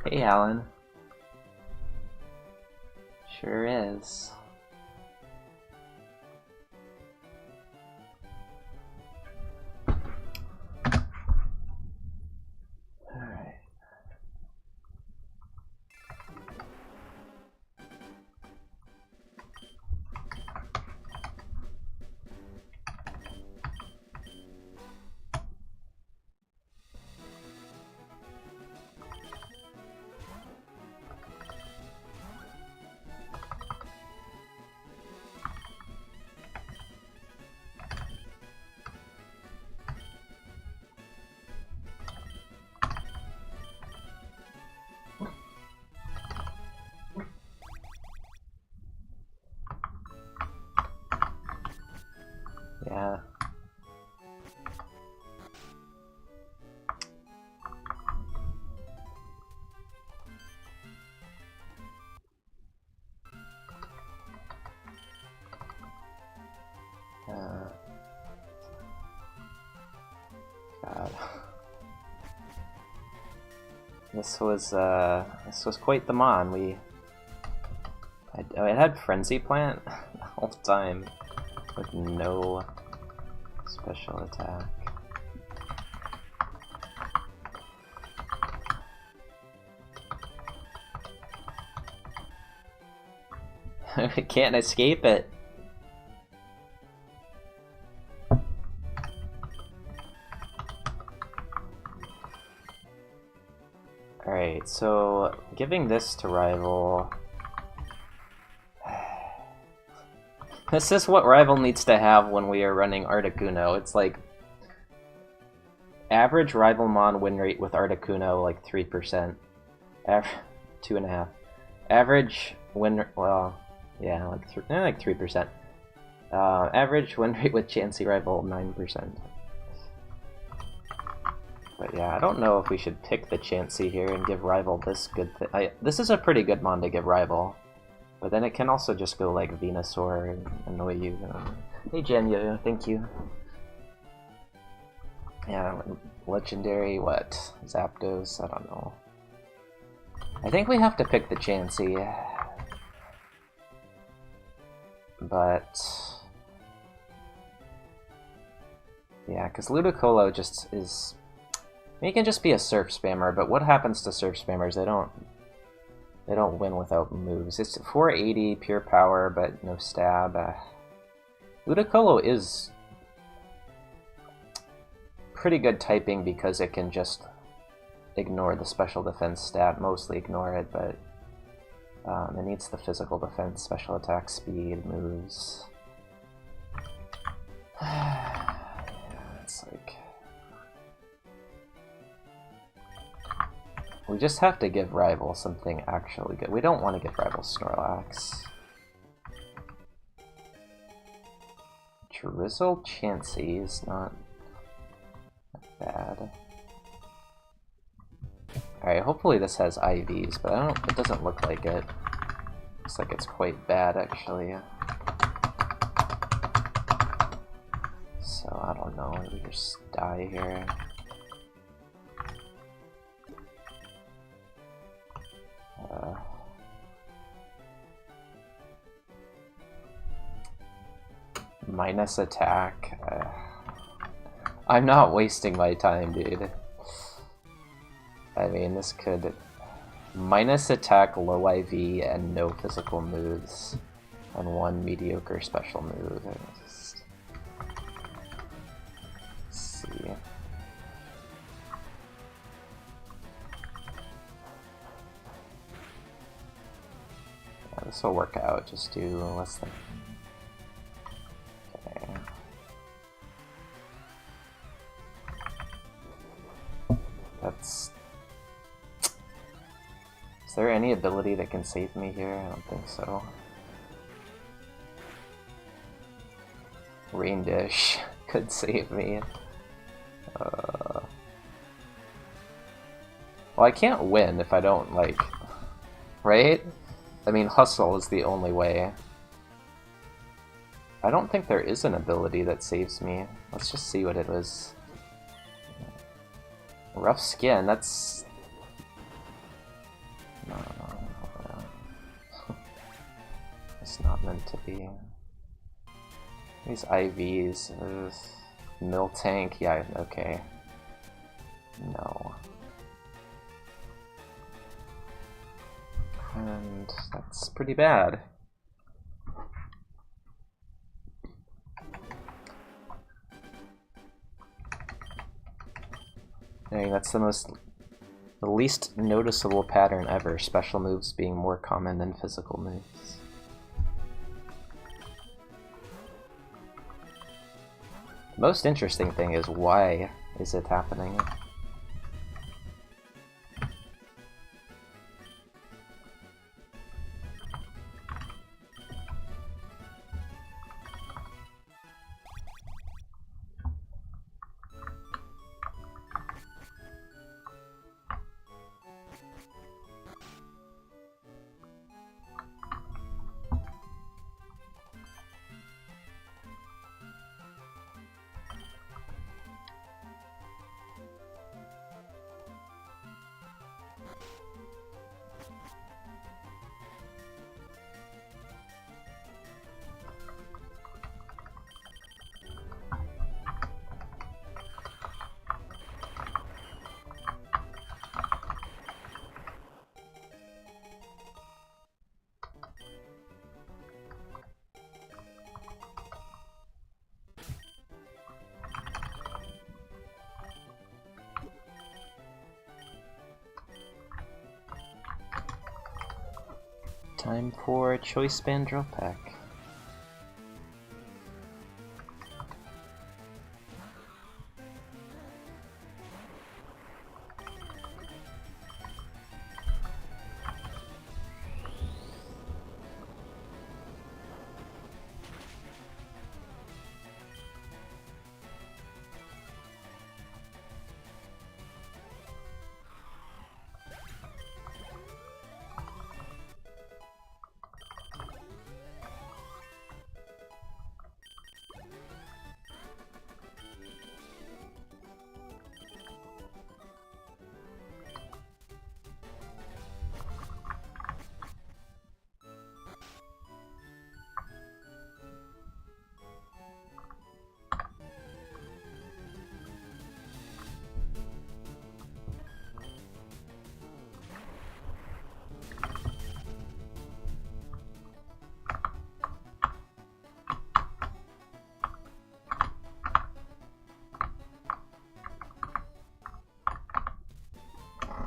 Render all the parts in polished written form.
Hey, Alan. Sure is. Alright. Yeah. God. This was quite the mon. I had Frenzy Plant the whole time with no special attack. I can't escape it. Alright, so giving this to rival. This is what rival needs to have when we are running Articuno. It's like average rival mon win rate with Articuno like 3%. 2.5. Average win, well, yeah, like 3%. Average win rate with Chansey rival 9%. But yeah, I don't know if we should pick the Chansey here and give rival this good thing. This is a pretty good mon to give rival. But then it can also just go like Venusaur and annoy you. Hey Jenya, thank you. Yeah, legendary, what? Zapdos? I don't know. I think we have to pick the Chansey. But yeah, because Ludicolo just is... He can just be a Surf Spammer, but what happens to Surf Spammers? They don't win without moves. It's 480 pure power, but no stab. Ludicolo is pretty good typing because it can just ignore the special defense stat, mostly ignore it, but it needs the physical defense, special attack, speed, moves. Yeah, it's like... We just have to give rival something actually good. We don't want to give rival Snorlax. Drizzle Chansey is not bad. Alright, hopefully this has IVs, but it doesn't look like it. Looks like it's quite bad actually. So I don't know, we just die here. Minus attack. I'm not wasting my time, dude. I mean, this could... Minus attack, low IV, and no physical moves. And one mediocre special move. Let's see. This will work out, just do less than... Okay. That's... Is there any ability that can save me here? I don't think so. Rain Dish could save me. Well, I can't win if I don't, like... Right? I mean, Hustle is the only way. I don't think there is an ability that saves me. Let's just see what it was. Rough Skin, that's... It's not meant to be. These IVs. Mill tank, yeah, okay. No. And that's pretty bad. I mean, that's the least noticeable pattern ever, special moves being more common than physical moves. The most interesting thing is, why is it happening? Time for Choice Band Drill Pack.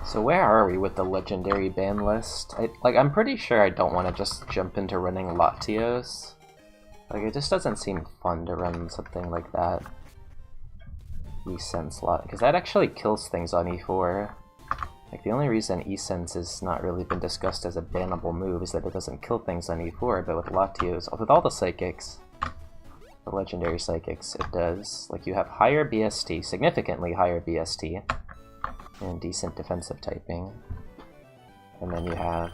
So where are we with the legendary ban list? I'm pretty sure I don't want to just jump into running Latios. Like, it just doesn't seem fun to run something like that. E-Sense lot, because that actually kills things on E4. Like, the only reason E-Sense has not really been discussed as a bannable move is that it doesn't kill things on E4, but with Latios, with all the psychics, the legendary psychics, it does. Like, you have higher BST, significantly higher BST, and decent defensive typing. And then you have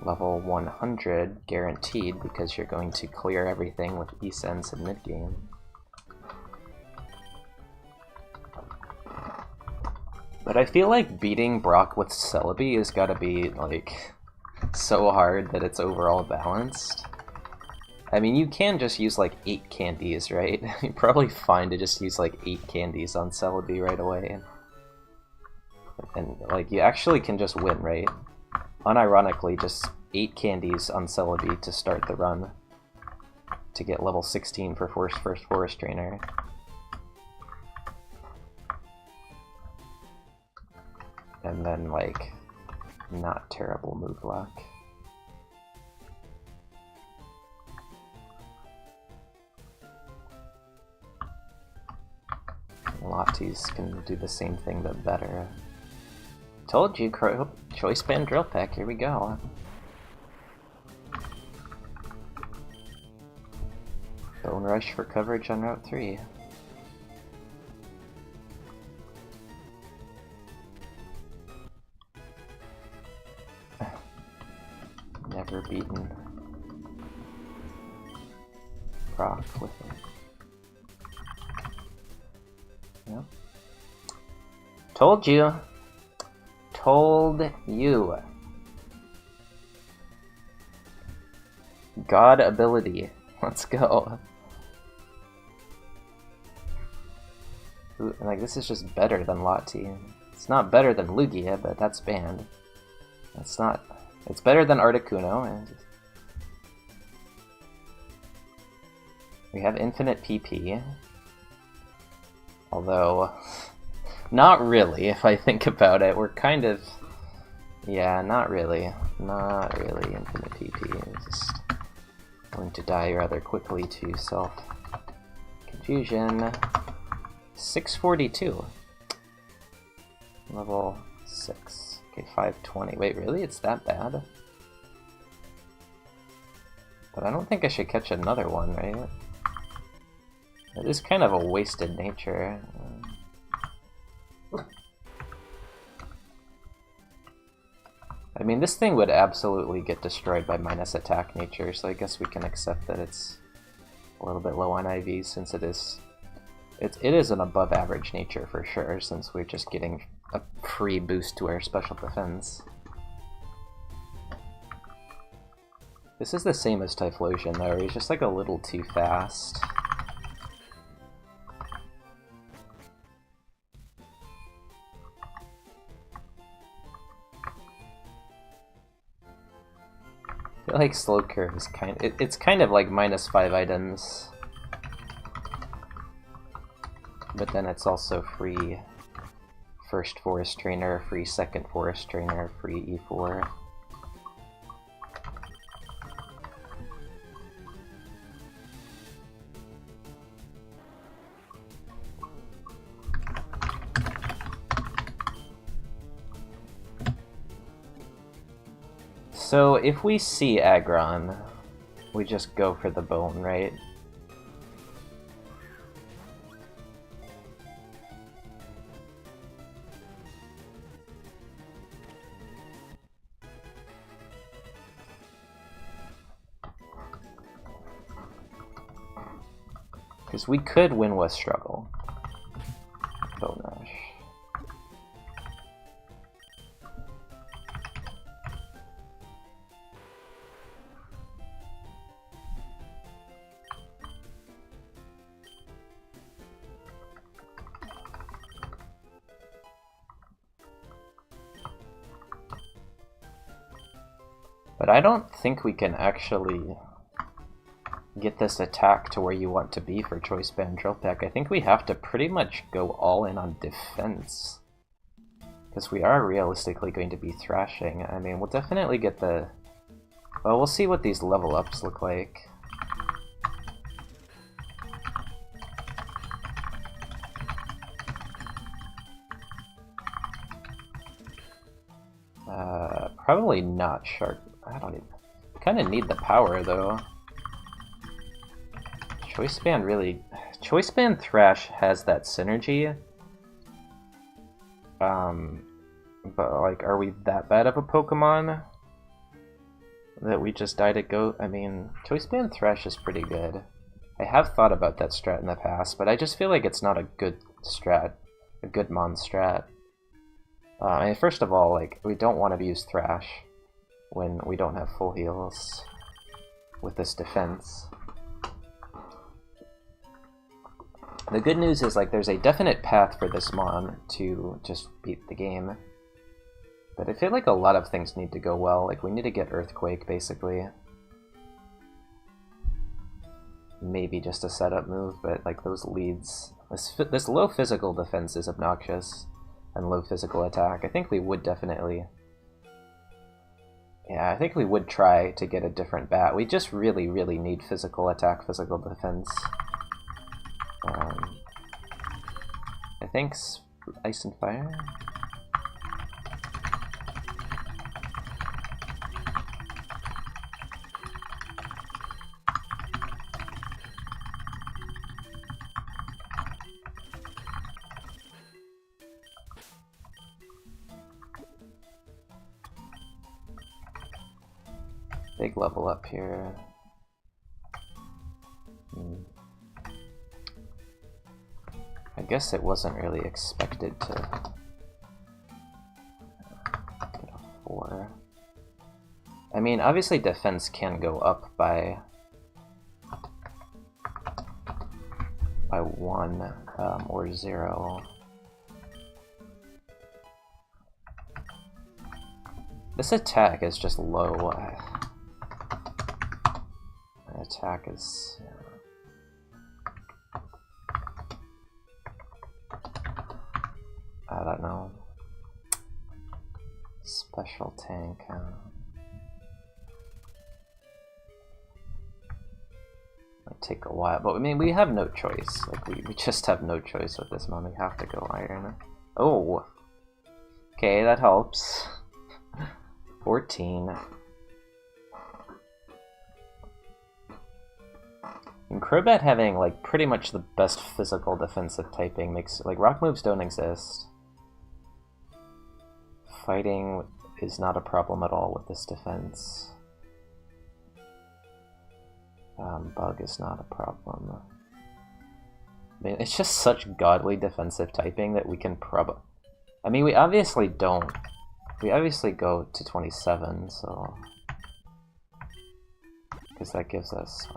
level 100 guaranteed because you're going to clear everything with E-Sense in mid-game. But I feel like beating Brock with Celebi has gotta be, like, so hard that it's overall balanced. I mean, you can just use, like, 8 candies, right? You're probably fine to just use, like, 8 candies on Celebi right away. And, like, you actually can just win, right? Unironically, just 8 candies on Celebi to start the run. To get level 16 for first Forest Trainer. And then, like, not terrible move luck. Lofties can do the same thing, but better. Told you, Choice Band Drill Pack, here we go. Bone Rush for coverage on Route 3. Never beaten Brock with it. Yep. Told you. Told you. God ability. Let's go. Ooh, like, this is just better than Lati. It's not better than Lugia, but that's banned. That's not... It's better than Articuno. And we have infinite PP. Although, not really, if I think about it. We're kind of... Yeah, not really. Not really infinite PP. Just going to die rather quickly to self-confusion. 642. Level 6. Okay, 520. Wait, really? It's that bad? But I don't think I should catch another one, right? It is kind of a wasted nature. I mean, this thing would absolutely get destroyed by minus attack nature, so I guess we can accept that it's a little bit low on IV since it is an above average nature for sure, since we're just getting a free boost to our special defense. This is the same as Typhlosion though, he's just like a little too fast. I feel like Slow Curve is it's kind of like -5 items. But then it's also free first Forest Trainer, free second Forest Trainer, free E4. So if we see Aggron, we just go for the bone, right? Because we could win with Struggle. Bone Rush. But I don't think we can actually get this attack to where you want to be for Choice Band Drill Peck. I think we have to pretty much go all in on defense. Because we are realistically going to be thrashing. I mean, we'll definitely get the... Well, we'll see what these level ups look like. Probably not Shark. I don't even... kind of need the power, though. Choice Band really... Choice Band Thrash has that synergy. But, like, are we that bad of a Pokemon? That we just die to go... I mean, Choice Band Thrash is pretty good. I have thought about that strat in the past, but I just feel like it's not a good strat. A good Mon strat. I mean, first of all, like, we don't want to use Thrash when we don't have full heals with this defense. The good news is, like, there's a definite path for this Mon to just beat the game. But I feel like a lot of things need to go well. Like, we need to get Earthquake, basically. Maybe just a setup move, but, like, those leads... This low physical defense is obnoxious. And low physical attack. I think we would definitely... Yeah, I think we would try to get a different bat. We just really, really need physical attack, physical defense. I think Ice and Fire? Big level up here. I guess it wasn't really expected to get a 4. I mean, obviously defense can go up by by 1 or 0. This attack is just low. My attack is... I don't know. Special tank. Might take a while, but I mean, we have no choice. Like, we just have no choice with this one. We have to go iron. Oh! Okay, that helps. 14. And Crobat having, like, pretty much the best physical defensive typing makes... Like, rock moves don't exist. Fighting is not a problem at all with this defense. Bug is not a problem. I mean, it's just such godly defensive typing that we can I mean, we obviously don't. We obviously go to 27, so... Because that gives us...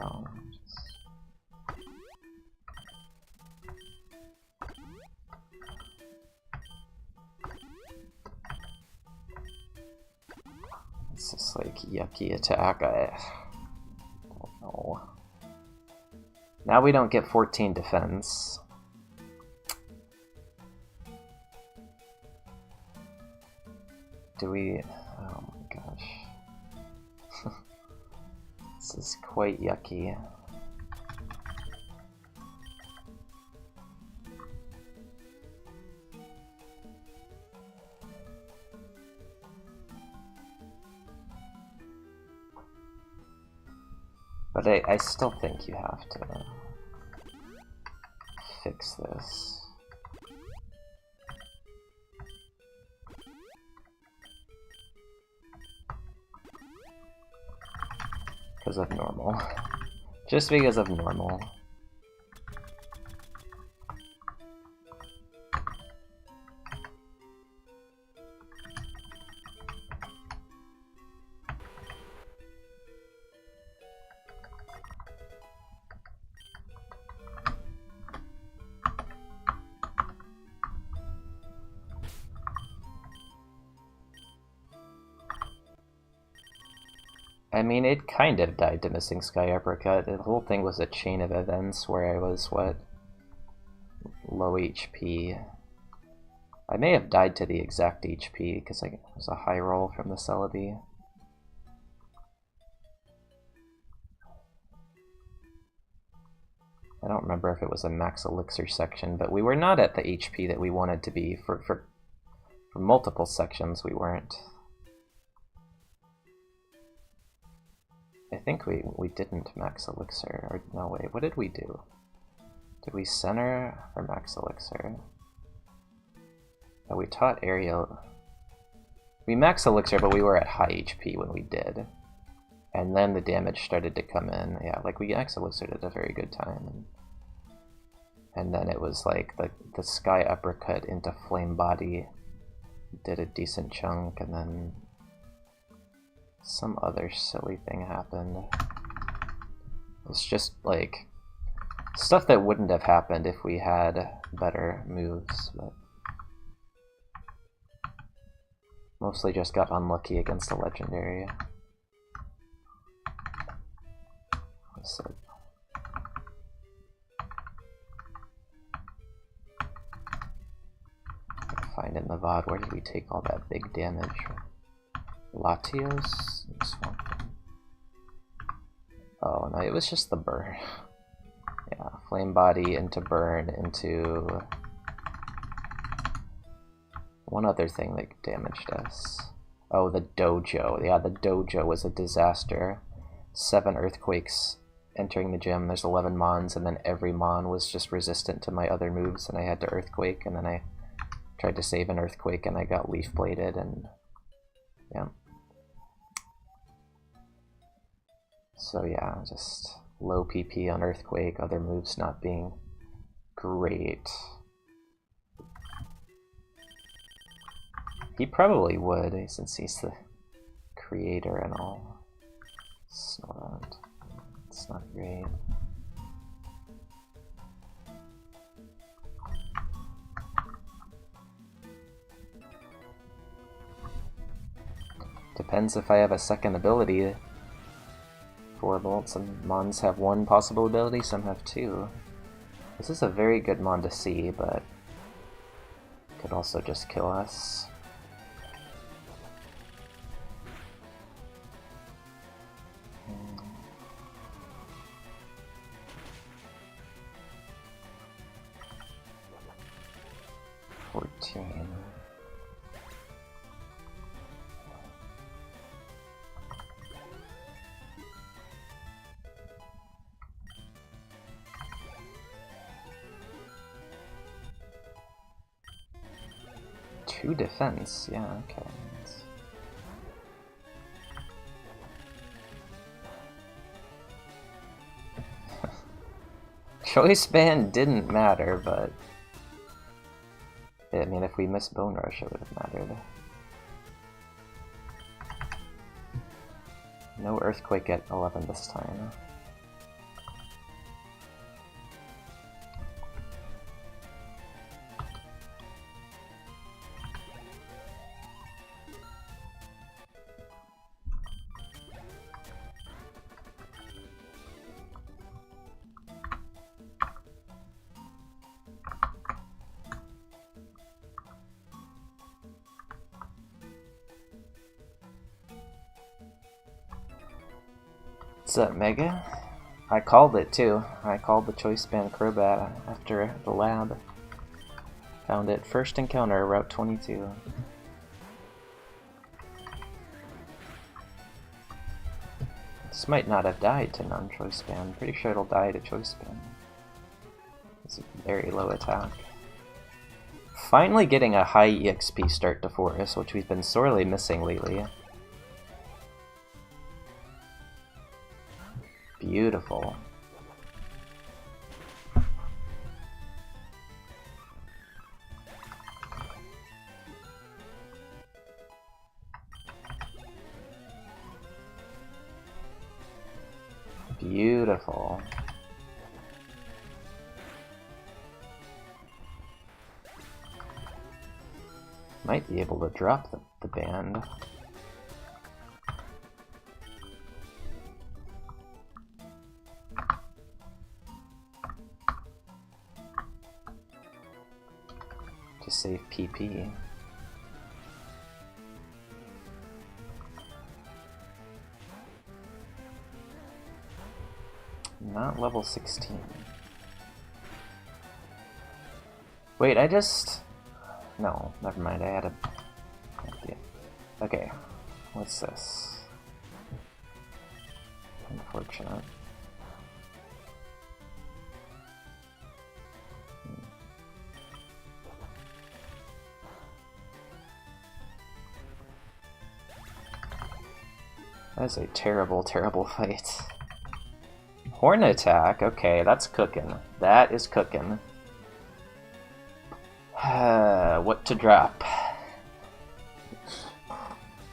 It's just like yucky attack. I don't know. Now we don't get 14 defense. Do we? Oh my gosh. This is quite yucky. But I still think you have to fix this. Because of normal. Just because of normal. I mean, it kind of died to Missing Sky Uppercut. The whole thing was a chain of events where I was, what, low HP. I may have died to the exact HP because it was a high roll from the Celebi. I don't remember if it was a max elixir section, but we were not at the HP that we wanted to be. For multiple sections, we weren't. I think we didn't max elixir, or no wait, what did we do? Did we center or max elixir? Oh, we taught aerial. We max elixir, but we were at high HP when we did. And then the damage started to come in. Yeah, like we max elixired at a very good time. And then it was like the Sky Uppercut into Flame Body did a decent chunk, and then some other silly thing happened. It's just like stuff that wouldn't have happened if we had better moves, but mostly just got unlucky against a legendary. So, find in the VOD, where did we take all that big damage? Latios? Oh no, it was just the burn. Yeah, Flame Body into burn into one other thing that damaged us. Oh, the dojo. Yeah, the dojo was a disaster. 7 earthquakes entering the gym. There's 11 mons, and then every mon was just resistant to my other moves, and I had to earthquake, and then I tried to save an earthquake, and I got leaf bladed, and yeah. So yeah, just low PP on earthquake, other moves not being great. He probably would, since he's the creator and all. It's not great. depends if I have a second ability. 4 bolts, and Mons have 1 possible ability, some have 2. This is a very good Mon to see, but could also just kill us. Two defense, yeah, okay. Choice band didn't matter, but I mean, if we missed Bone Rush, it would have mattered. No Earthquake at 11 this time. What's up, Mega? I called it too. I called the Choice Band Crobat after the lab. Found it first encounter, Route 22. This might not have died to non-Choice Band. Pretty sure it'll die to Choice Band. It's a very low attack. Finally getting a high EXP start to Forest, which we've been sorely missing lately. Beautiful. Beautiful. Might be able to drop the band. To save PP. Not level 16. Wait, I just... No, never mind, I had a idea. Okay, what's this? Unfortunate. That's a terrible, terrible fight. Horn attack, okay, that's cooking. That is cooking. What to drop?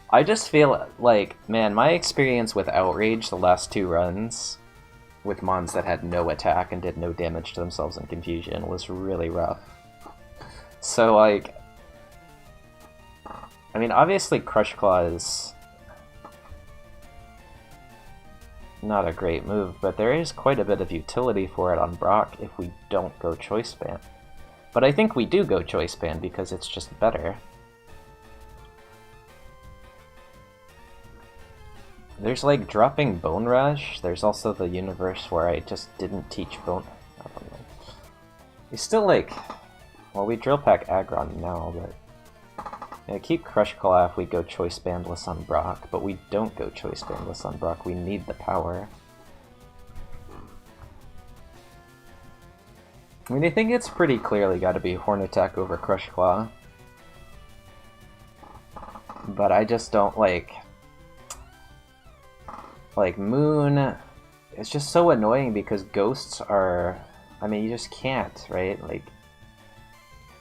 I just feel like, man, my experience with Outrage the last 2 runs, with Mons that had no attack and did no damage to themselves in Confusion, was really rough. So, like... I mean, obviously Crush Claw is not a great move, but there is quite a bit of utility for it on Brock if we don't go Choice Band. But I think we do go Choice Band because it's just better. There's like dropping Bone Rush, there's also the universe where I just didn't teach Bone... I don't know. We still like... Well, we Drill Pack Aggron now, but... Yeah, keep Crush Claw if we go Choice Bandless on Brock, but we don't go Choice Bandless on Brock, we need the power. I mean, I think it's pretty clearly gotta be Horn Attack over Crush Claw. But I just don't like Moon, it's just so annoying because ghosts are, I mean, you just can't, right? Like,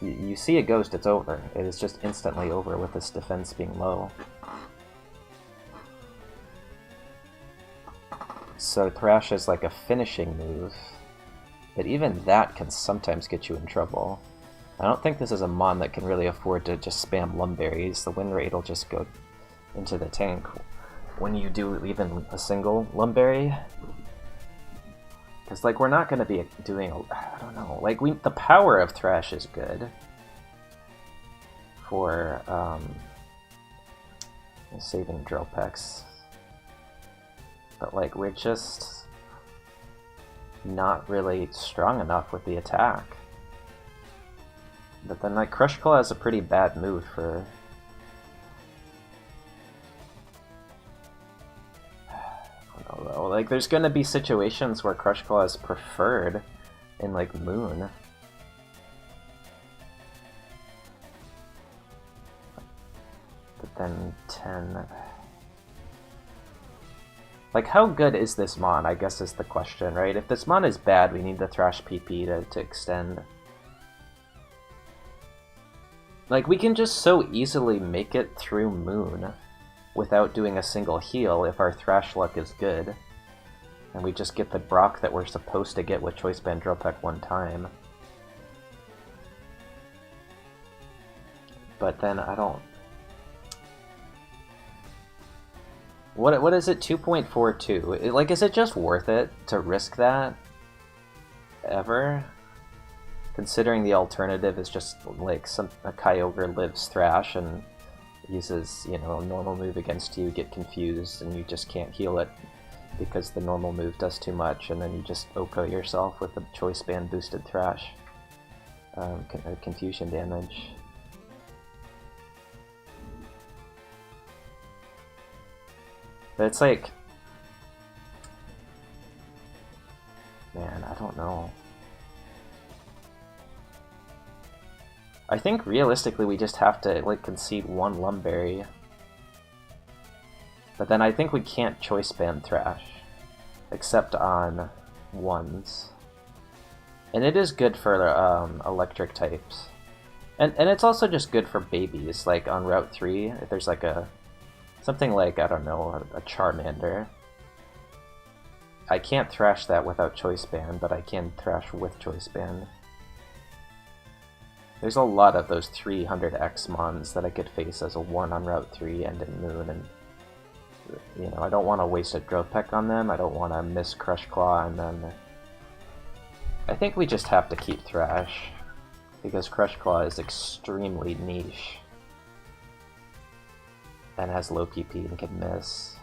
you see a ghost, it's over. It is just instantly over with this defense being low. So Thrash is like a finishing move, but even that can sometimes get you in trouble. I don't think this is a Mon that can really afford to just spam Lumberries. The win rate will just go into the tank when you do even a single Lumberry. Because, like, we're not going to be doing, I don't know, like, the power of Thrash is good for saving Drill Pecks. But, like, we're just not really strong enough with the attack. But then, like, Crush Claw is a pretty bad move for... I don't know, like, there's gonna be situations where Crush Claw is preferred in, like, Moon. But then 10... Like, how good is this Mon, I guess is the question, right? If this Mon is bad, we need the Thrash PP to extend. Like, we can just so easily make it through Moon without doing a single heal if our Thrash luck is good. And we just get the Brock that we're supposed to get with Choice Band Drill Peck one time. But then I don't... What is it? 2.42? Like, is it just worth it to risk that? Ever? Considering the alternative is just, like, a Kyogre lives Thrash and uses, you know, a normal move against you, get confused, and you just can't heal it because the normal move does too much, and then you just OHKO yourself with the Choice Band boosted Thrash. Confusion damage. But it's like... Man, I don't know. I think realistically we just have to, like, concede one Lumberry. But then I think we can't Choice Band Thrash. Except on ones. And it is good for electric types. And it's also just good for babies, like on Route 3, if there's like something like, I don't know, a Charmander. I can't Thrash that without Choice Band, but I can Thrash with Choice Band. There's a lot of those 300X Mons that I could face as a 1 on Route 3 and in Moon, and you know, I don't want to waste a Drill Peck on them, I don't want to miss Crush Claw, and then... I think we just have to keep Thrash, because Crush Claw is extremely niche. And has low PP and can miss.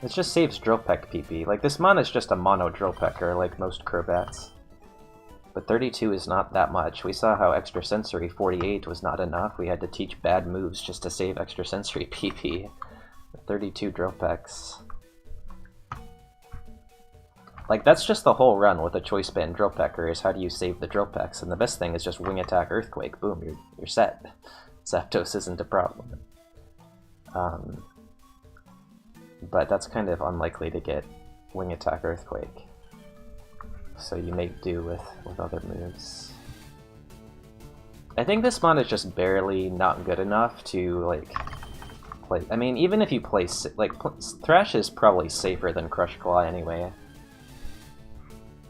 It just saves Drill Peck PP. Like, this Mon is just a mono Drill Pecker, like most Crobats. But 32 is not that much. We saw how Extrasensory 48 was not enough. We had to teach bad moves just to save Extrasensory PP. 32 Drill Pecks. Like, that's just the whole run with a Choice Band Drill Pecker, is how do you save the Drill Pecks, and the best thing is just Wing Attack Earthquake, boom, you're set. Zapdos isn't a problem. But that's kind of unlikely to get Wing Attack Earthquake. So you make do with other moves. I think this Mon is just barely not good enough to, like, play... I mean, even if you play... Like, Thrash is probably safer than Crush Claw anyway.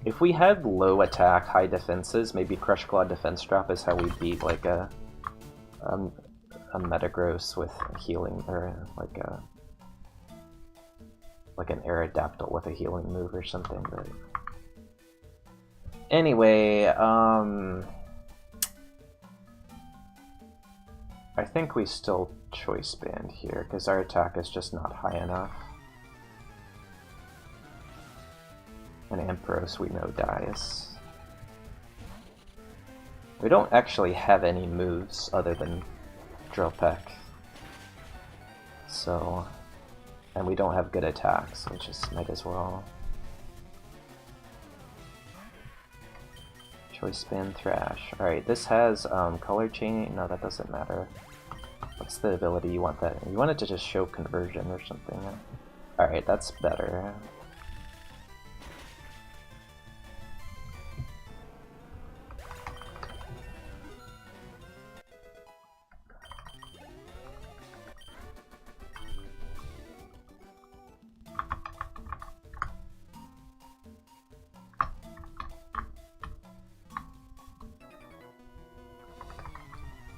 If we had low attack, high defenses, maybe Crush Claw defense drop is how we beat, like, a Metagross with healing, or like an Aerodactyl with a healing move or something, but... Anyway, I think we still Choice Band here, because our attack is just not high enough. And Ampharos, we know, dies. We don't actually have any moves other than Drill Peck. So... And we don't have good attacks, which is might as well. Choice Band Thrash. Alright, this has color change. No, that doesn't matter. What's the ability you want that? You want it to just show conversion or something. Alright, that's better.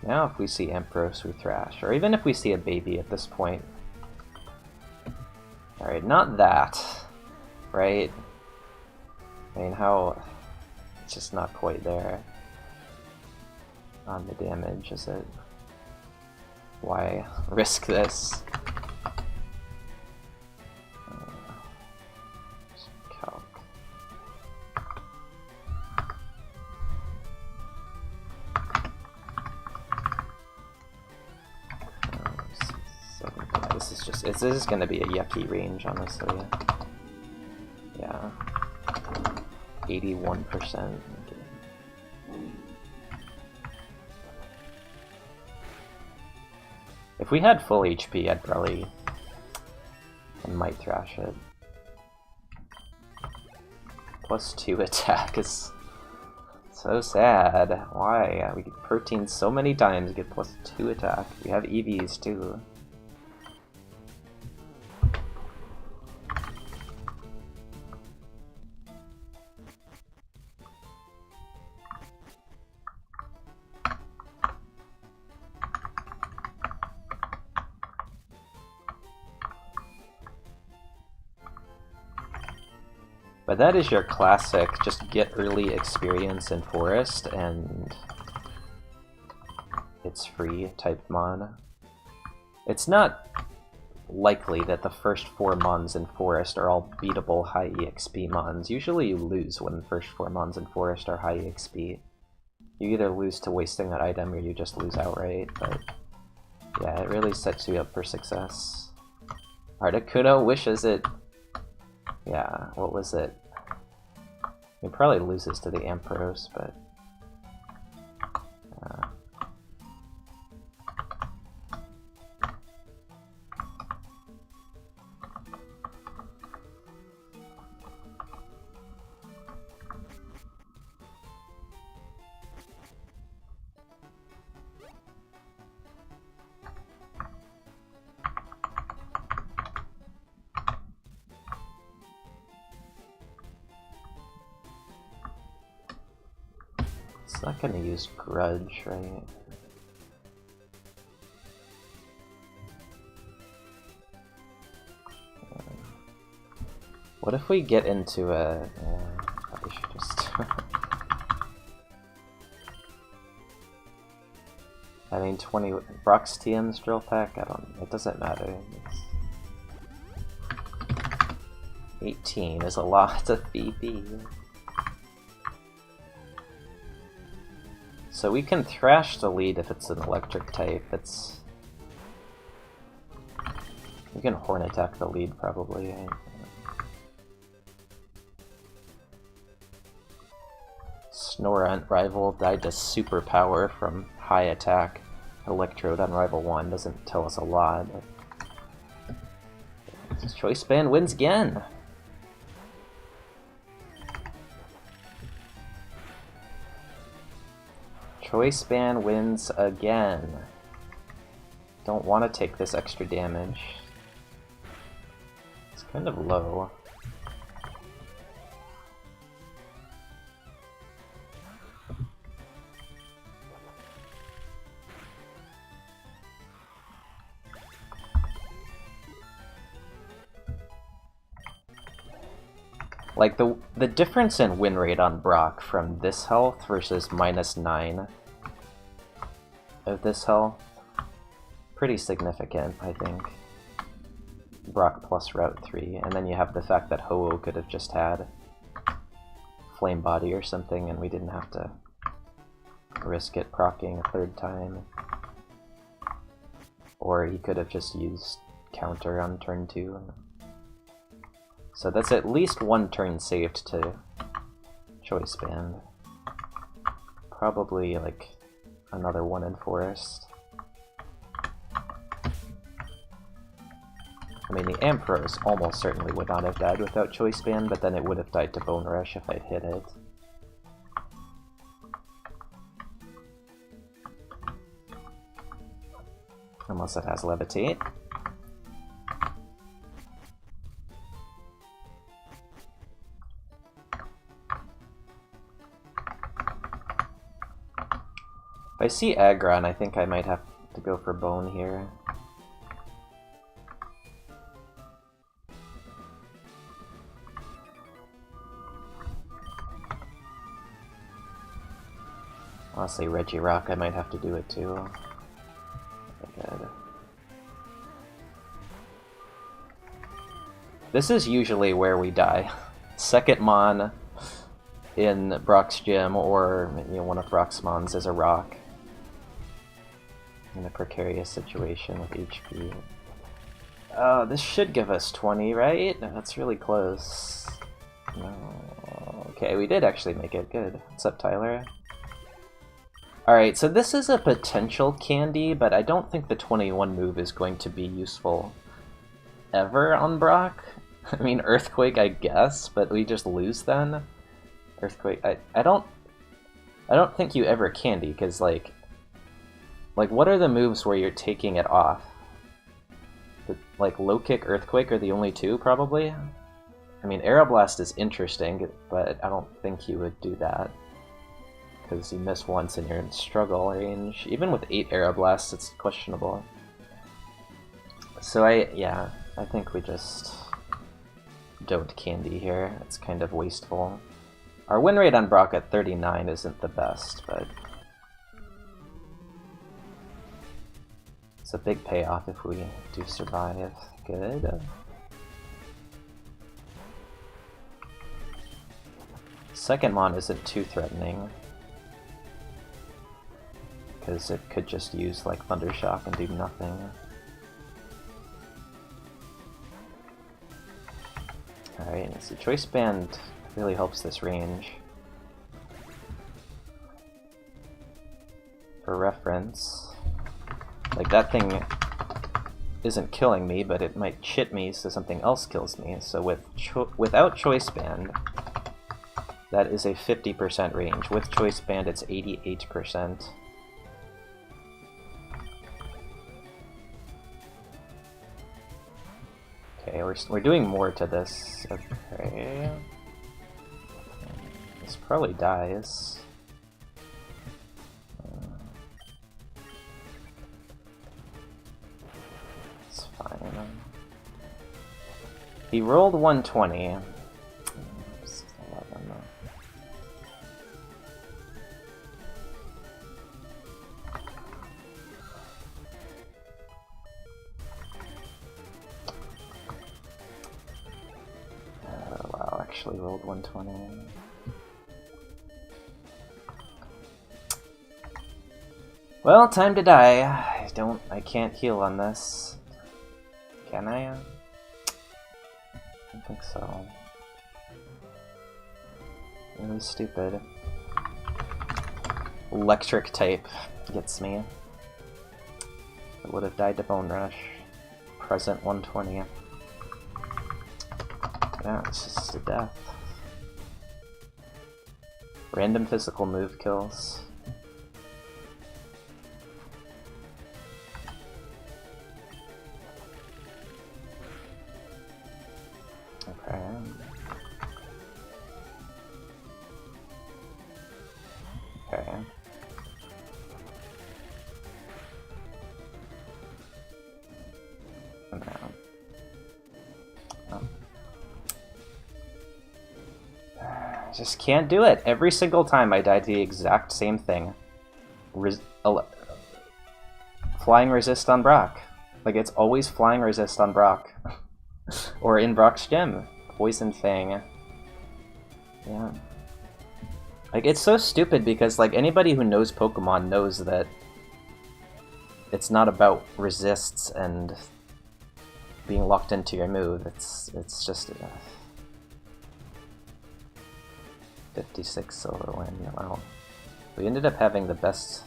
Now if we see Ampharos, we thrash. Or even if we see a baby at this point. Alright, not that. Right? I mean, how... It's just not quite there. On the damage, is it? Why risk this? Calc. This is going to be a yucky range, honestly. Yeah. 81%. If we had full HP, I might thrash it. +2 attack is so sad. Why? We get protein so many times, get +2 attack. We have EVs too. But that is your classic, just get early experience in Forest and it's free type mon. It's not likely that the first 4 mons in Forest are all beatable high EXP mons. Usually you lose when the first 4 mons in Forest are high EXP. You either lose to wasting that item or you just lose outright, but yeah, it really sets you up for success. Articuno wishes it... Yeah, what was it? He probably loses to the Ampharos, but... It's not gonna use Grudge, right? What if we get into a... probably should just... I mean, 20... Brock's TM's drill pack? I don't... It doesn't matter. It's... 18 is a lot of BB. So we can thrash the lead if it's an electric type. It's... We can horn attack the lead probably. Snorunt rival died to superpower from high attack. Electrode on rival 1 doesn't tell us a lot. But... Choice Band wins again! Choice Band wins again. Don't want to take this extra damage. It's kind of low. Like, the difference in win rate on Brock from this health versus -9 of this health, pretty significant, I think. Brock plus Route 3, and then you have the fact that Ho-Oh could have just had Flame Body or something, and we didn't have to risk it proccing a 3rd time. Or he could have just used counter on turn 2. So that's at least 1 turn saved to Choice Band. Probably like another 1 in Forest. I mean, the Ampharos almost certainly would not have died without Choice Band, but then it would have died to Bone Rush if I'd hit it. Unless it has Levitate. If I see Aggron, I think I might have to go for Bone here. Honestly, Regirock, I might have to do it too. Good. This is usually where we die. Second Mon in Brock's gym, or one of Brock's Mons is a rock. In a precarious situation with HP. This should give us 20, right? That's really close. No. Okay, we did actually make it. Good. What's up, Tyler? Alright, so this is a potential candy, but I don't think the 21 move is going to be useful ever on Brock. I mean, Earthquake, I guess, but we just lose then. Earthquake, I don't think you ever candy, because like what are the moves where you're taking it off? Like low kick, Earthquake are the only two, probably. I mean, Aeroblast is interesting, but I don't think you would do that. Because you miss once and you're in struggle range. Even with 8 Aeroblasts, it's questionable. So I think we just don't candy here. It's kind of wasteful. Our win rate on Brock at 39 isn't the best, but it's a big payoff if we do survive. Good. Second Mon isn't too threatening, because it could just use like Thundershock and do nothing. Alright, so Choice Band really helps this range. For reference, like that thing isn't killing me, but it might chit me so something else kills me. So without Choice Band, that is a 50% range. With Choice Band, it's 88%. Okay, we're doing more to this. Okay. This probably dies. It's fine. He rolled 120. Just 11, wow, actually rolled 120. Well, time to die. I can't heal on this. Can I? I don't think so. Really stupid. Electric type gets me. I would have died to Bone Rush. Present 120. Yeah, it's just a death. Random physical move kills. Okay. Okay. And now. Oh. Just can't do it. Every single time I die to the exact same thing. Flying resist on Brock. Like, it's always flying resist on Brock. Or in Brock's gym. Poison Fang. Yeah. Like, it's so stupid because, like, anybody who knows Pokemon knows that it's not about resists and being locked into your move. It's just 56 solo win. Wow. We ended up having the best.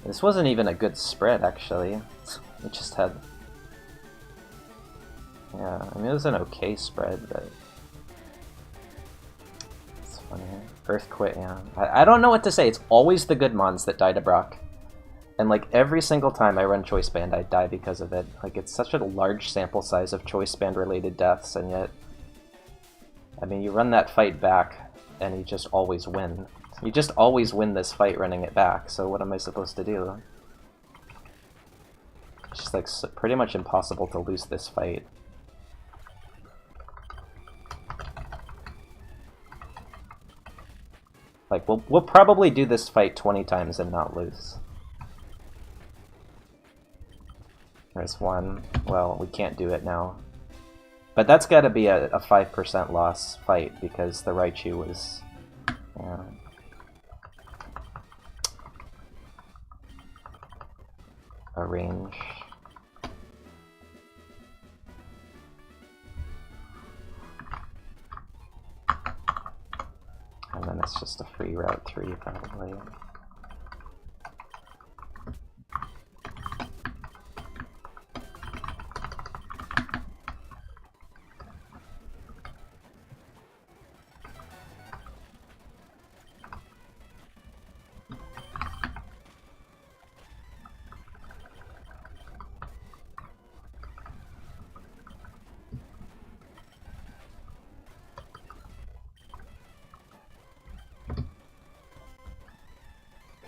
This wasn't even a good spread, actually. We just had. Yeah, I mean, it was an okay spread, but it's funny. Earthquake, yeah. I don't know what to say. It's always the good mons that die to Brock. And, like, every single time I run Choice Band, I die because of it. Like, it's such a large sample size of Choice Band-related deaths, and yet, I mean, you run that fight back, and you just always win. You just always win this fight running it back, so what am I supposed to do? It's just like pretty much impossible to lose this fight. Like, we'll probably do this fight 20 times and not lose. There's one. Well, we can't do it now. But that's gotta be a 5% loss fight, because the Raichu was... Yeah. A range. And then it's just a free Route 3, probably.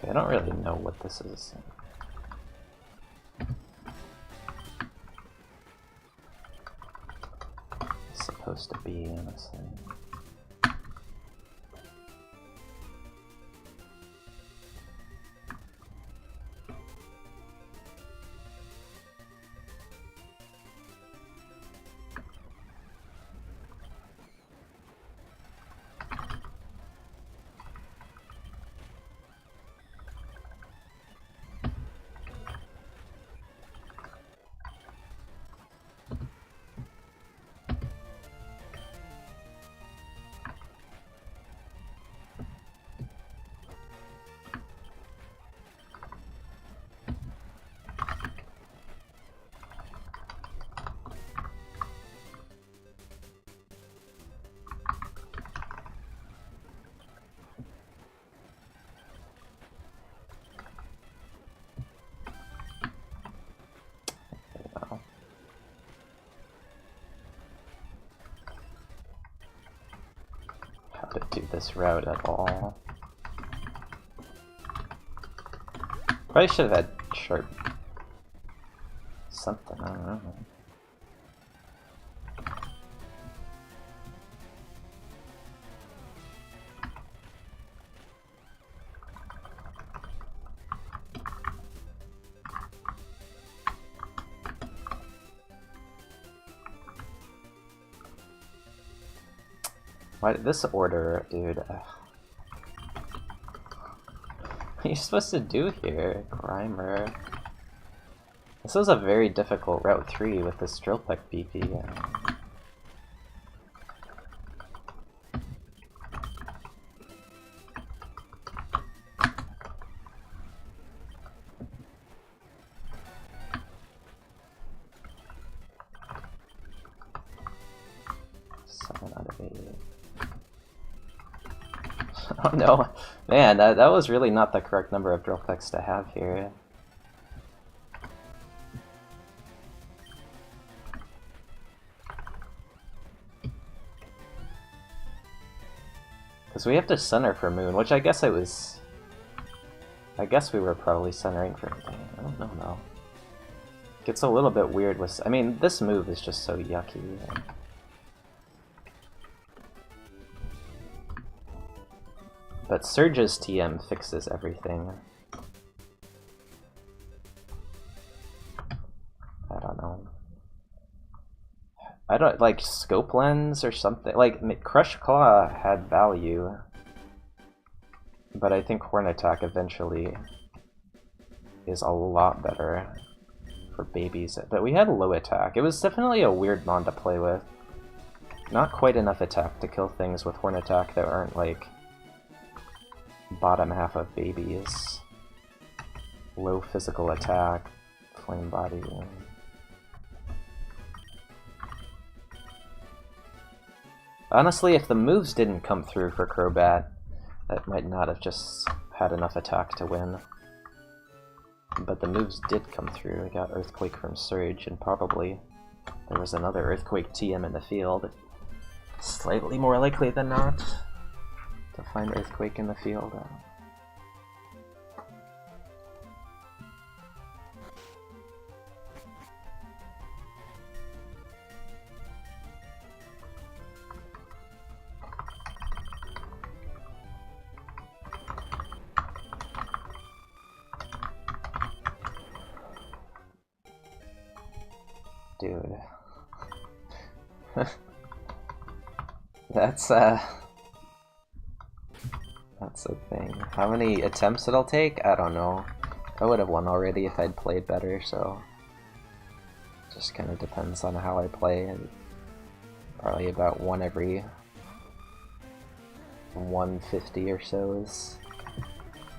I don't really know what this is. It's supposed to be, honestly. To do this route at all. Probably should have had sharp something, I don't know. Why this order, dude? What are you supposed to do here, Grimer? This was a very difficult Route 3 with this Drill Peck BP. Oh no, man, that was really not the correct number of drill pecks to have here. Because we have to center for Moon, which I guess it was... I guess we were probably centering for... I don't know, no. Gets a little bit weird with... I mean, this move is just so yucky. But Surge's TM fixes everything. I don't know. I don't like Scope Lens or something. Like Crush Claw had value, but I think Horn Attack eventually is a lot better for babies. But we had low attack. It was definitely a weird mon to play with. Not quite enough attack to kill things with Horn Attack that aren't like bottom half of babies. Low physical attack, flame body. Honestly, if the moves didn't come through for Crobat, that might not have just had enough attack to win. But the moves did come through. We got Earthquake from Surge, and probably there was another Earthquake TM in the field. Slightly more likely than not. to find Earthquake in the field. Dude. That's a thing. How many attempts it'll take? I don't know. I would have won already if I'd played better, so just kind of depends on how I play, and probably about one every 150 or so is,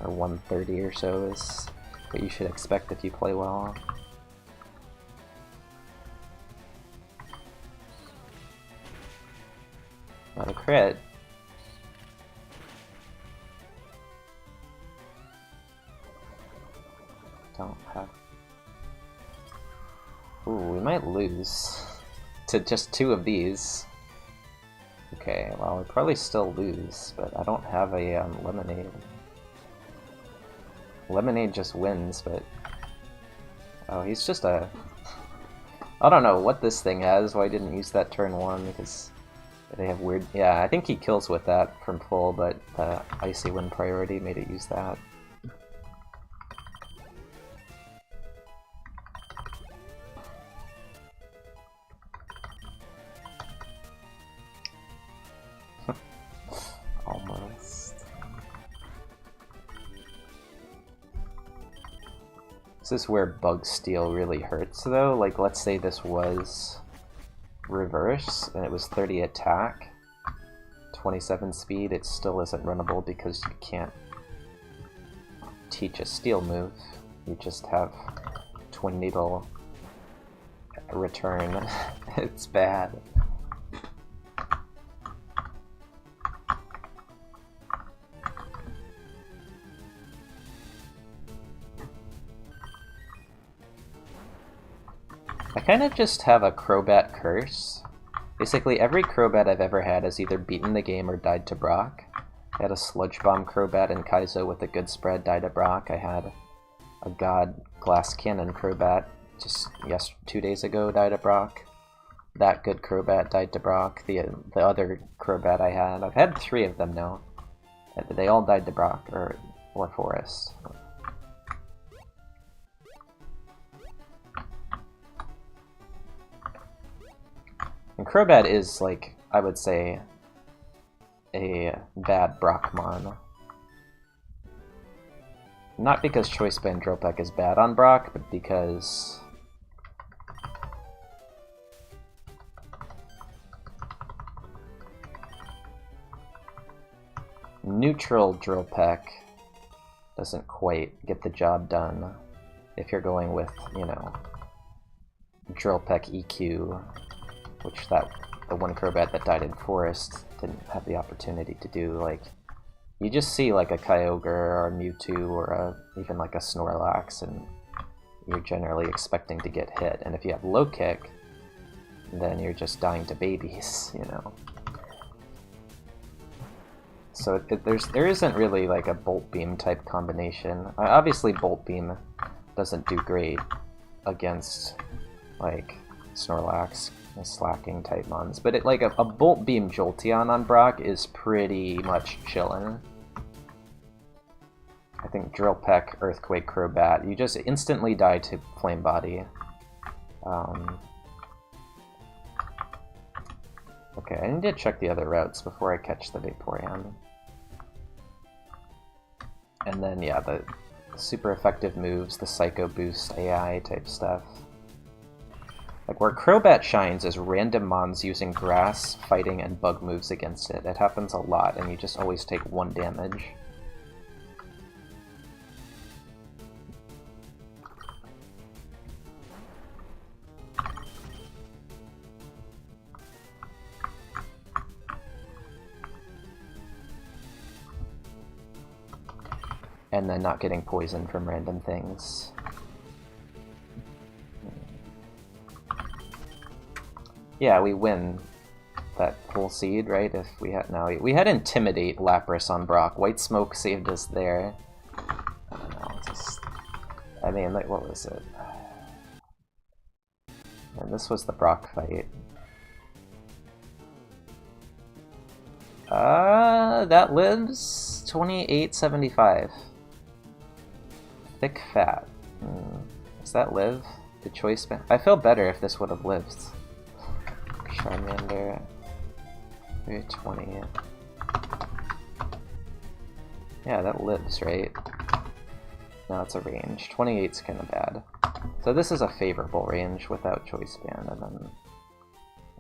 or 130 or so is what you should expect if you play well. Not a crit. Don't have... Ooh, we might lose to just 2 of these. Okay, well, we'll probably still lose, but I don't have a Lemonade. Lemonade just wins, but... Oh, he's just a... I don't know what this thing has, why I didn't use that turn 1, because... They have weird... Yeah, I think he kills with that from full, but the Icy Wind priority made it use that. Almost. This is where Bug Steal really hurts, though. Like, let's say this was... reverse, and it was 30 attack, 27 speed, it still isn't runnable because you can't teach a steal move. You just have Twin Needle return. It's bad. I kind of just have a Crobat curse. Basically, every Crobat I've ever had has either beaten the game or died to Brock. I had a Sludge Bomb Crobat in Kaizo with a good spread, died to Brock. I had a God Glass Cannon Crobat just 2 days ago, died to Brock. That good Crobat died to Brock. The other Crobat I had, I've had 3 of them now. They all died to Brock or Forest. And Crobat is, like, I would say, a bad Brockmon. Not because Choice Band Drill Peck is bad on Brock, but because... neutral Drill Peck doesn't quite get the job done if you're going with, you know, Drill Peck EQ. Which the one Crobat that died in Forest didn't have the opportunity to do. Like, you just see like a Kyogre or a Mewtwo or even like a Snorlax, and you're generally expecting to get hit. And if you have low kick, then you're just dying to babies, you know. So there isn't really like a Bolt Beam type combination. Obviously, Bolt Beam doesn't do great against like Snorlax. Slacking type mons, but like a Bolt Beam Jolteon on Brock is pretty much chillin'. I think Drill Peck, Earthquake, Crobat, you just instantly die to Flame Body. Okay, I need to check the other routes before I catch the Vaporeon. And then, yeah, the super effective moves, the Psycho Boost AI type stuff. Like, where Crobat shines is random mons using grass, fighting, and bug moves against it. It happens a lot, and you just always take 1 damage. And then not getting poisoned from random things. Yeah, we win that whole seed, right? If we had we had Intimidate Lapras on Brock. White Smoke saved us there. I don't know, I mean, like, what was it? And this was the Brock fight. That lives 2875. Thick Fat. Does that live? The choice ban? I feel better if this would have lived. Charmander. 320. Yeah, that lives, right? No, it's a range. 28's kind of bad. So this is a favorable range without choice ban, and then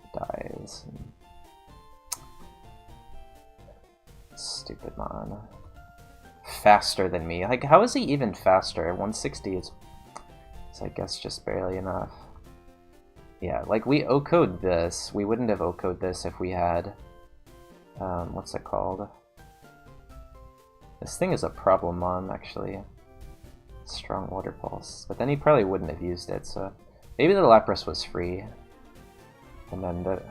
it dies. Stupid Mon. Faster than me. Like, how is he even faster? 160 is I guess just barely enough. Yeah, like, we O-code this. We wouldn't have O-code this if we had... what's it called? This thing is a problem Mon, actually. Strong Water Pulse. But then he probably wouldn't have used it, so... Maybe the Lapras was free. And then the...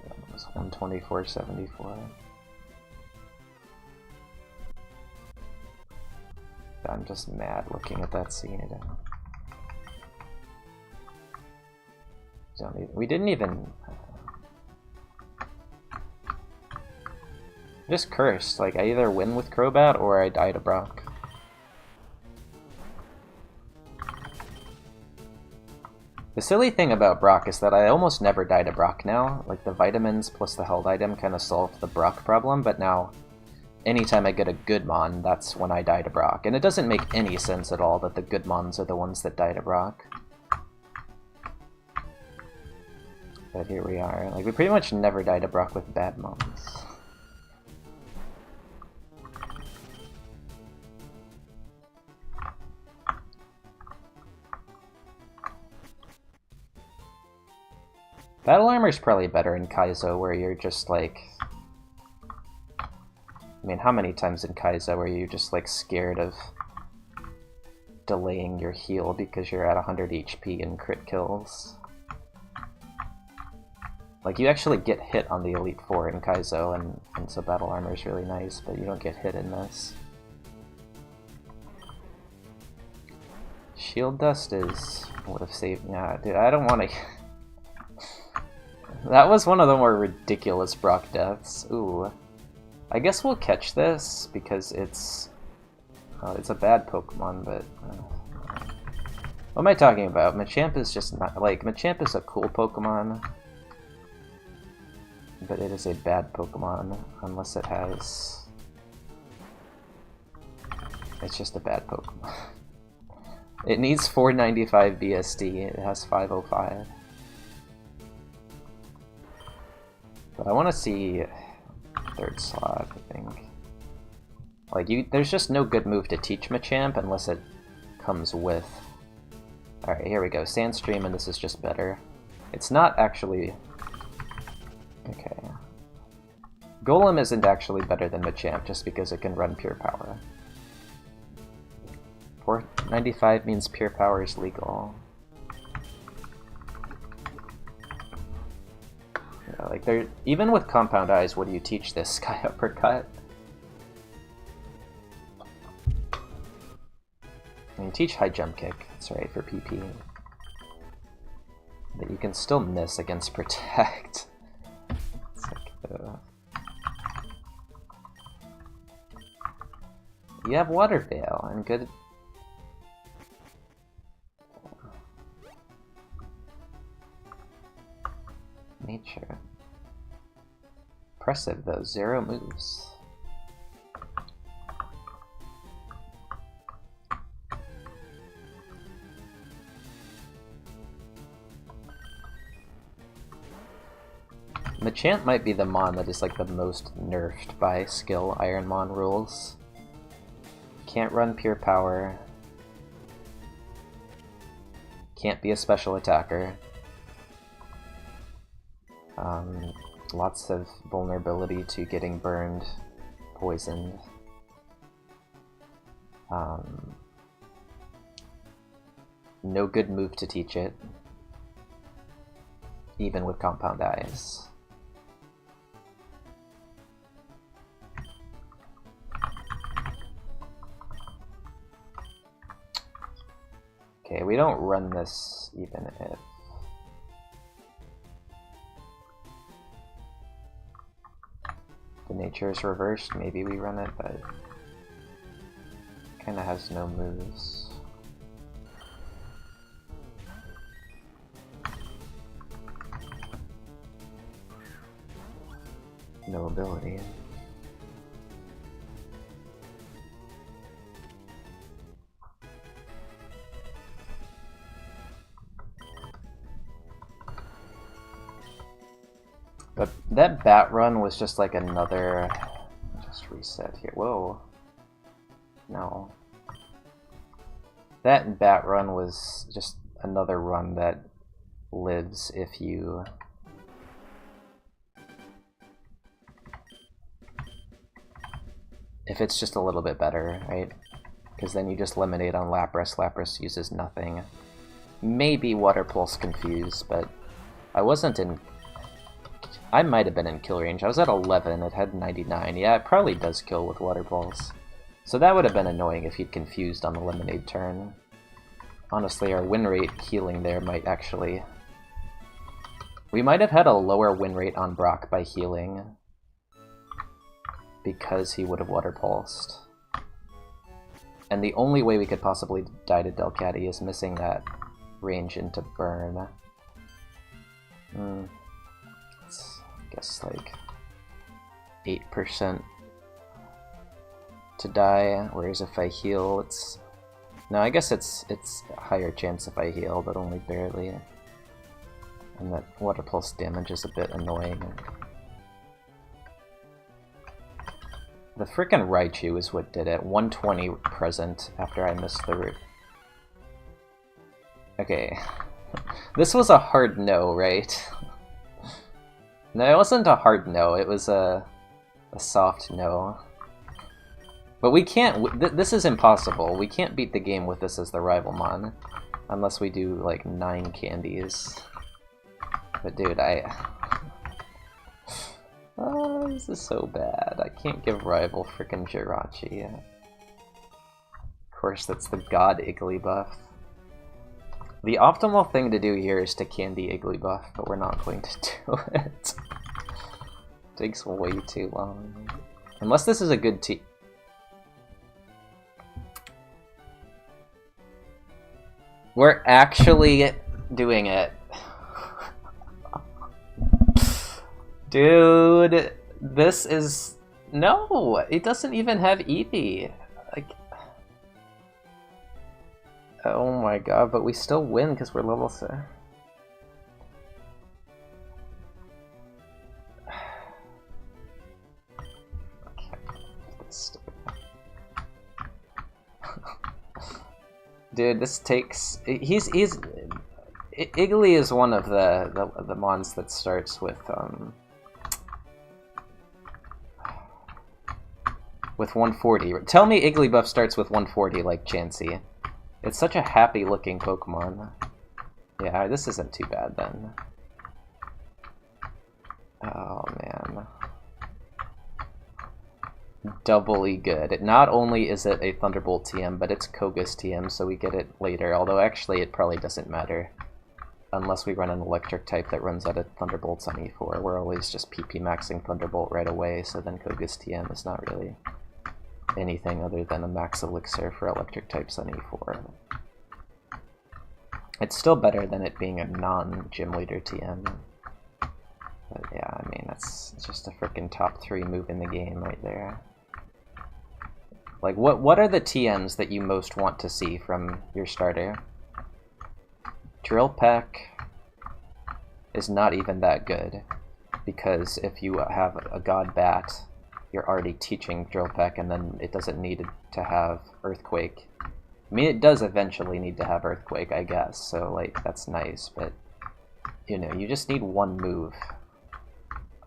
It was 124.74. I'm just mad looking at that seed. We didn't even... Just cursed. Like, I either win with Crobat or I die to Brock. The silly thing about Brock is that I almost never die to Brock now. Like, the vitamins plus the held item kind of solved the Brock problem, but now anytime I get a good Mon, that's when I die to Brock. And it doesn't make any sense at all that the good Mons are the ones that die to Brock. But here we are. Like, we pretty much never die to Brock with bad Mons. Battle Armor's probably better in Kaizo, where you're just like... I mean, how many times in Kaizo were you just like scared of delaying your heal because you're at 100 HP and crit kills? Like, you actually get hit on the Elite Four in Kaizo, and so Battle Armor is really nice, but you don't get hit in this. Shield Dust would have saved... Yeah, dude, I don't want to... That was one of the more ridiculous Brock deaths. Ooh. I guess we'll catch this, because it's a bad Pokemon, but... what am I talking about? Machamp is just not... Like, Machamp is a cool Pokemon, but it is a bad Pokemon, unless it has... It's just a bad Pokemon. It needs 495 BSD, it has 505. But I want to see third slot, I think. Like, there's just no good move to teach Machamp unless it comes with... Alright, here we go. Sandstream, and this is just better. It's not actually... Okay. Golem isn't actually better than Machamp just because it can run Pure Power. 495 means Pure Power is legal. Yeah, like, even with Compound Eyes, what do you teach this? Sky Uppercut? And you teach High Jump Kick, that's right, for PP. But you can still miss against Protect. It's like, you have Water Veil and good... Nature. Impressive though, 0 moves. Machamp might be the Mon that is like the most nerfed by skill IronMON rules. Can't run Pure Power. Can't be a special attacker. Lots of vulnerability to getting burned, poisoned. No good move to teach it, even with Compound Eyes. Okay, we don't run this even if... the nature is reversed, maybe we run it, but... kinda has no moves. No ability. But that bat run was just like another... just reset here. Whoa. No. That bat run was just another run that lives if you... if it's just a little bit better, right? Because then you just eliminate on Lapras. Lapras uses nothing. Maybe Water Pulse Confuse, but I wasn't in... I might have been in kill range. I was at 11, it had 99. Yeah, it probably does kill with Water Pulse. So that would have been annoying if he'd confused on the Lemonade turn. Honestly, our win rate healing there might actually... we might have had a lower win rate on Brock by healing. Because he would have Water Pulsed. And the only way we could possibly die to Delcatty is missing that range into Burn. It's, I guess, like 8% to die, whereas if I heal, it's... no, I guess it's a higher chance if I heal, but only barely. And that Water Pulse damage is a bit annoying. The frickin' Raichu is what did it. 120 present after I missed the root. Okay. This was a hard no, right? No, it wasn't a hard no, it was a soft no. But we can't... this is impossible. We can't beat the game with this as the rivalmon. Unless we do, like, 9 candies. But dude, oh, this is so bad. I can't give rival frickin' Jirachi. Of course, that's the God Igglybuff. The optimal thing to do here is to candy Igglybuff, but we're not going to do it. Takes way too long. Unless this is a good team. We're actually doing it. Dude, this is... no! It doesn't even have Eevee. Like... oh my god, but we still win because we're level 6. Dude, this takes... he's Iggly is one of the mons that starts with 140. Tell me Igglybuff starts with 140 like Chansey. It's such a happy looking Pokemon. Yeah, this isn't too bad then. Oh man. Doubly good. Not only is it a Thunderbolt TM, but it's Koga's TM, so we get it later. Although actually it probably doesn't matter. Unless we run an electric type that runs out of Thunderbolts on E4. We're always just PP maxing Thunderbolt right away, so then Koga's TM is not really anything other than a max elixir for electric types on E4. It's still better than it being a non-gym leader TM. But yeah, I mean, that's just a freaking top 3 move in the game right there. Like, what are the TMs that you most want to see from your starter? Drill Peck is not even that good, because if you have a God Bat, you're already teaching Drill Peck, and then it doesn't need to have Earthquake. I mean, it does eventually need to have Earthquake, I guess, so, like, that's nice, but, you know, you just need one move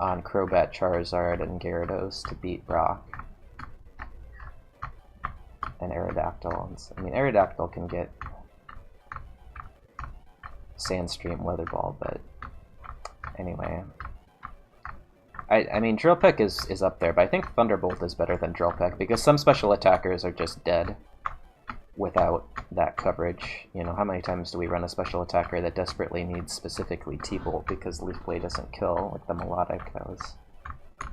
on Crobat, Charizard, and Gyarados to beat Brock. And Aerodactyl. I mean, Aerodactyl can get Sandstream, Weather Ball, but anyway. I mean, Drill Peck is up there, but I think Thunderbolt is better than Drill Peck, because some special attackers are just dead. without that coverage. You know, how many times do we run a special attacker that desperately needs specifically T-Bolt because Leaf Blade doesn't kill, like the Melodic, that was a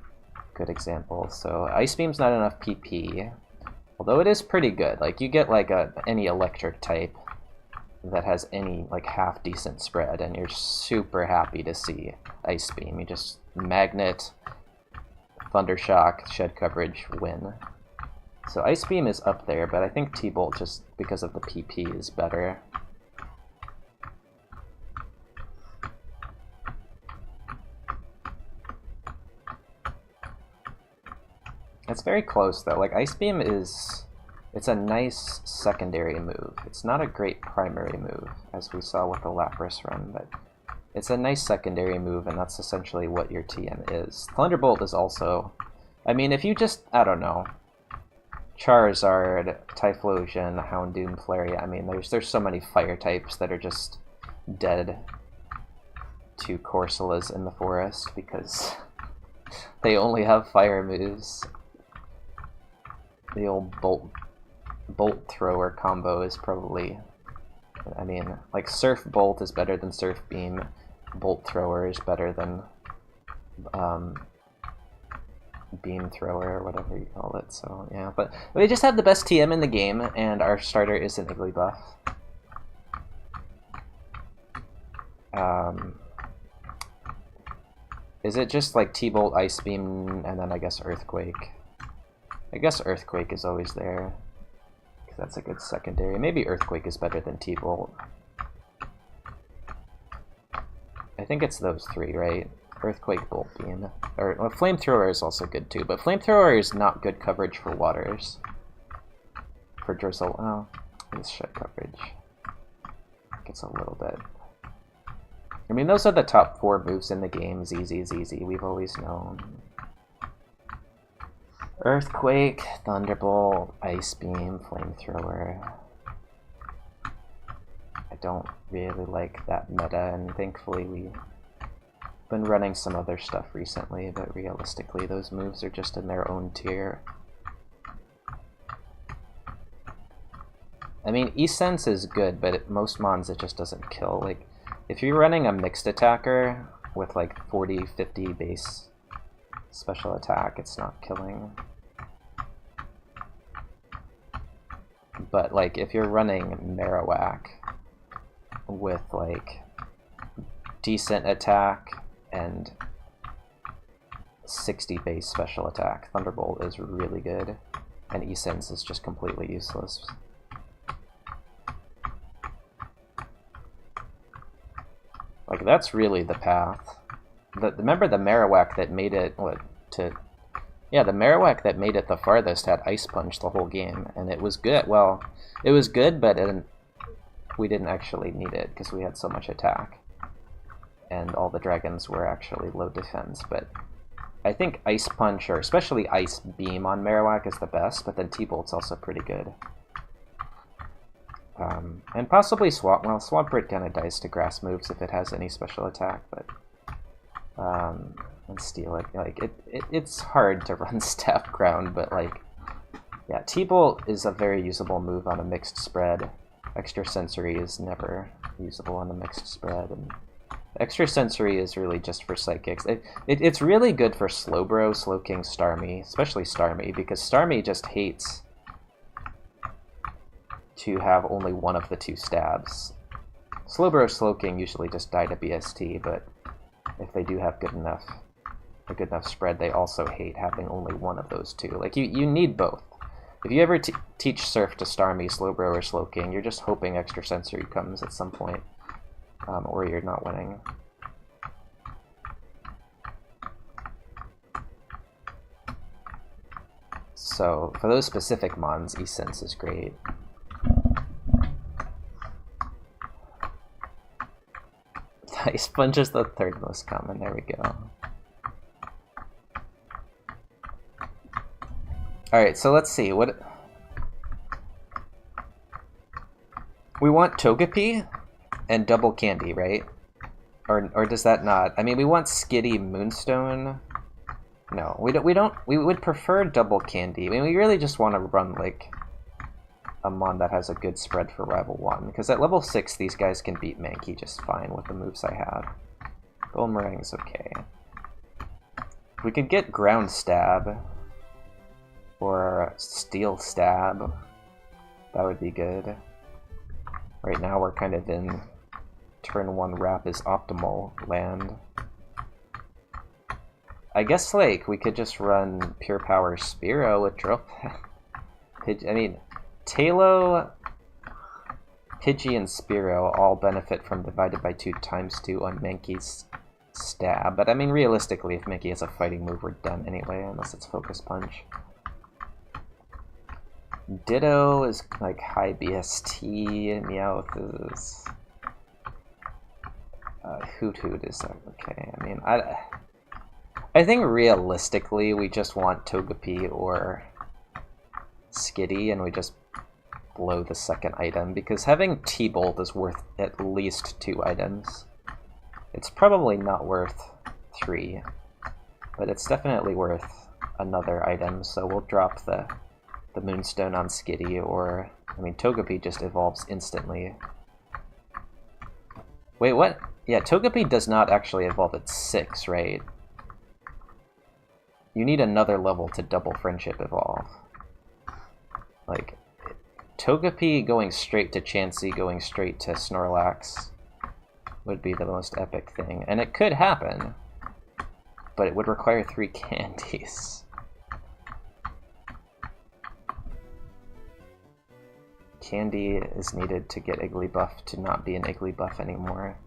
good example. So Ice Beam's not enough PP, although it is pretty good. Like, you get like any electric type that has any like half decent spread, and you're super happy to see Ice Beam. You just Magnet, Thundershock, Shed Coverage, win. So Ice Beam is up there, but I think T-Bolt, just because of the PP, is better. It's very close, though. Like, Ice Beam is... it's a nice secondary move. It's not a great primary move, as we saw with the Lapras run, but it's a nice secondary move, and that's essentially what your TM is. Thunderbolt is also... I mean, if you just... I don't know... Charizard, Typhlosion, Houndoom, Flareon. I mean, there's so many fire types that are just dead to Corsolas in the forest because they only have fire moves. The old Bolt Thrower combo is probably... I mean, like, Surf Bolt is better than Surf Beam. Bolt Thrower is better than Beam Thrower, or whatever you call it, so yeah. But we just have the best TM in the game, and our starter is an Igglybuff. Is it just like T-Bolt, Ice Beam, and then I guess Earthquake? I guess Earthquake is always there, because that's a good secondary. Maybe Earthquake is better than T-Bolt. I think it's those three, right? Earthquake, Bolt Beam. Or well, Flamethrower is also good too, but Flamethrower is not good coverage for waters. For Drizzle, oh, it's Shed Coverage. Gets a little bit. I mean, those are the top 4 moves in the game. Easy is easy, we've always known. Earthquake, Thunderbolt, Ice Beam, Flamethrower. I don't really like that meta, and thankfully we've been running some other stuff recently, but realistically those moves are just in their own tier. I mean, E-Sense is good, but at most mons it just doesn't kill. Like, if you're running a mixed attacker with like 40-50 base special attack, it's not killing. But like, if you're running Marowak with like decent attack and 60 base special attack, Thunderbolt is really good, and E-Sense is just completely useless. Like, that's really the path. Remember the Marowak that made it, yeah, the Marowak that made it the farthest had Ice Punch the whole game, and it was good. Well, it was good, but we didn't actually need it because we had so much attack. And all the dragons were actually low defense, but I think Ice Punch, or especially Ice Beam on Marowak, is the best, but then T-Bolt's also pretty good. And possibly Swamp. Well, Swampert kind of dies to grass moves if it has any special attack, but and Steal it. Like, it's hard to run Step Ground, but like, yeah, T-Bolt is a very usable move on a mixed spread. Extrasensory is never usable on a mixed spread, and Extrasensory is really just for Psychics. It's really good for Slowbro, Slowking, Starmie, especially Starmie, because Starmie just hates to have only one of the 2 stabs. Slowbro, Slowking usually just die to BST, but if they do have a good enough spread, they also hate having only one of those 2. Like, you need both. If you ever teach Surf to Starmie, Slowbro, or Slowking, you're just hoping Extrasensory comes at some point. Or you're not winning. So, for those specific mons, E-Sense is great. Ice Punch is the 3rd most common, there we go. Alright, so let's see, what... We want Togepi and Double Candy, right? Or does that not? I mean, we want Skitty Moonstone. No, we would prefer Double Candy. I mean, we really just want to run like a Mon that has a good spread for Rival 1, because at level 6 these guys can beat Mankey just fine with the moves I have. Boomerang's okay. We could get Ground Stab, or Steel Stab. That would be good. Right now we're kind of in turn 1 Wrap is optimal land. I guess, like, we could just run Pure Power Spearow with Drill. I mean, Talo, Pidgey, and Spearow all benefit from divided by 2 times 2 on Mankey's Stab, but I mean, realistically, if Mankey has a fighting move, we're done anyway, unless it's Focus Punch. Ditto is like high BST, Meowth is... Hoot Hoot is okay. I mean, I think realistically we just want Togepi or Skitty, and we just blow the second item, because having T-Bolt is worth at least 2 items. It's probably not worth 3, but it's definitely worth another item, so we'll drop the Moonstone on Skitty, or, I mean, Togepi just evolves instantly. Wait, what? Yeah, Togepi does not actually evolve at 6, right? You need another level to double Friendship evolve. Like, Togepi going straight to Chansey, going straight to Snorlax would be the most epic thing. And it could happen, but it would require 3 candies. Candy is needed to get Igglybuff to not be an Igglybuff anymore.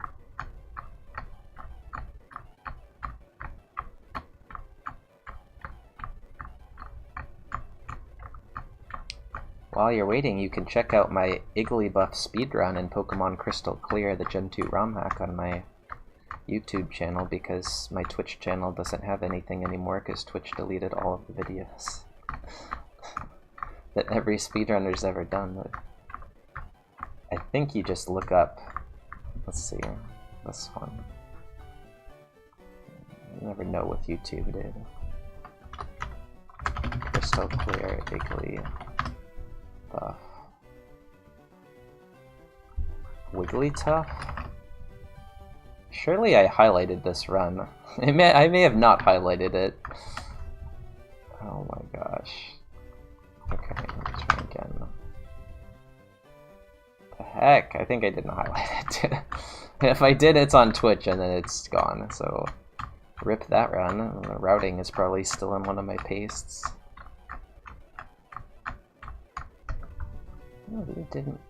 While you're waiting, you can check out my Igglybuff speedrun in Pokemon Crystal Clear, the Gen 2 ROM hack, on my YouTube channel, because my Twitch channel doesn't have anything anymore because Twitch deleted all of the videos that every speedrunner's ever done. I think you just look up, let's see, this one. You never know with YouTube, dude. Crystal Clear Igglybuff. Wigglytuff? Surely I highlighted this run. I may have not highlighted it. Oh my gosh. Okay, let me try again. The heck? I think I didn't highlight it. If I did, it's on Twitch and then it's gone, so rip that run. The routing is probably still in one of my pastes. No, you didn't.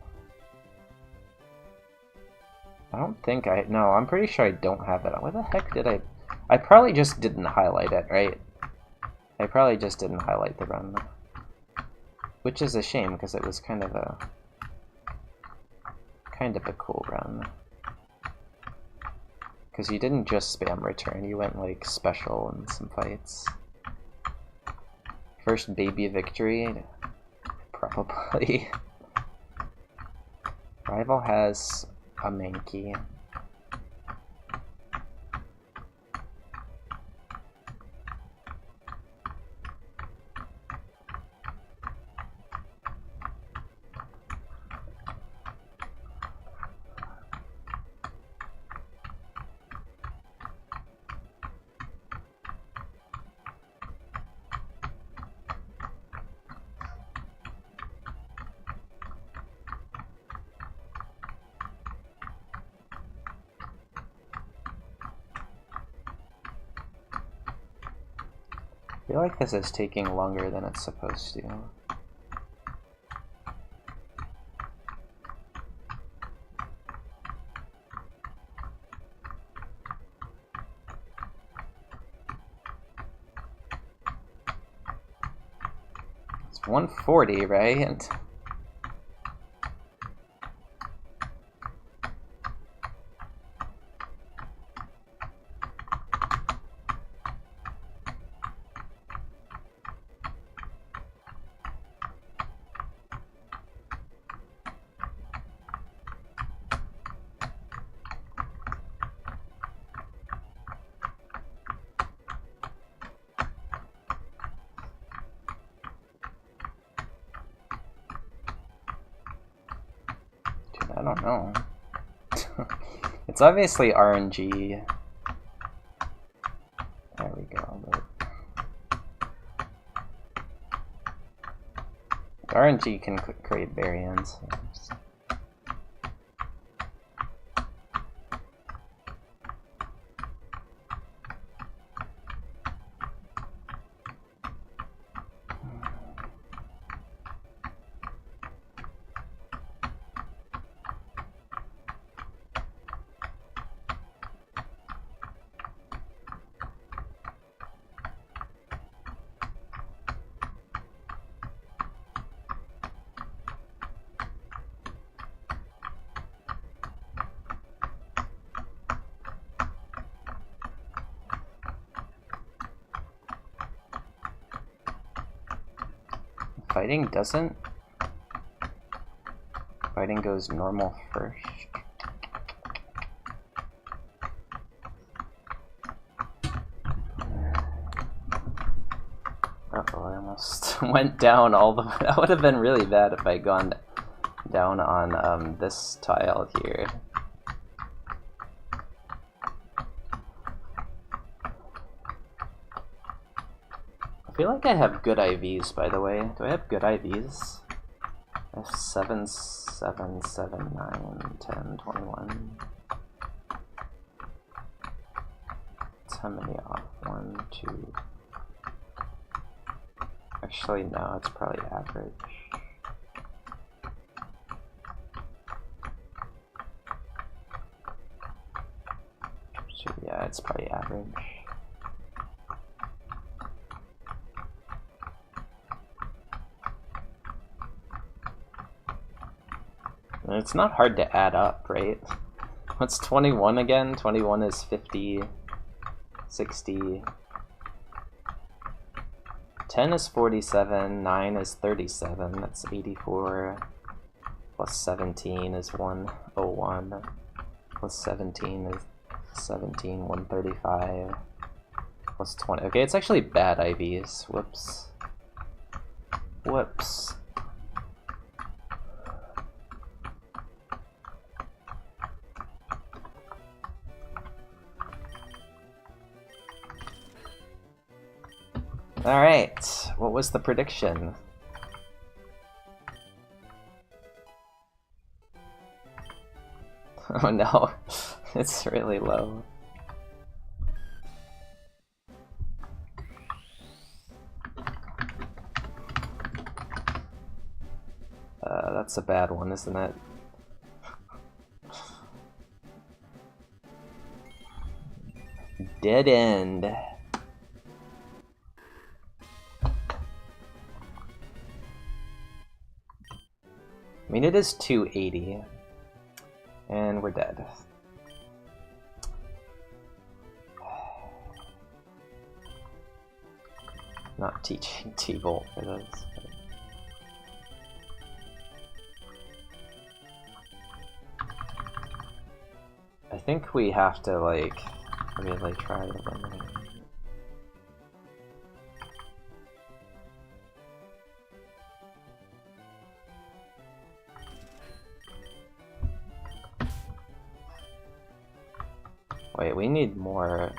I don't think no, I'm pretty sure I don't have it. Where the heck did I probably just didn't highlight it, right? I probably just didn't highlight the run. Which is a shame, because it was kind of a cool run. Because you didn't just spam return, you went like special in some fights. First baby victory? Probably. Rival has a Mankey. I feel like this is taking longer than it's supposed to. It's 140, right? don't know. It's obviously RNG. There we go. RNG can create variants. Fighting doesn't? Fighting goes normal first. Uh-oh, I almost went down all the way. That would have been really bad if I'd gone down on this tile here. I feel like I have good IVs, by the way. Do I have good IVs? I have 7, 7, 7, 9, 10, 21. How many off? 1, 2. Actually, no, it's probably average. So, yeah, it's probably average. It's not hard to add up, right? What's 21 again? 21 is 50, 60. 10 is 47, 9 is 37, that's 84. Plus 17 is 101. Plus 17 is 17, 135. Plus 20. Okay, it's actually bad IVs. Whoops. Whoops. Alright, what was the prediction? Oh no, it's really low. That's a bad one, isn't it? Dead end. I mean, it is 280, and we're dead. Not teaching T-Bolt for this. I think we have to, like, really try to eliminate. Wait, we need more.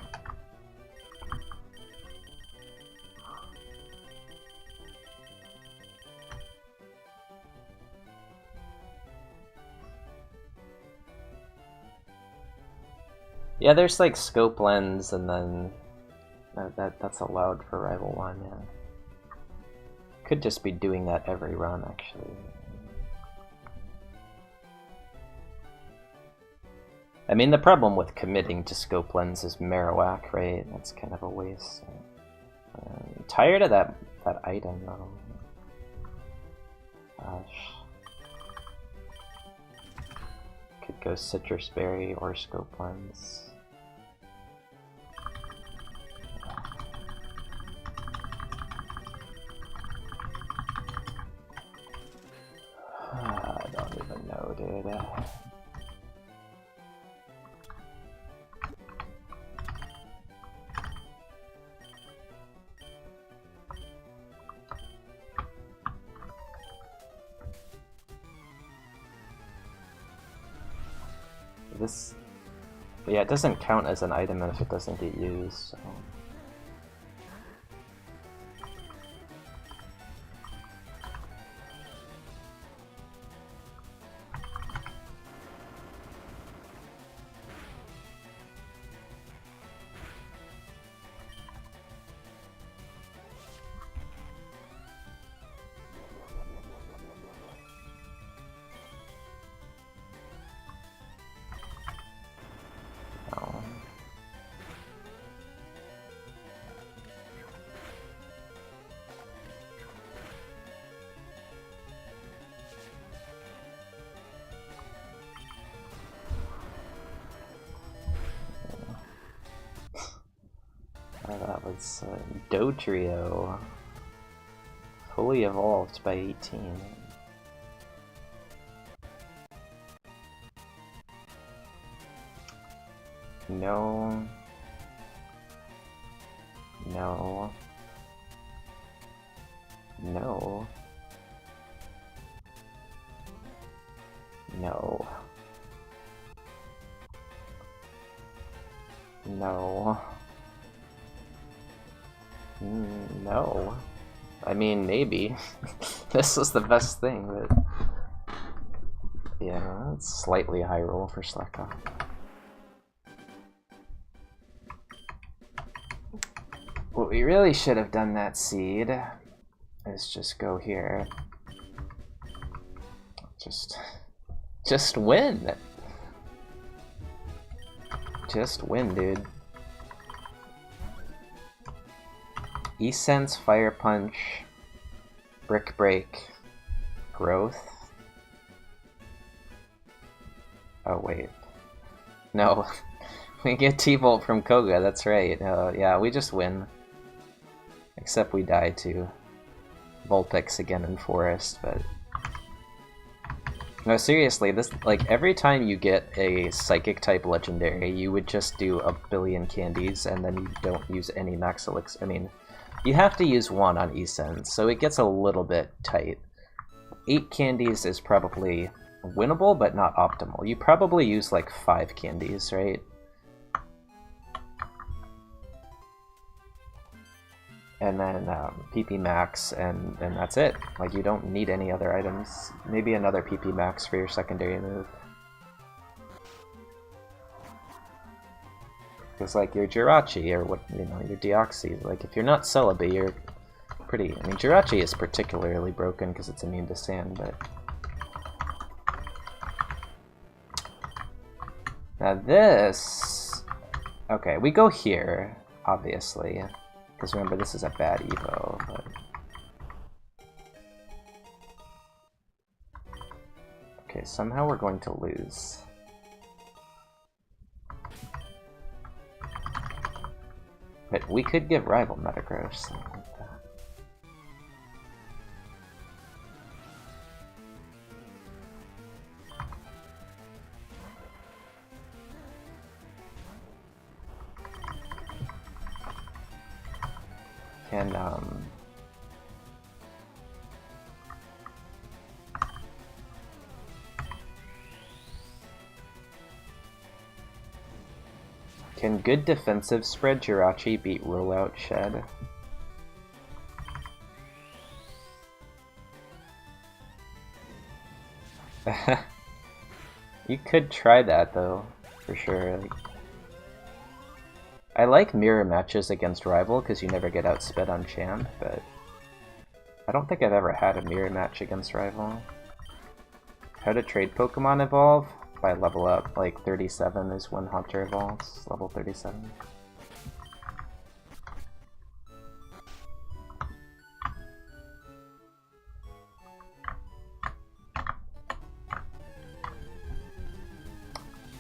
Yeah, there's like scope lens, and then that's allowed for Rival 1, yeah. Could just be doing that every run, actually. I mean, the problem with committing to scope lens is Marowak, right? That's kind of a waste. I'm tired of that item, though. Gosh. Could go Citrus Berry or scope lens. I don't even know, dude. this... Yeah, it doesn't count as an item if it doesn't get used, so... That was Dotrio, fully evolved by 18. No. No. No. No. No. No. I mean, maybe. This was the best thing, but... Yeah, it's slightly high roll for Slackoff. What we really should have done that seed is just go here. Just win! Just win, dude. E-Sense, Fire Punch, Brick Break, Growth. Oh wait. No. We get T-Bolt from Koga, that's right. Yeah, we just win. Except we die to Vulpix again in Forest, but... No, seriously, this, like, every time you get a Psychic-type Legendary, you would just do a billion candies, and then you don't use any Max Elixir. I mean, you have to use one on E-Sense, so it gets a little bit tight. 8 candies is probably winnable, but not optimal. You probably use, like, 5 candies, right? And then PP Max, and that's it. Like, you don't need any other items. Maybe another PP Max for your secondary move. Because, like, your Jirachi, or what, you know, your Deoxys, like, if you're not Celebi, you're pretty... I mean, Jirachi is particularly broken because it's immune to sand, but... Now this... Okay, we go here, obviously. Because remember, this is a bad Evo, but... Okay, somehow we're going to lose. But we could give rival Metagross, something like that. Can good defensive spread Jirachi beat Rollout Shed? You could try that though, for sure. Like, I like mirror matches against rival because you never get outsped on champ, but I don't think I've ever had a mirror match against rival. How to trade Pokemon evolve? By level up, like 37 is when Haunter evolves, level 37.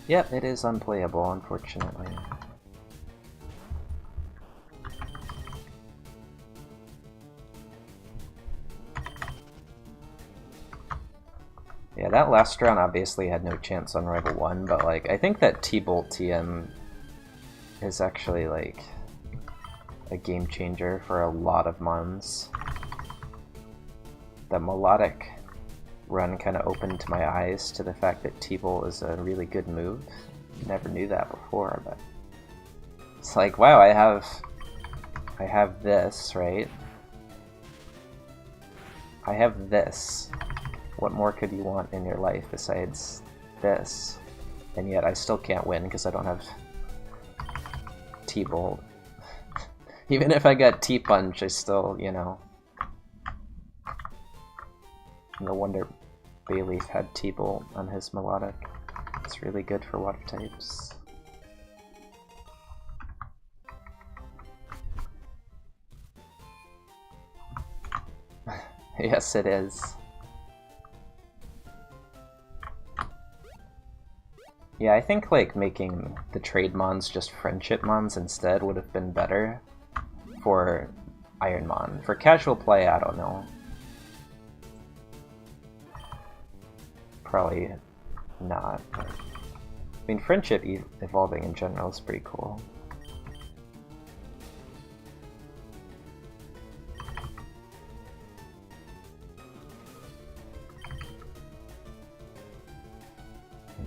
Yep, it is unplayable, unfortunately. Yeah, that last round obviously had no chance on Rival 1, but like, I think that T-Bolt TM is actually like a game changer for a lot of Mons. The Melodic run kind of opened my eyes to the fact that T-Bolt is a really good move, never knew that before, but it's like, wow, I have this, right? I have this. What more could you want in your life besides this? And yet I still can't win because I don't have T-Bolt. Even if I got T-Punch, I still, you know... No wonder Bayleaf had T-Bolt on his Melodic. It's really good for water types. Yes, it is. Yeah, I think like making the trade mons just friendship mons instead would have been better for IronMON. For casual play, I don't know. Probably not. I mean, friendship evolving in general is pretty cool.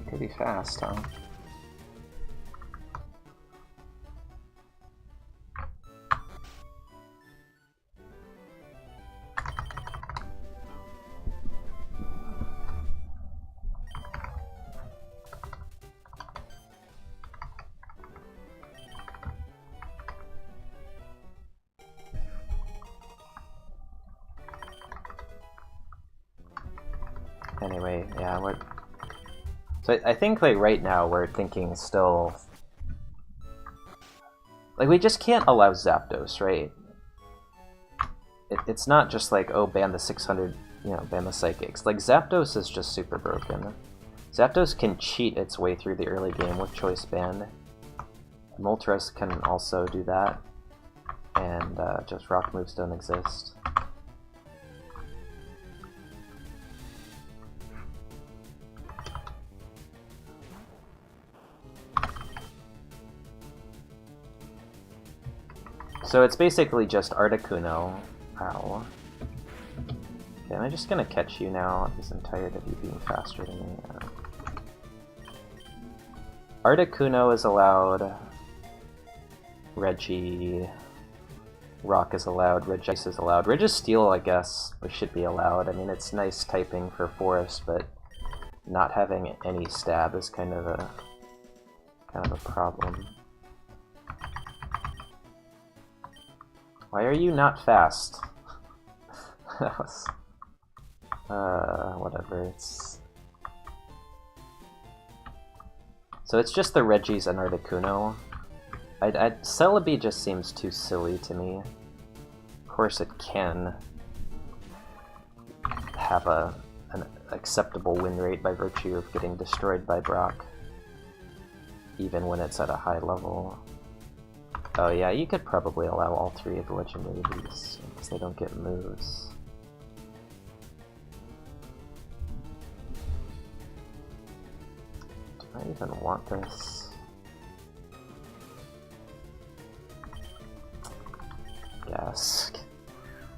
Pretty fast, huh? Anyway, yeah, we're... So I think, like, right now we're thinking still... Like, we just can't allow Zapdos, right? It's not just like, oh, ban the 600, you know, ban the Psychics. Like, Zapdos is just super broken. Zapdos can cheat its way through the early game with Choice Band. Moltres can also do that. And just rock moves don't exist. So it's basically just Articuno. Ow. Okay, am I just gonna catch you now? Because I'm tired of you being faster than me. Articuno is allowed. Reggie. Rock is allowed. Regice is allowed. Registeel, I guess, should be allowed. I mean, it's nice typing for Forest, but not having any stab is kind of a problem. Why are you not fast? Whatever, it's... So it's just the Reggies and Articuno. Celebi just seems too silly to me. Of course it can have an acceptable win rate by virtue of getting destroyed by Brock, even when it's at a high level. Oh yeah, you could probably allow all three of the legendary beasts, because they don't get moves. Do I even want this? Gas.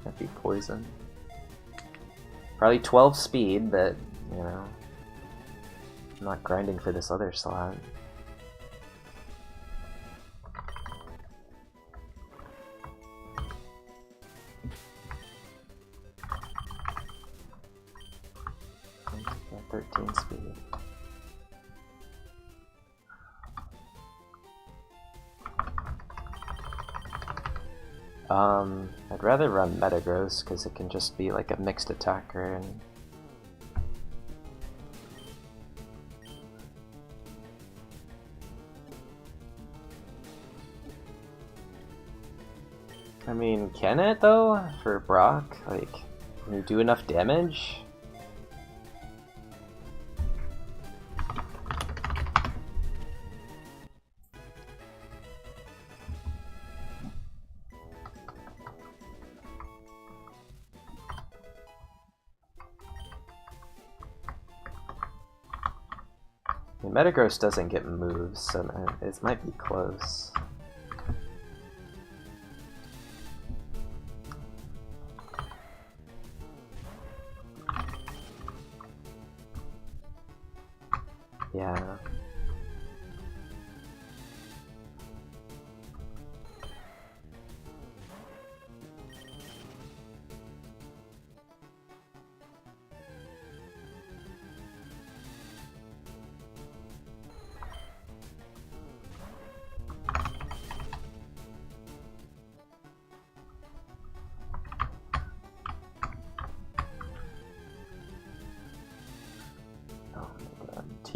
That'd be poison. Probably 12 speed, but, you know, I'm not grinding for this other slot. Yeah, 13 speed. I'd rather run Metagross because it can just be like a mixed attacker and I mean, can it though? For Brock? Like, can you do enough damage? Metagross doesn't get moves, so it might be close. Yeah.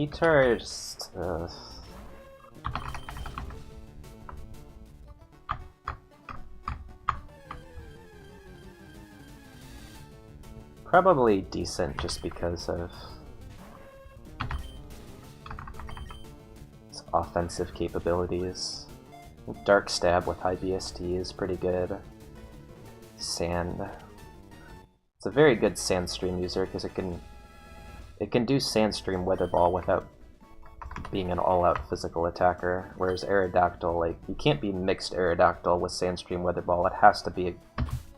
T-Tar just... Probably decent just because of its offensive capabilities. Dark Stab with high BST is pretty good. Sand. It's a very good Sandstream user because it can do Sandstream Weather Ball without being an all-out physical attacker, whereas Aerodactyl, like, you can't be mixed Aerodactyl with Sandstream Weather Ball, it has to be a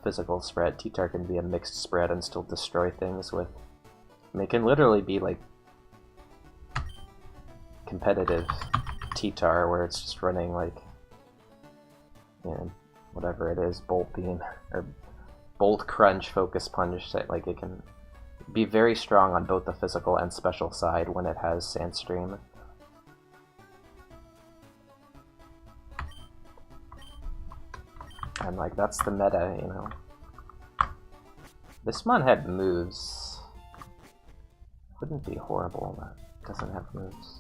physical spread. T-Tar can be a mixed spread and still destroy things with... I mean, it can literally be, like, competitive T-Tar, where it's just running, like, you know, whatever it is, Bolt Beam, or Bolt Crunch, Focus Punch, that, like, it can be very strong on both the physical and special side when it has Sandstream. And, like, that's the meta, you know. This mon had moves. Wouldn't be horrible, but it doesn't have moves.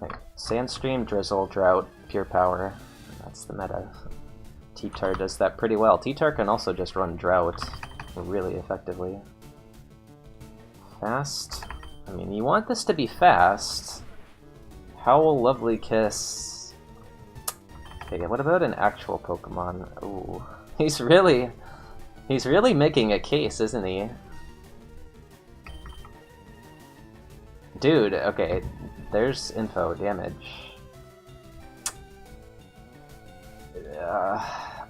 Like, Sandstream, Drizzle, Drought, Pure Power. That's the meta. T-Tar does that pretty well. T-Tar can also just run Drought really effectively. Fast? I mean, you want this to be fast. Howl, Lovely Kiss... Okay, what about an actual Pokemon? Ooh, he's really making a case, isn't he? Dude, okay, there's info, damage.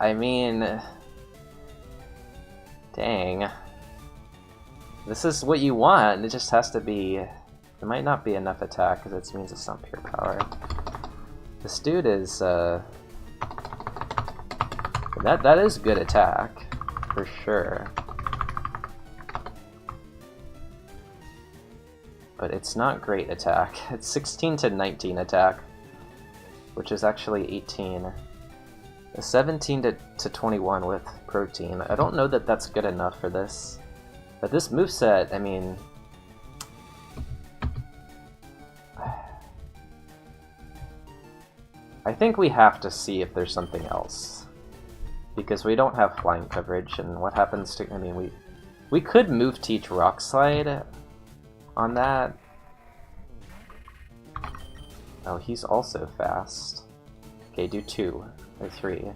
I mean... Dang. This is what you want, it just has to be... It might not be enough attack, because it means it's not pure power. This dude is, That is good attack, for sure. But it's not great attack. It's 16 to 19 attack, which is actually 18. 17 to 21 with Protein. I don't know that that's good enough for this. But this moveset, I mean... I think we have to see if there's something else. Because we don't have flying coverage, and what happens to... I mean, we could move Teach Rock Slide on that. Oh, he's also fast. Okay, do 2, or 3,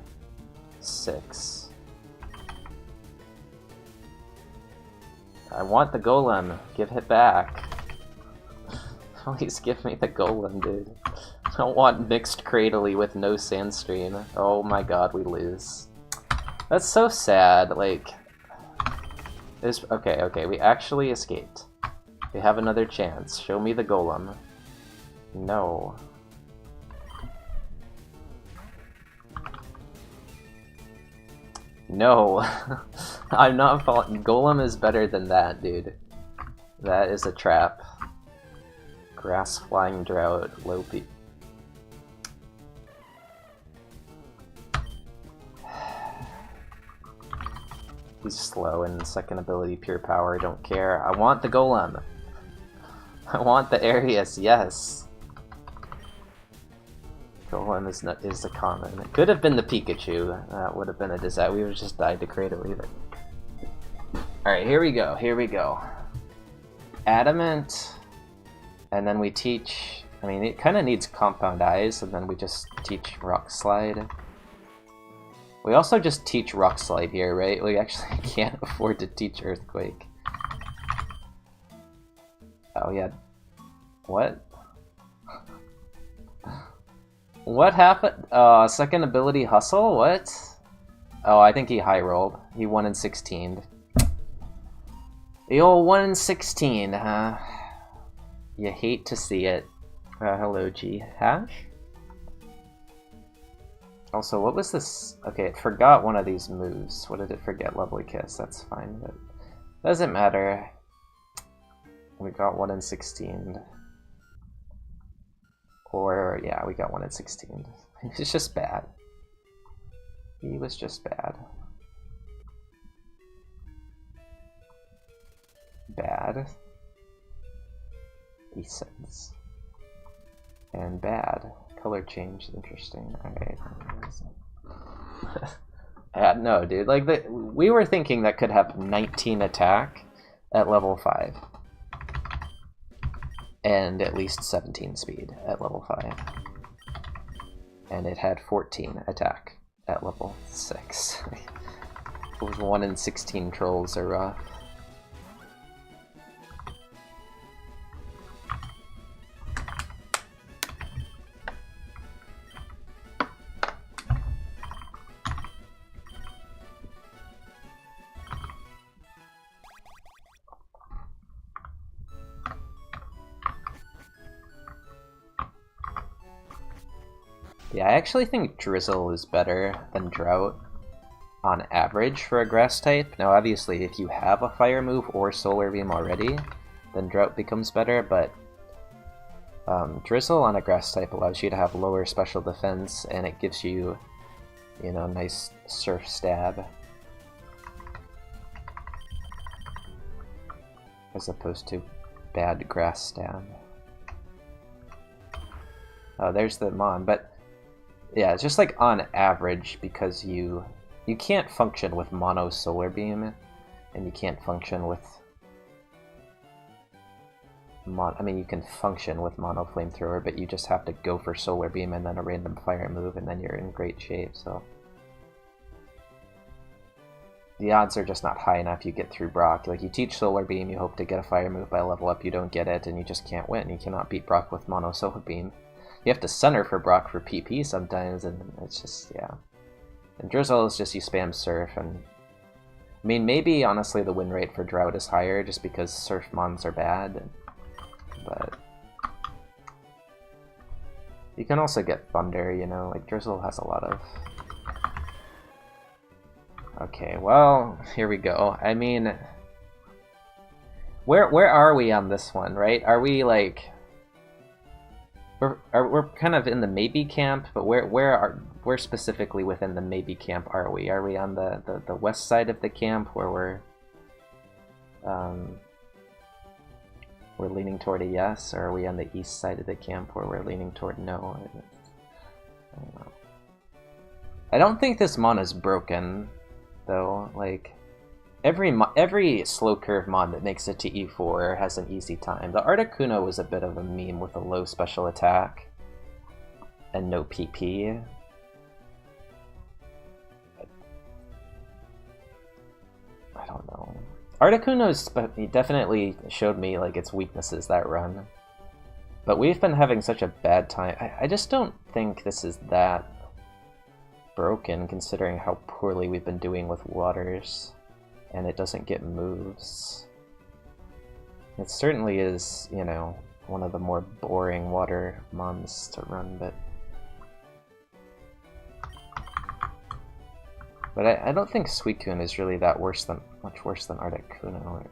6. I want the Golem. Give it back. Please give me the Golem, dude. I don't want mixed Cradily with no Sandstream. Oh my god, we lose. That's so sad, like... Okay, we actually escaped. We have another chance. Show me the Golem. No. No. I'm not faulting. Golem is better than that, dude. That is a trap. Grass Flying Drought, low P. He's slow, and second ability, Pure Power, don't care. I want the Golem! I want the Arius, yes! Golem is a common. It could have been the Pikachu. That would have been a disaster. We would have just died to Cradle either. Alright, here we go. Adamant, and then we teach... I mean, it kind of needs Compound Eyes, and then we just teach Rock Slide. We also just teach Rock Slide here, right? We actually can't afford to teach Earthquake. Oh yeah. What? What happened? Second ability Hustle? What? Oh, I think he high rolled. He 1 in 16. The old 1 in 16, huh? You hate to see it. Hello, G. Hash? Also, what was this? Okay, it forgot one of these moves. What did it forget? Lovely Kiss, that's fine, but doesn't matter. We got 1 in 16. Or, yeah, we got 1 in 16. It's just bad. He was just bad. Bad. Essence. And bad. Color change, interesting. Alright. No, dude, like, we were thinking that could have 19 attack at level 5. And at least 17 speed at level 5. And it had 14 attack at level 6. Those 1 in 16 trolls are rough. Yeah, I actually think Drizzle is better than Drought on average for a grass type. Now obviously if you have a fire move or solar beam already, then Drought becomes better, but Drizzle on a grass type allows you to have lower special defense, and it gives you, you know, nice surf stab. As opposed to bad grass stab. Oh, there's the Mon, but yeah, it's just like on average, because you can't function with mono solar beam, and you can't function with I mean, you can function with mono flamethrower, but you just have to go for solar beam and then a random fire move, and then you're in great shape. So the odds are just not high enough you get through Brock. Like, you teach solar beam, you hope to get a fire move by level up, you don't get it, and you just can't win. You cannot beat Brock with mono solar beam. You have to center for Brock for PP sometimes, and it's just, yeah. And Drizzle is just you spam Surf, and I mean, maybe honestly the win rate for Drought is higher just because Surf Mons are bad, but you can also get Thunder, you know, like Drizzle has a lot of... Okay, well, here we go. I mean, where are we on this one, right? Are we like... We're kind of in the maybe camp, but where specifically within the maybe camp are we? Are we on the west side of the camp where we're leaning toward a yes, or are we on the east side of the camp where we're leaning toward no? I don't know. I don't think this mon is broken, though. Like, every slow curve mon that makes it to E4 has an easy time. The Articuno was a bit of a meme with a low special attack and no PP. I don't know. Articuno's definitely showed me like its weaknesses that run. But we've been having such a bad time. I just don't think this is that broken, considering how poorly we've been doing with waters. And it doesn't get moves. It certainly is, you know, one of the more boring water mons to run, but I don't think Suicune is really that much worse than Articuno.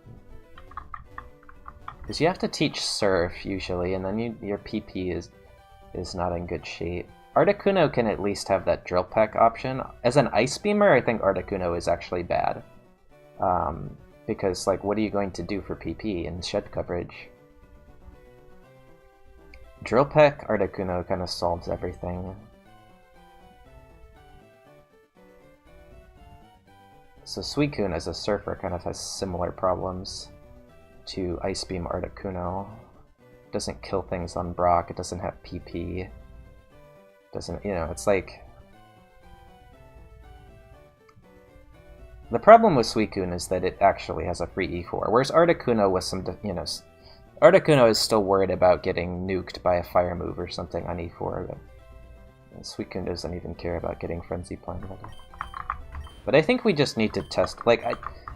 Because you have to teach Surf usually, and then your PP is not in good shape. Articuno can at least have that Drill Peck option. As an Ice Beamer, I think Articuno is actually bad. Because, like, what are you going to do for PP and shed coverage? Drill Peck, Articuno kind of solves everything. So Suicune as a surfer kind of has similar problems to Ice Beam Articuno. Doesn't kill things on Brock, it doesn't have PP. Doesn't, you know, it's like... The problem with Suicune is that it actually has a free E4, whereas Articuno with some, you know, Articuno is still worried about getting nuked by a fire move or something on E4, but Suicune doesn't even care about getting Frenzy Plan ready. But I think we just need to test, like,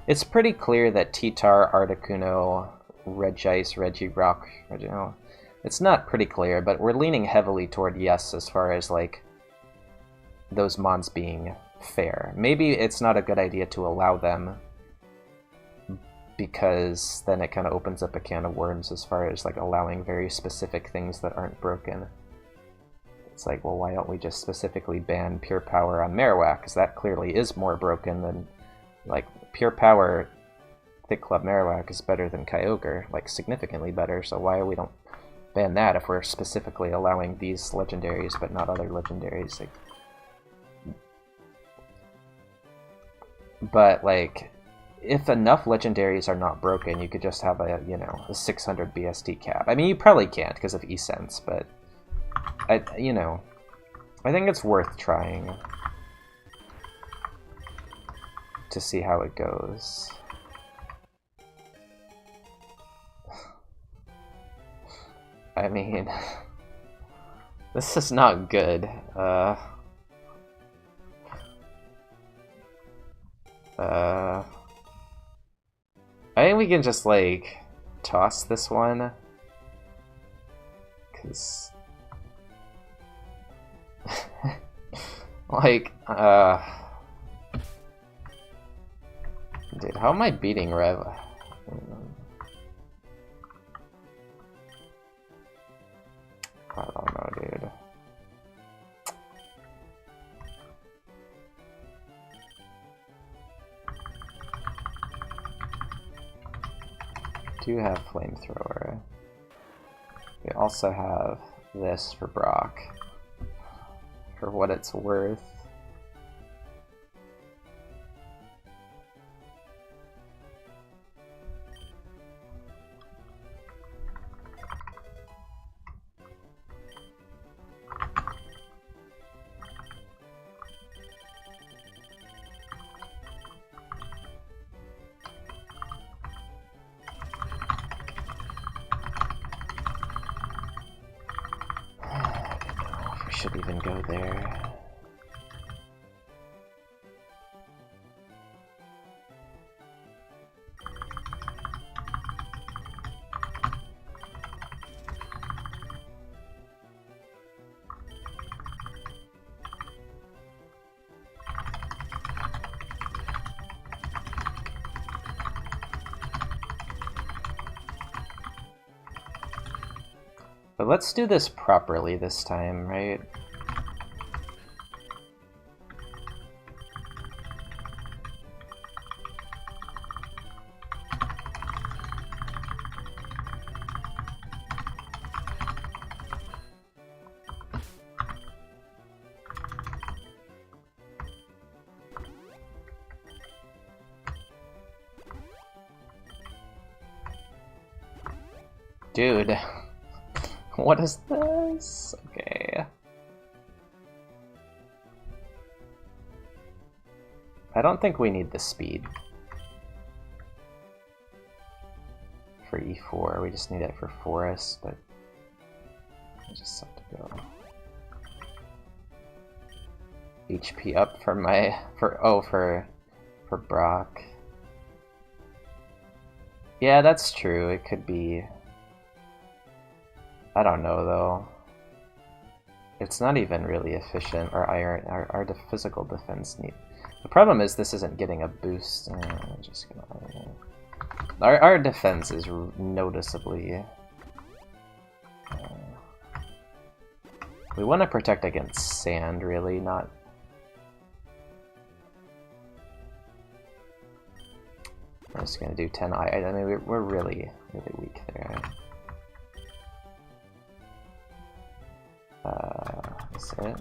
it's pretty clear that T-Tar, Articuno, Regice, Regirock, no, it's not pretty clear, but we're leaning heavily toward yes as far as, like, those mons being fair. Maybe it's not a good idea to allow them, because then it kind of opens up a can of worms as far as like allowing very specific things that aren't broken. It's like, well, why don't we just specifically ban Pure Power on Marowak, because that clearly is more broken than, like, Pure Power Thick Club Marowak is better than Kyogre, like significantly better, so why ban that if we're specifically allowing these legendaries but not other legendaries. Like, but like, if enough legendaries are not broken, you could just have a, you know, a 600 BST cap. I mean, you probably can't because of eSense, but you know, I think it's worth trying to see how it goes. I mean, this is not good. I think we can just, like, toss this one. Because... like, dude, how am I beating Rev? I don't know, dude. Do have Flamethrower. We also have this for Brock. For what it's worth. Should even go there. But let's do this properly this time, right? Dude, what is this? Okay. I don't think we need the speed for E4. We just need it for Forest, but I just have to go. HP up for my for Brock. Yeah, that's true. It could be. I don't know though. It's not even really efficient. Our physical defense need. The problem is this isn't getting a boost. I'm just gonna. Our defense is noticeably. We want to protect against sand, really, not. I'm just gonna do 10. I mean, we're really weak there. That's it.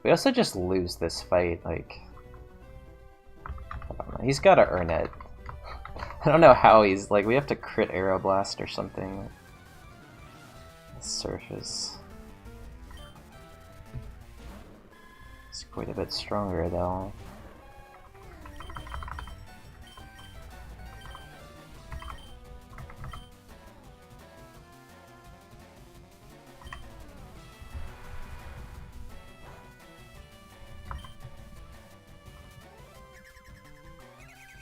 We also just lose this fight, like... I don't know. He's gotta earn it. I don't know how he's... like, we have to crit Arrow Blast or something. Surface. It's quite a bit stronger, though.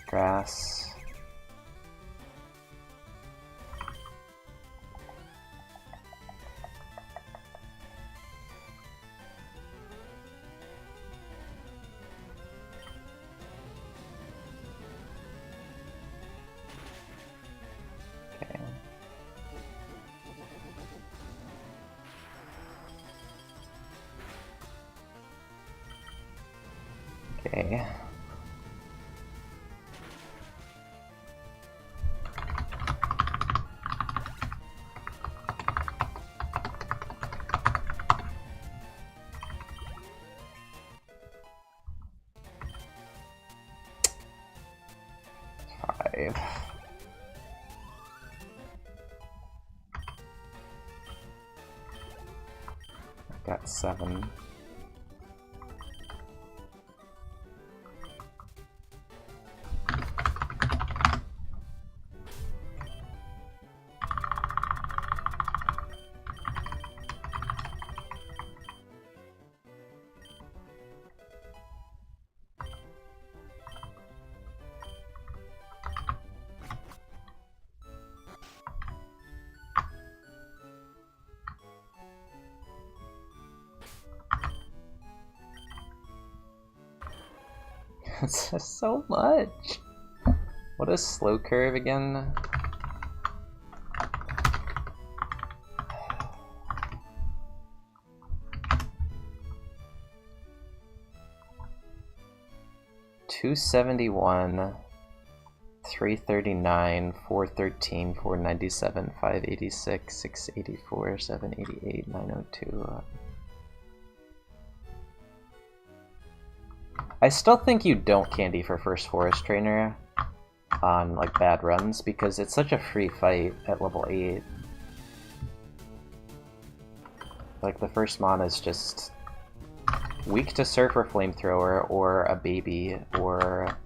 Grass. Okay. Okay. Got 7. It's just so much. What is slow curve again? $271, $339, $413, $497, $586, $684, $788, $902. I still think you don't candy for first Forest Trainer on like bad runs because it's such a free fight at level 8. Like the first mon is just weak to Surf or Flamethrower or a baby or,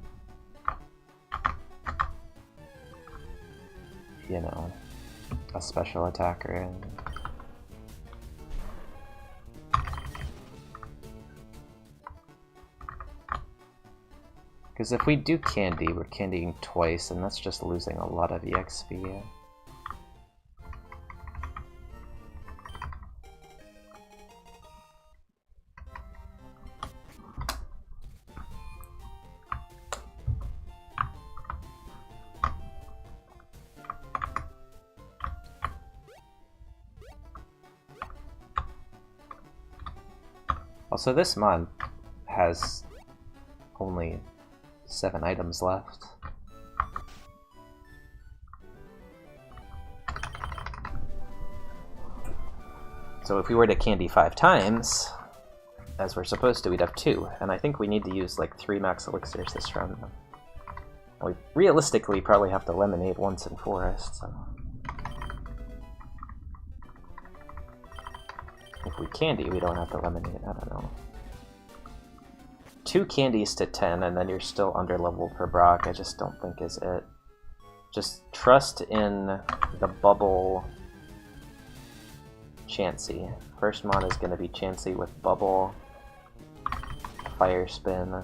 you know, a special attacker. Because if we do candy, we're candying twice, and that's just losing a lot of EXP. Also, this mon has only 7 items left. So if we were to candy 5 times, as we're supposed to, we'd have 2. And I think we need to use like 3 max elixirs this run. And we realistically probably have to lemonade once in Forest, so. If we candy, we don't have to lemonade, I don't know. 2 candies to 10, and then you're still under level for Brock, I just don't think is it. Just trust in the bubble Chansey. First mon is going to be Chansey with bubble, fire spin,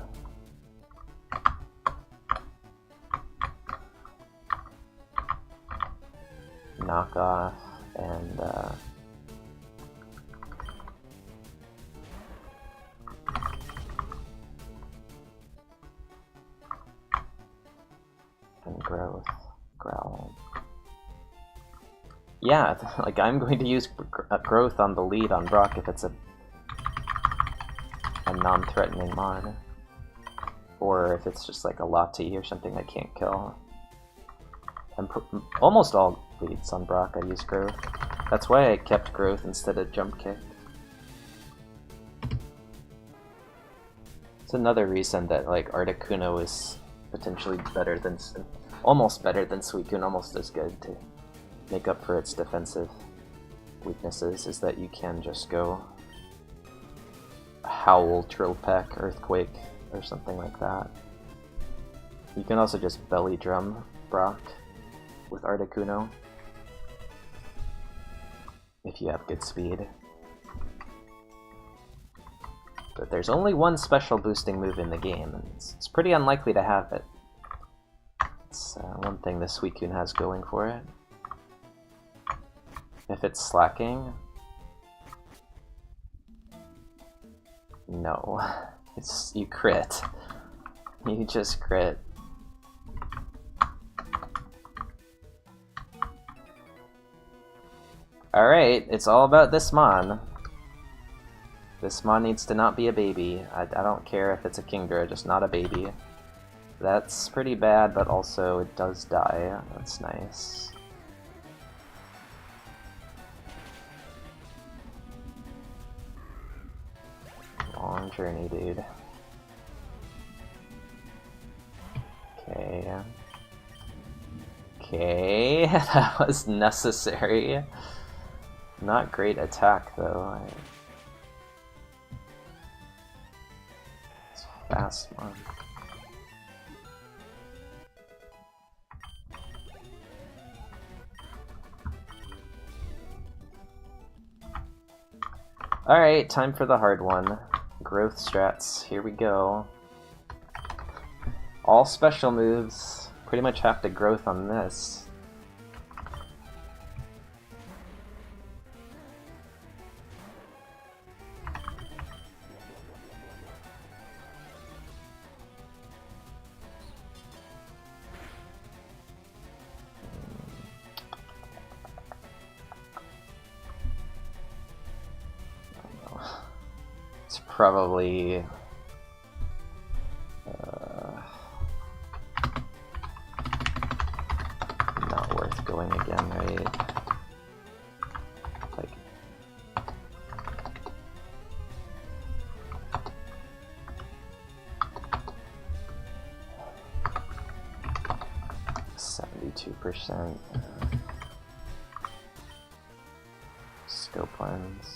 knockoff, and growth, growl. Yeah, like I'm going to use growth on the lead on Brock if it's a non-threatening mon. Or if it's just like a Lati or something I can't kill. And almost all leads on Brock I use growth. That's why I kept growth instead of jump kick. It's another reason that like Articuno is potentially better than, almost better than Suicune, almost as good to make up for its defensive weaknesses, is that you can just go Howl, Trill Peck, Earthquake, or something like that. You can also just belly drum Brock with Articuno if you have good speed. But there's only one special boosting move in the game, and it's pretty unlikely to have it. It's one thing this Suicune has going for it. If it's slacking... No. It's... you crit. You just crit. Alright, it's all about this mon. This mon needs to not be a baby. I don't care if it's a Kingdra, just not a baby. That's pretty bad, but also it does die. That's nice. Long journey, dude. Okay. Okay, that was necessary. Not great attack, though. fast one. Alright, time for the hard one. Growth strats. Here we go. All special moves pretty much have to growth on this. It's probably not worth going again, right? Like, %. Scope lens.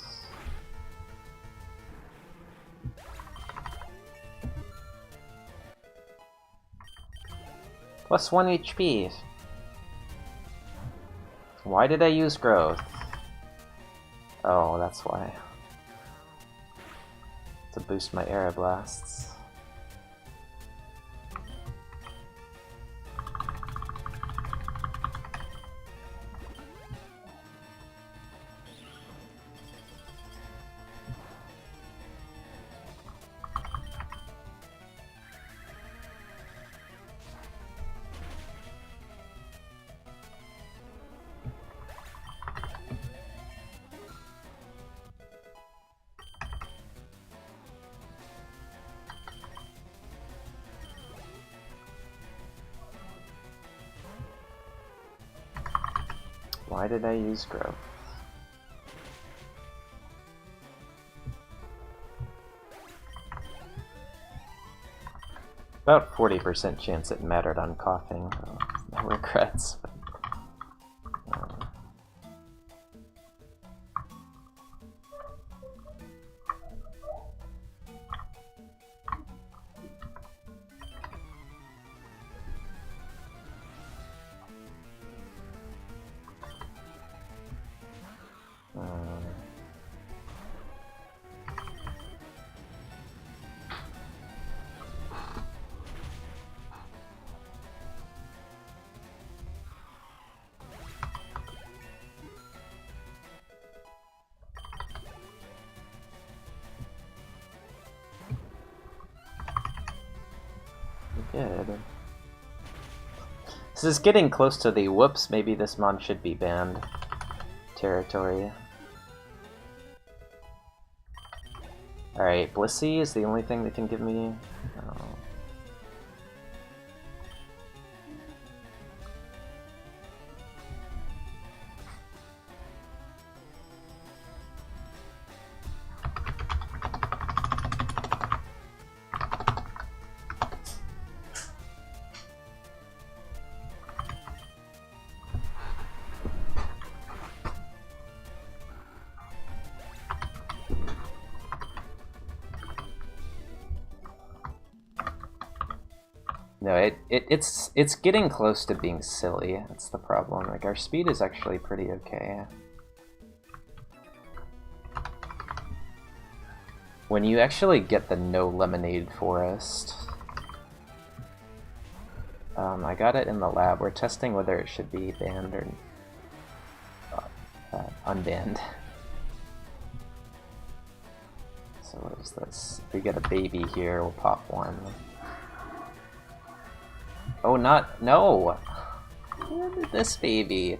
Plus 1 HP. Why did I use growth? Oh, that's why. To boost my Aeroblasts. Why did I use growth? About 40% chance it mattered on coughing. Oh, no regrets. But, good. This is getting close to the whoops, maybe this mon should be banned territory. Alright, Blissey is the only thing that can give me... Oh. No, it's getting close to being silly. That's the problem. Like, our speed is actually pretty okay. When you actually get the no lemonade forest, I got it in the lab. We're testing whether it should be banned or unbanned. So what is this? If we get a baby here, we'll pop one. Oh, no! This baby.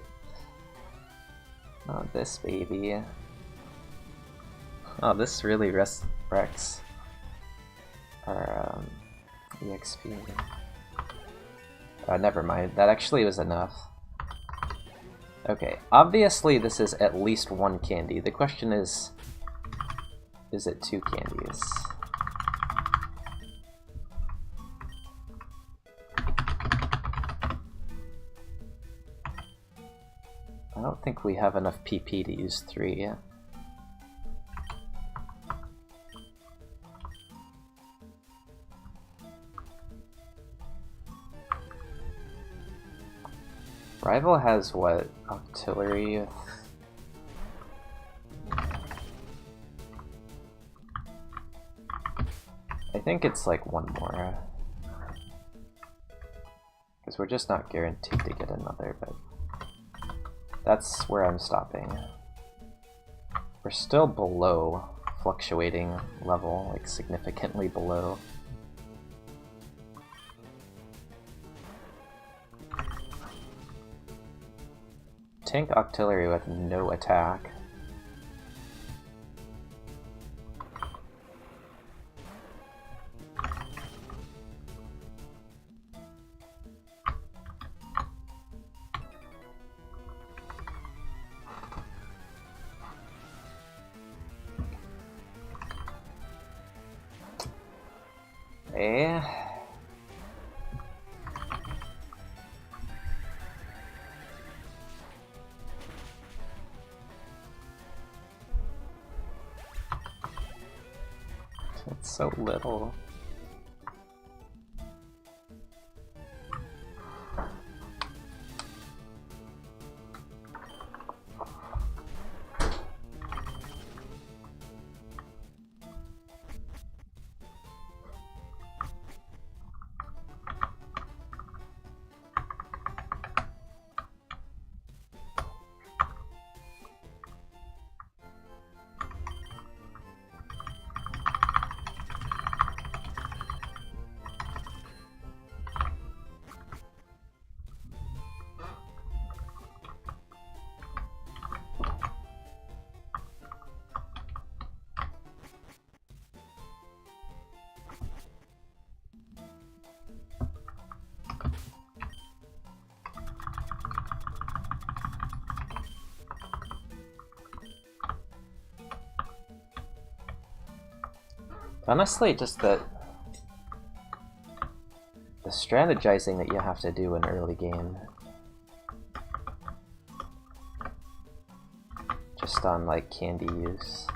Not this baby. Oh, this really wrecks our EXP. Never mind. That actually was enough. Okay, obviously this is at least one candy. The question is it 2 candies? I don't think we have enough PP to use 3 yet. Rival has what? Artillery? I think it's like one more. Because we're just not guaranteed to get another, but that's where I'm stopping. We're still below fluctuating level, like significantly below. Tank artillery with no attack. It's so little. Honestly, just the strategizing that you have to do in early game. Just on like candy use.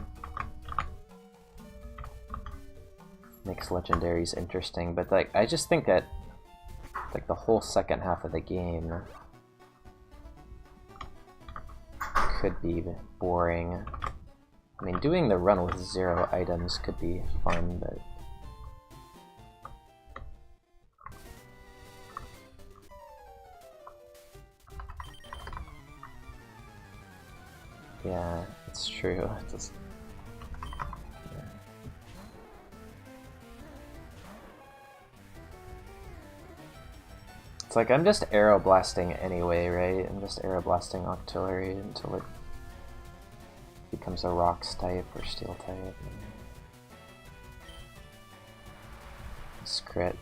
Makes legendaries interesting, but like I just think that like the whole second half of the game could be boring. I mean, doing the run with 0 items could be fun, but... yeah, it's true. It's just... yeah. It's like I'm just arrow blasting anyway, right? I'm just arrow blasting artillery until it becomes a rocks type or steel type. Crit.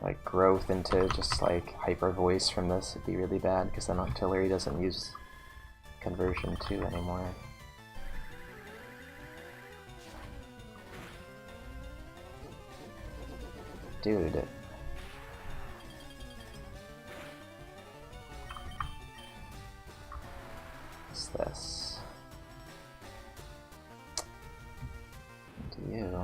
Like growth into just like hyper voice from this would be really bad because then artillery doesn't use conversion 2 anymore. Dude. What's this? What do you?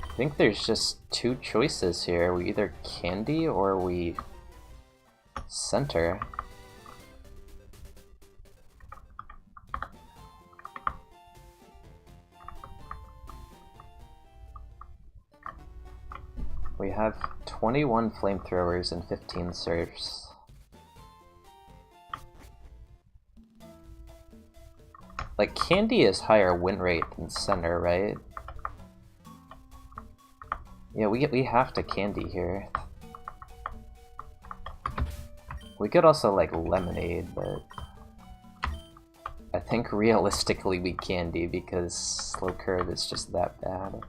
I think there's just 2 choices here. We either candy or we center. We have 21 flamethrowers and 15 serfs. Like, candy is higher win rate than center, right? Yeah, we have to candy here. We could also, like, lemonade, but... I think realistically we candy because slow curve is just that bad.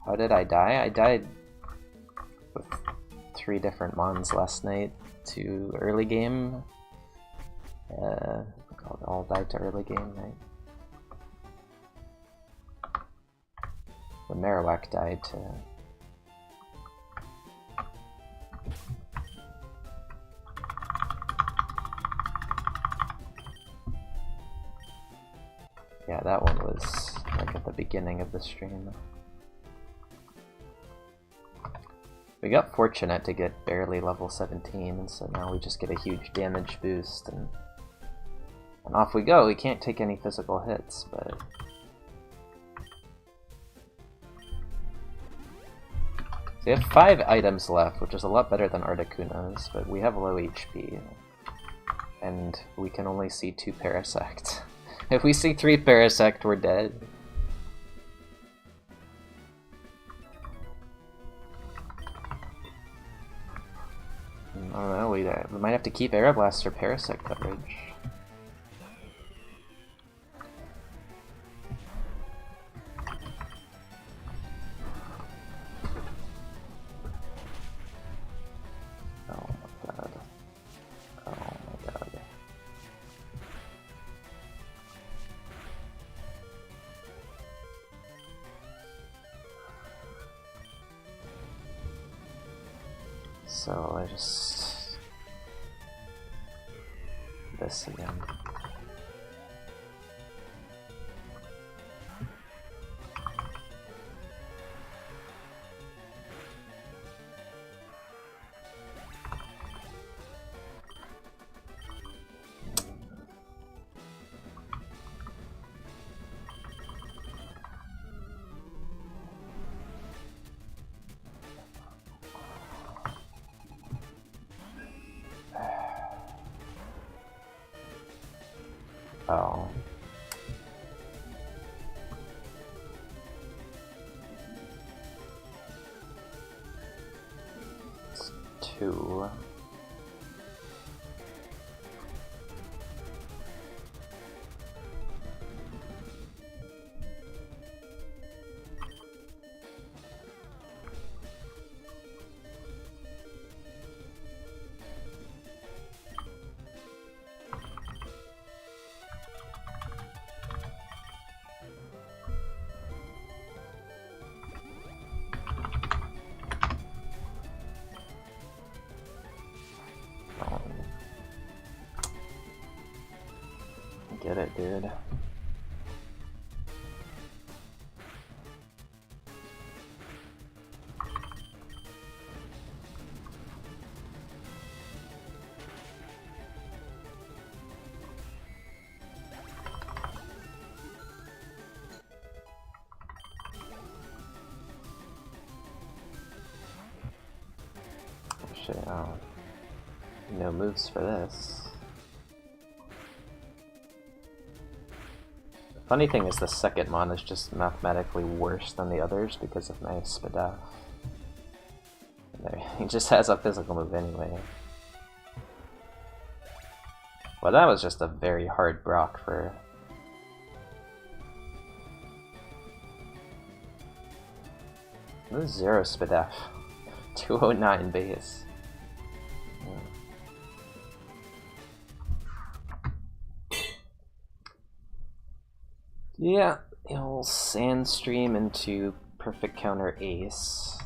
How did I die? I died with 3 different mons last night to early game. All died to early game, right? The Marowak died to... that one was like at the beginning of the stream. We got fortunate to get barely level 17, and so now we just get a huge damage boost, and off we go. We can't take any physical hits, but... So we have 5 items left, which is a lot better than Articuna's, but we have low HP. And we can only see 2 Parasect. If we see 3 Parasect, we're dead. I don't know, we might have to keep Aeroblast or Parasect coverage. So I just... this again. Oh. It's 2. Get it, dude. Shit, no moves for this. Funny thing is the second Mon is just mathematically worse than the others because of my Spadaf. He just has a physical move anyway. Well, that was just a very hard Brock for... This is 0 Spadaf. 209 base. Yeah, he'll Sandstream into perfect counter ace.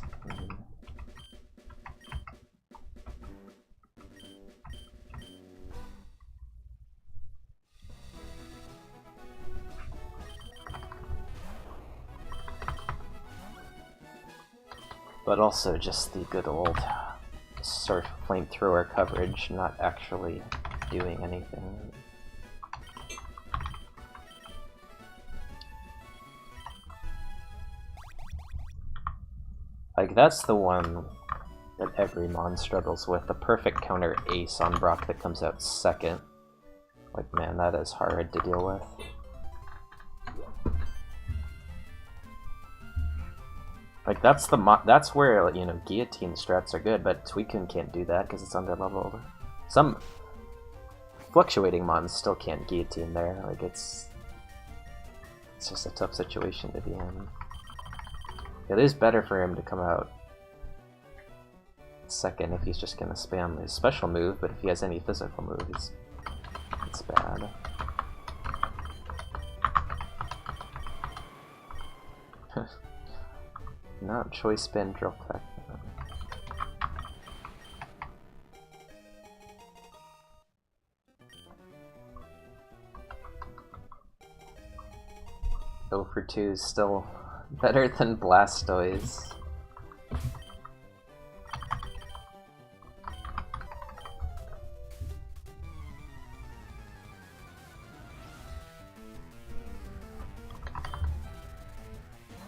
But also just the good old sort of flamethrower coverage, not actually doing anything. Like, that's the one that every Mon struggles with, the perfect counter ace on Brock that comes out second. Like, man, that is hard to deal with. Like, that's where, you know, guillotine strats are good, but Suicune can't do that because it's underleveled. Some fluctuating Mons still can't guillotine there. Like, it's just a tough situation to be in. It is better for him to come out second if he's just gonna spam his special move, but if he has any physical moves, it's bad. No, choice spin, drill click. 0 for 2 is still better than Blastoise.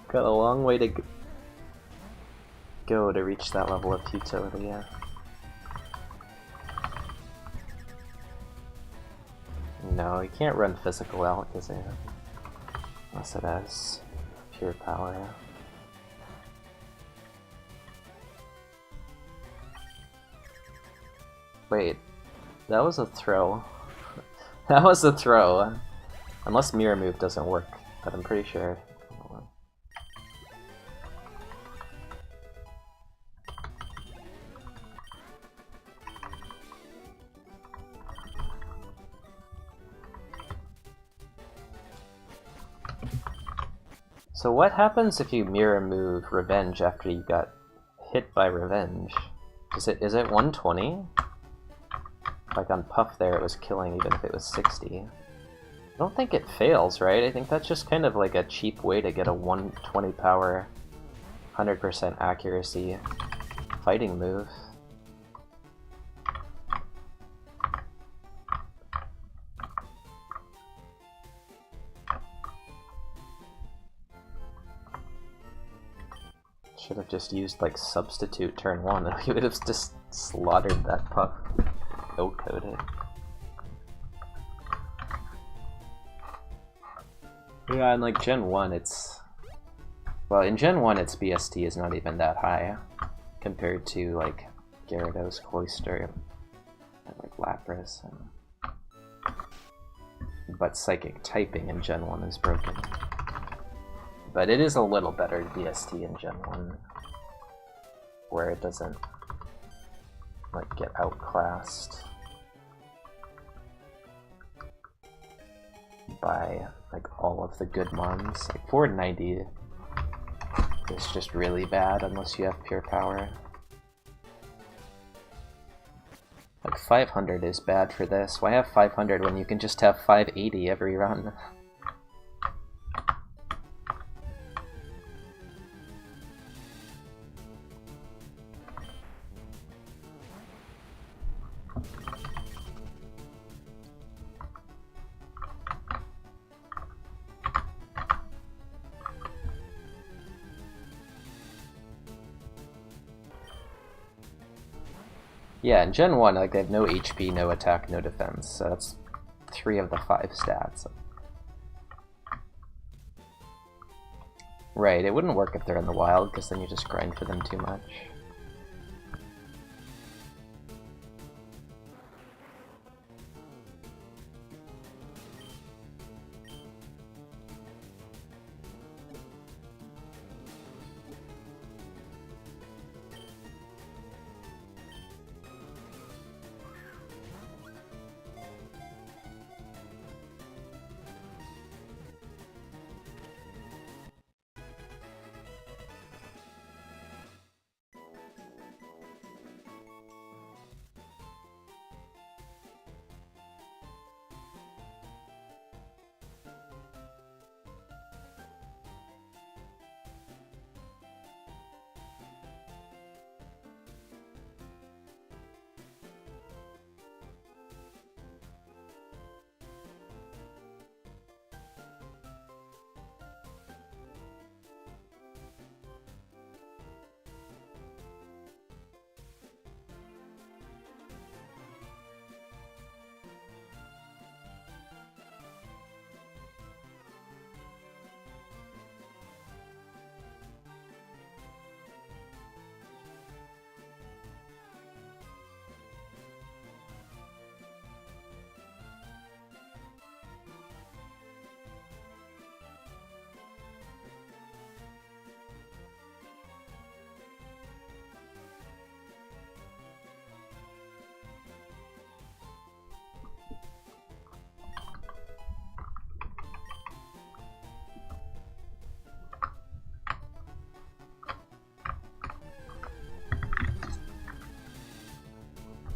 Got a long way to go to reach that level of futility, yeah. No, you can't run physical Alakazam unless it has pure power. Wait, that was a throw. That was a throw. Unless Mirror Move doesn't work, but I'm pretty sure. So what happens if you Mirror Move Revenge after you got hit by Revenge? Is it 120? Like on Puff there it was killing even if it was 60. I don't think it fails, right? I think that's just kind of like a cheap way to get a 120 power, 100% accuracy fighting move. Should have just used like substitute turn 1 and we would have just slaughtered that Puff. No-coded. Yeah, and like Gen 1 it's... Well, in Gen 1 its BST is not even that high compared to like Gyarados, Cloyster, and like Lapras. But Psychic typing in Gen 1 is broken. But it is a little better BST in Gen 1, where it doesn't like get outclassed by like all of the good mons. Like 490 is just really bad unless you have pure power. Like 500 is bad for this. Why have 500 when you can just have 580 every run? Yeah, in Gen 1, like, they have no HP, no attack, no defense, so that's 3 of the 5 stats. Right, it wouldn't work if they're in the wild, because then you just grind for them too much.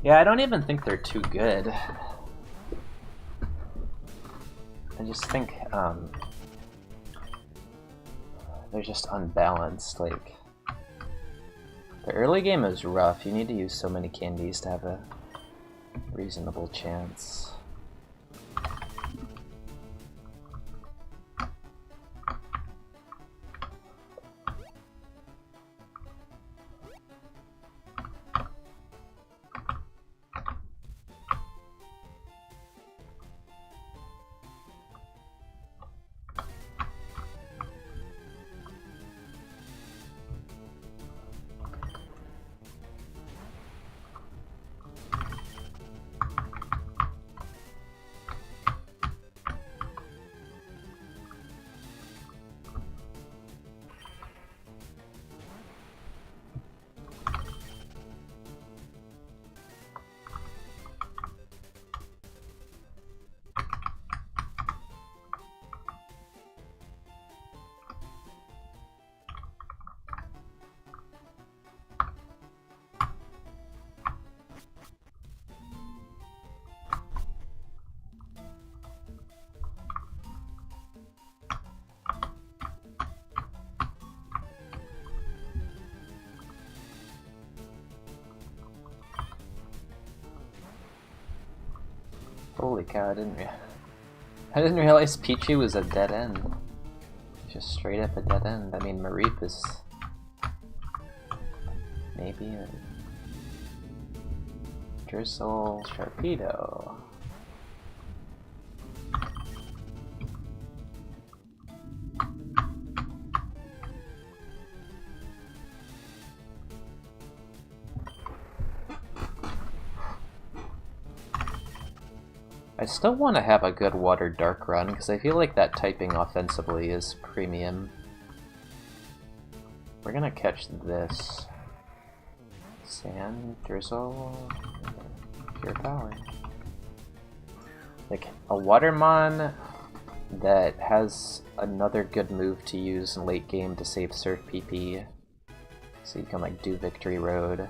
Yeah, I don't even think they're too good. I just think, they're just unbalanced. Like, the early game is rough. You need to use so many candies to have a reasonable chance. Holy cow, I didn't realize Pichu was a dead end. Just straight up a dead end. I mean, Mareep is maybe a Drizzle Sharpedo. I still want to have a good Water Dark run, because I feel like that typing offensively is premium. We're gonna catch this. Sand, Drizzle, Pure Power. Like, a Watermon that has another good move to use in late game to save Surf PP. So you can like do Victory Road.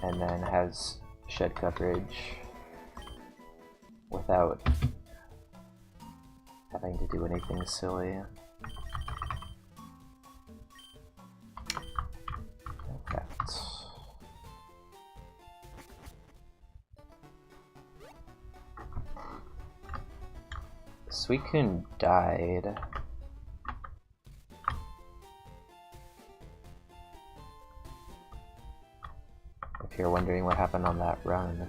And then has Shed Coverage without having to do anything silly. Okay. Suicune died. If you're wondering what happened on that run.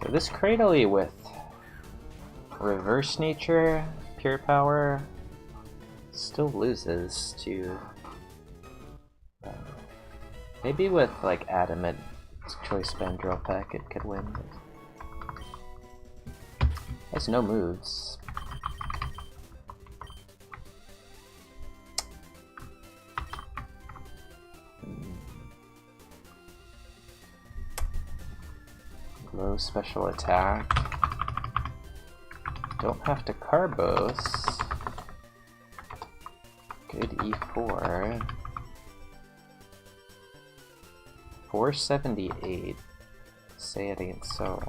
So this Cradily with Reverse Nature, Pure Power, still loses to... maybe with like Adamant Choice Band Drill Pack it could win. It has no moves. Low special attack. Don't have to Carbos. Good E4. 478. Say it ain't so.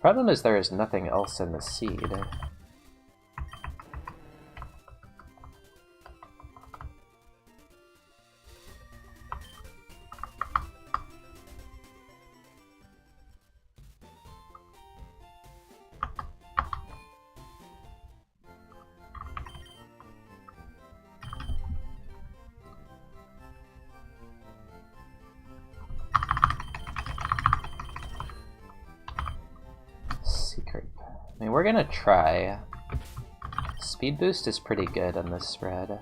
Problem is there is nothing else in the seed. I mean, we're gonna try. Speed boost is pretty good on this spread.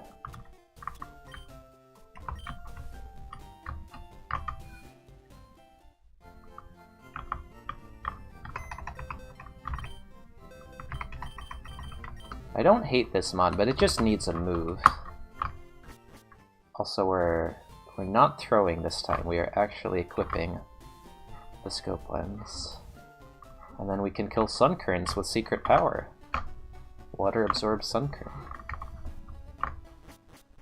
I don't hate this mod, but it just needs a move. Also, we're not throwing this time, we are actually equipping the scope lens. And then we can kill sun currents with secret power. Water absorbs sun current.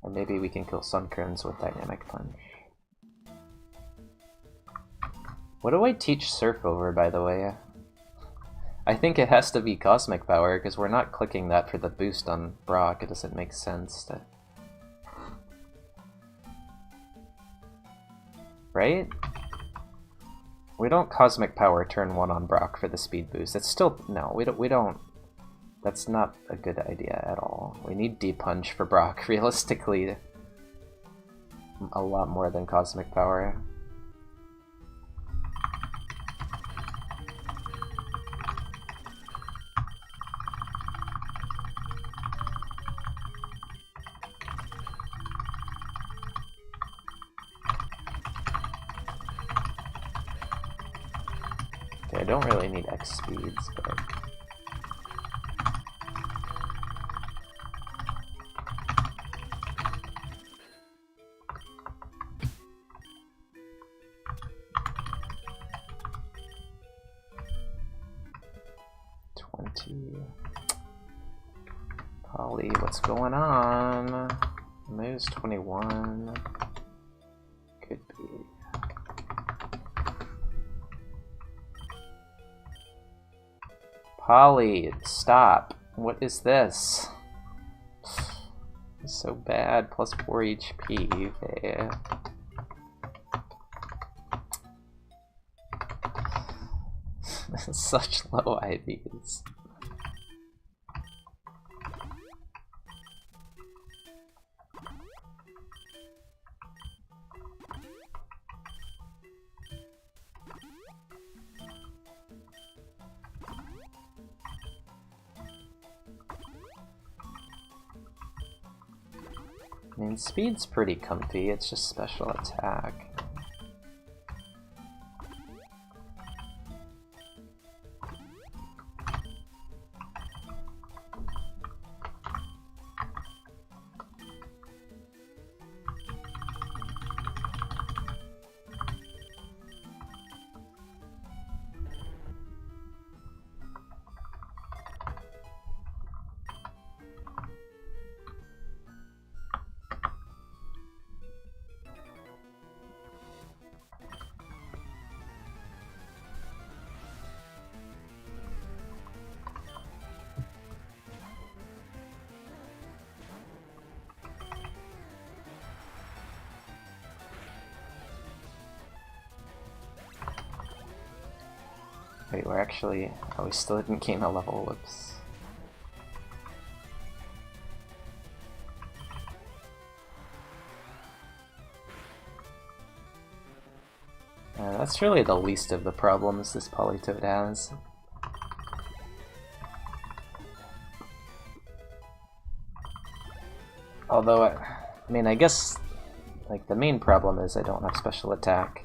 Or maybe we can kill sun currents with dynamic punch. What do I teach Surf over, by the way? I think it has to be cosmic power, because we're not clicking that for the boost on Brock. It doesn't make sense to... Right? We don't cosmic power turn 1 on Brock for the speed boost. It's still... No, we don't... That's not a good idea at all. We need D-Punch for Brock, realistically. A lot more than cosmic power. Okay, I don't really need X speeds, but... Polly, what's going on? Moves 21. Could be. Polly, stop. What is this? It's so bad. Plus 4 HP. Okay. Such low IVs. I mean, speed's pretty comfy, it's just special attack. Wait, we're actually... Oh, we still didn't gain a level, whoops. That's really the least of the problems this Politoad has. Although, I mean, I guess, like, the main problem is I don't have special attack.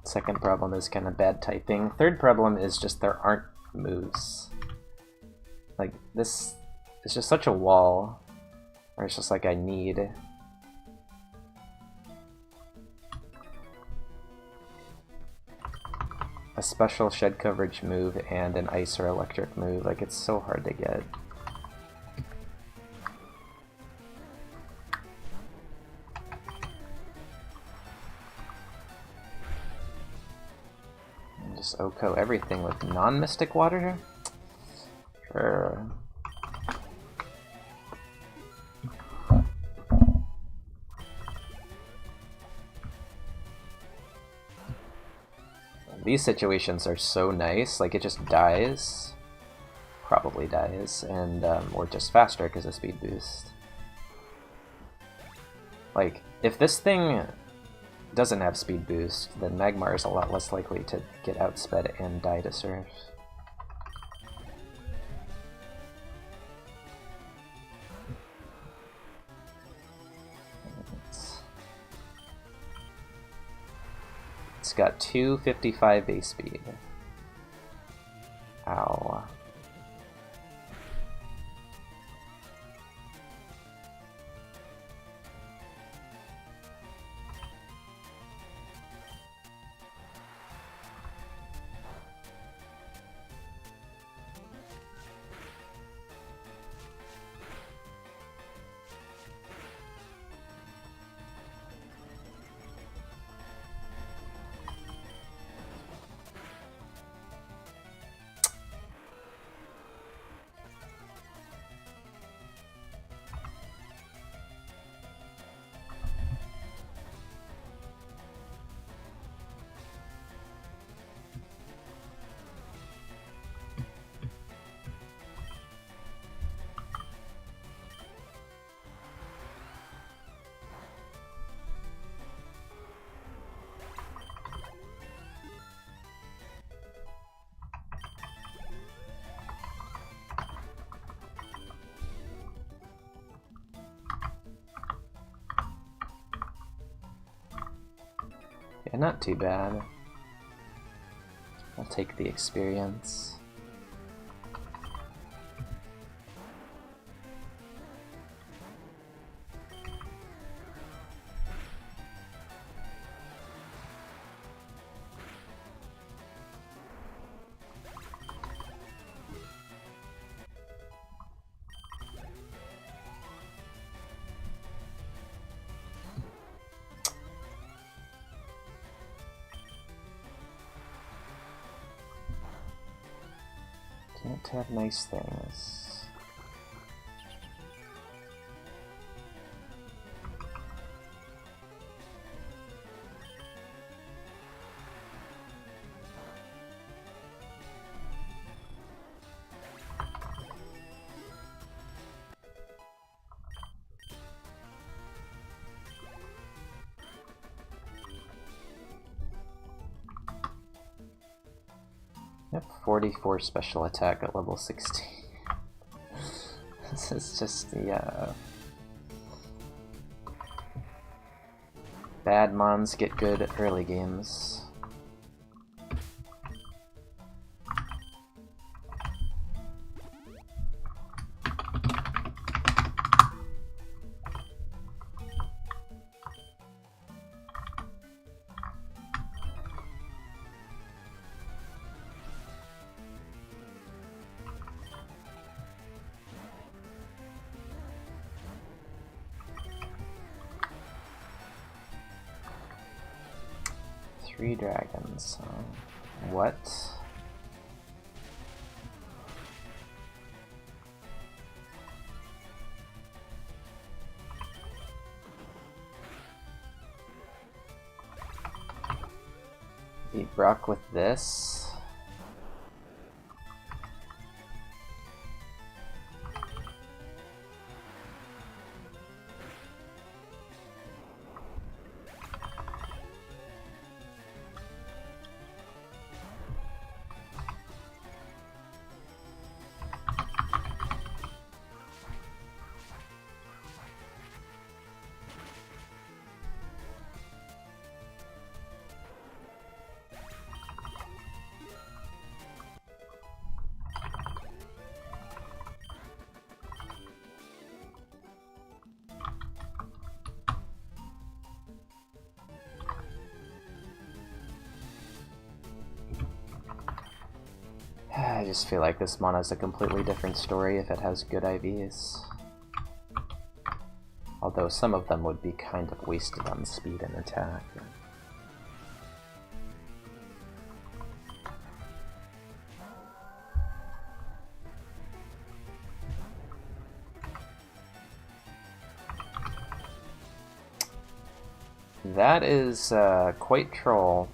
Second problem is kind of bad typing. Third problem is just there aren't moves. Like, this is just such a wall, where it's just like I need... a special shed coverage move and an ice or electric move. Like, it's so hard to get. Just OHKO everything with non-mystic water? Sure. These situations are so nice, like it just dies, probably dies, and or just faster because of speed boost. Like, if this thing doesn't have speed boost, then Magmar is a lot less likely to get outsped and die to Surf. It's got 255 base speed. Ow. Yeah, not too bad. I'll take the experience. Can't have nice things. Yep, 44 special attack at level 16. This is just the bad mons get good at early games. Three dragons. What? Beat Brock with this. I just feel like this mon has a completely different story if it has good IVs. Although some of them would be kind of wasted on speed and attack. That is quite troll.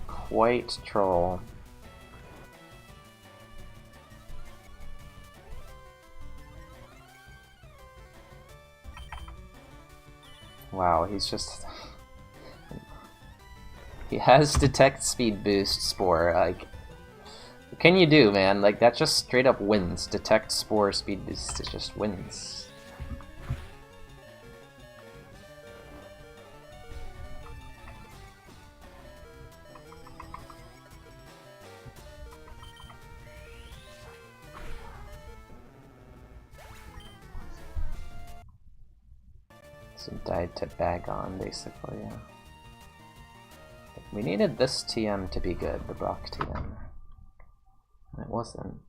Quite troll. Wow, he's just... he has detect speed boost spore, like... What can you do, man? Like, that just straight up wins. Detect spore speed boost, it just wins. So died to bag on, basically. We needed this TM to be good, the Brock TM. It wasn't.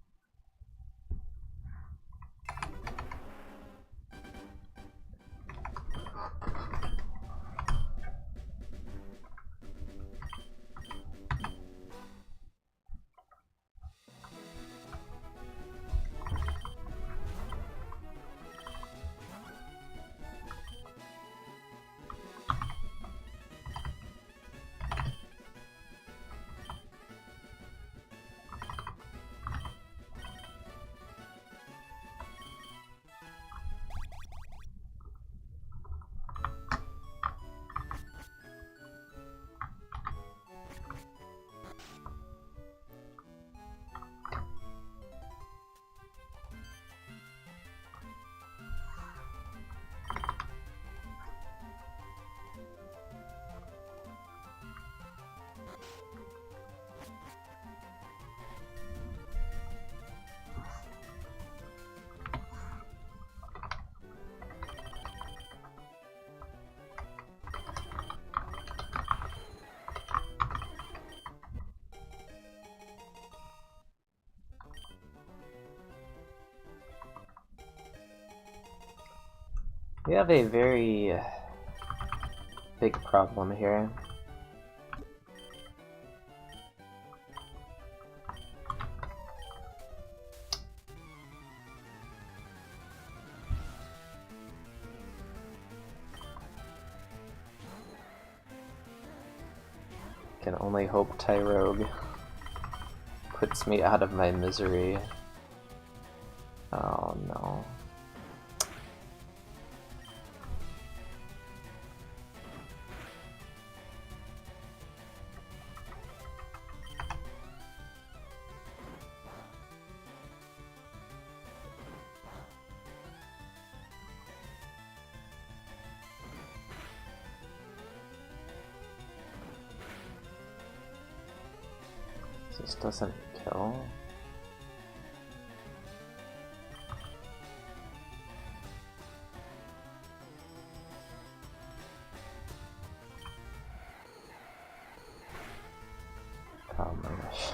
We have a very big problem here. Can only hope Tyrogue puts me out of my misery. Oh no. This doesn't kill. Oh my gosh.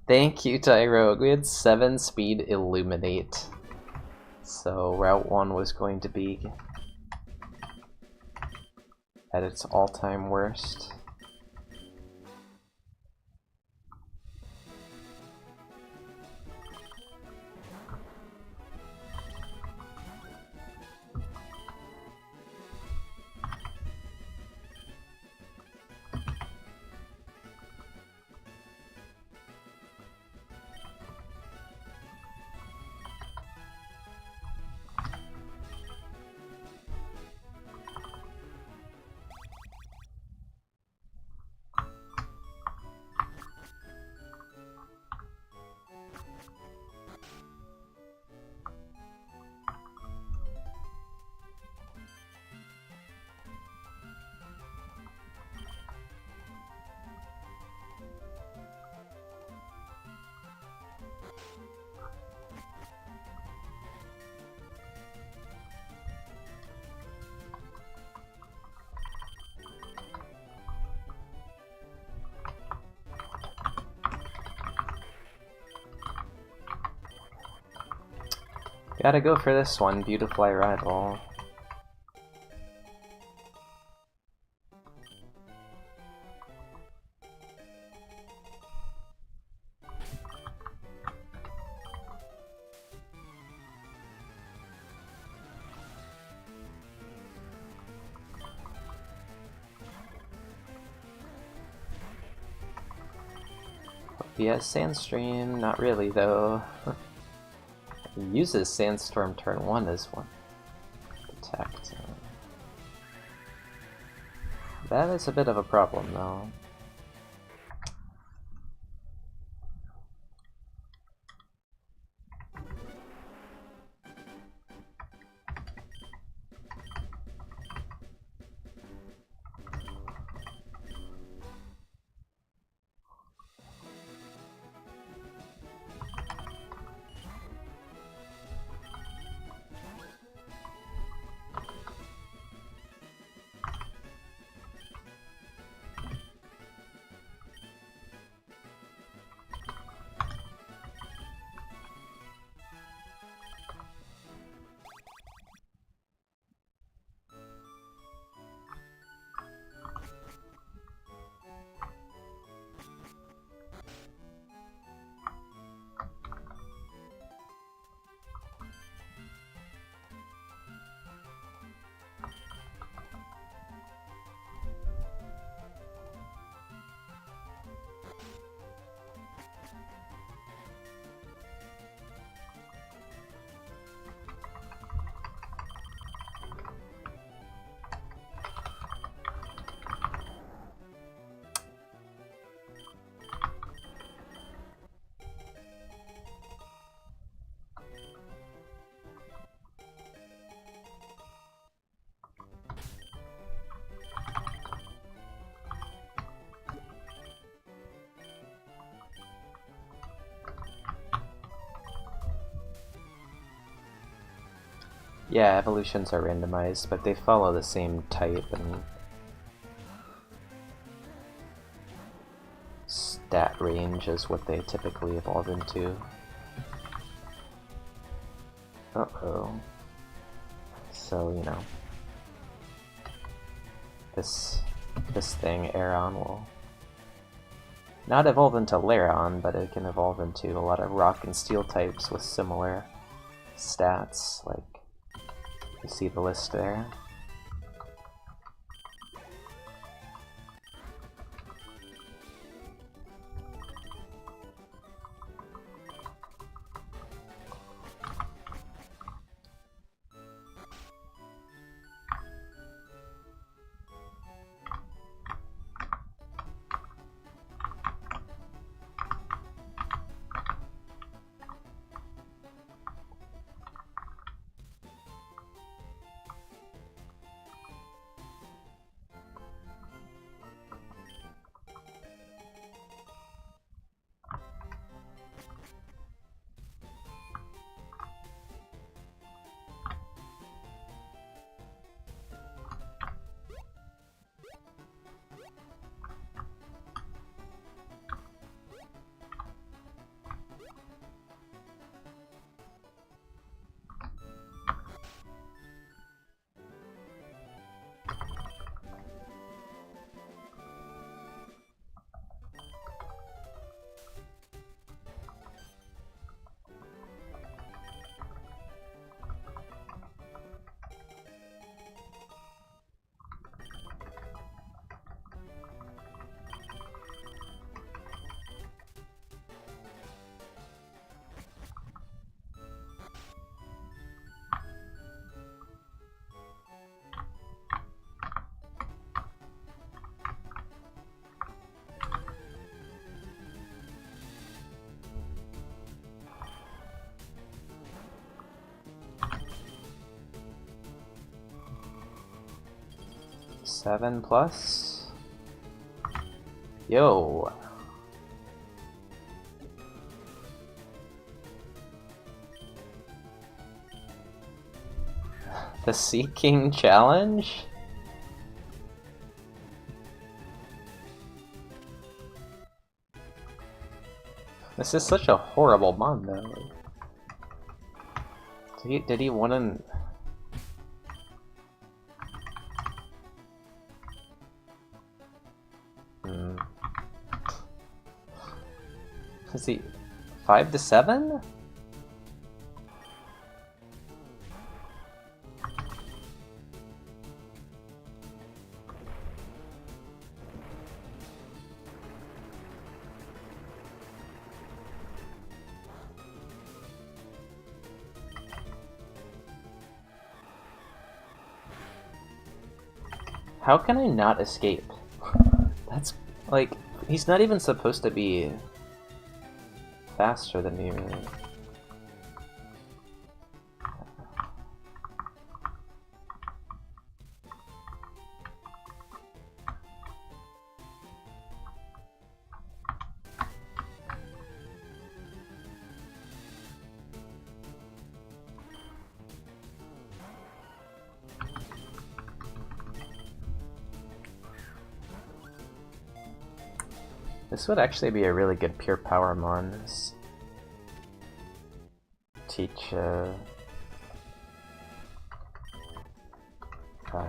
Thank you, Tyrogue. We had 7 speed Illuminate. So Route 1 was going to be at its all-time worst. Gotta go for this one, Beautiful Rival. Yes, Sandstream, not really though. He uses Sandstorm turn 1 as one. Protect. That is a bit of a problem though. Yeah, evolutions are randomized, but they follow the same type and stat range as what they typically evolve into. Uh-oh. So, you know, this thing, Aeron, will not evolve into Lairon, but it can evolve into a lot of rock and steel types with similar stats, like you see the list there. Seven plus? Yo! The Seeking Challenge? This is such a horrible mon, though. Did he want to... Is he 5 to 7? How can I not escape? That's like, he's not even supposed to be faster than me, really. This would actually be a really good pure power mon. Teach, I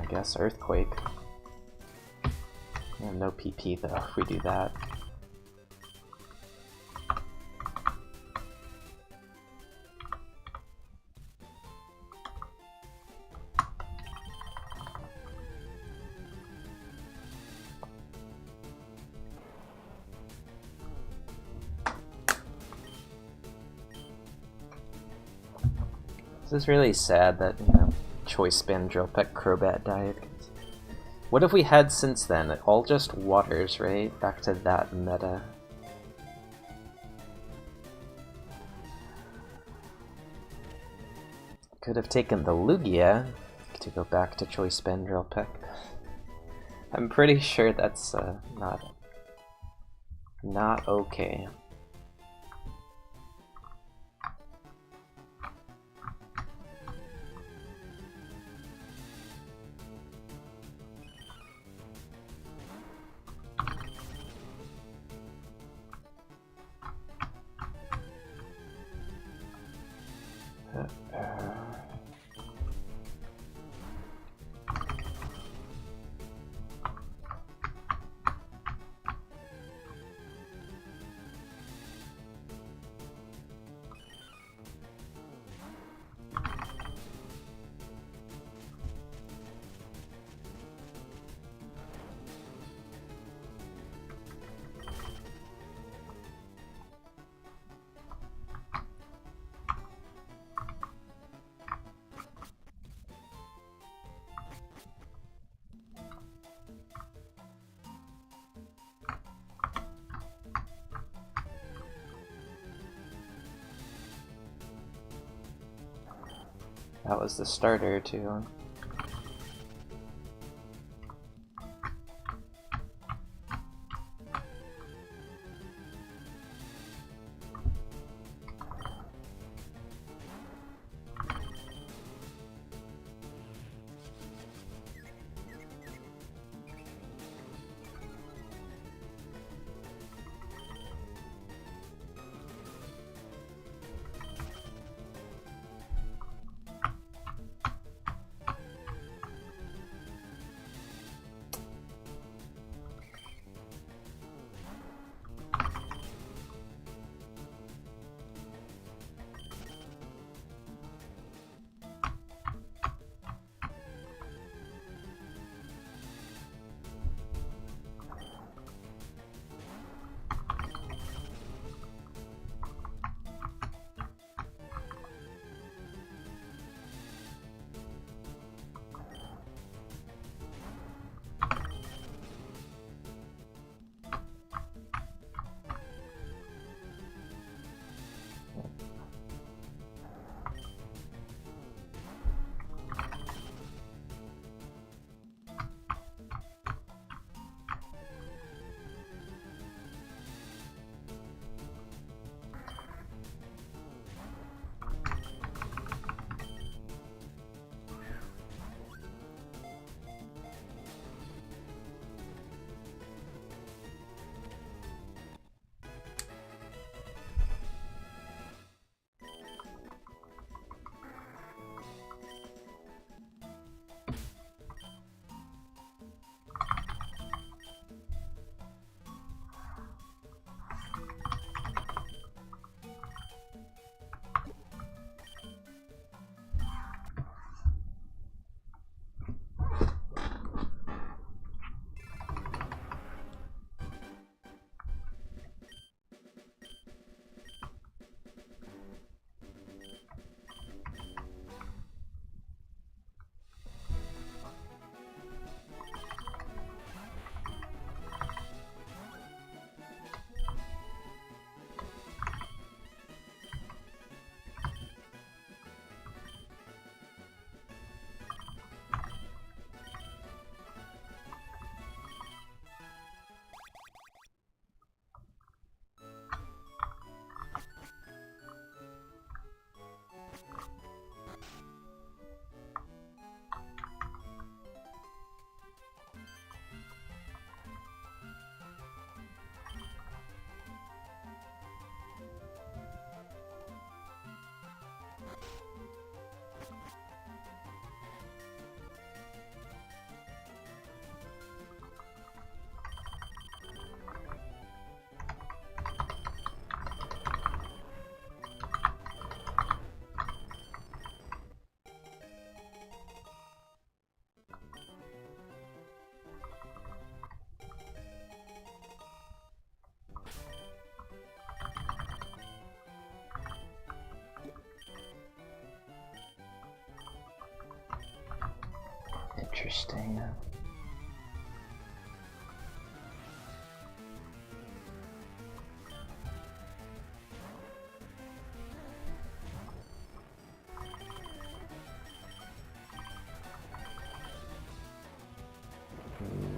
guess Earthquake. Yeah, no PP though if we do that. This is really sad that, you know, Choice Band Drill Peck Crobat died. What have we had since then? All just waters, right? Back to that meta. Could have taken the Lugia to go back to Choice Band Drill Peck. I'm pretty sure that's not okay. That was the starter, too. Interesting.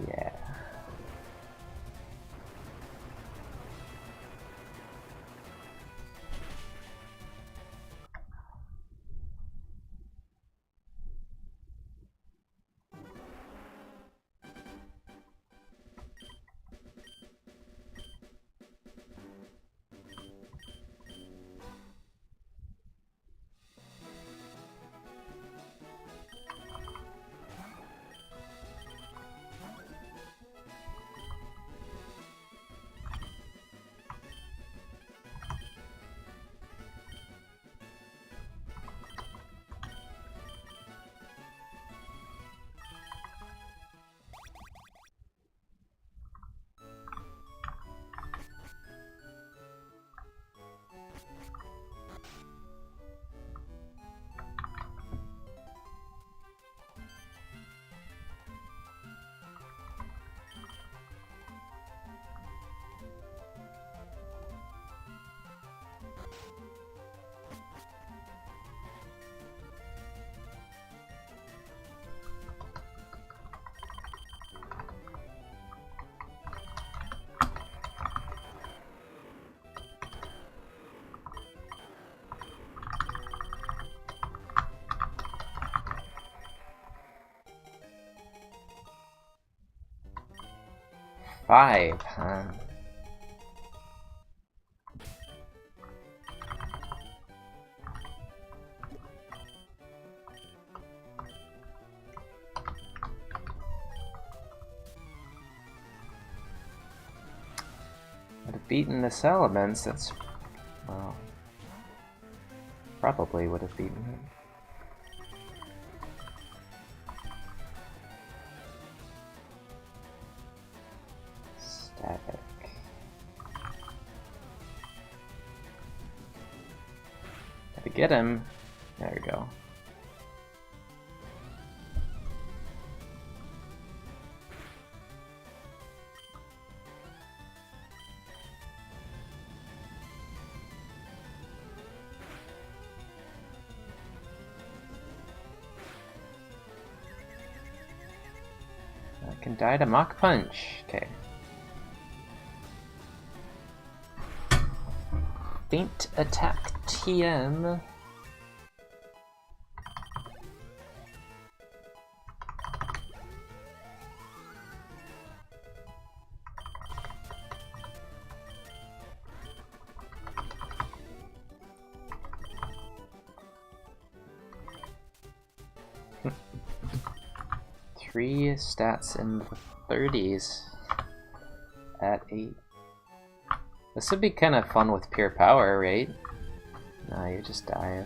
Yeah. 5, huh? Would have beaten this elements, that's... well... probably would have beaten him. Static. Gotta get him. There we go. I can die to Mach Punch. Okay. Faint attack TM. Three stats in the 30s at 8. This would be kind of fun with pure power, right? No, you just die.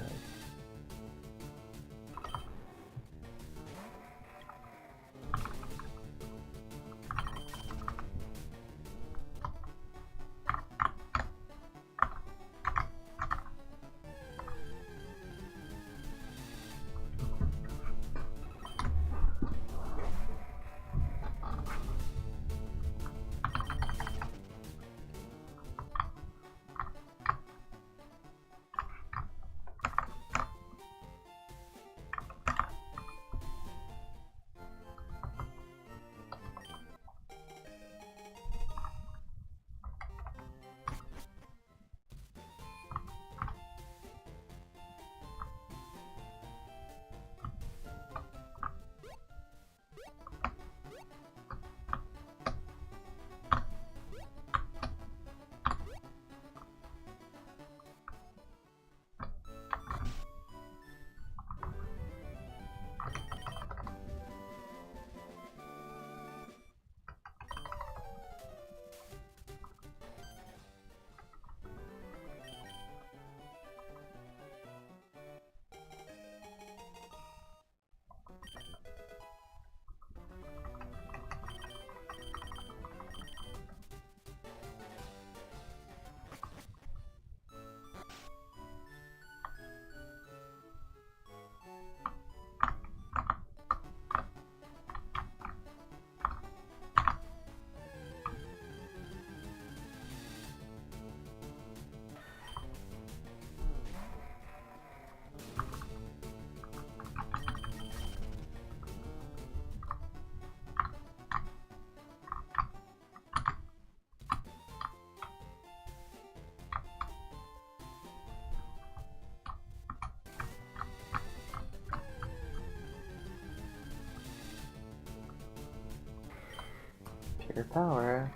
Pure power.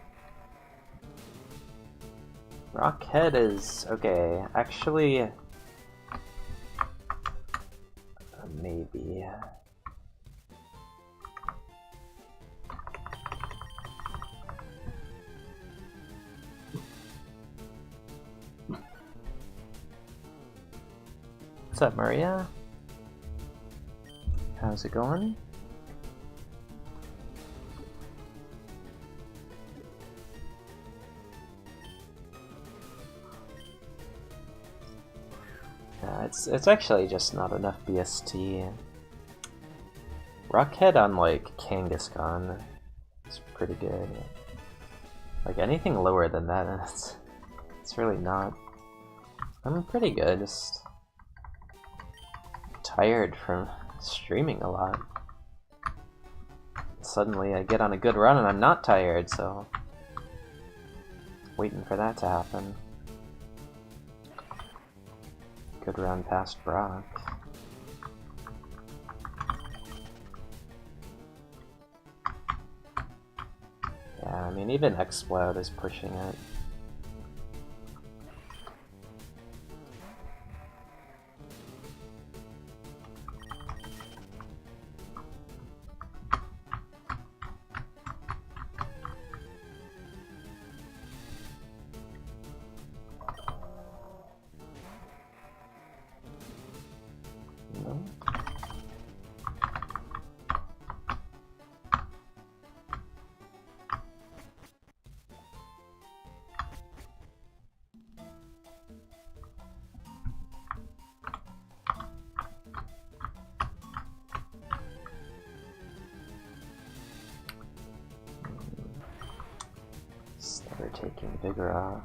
Rockhead is okay. Actually, maybe. What's up, Maria? How's it going? It's actually just not enough BST. Rockhead on like Kangaskhan is pretty good. Like anything lower than that, it's really not. I'm pretty good, just tired from streaming a lot. Suddenly I get on a good run and I'm not tired, so waiting for that to happen. Good run past Brock. Yeah, I mean, even Explode is pushing it. No. They're taking Vigor off.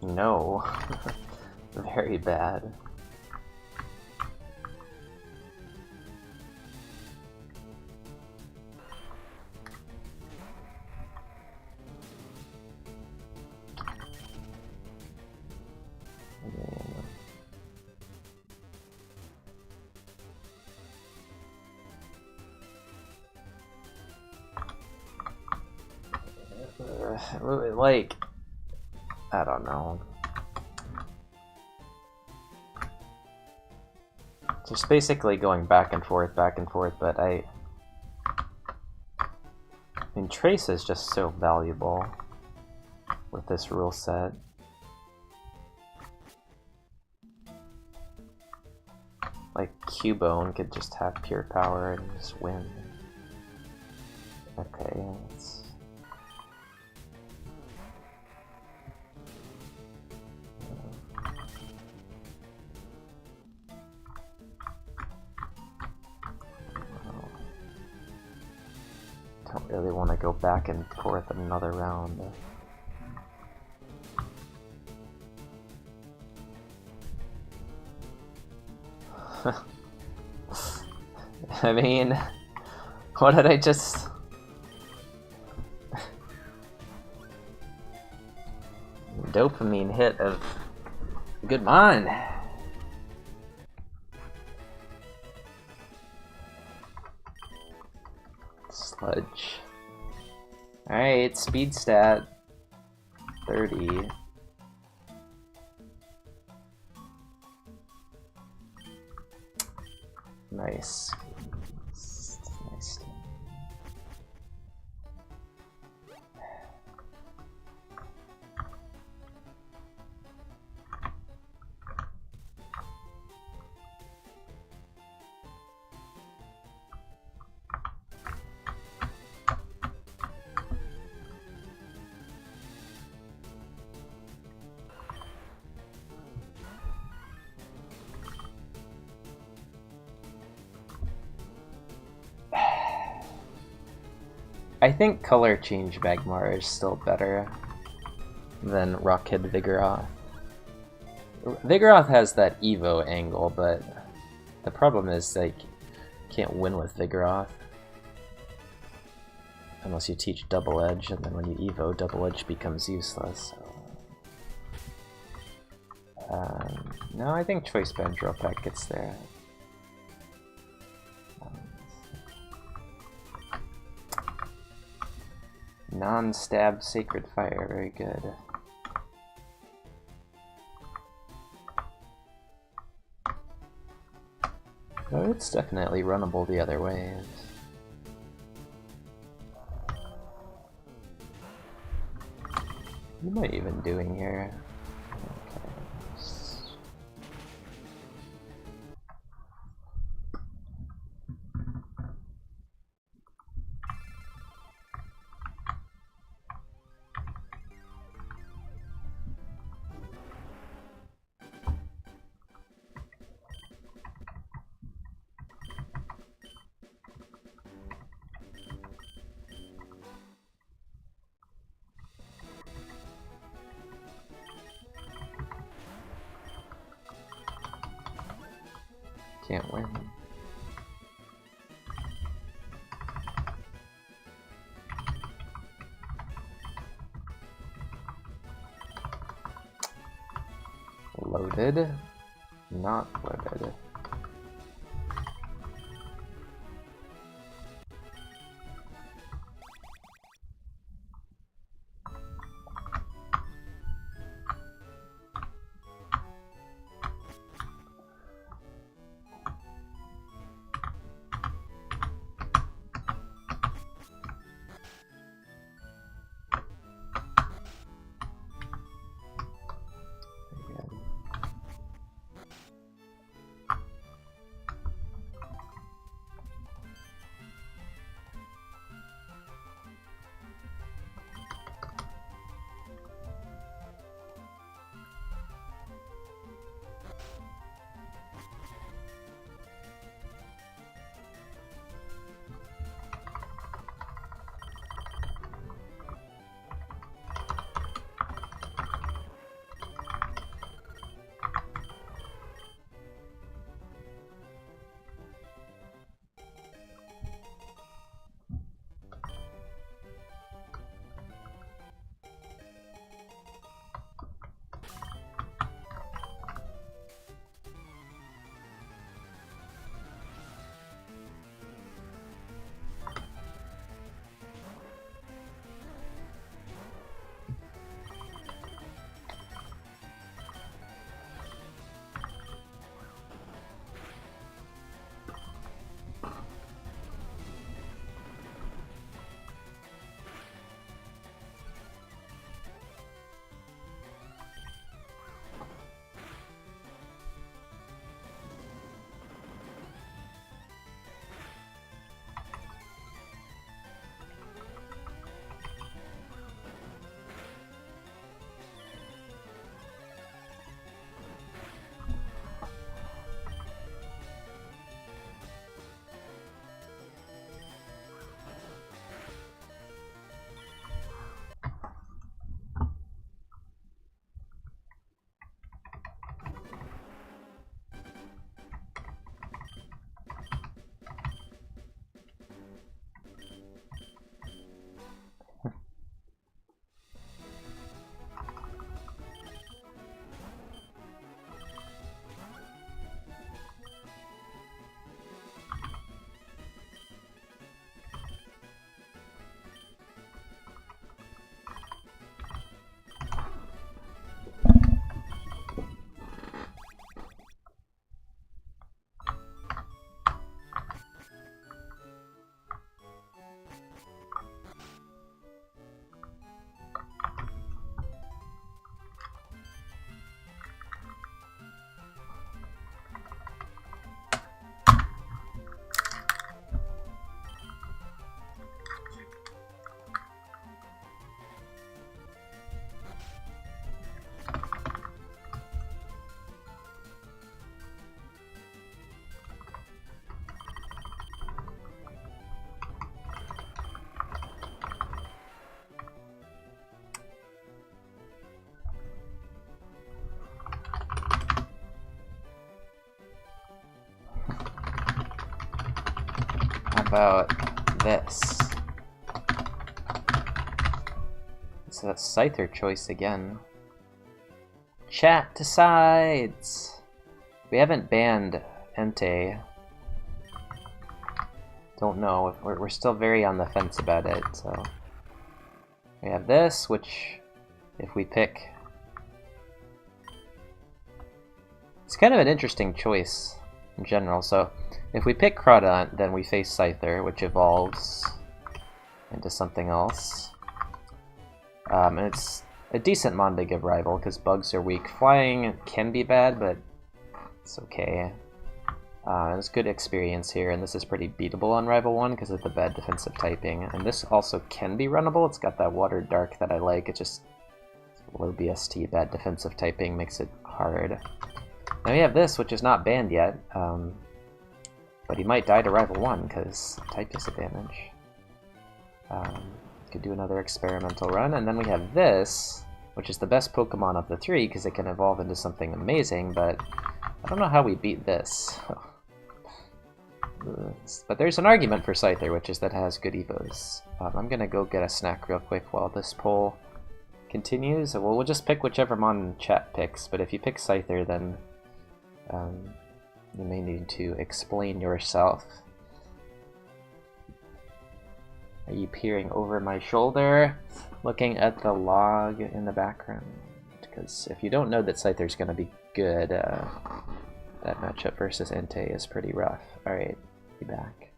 No. Very bad. Like, I don't know. Just basically going back and forth, but I mean, Trace is just so valuable with this rule set. Like, Cubone could just have pure power and just win. Okay, let's... Don't really want to go back and forth another round. I mean, what did I just... Dopamine hit of... Good mon! Sludge. Alright, speed stat 30. Nice. Nice. I think Color Change Magmar is still better than Rockhead Vigoroth. Vigoroth has that Evo angle, but the problem is like can't win with Vigoroth unless you teach Double Edge, and then when you Evo, Double Edge becomes useless. So. No, I think Choice Band Drill Pack gets there. Non-stab Sacred Fire, very good. Oh, it's definitely runnable the other way. What am I even doing here? Can't win. Loaded. Not loaded. About this. So that's Scyther choice again. Chat decides! We haven't banned Entei. Don't know. We're still very on the fence about it, so... We have this, which, if we pick... It's kind of an interesting choice in general, so... If we pick Crawdaunt, then we face Scyther, which evolves into something else. And it's a decent mon to give rival, because bugs are weak. Flying can be bad, but it's okay. It's good experience here, and this is pretty beatable on Rival 1 because of the bad defensive typing. And this also can be runnable. It's got that Water Dark that I like. It just low BST, bad defensive typing makes it hard. Now we have this, which is not banned yet. But he might die to Rival 1 because type disadvantage. Could do another experimental run, and then we have this, which is the best Pokemon of the three because it can evolve into something amazing, but I don't know how we beat this. But there's an argument for Scyther, which is that it has good evos. I'm gonna go get a snack real quick while this poll continues. Well, we'll just pick whichever mon chat picks, but if you pick Scyther, then you may need to explain yourself. Are you peering over my shoulder, looking at the log in the background? Because if you don't know that Scyther's gonna be good, that matchup versus Entei is pretty rough. Alright, be back.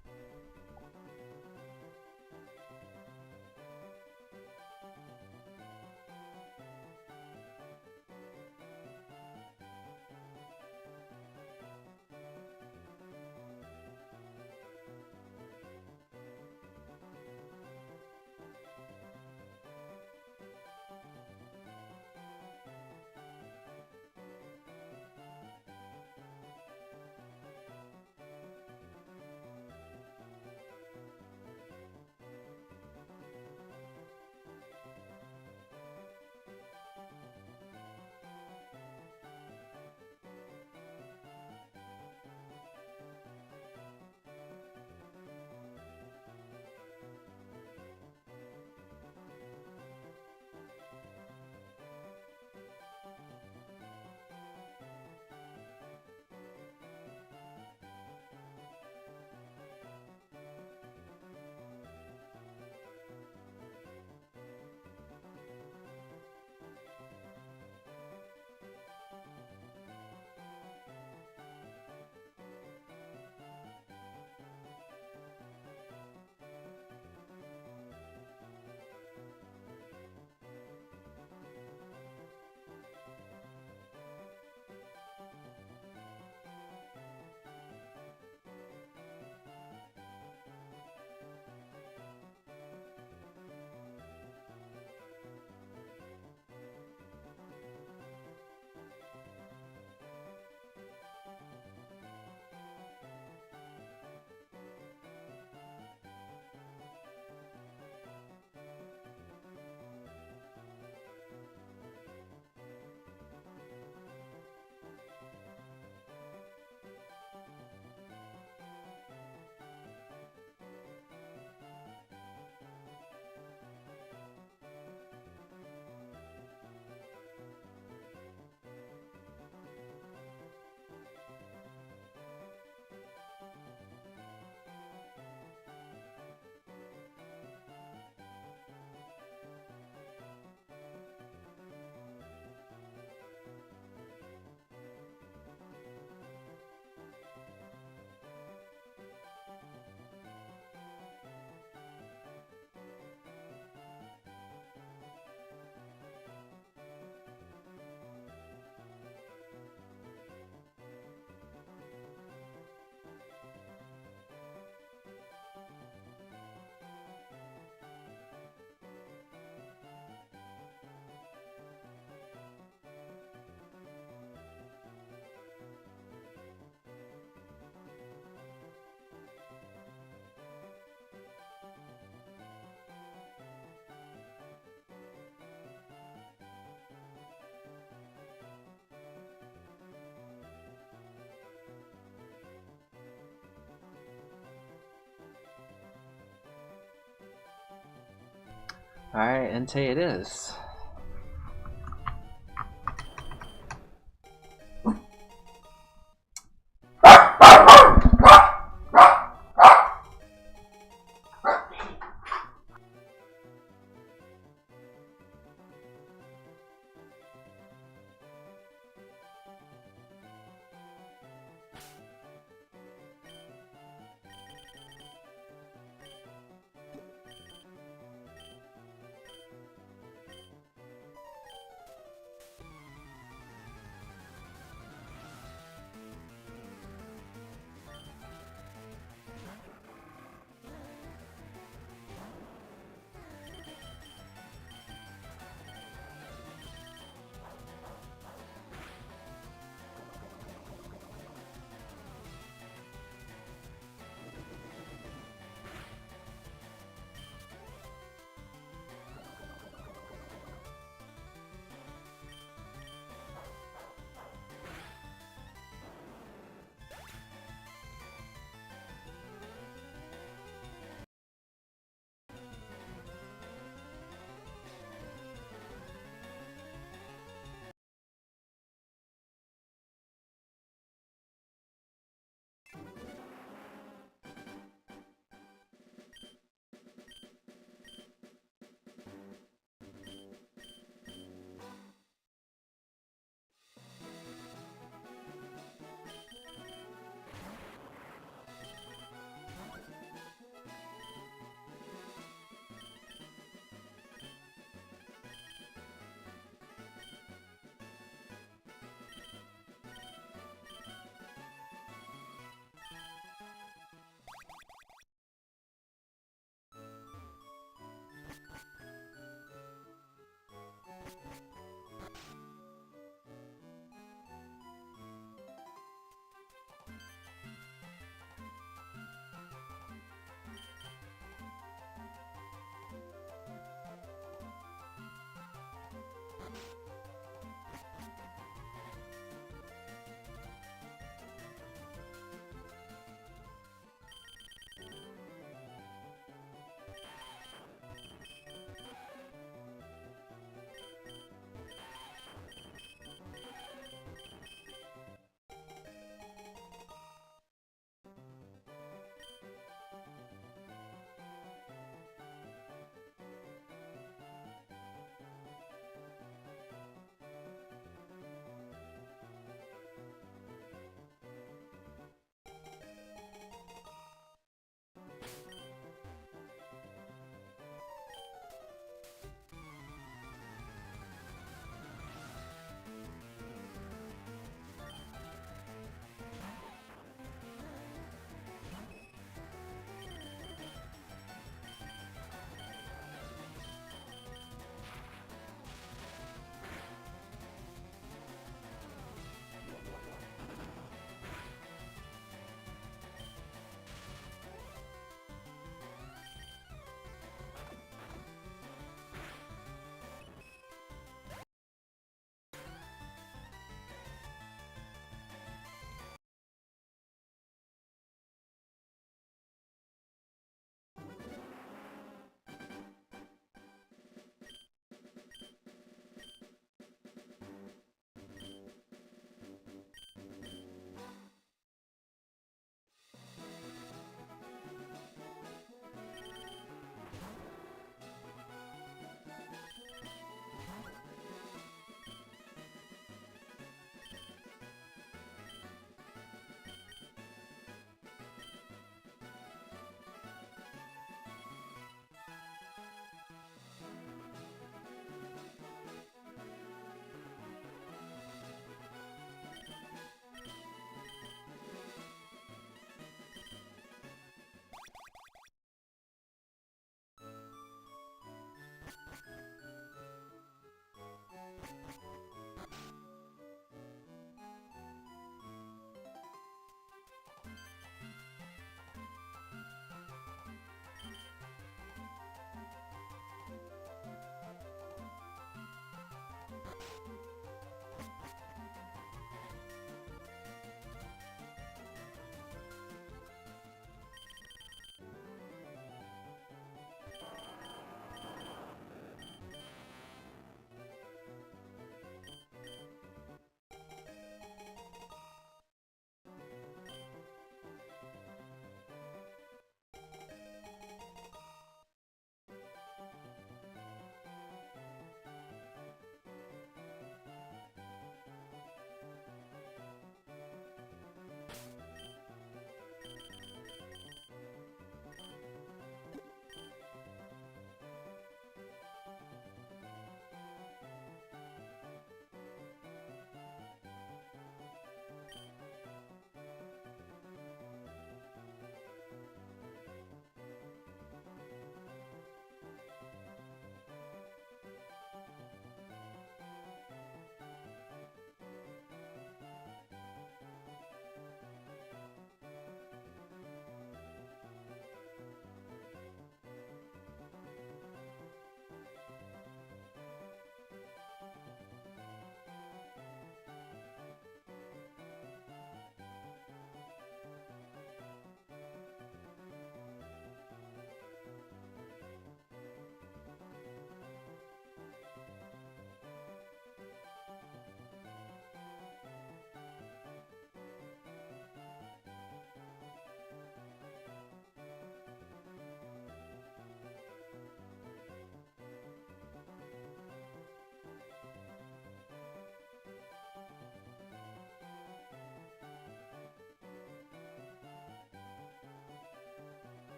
Alright, Entei it is.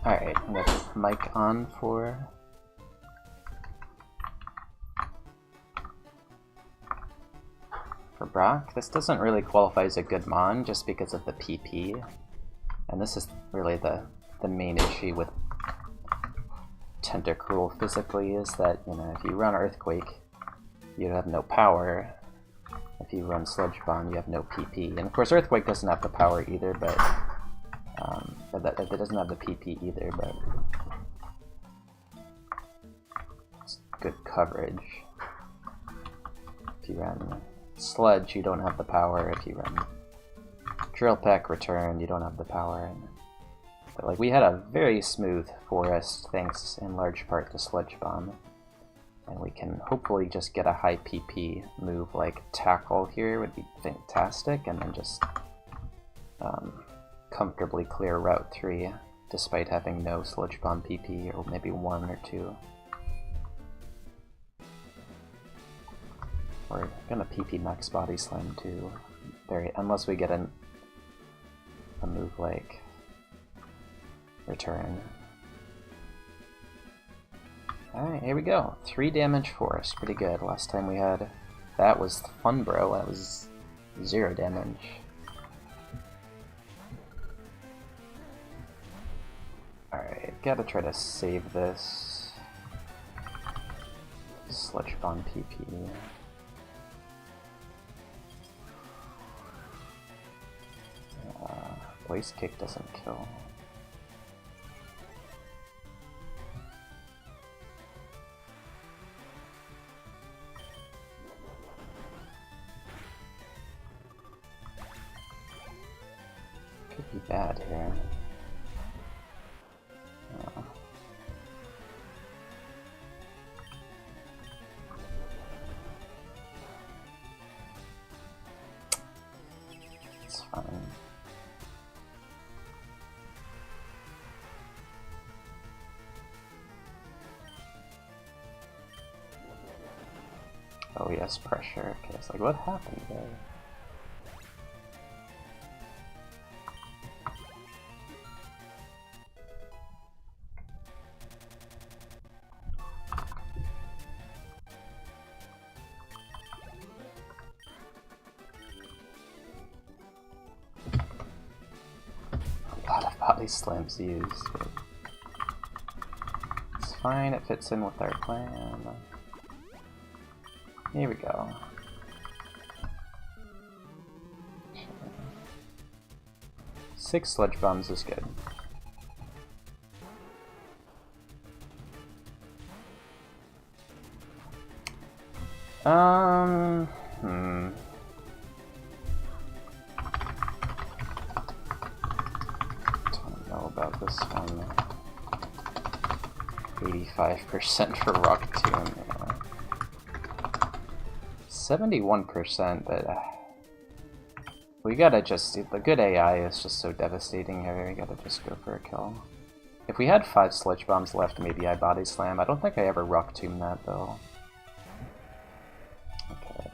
Alright, I'm gonna put mic on for... Brock. This doesn't really qualify as a good mon just because of the PP. And this is really the main issue with Tentacruel physically, is that, you know, if you run Earthquake, you have no power. If you run Sludge Bomb, you have no PP. And of course Earthquake doesn't have the power either, but it doesn't have the PP either, but it's good coverage. If you run Sludge, you don't have the power. If you run Drill Peck, Return, you don't have the power. But like, we had a very smooth forest thanks in large part to Sludge Bomb. And we can hopefully just get a high PP move like Tackle here would be fantastic, and then just comfortably clear Route 3 despite having no Sludge Bomb PP, or maybe 1 or 2. We're gonna PP Max Body Slam too, unless we get a move like Return. Alright, here we go. 3 damage force, pretty good. Last time we had that was Fun Bro, that was 0 damage. Alright, gotta try to save this. Sludge Bomb PP. Blaze Kick doesn't kill. Could be bad here. It's fine. Oh yes, pressure. Okay, it's like, what happened there? A lot of body slams used. But it's fine, it fits in with our plan. Here we go. 6 Sludge Bombs is good. Don't know about this one. 85% for Rock Tomb. 71%, but we gotta just, the good AI is just so devastating here, we gotta just go for a kill. If we had 5 Sludge Bombs left, maybe I Body Slam. I don't think I ever Rock Tomb that though. Okay.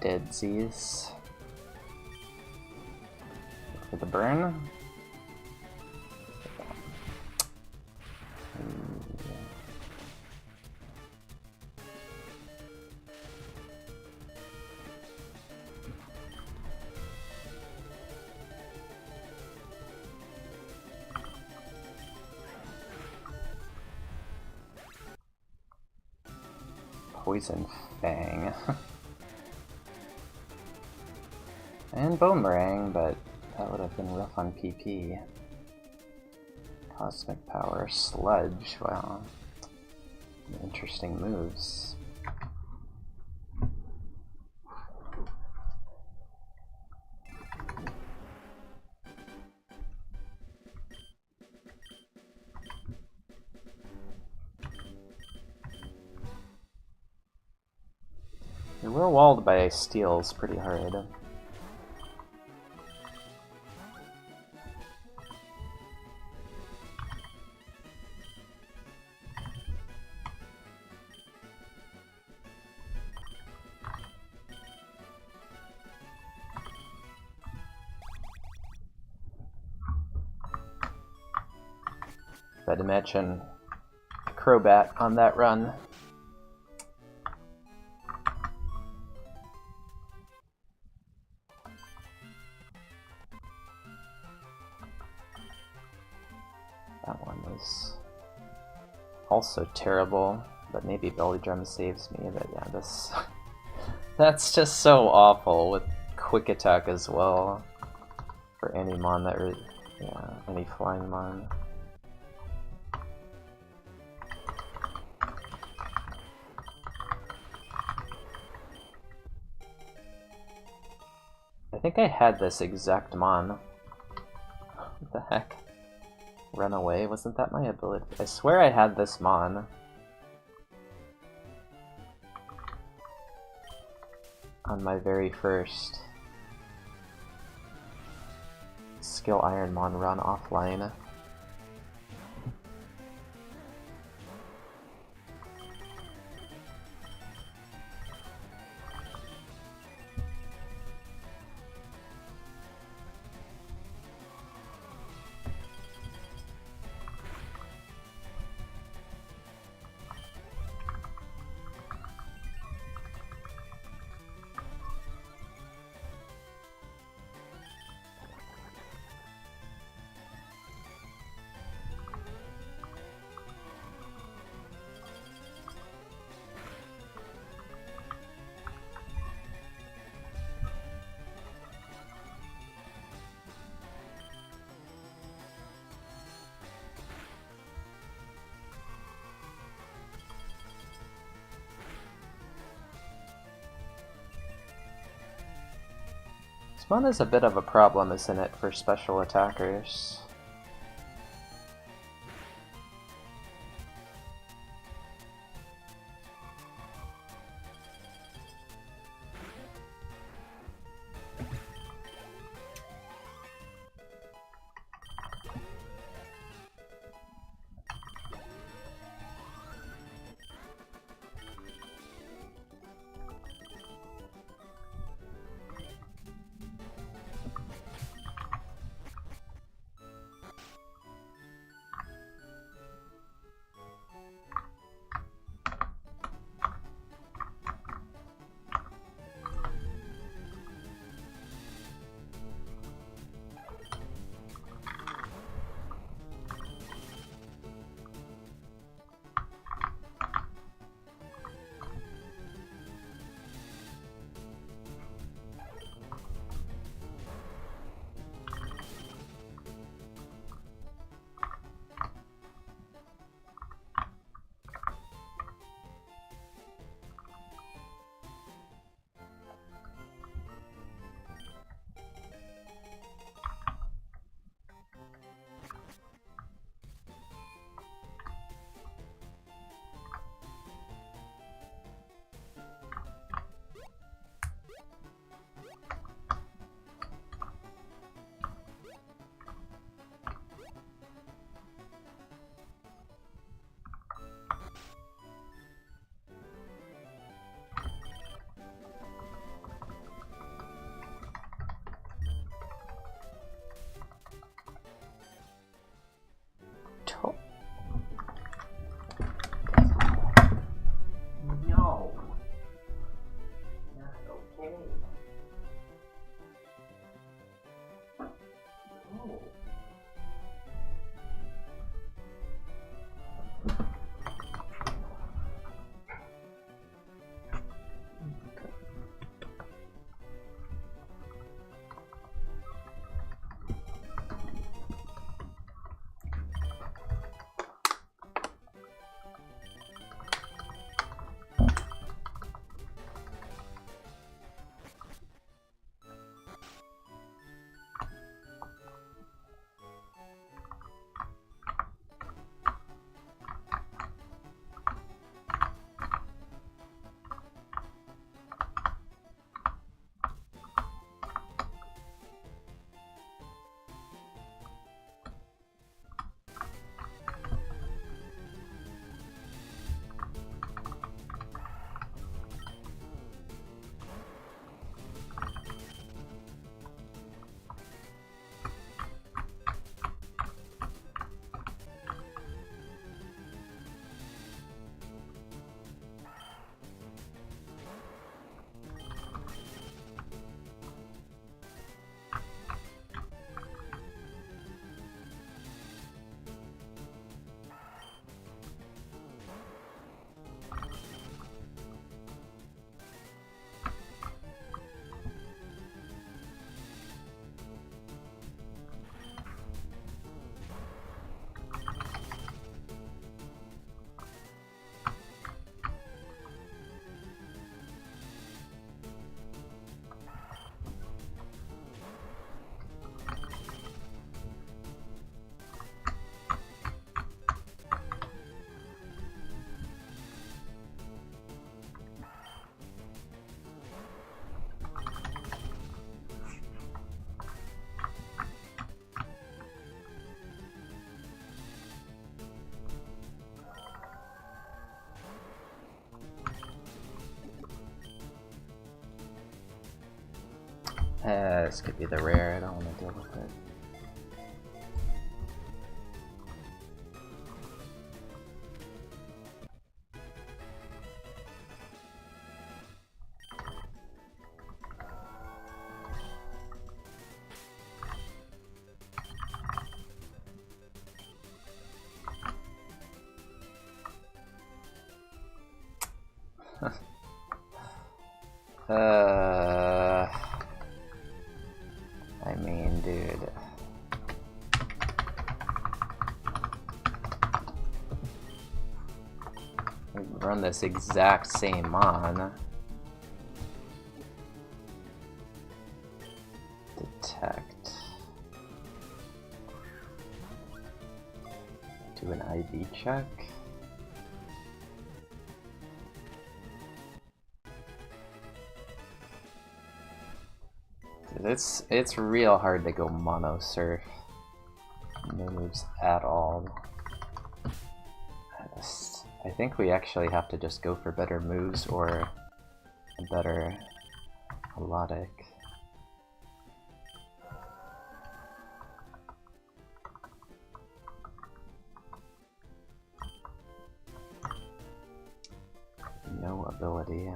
Deadsies. For the burn. Poison Fang. And Boomerang, but that would have been rough on PP. Cosmic Power, Sludge, wow. Interesting moves. We're walled by steals pretty hard. But imagine Crobat on that run. That one was also terrible, but maybe Belly Drum saves me. But yeah, this that's just so awful with Quick Attack as well for any mon that yeah, any flying mon. I think I had this exact mon. What the heck? Run away? Wasn't that my ability? I swear I had this mon. On my very first skill IronMON run offline. Mon is a bit of a problem, isn't it, for special attackers? This could be the rare, I don't want to deal with it. I mean, dude. We run this exact same mon. Detect. Do an ID check. It's real hard to go mono surf. No moves at all. I think we actually have to just go for better moves or a better melodic. No ability.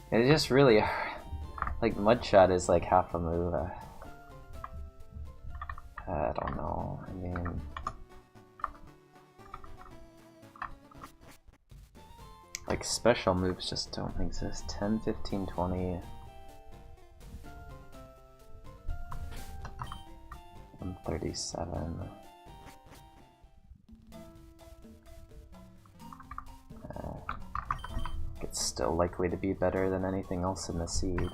It's just really like Mudshot is like half a move. I don't know. I mean, like special moves just don't exist. 10, 15, 20. 137. It's still likely to be better than anything else in the seed.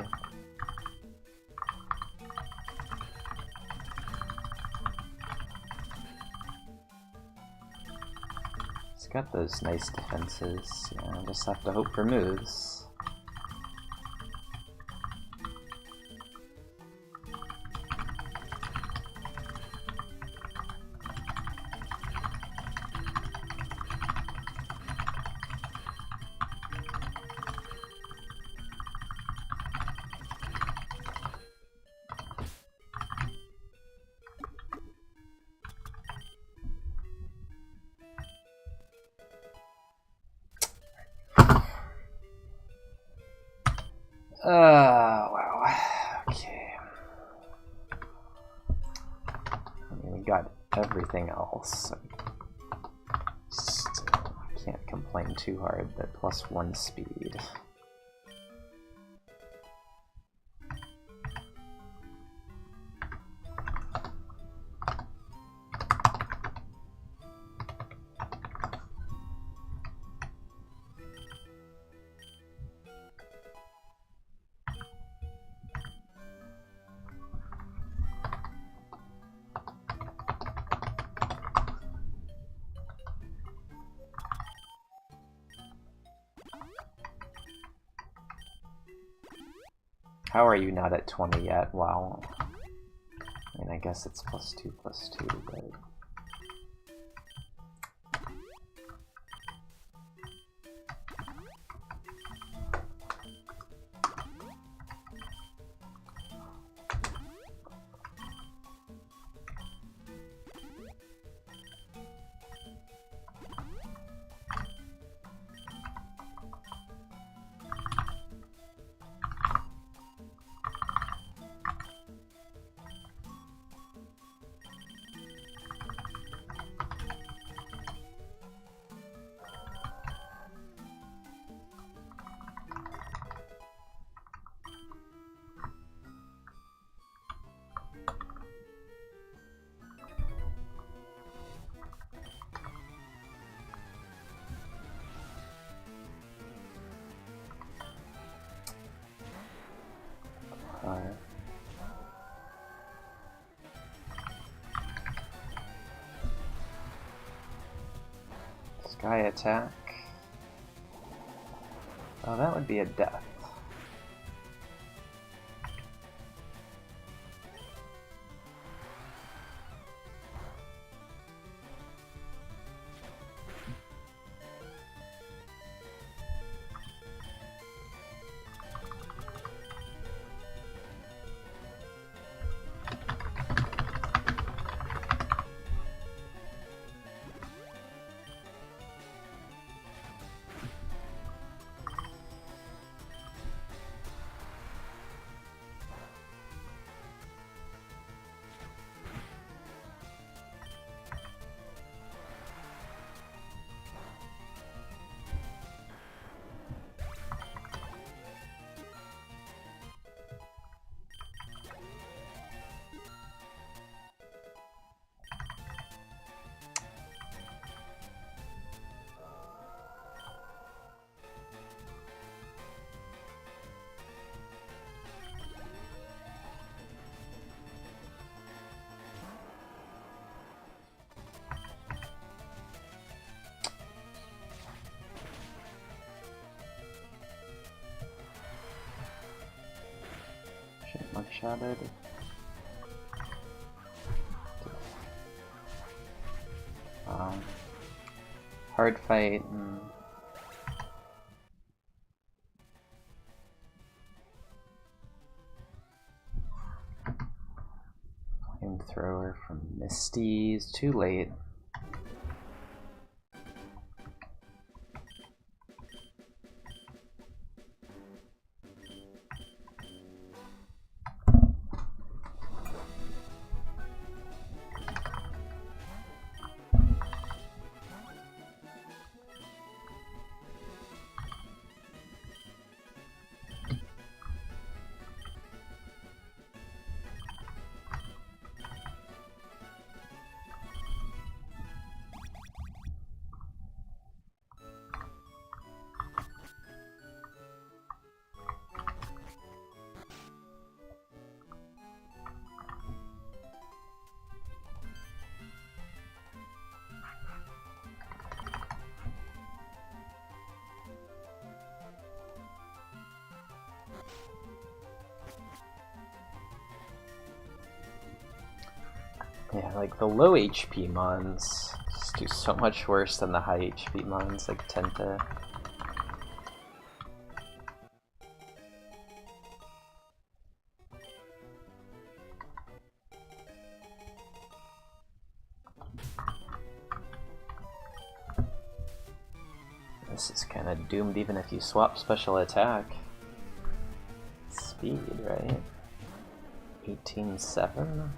It's got those nice defenses, you know, just have to hope for moves. Wow. Okay. I mean, we got everything else. Still, I can't complain too hard that +1 speed. How are you not at 20 yet? Wow. I mean, I guess it's +2, but... Sky attack. Oh, that would be a death. Shattered. Hard fight. Flamethrower from Misty's. Too late. Yeah, like the low HP mons just do so much worse than the high HP mons, like tend to. This is kind of doomed even if you swap special attack. Speed, right? 18-7?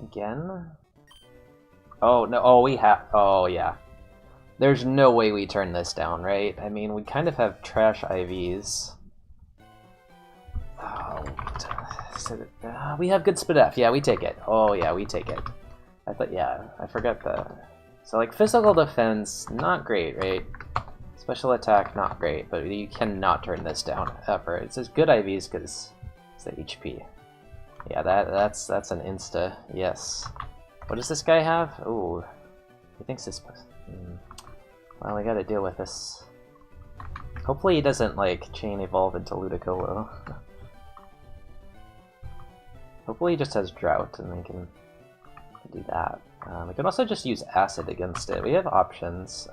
Again? Oh, no. Oh, we have... Oh, yeah. There's no way we turn this down, right? I mean, we kind of have trash IVs. Oh, we have good SPDF. Yeah, we take it. Oh, yeah, we take it. I thought, yeah, I forgot the... So, like, physical defense, not great, right? Special attack, not great, but you cannot turn this down, ever. It's just good IVs because it's the HP. Yeah, that's an insta, yes. What does this guy have? Ooh, he thinks this... Well, we gotta deal with this. Hopefully he doesn't, like, chain evolve into Ludicolo. Hopefully he just has Drought and we can do that. We can also just use Acid against it. We have options.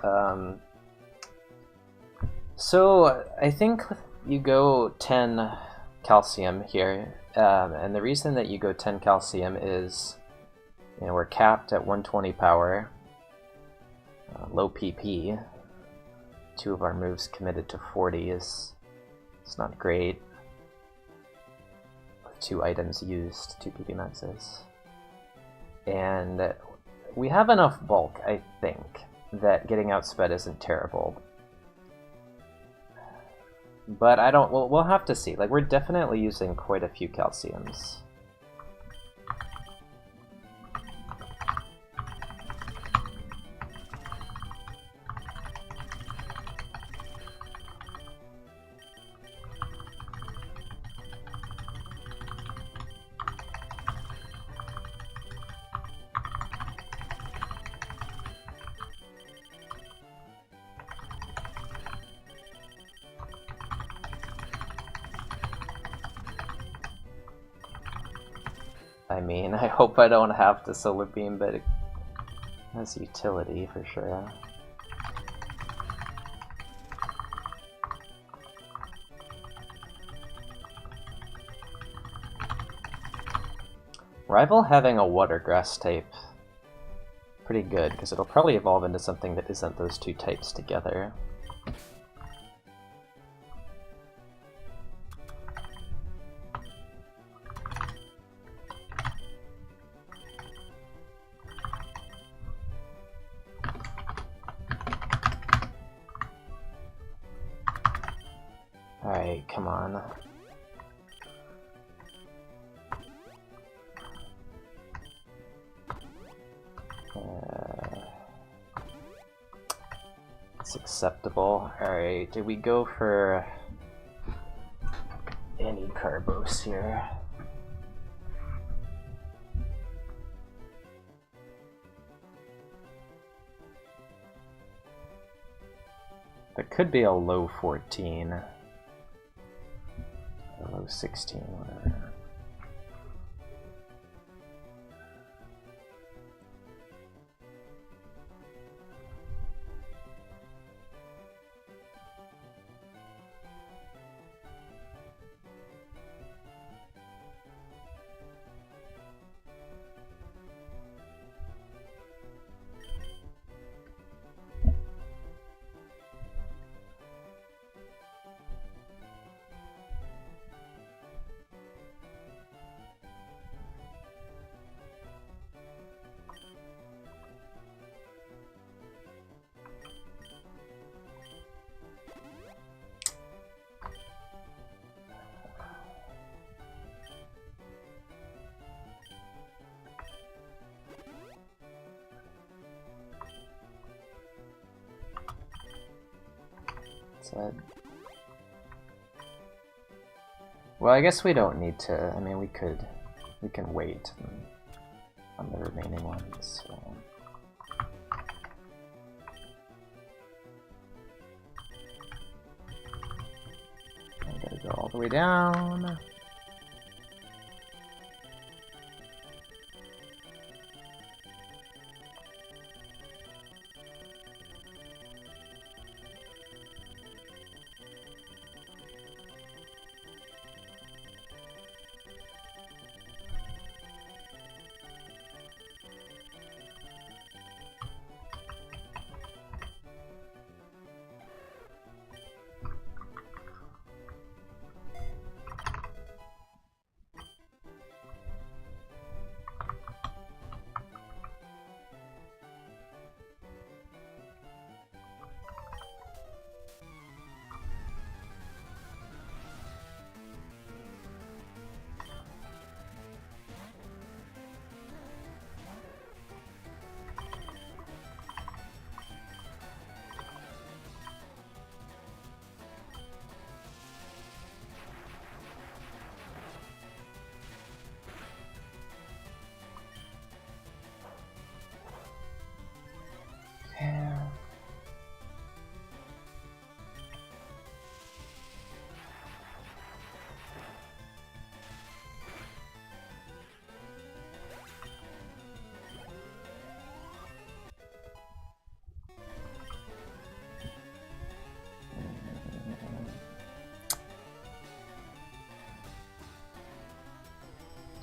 So, I think you go 10 Calcium here. And the reason that you go 10 Calcium is, you know, we're capped at 120 power, low PP. 2 of our moves committed to 40 is, it's not great. 2 items used, 2 PP maxes. And we have enough bulk, I think, that getting outsped isn't terrible. But I don't... we'll have to see. Like, we're definitely using quite a few calciums. I mean, I hope I don't have to solar beam, but it has utility for sure. Rival having a water grass type, pretty good, because it'll probably evolve into something that isn't those 2 types together. Alright, come on. It's acceptable. Alright, did we go for any carbos here? That could be a low 14. Or low 16, whatever. Well, I guess we don't need to. I mean, we can wait on the remaining ones. So. I gotta go all the way down.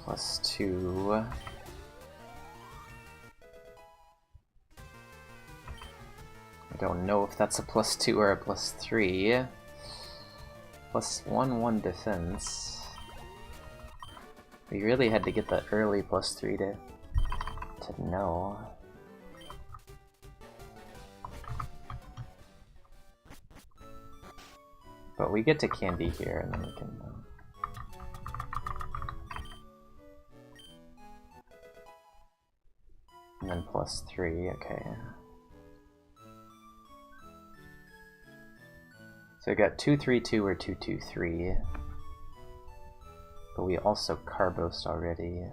+2. I don't know if that's a +2 or a +3. +1 defense. We really had to get the early +3 to know. But we get to candy here, and then we can... and then +3, okay. So we got 232 or 223. But we also carbosed already.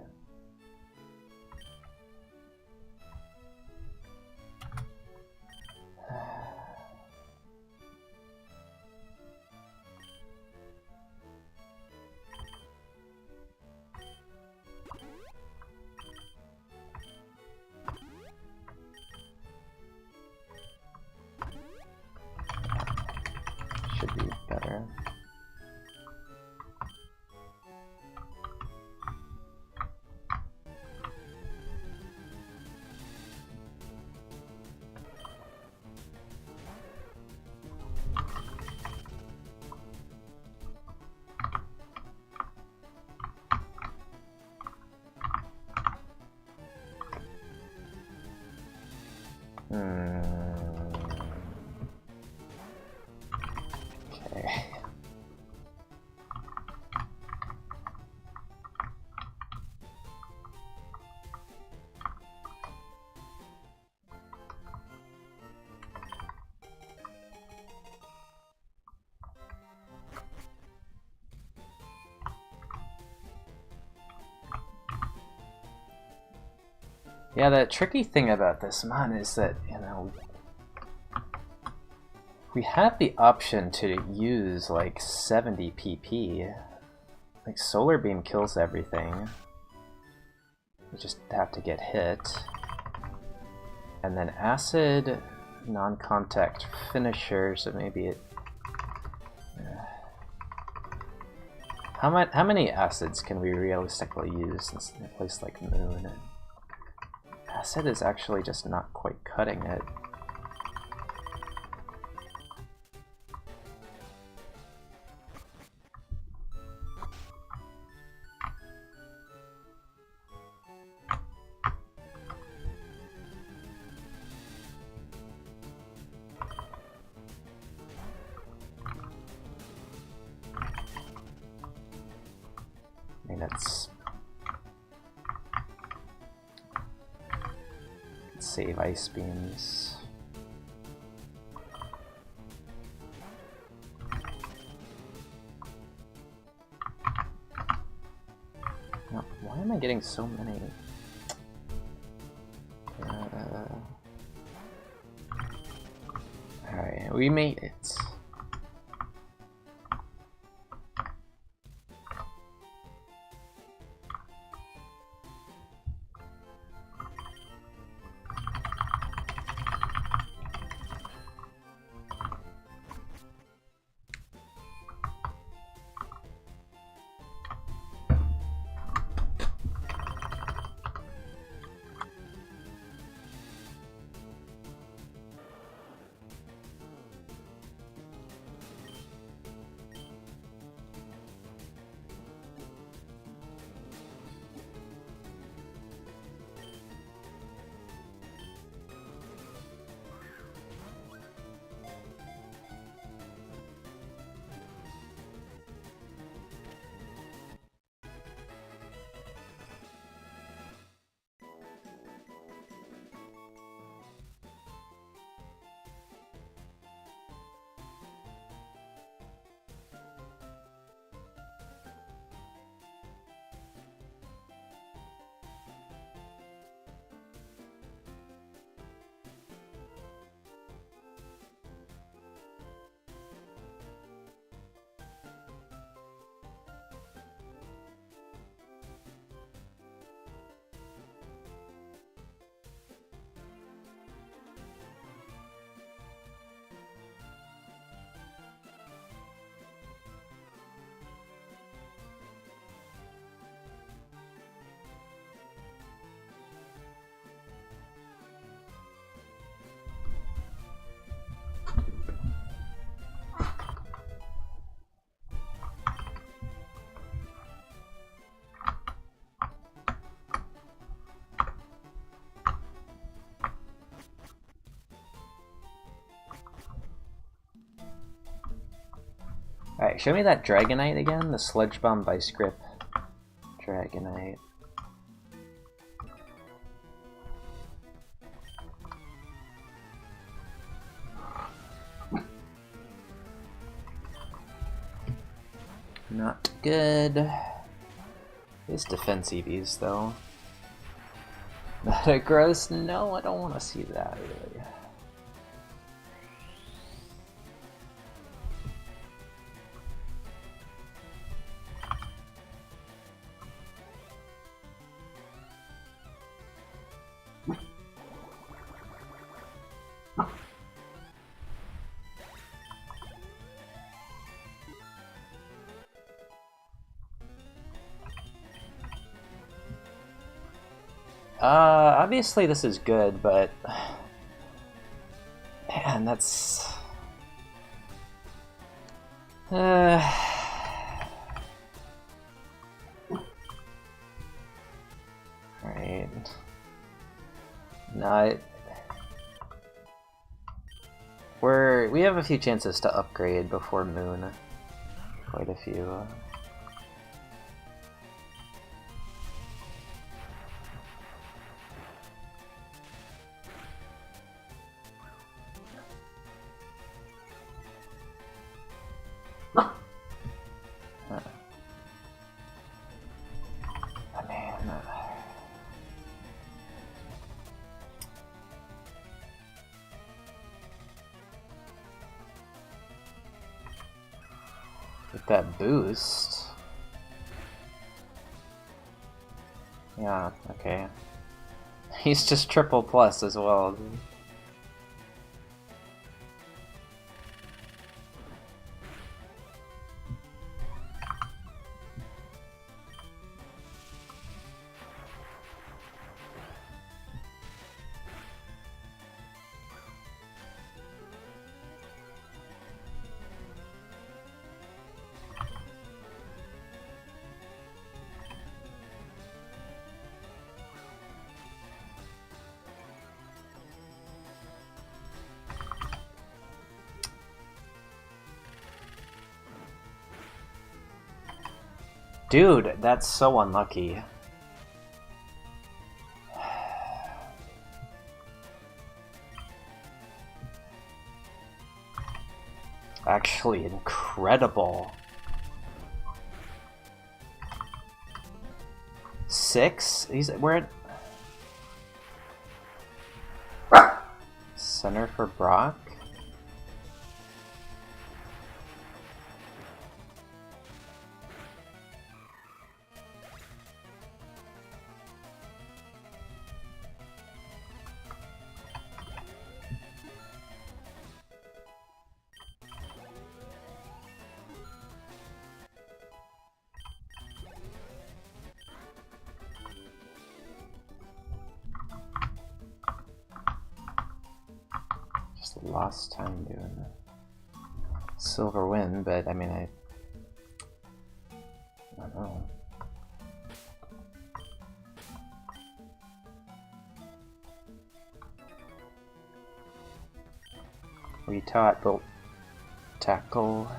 Should be better. Okay. Yeah, the tricky thing about this mon is that, you know, we have the option to use like 70 PP. Like Solar Beam kills everything. We just have to get hit. And then Acid, non-contact finisher, so maybe it... How many acids can we realistically use in a place like Moon? Acid is actually just not quite cutting it. I mean, it's... save ice beams. No, why am I getting so many? Alright, we made it. Alright, show me that Dragonite again, the Sludge Bomb Vice Grip Dragonite. Not good. His defense EVs though. Metagross? No, I don't want to see that really. Obviously this is good, but man, that's right. No, we have a few chances to upgrade before Moon. Quite a few. With that boost. Yeah, okay. He's just triple plus as well. Dude, that's so unlucky. Actually incredible. 6? We're at center for Brock. Lost time doing silver win, but I mean, I don't know. We taught Bolt Tackle.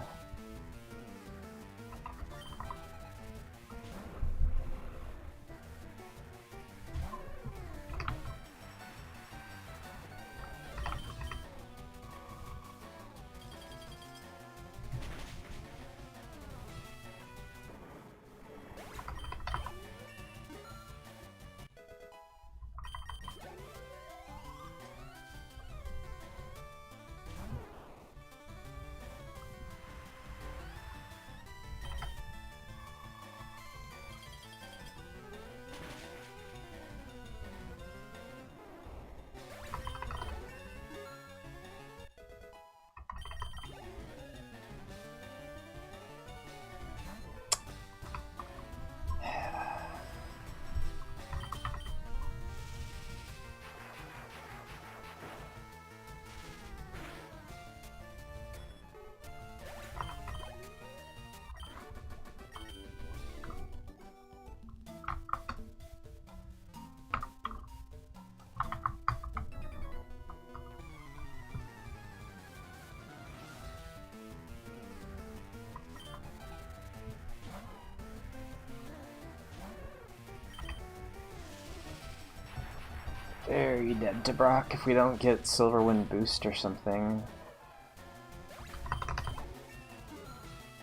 very dead to Brock if we don't get Silverwind boost or something.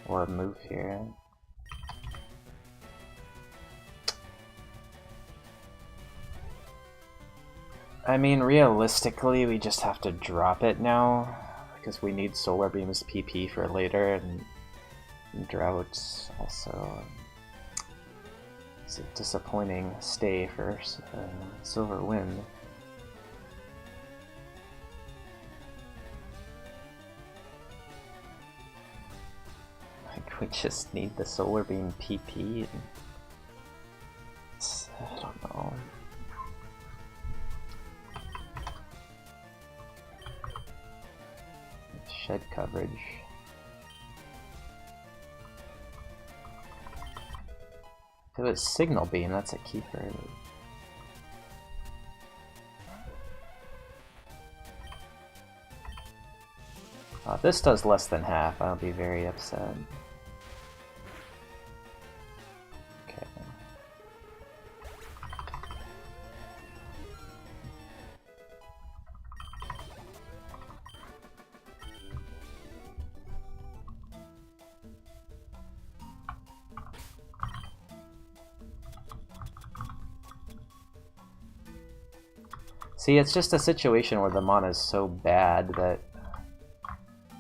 Or a move here. I mean, realistically, we just have to drop it now, because we need Solar Beam's PP for later, and Drought also. It's a disappointing stay for Silverwind. Like, we just need the Solar Beam PP. I don't know. Shed coverage. If it was Signal Beam, that's a keeper. If this does less than half, I'll be very upset. Okay. See, it's just a situation where the mana is so bad that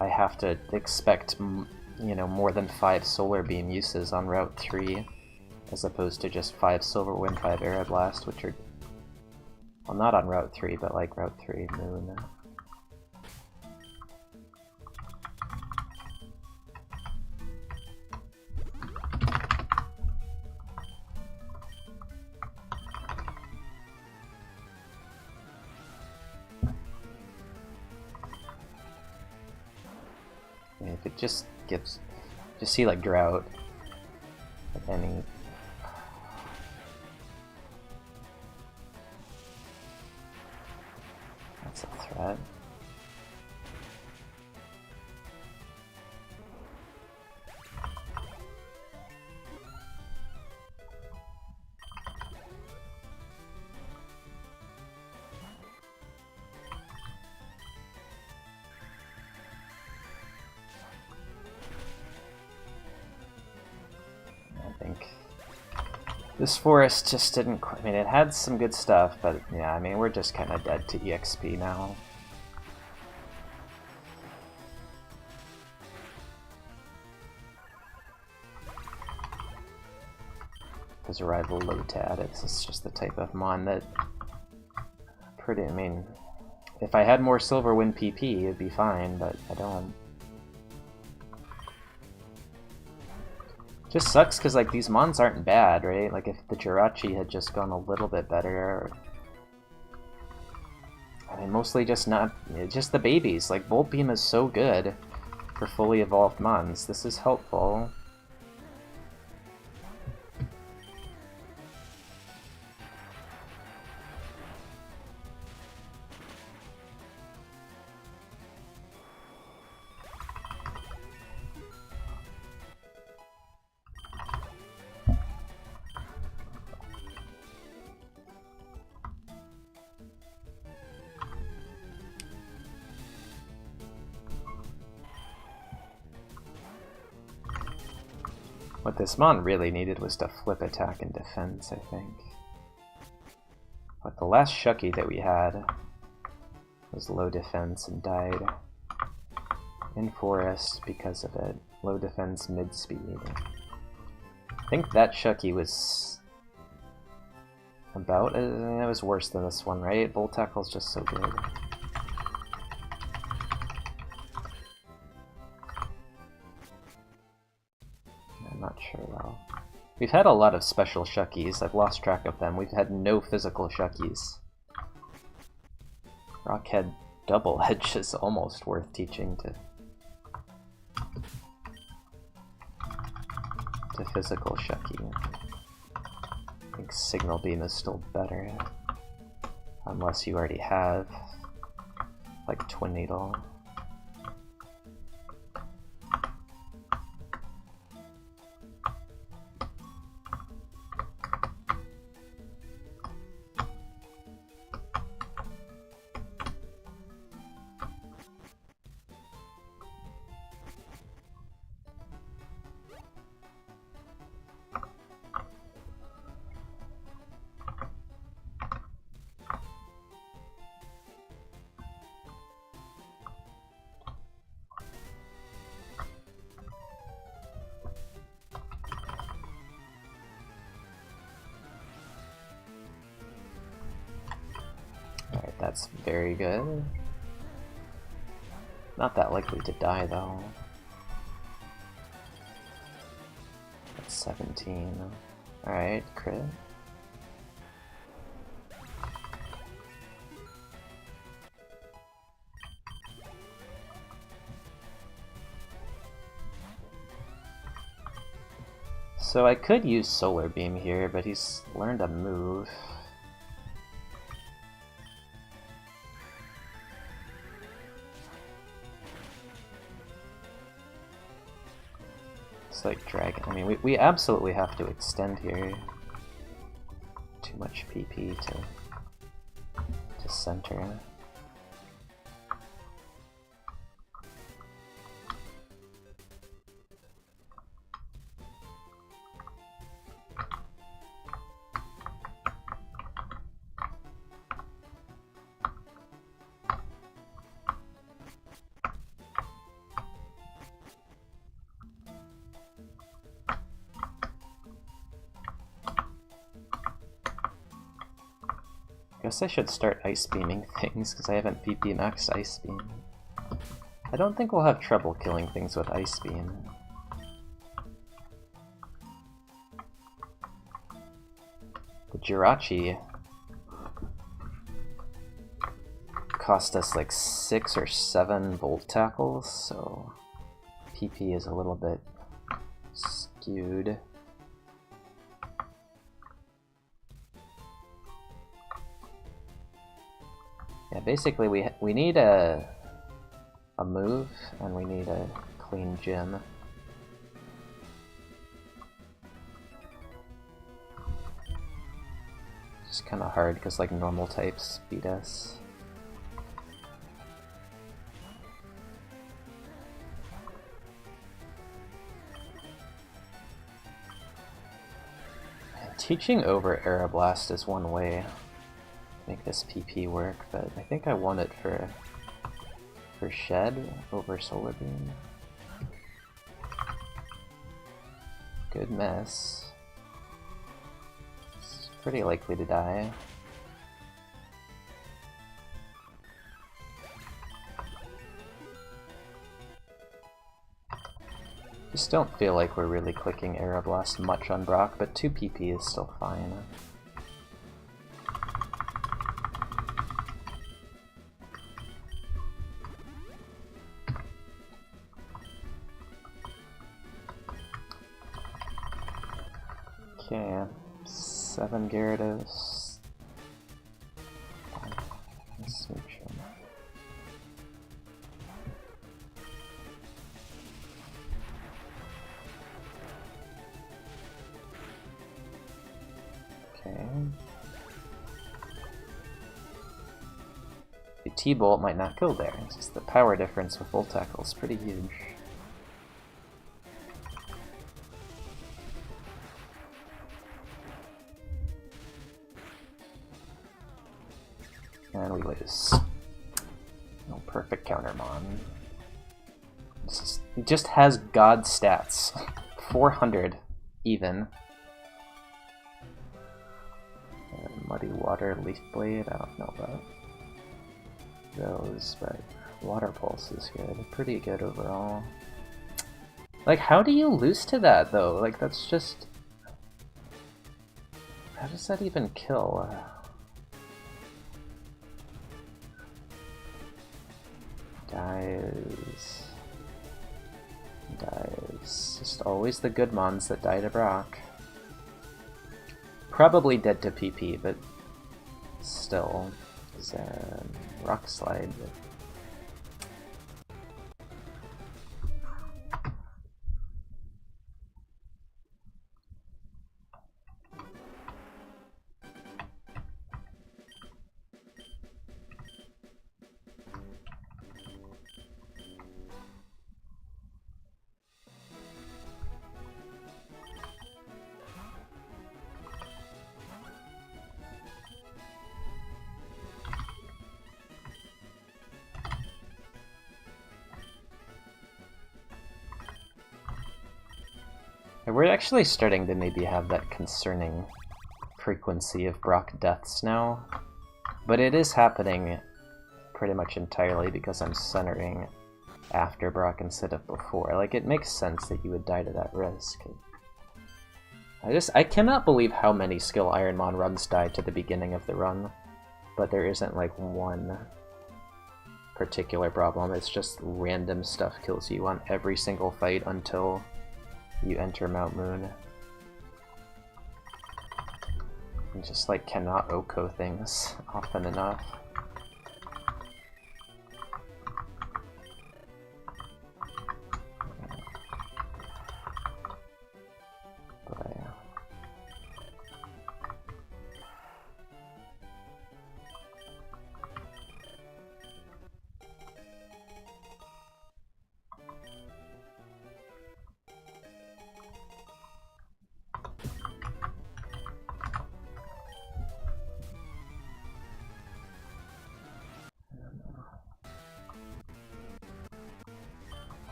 I have to expect, you know, more than 5 Solar Beam uses on Route 3, as opposed to just 5 Silverwind, 5 Aeroblast, which are, well, not on Route 3, but like Route 3 Moon. If it just gives, just see like Drought, any. That's a threat. I think this forest just didn't. I mean, it had some good stuff, but yeah, I mean, we're just kind of dead to EXP now. Because Rival Lotad, it's just the type of mon that pretty. I mean, if I had more Silverwind PP, it'd be fine, but I don't. Just sucks because like these mons aren't bad, right? Like if the Jirachi had just gone a little bit better, I mean mostly just not, just the babies. Like Volt Beam is so good for fully evolved mons. This is helpful. What this mon really needed was to flip attack and defense, I think. But the last Shucky that we had was low defense and died in forest because of it. Low defense, mid speed. I think that Shucky was about, it was worse than this one, right? Volt Tackle's just so good. Not sure though. We've had a lot of special Shuckies. I've lost track of them. We've had no physical Shuckies. Rockhead Double Edge is almost worth teaching to physical Shucky. I think Signal Beam is still better, unless you already have like Twin Needle. That's very good. Not that likely to die though. That's 17. Alright, crit. So I could use Solar Beam here, but he's learned a move. It's like Dragon. I mean, we absolutely have to extend here. Too much PP to center. Guess I should start ice beaming things, because I haven't PP maxed ice beam. I don't think we'll have trouble killing things with ice beam. The Jirachi cost us like 6 or 7 volt tackles, so PP is a little bit skewed. Yeah, basically we need a move and we need a clean gym. It's kind of hard because like normal types beat us. Teaching over Aeroblast is one way to make this PP work, but I think I want it for Shed over Solar Beam. Good mess. It's pretty likely to die. Just don't feel like we're really clicking Aeroblast much on Brock, but 2 PP is still fine. Okay, 7 Gyarados. Let's switch him. Okay. The T-Bolt might not go there. It's just the power difference with Volt Tackle is pretty huge. And we lose. No perfect countermon. He just has god stats. 400 even. Muddy Water, Leaf Blade, I don't know about those, but Water Pulse is good. Pretty good overall. Like, how do you lose to that though? Like, that's just... How does that even kill? Dies. Just always the good mons that die to Brock. Probably dead to PP, but still. Is a Rock Slide. We're actually starting to maybe have that concerning frequency of Brock deaths now. But it is happening pretty much entirely because I'm centering after Brock instead of before. Like, it makes sense that you would die to that risk. I cannot believe how many skill IronMON runs die to the beginning of the run, but there isn't like one particular problem. It's just random stuff kills you on every single fight until you enter Mount Moon. You just like cannot Oko things often enough.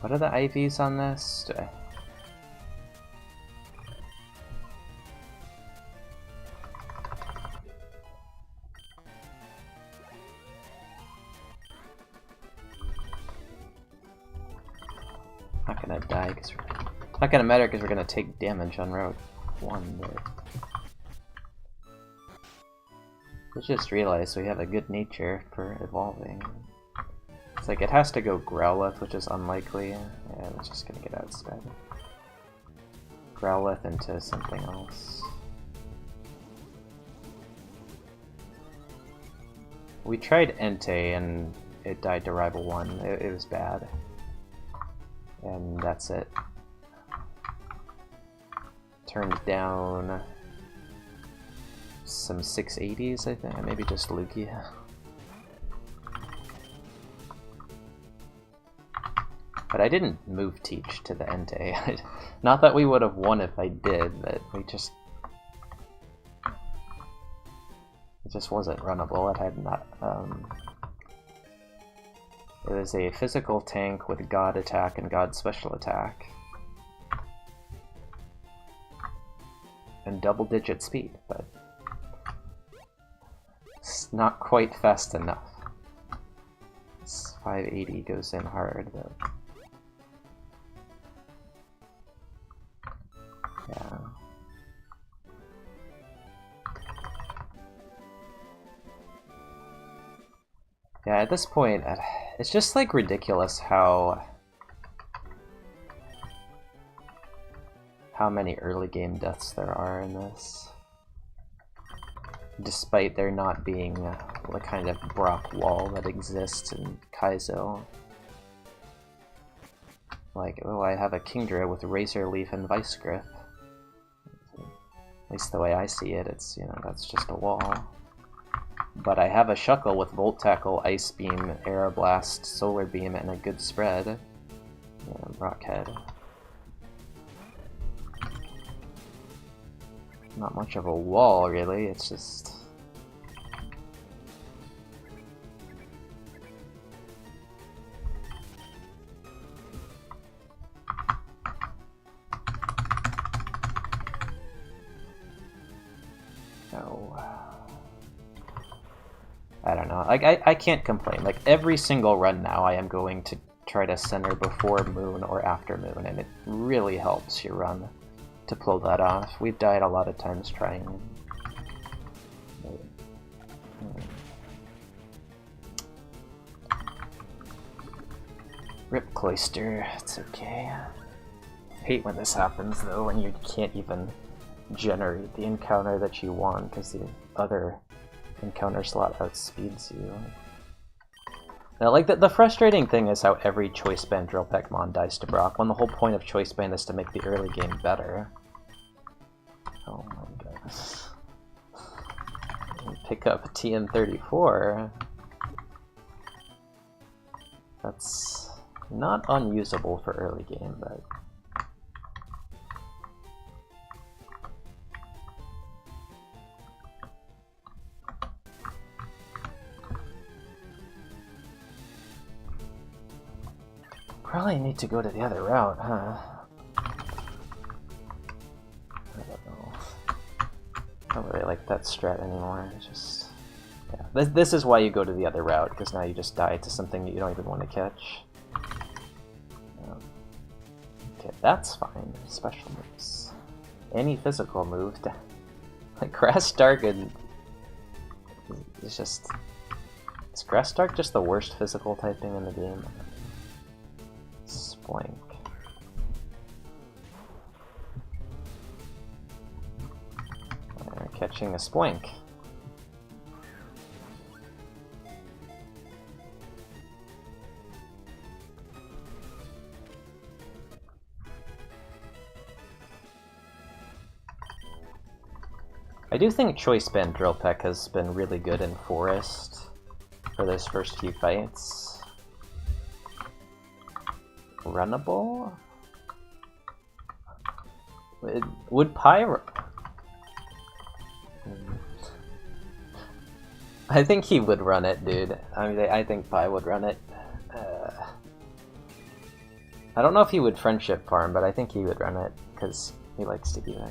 What are the IVs on this? Not gonna die because not gonna matter because we're gonna take damage on Route 1. But I just realized we have a good nature for evolving. It's like it has to go Growlithe, which is unlikely. Yeah, it's just gonna get outsped. Growlithe into something else. We tried Entei and it died to Rival 1. It was bad. And that's it. Turned down some 680s, I think. Maybe just Lugia. But I didn't move Teach to the Entei. Not that we would have won if I did, but we just... It just wasn't runnable. It had not... It was a physical tank with God attack and God special attack. And double-digit speed, but... It's not quite fast enough. This 580 goes in hard, but... Yeah. Yeah, at this point, it's just like ridiculous how many early game deaths there are in this. Despite there not being the kind of Brock wall that exists in Kaizo. Like, oh, I have a Kingdra with Razor Leaf and Vice Grip. At least the way I see it, it's, you know, that's just a wall. But I have a Shuckle with Volt Tackle, Ice Beam, Aeroblast, Solar Beam, and a good spread. Yeah, Brockhead. Not much of a wall, really, it's just... I don't know. Like, I can't complain. Like, every single run now I am going to try to center before Moon or after Moon, and it really helps your run to pull that off. We've died a lot of times trying. Rip Cloister, it's okay. I hate when this happens though, when you can't even generate the encounter that you want because the other encounter slot outspeeds you. Now, like, the frustrating thing is how every Choice Band Drill Peck Mon dies to Brock, when the whole point of Choice Band is to make the early game better. Oh my goodness. Pick up TN34. That's not unusable for early game, but... Probably need to go to the other route, huh? I don't know. I don't really like that strat anymore. It's just... yeah. This is why you go to the other route, because now you just die to something that you don't even want to catch. Okay, that's fine. Special moves. Any physical move. Like, Grass Dark and... it's just... Is Grass Dark just the worst physical typing in the game? Splank. We're catching a Splank. I do think Choice Band Drill Peck has been really good in Forest for those first few fights. Runnable? Would Pyro... I think he would run it, dude. I mean, I think Pi would run it. I don't know if he would friendship farm, but I think he would run it, because he likes to be there.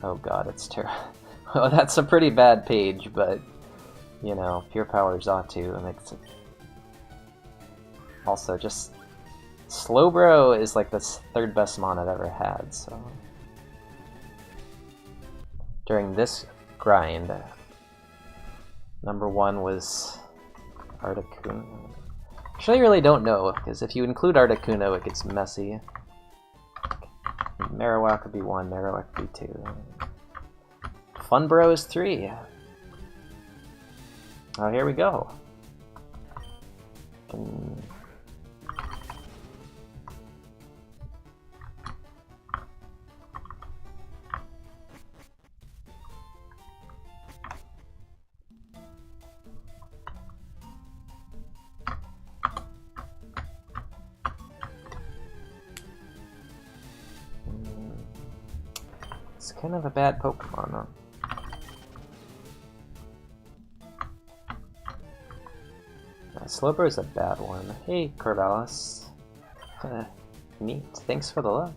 Oh god, it's terrible. Oh, that's a pretty bad page, but, you know, Pure Power Zatu makes it... Also, just... Slowbro is like the third best mon I've ever had, so... During this grind, number one was Articuno. Actually, I really don't know, because if you include Articuno, it gets messy. Marowak would be 1, Marowak would be 2. Funbro is 3. Oh, here we go. It's kind of a bad Pokemon, though. Slowbro is a bad one. Hey, Corvallis. Neat. Thanks for the luck.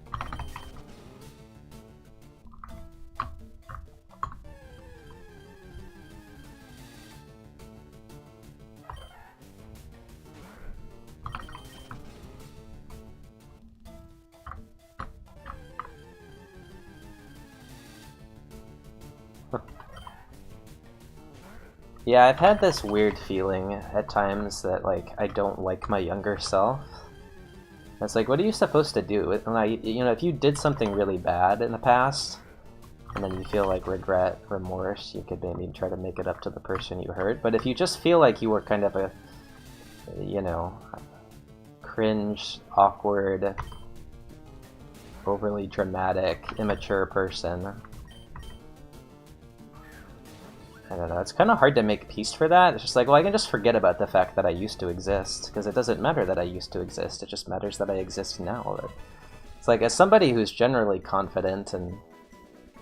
Yeah, I've had this weird feeling at times that, like, I don't like my younger self. It's like, what are you supposed to do? You know, if you did something really bad in the past, and then you feel like regret, remorse, you could maybe try to make it up to the person you hurt. But if you just feel like you were kind of a, you know, cringe, awkward, overly dramatic, immature person, I don't know, it's kind of hard to make peace for that. It's just like, well, I can just forget about the fact that I used to exist, because it doesn't matter that I used to exist, it just matters that I exist now. It's like, as somebody who's generally confident and,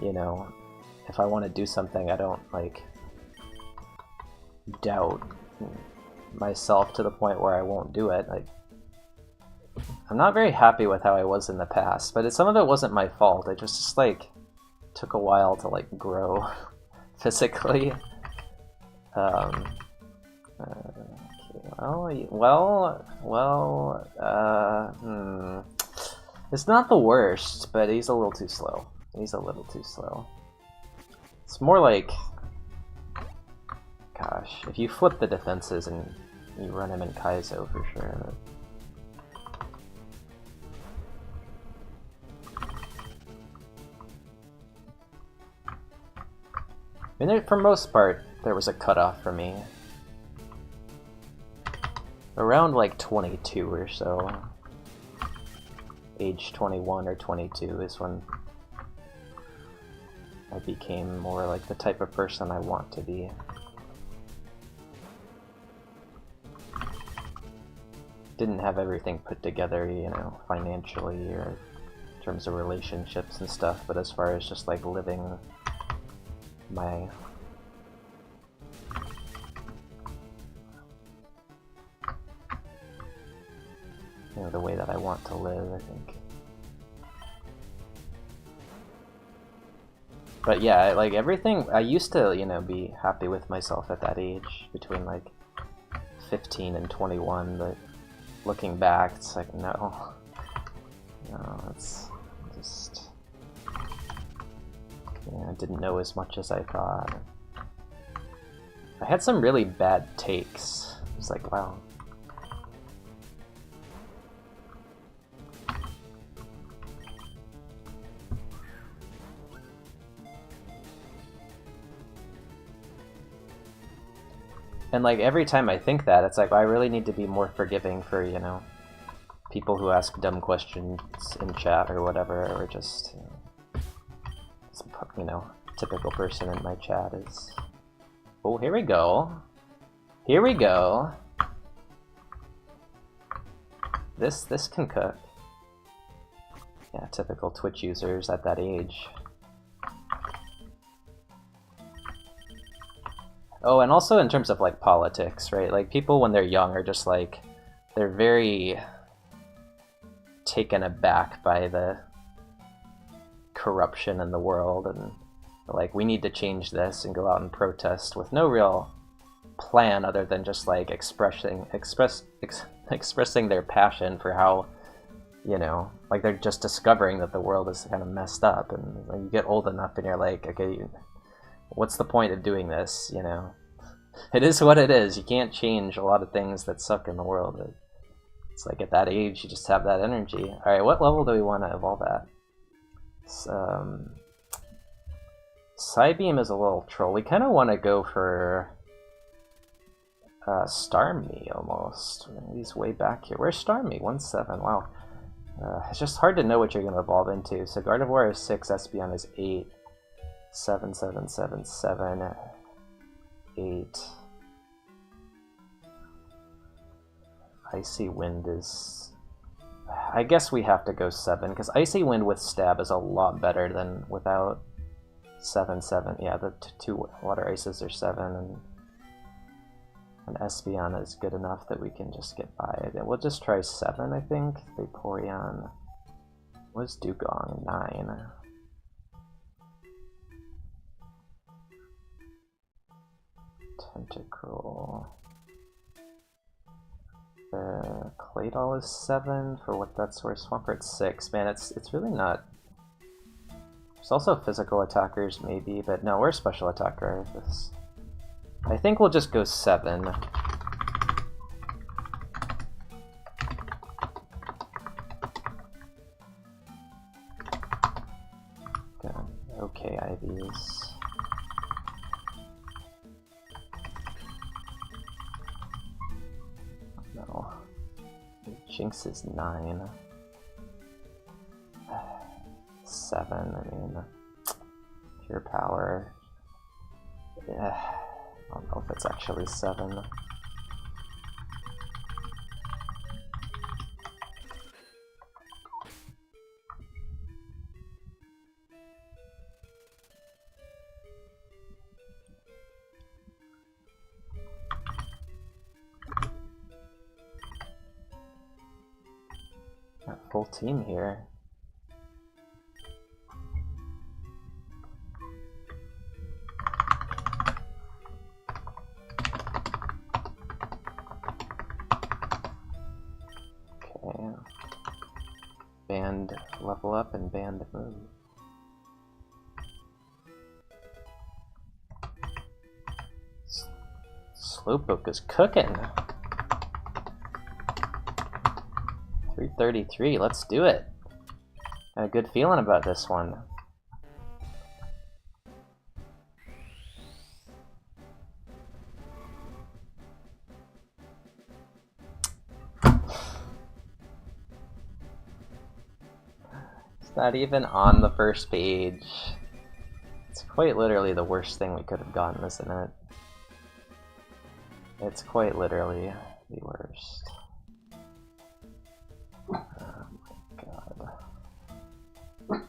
you know, if I want to do something, I don't, like, doubt myself to the point where I won't do it. Like, I'm not very happy with how I was in the past, but some of it wasn't my fault. It just like, took a while to, like, grow. Physically. Okay, It's not the worst, but he's a little too slow. He's a little too slow. It's more like... Gosh, if you flip the defenses and you run him in Kaizo for sure. I mean, for most part, there was a cutoff for me. Around like 22 or so. Age 21 or 22 is when I became more like the type of person I want to be. Didn't have everything put together, you know, financially or in terms of relationships and stuff, but as far as just like living my the way that I want to live, I think. But yeah, like everything, I used to, you know, be happy with myself at that age, between like 15 and 21, but looking back, it's like, no, it's just, I didn't know as much as I thought. I had some really bad takes. It was like, wow. And like every time I think that, it's like I really need to be more forgiving for, you know, people who ask dumb questions in chat or whatever, or just, you know, typical person in my chat is. Oh, here we go. Here we go. This can cook. Yeah, typical Twitch users at that age. Oh, and also in terms of like politics, right? Like people when they're young are just like, they're very taken aback by the corruption in the world, and like, we need to change this and go out and protest with no real plan other than just like expressing their passion for how, you know, like they're just discovering that the world is kind of messed up, and when you get old enough and you're like, okay, what's the point of doing this, you know? It is what it is. You can't change a lot of things that suck in the world. It's like at that age, you just have that energy. Alright, what level do we want to evolve at? Psybeam is a little troll. We kind of want to go for Starmie almost. He's way back here. Where's Starmie? 1-7. Wow. It's just hard to know what you're going to evolve into. So Gardevoir is 6, Espeon is 8. 7, 7, 7, 7, 8. Icy Wind is... I guess we have to go 7, because Icy Wind with Stab is a lot better than without 7, 7. Yeah, the 2 Water Ices are 7, and Espeon is good enough that we can just get by it. We'll just try 7, I think. Vaporeon. What's Dugong? 9. Tentacruel. Claydol is 7 for what that's worth. Swampert 6. Man, it's really not. There's also physical attackers maybe, but no, we're special attacker. This. I think we'll just go 7. Okay, IVs. No. Jinx is 9. 7, I mean, pure power. Yeah, I don't know if it's actually 7. Got full team here. Okay. Band level up and band move. Slowpoke is cooking. 333, let's do it. Got a good feeling about this one. It's not even on the first page. It's quite literally the worst thing we could have gotten, isn't it? It's quite literally the worst. Oh my god.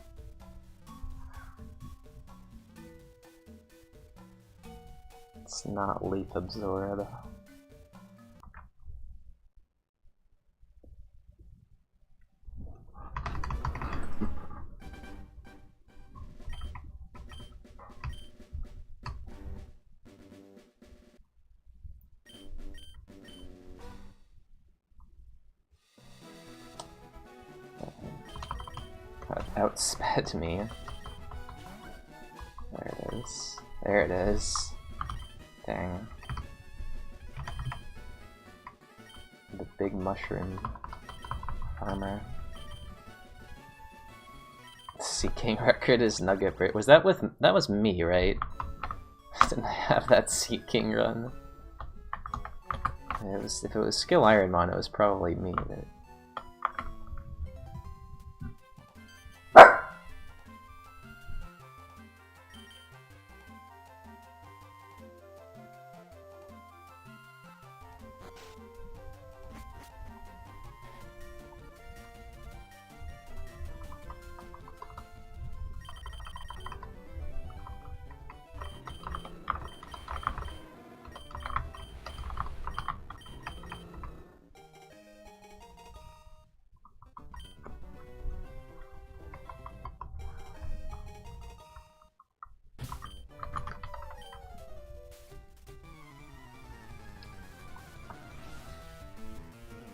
It's not Leaf Absorb. Outsped me. There it is. There it is. Dang. The big mushroom farmer. Seeking record is Nugget Break. Was that with... that was me, right? Didn't I have that Seeking run? It was, if it was Skill IronMON, it was probably me. But...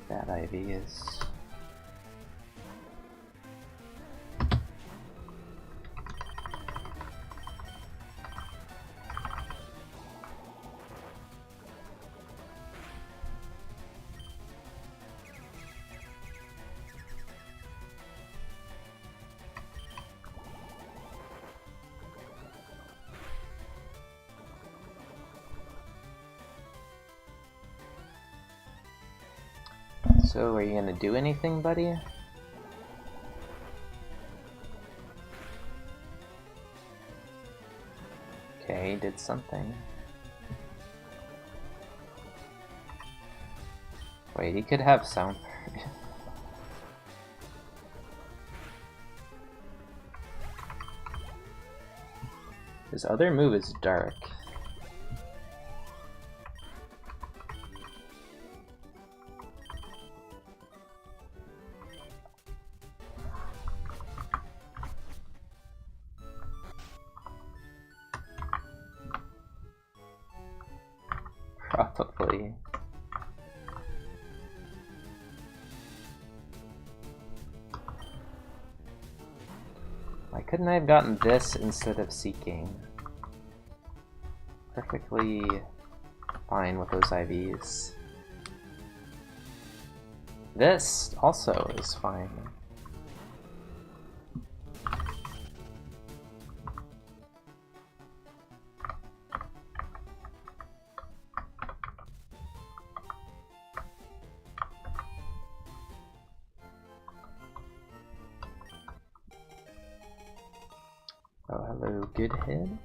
That IV is... So, are you gonna do anything, buddy? Okay, did something. Wait, he could have sound. His other move is dark. Probably. Why couldn't I have gotten this instead of Seeking? Perfectly fine with those IVs. This also is fine. Oh, hello, good head.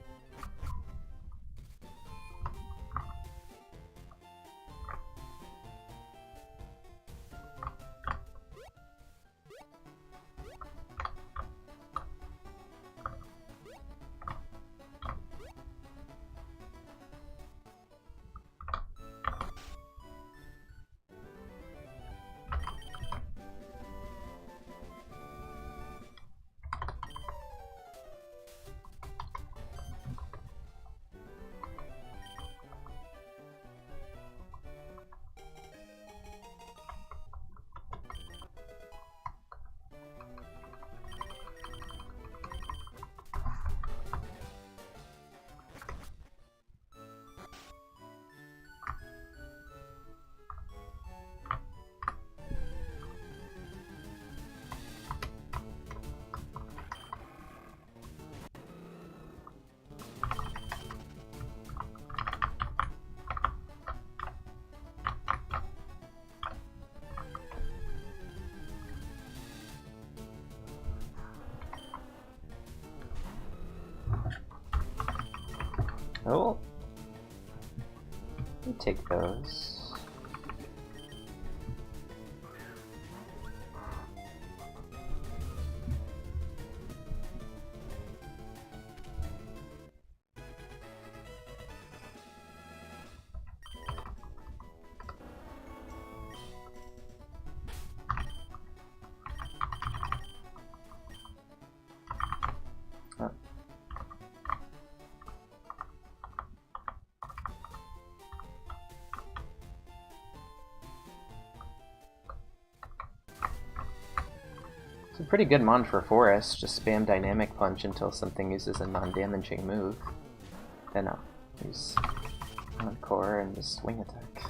Oh. We take those. Oh. It's a pretty good mon for Forest. Just spam Dynamic Punch until something uses a non-damaging move. Then I'll use Encore and just Swing Attack.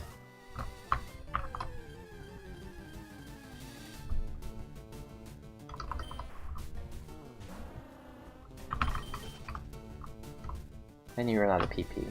And you run out of PP.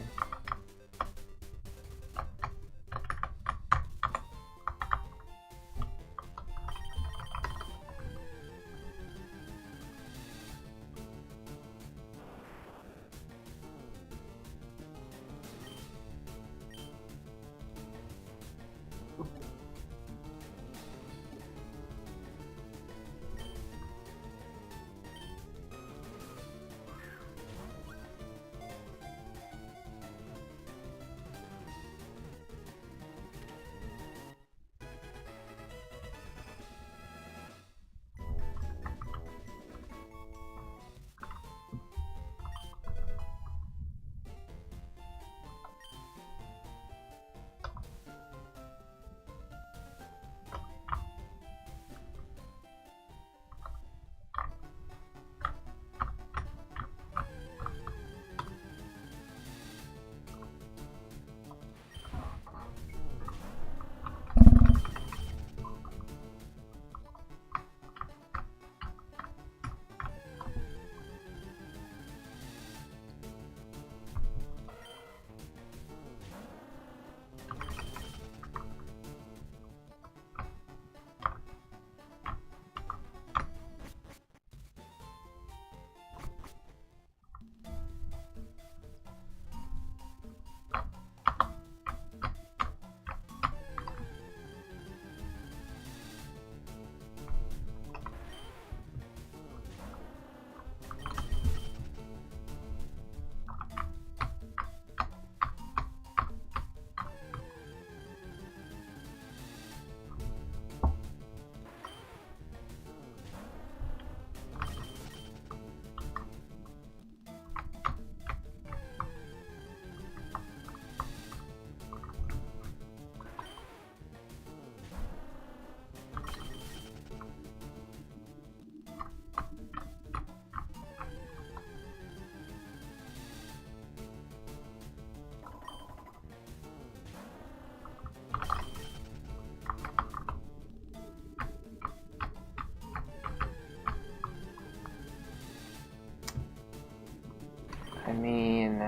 I mean...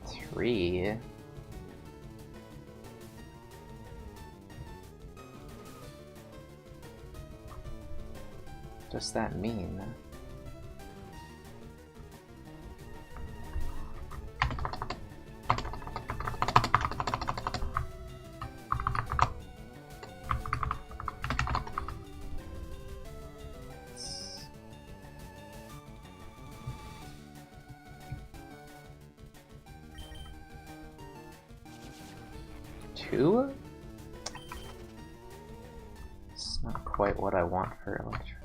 Three? What does that mean? Two? It's not quite what I want for Electro.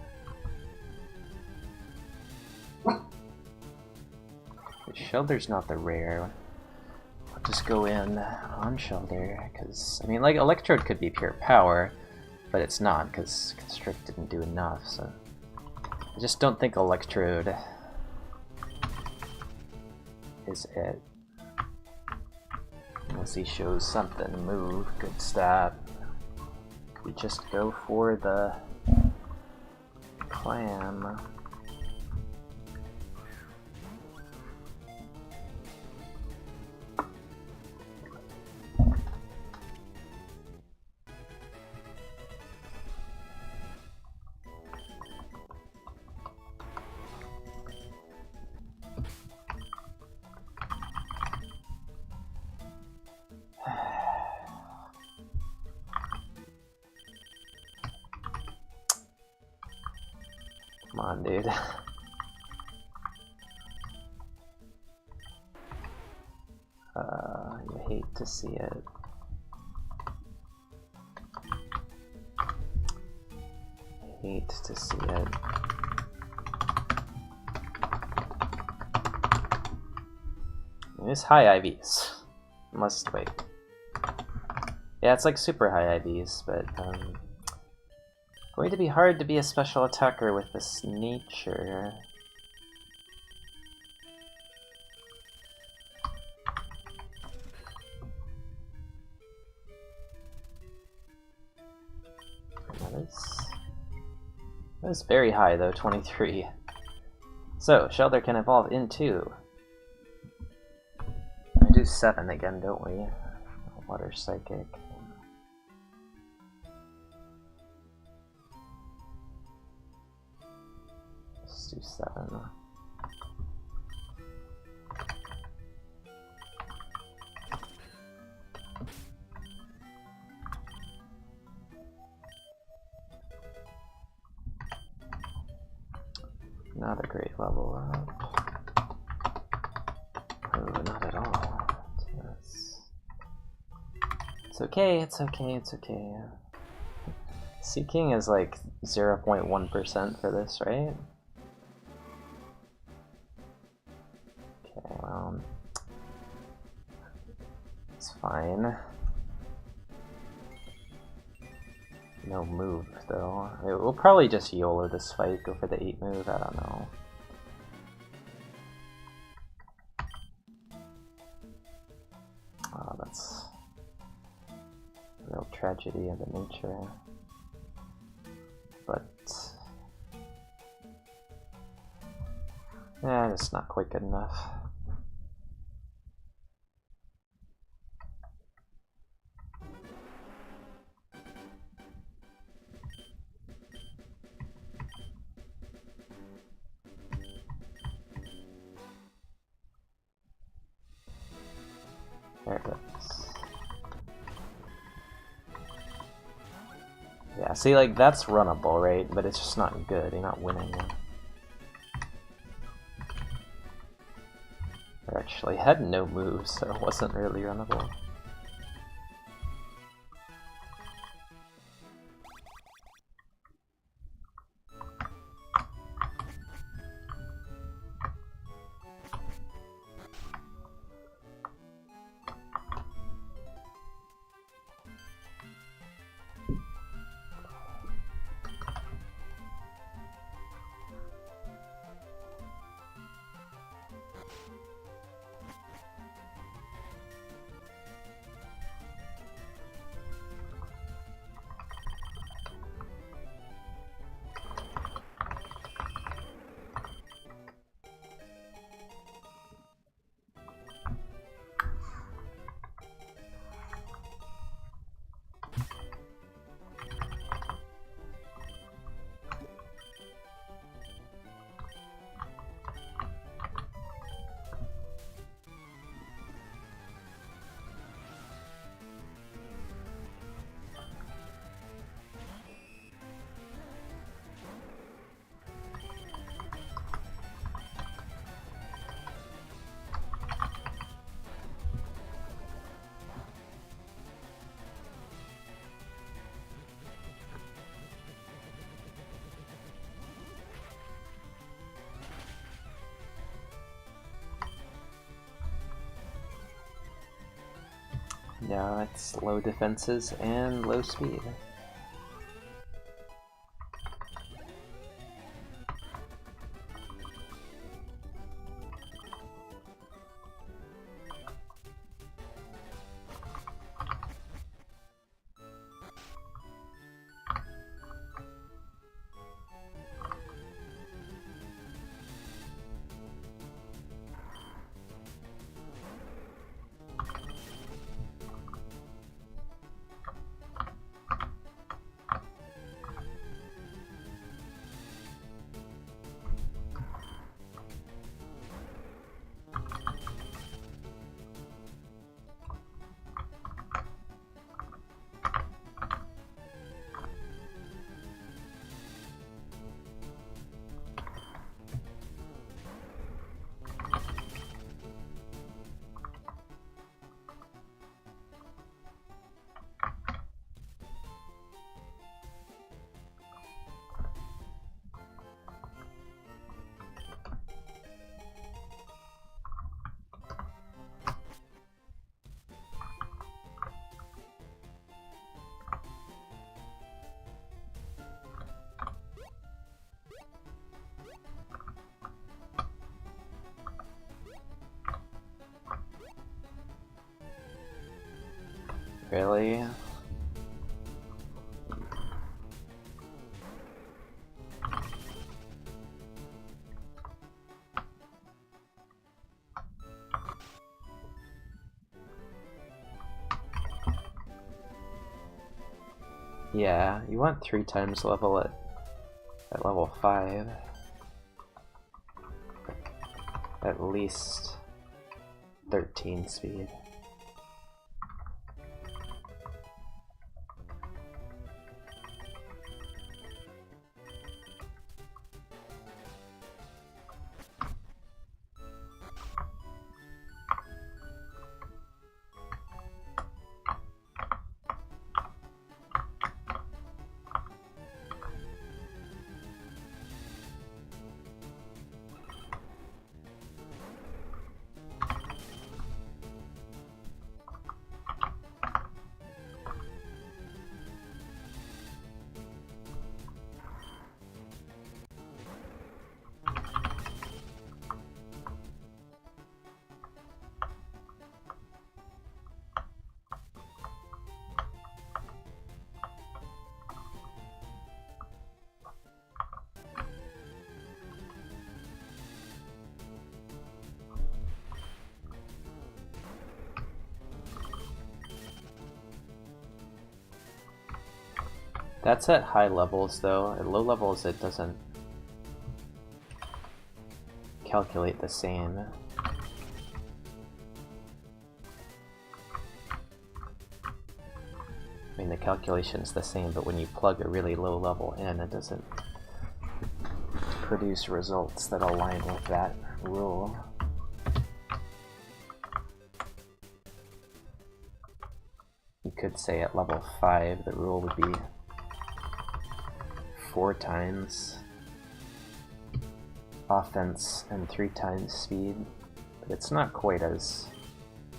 But Shelter's not the rare. I'll just go in on Shelter, because, I mean, like, Electrode could be pure power, but it's not, because Constrict didn't do enough, so... I just don't think Electrode is it. Unless he shows something to move, good stat. We just go for the clam. Come on, dude. You hate to see it. Hate to see it. It's high IVs. Must wait. Yeah, it's like super high IVs, but going to be hard to be a special attacker with this nature. That is very high though, 23. So, Shelter can evolve into... We do 7 again, don't we? Water Psychic. Let's do 7. Not a great level up. Oh, not at all. It's okay, it's okay, it's okay. Seeking is like 0.1% for this, right? Okay, well... It's fine. No move, though. We'll probably just YOLO this fight, go for the 8 move, I don't know. Oh, that's a real tragedy of the nature. But... yeah, it's not quite good enough. There it goes. Yeah, see, like, that's runnable, right? But it's just not good. You're not winning. I actually had no moves, so it wasn't really runnable. Yeah, it's low defenses and low speed. Really? Yeah, you want 3 times level at level 5. At least 13 speed. That's at high levels though. At low levels it doesn't calculate the same. I mean, the calculation's the same, but when you plug a really low level in, it doesn't produce results that align with that rule. You could say at level 5 the rule would be 4 times offense and 3 times speed, but it's not quite as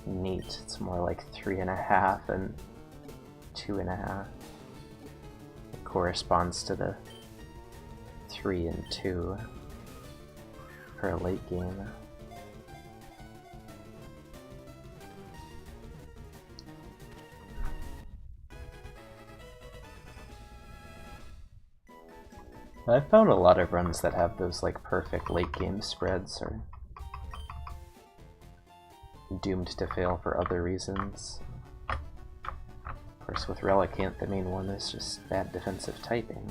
neat. It's more like 3.5 and 2.5. It corresponds to the 3 and 2 for a late game. I've found a lot of runs that have those like perfect late game spreads are doomed to fail for other reasons. Of course, with Relicanth, the main one is just bad defensive typing.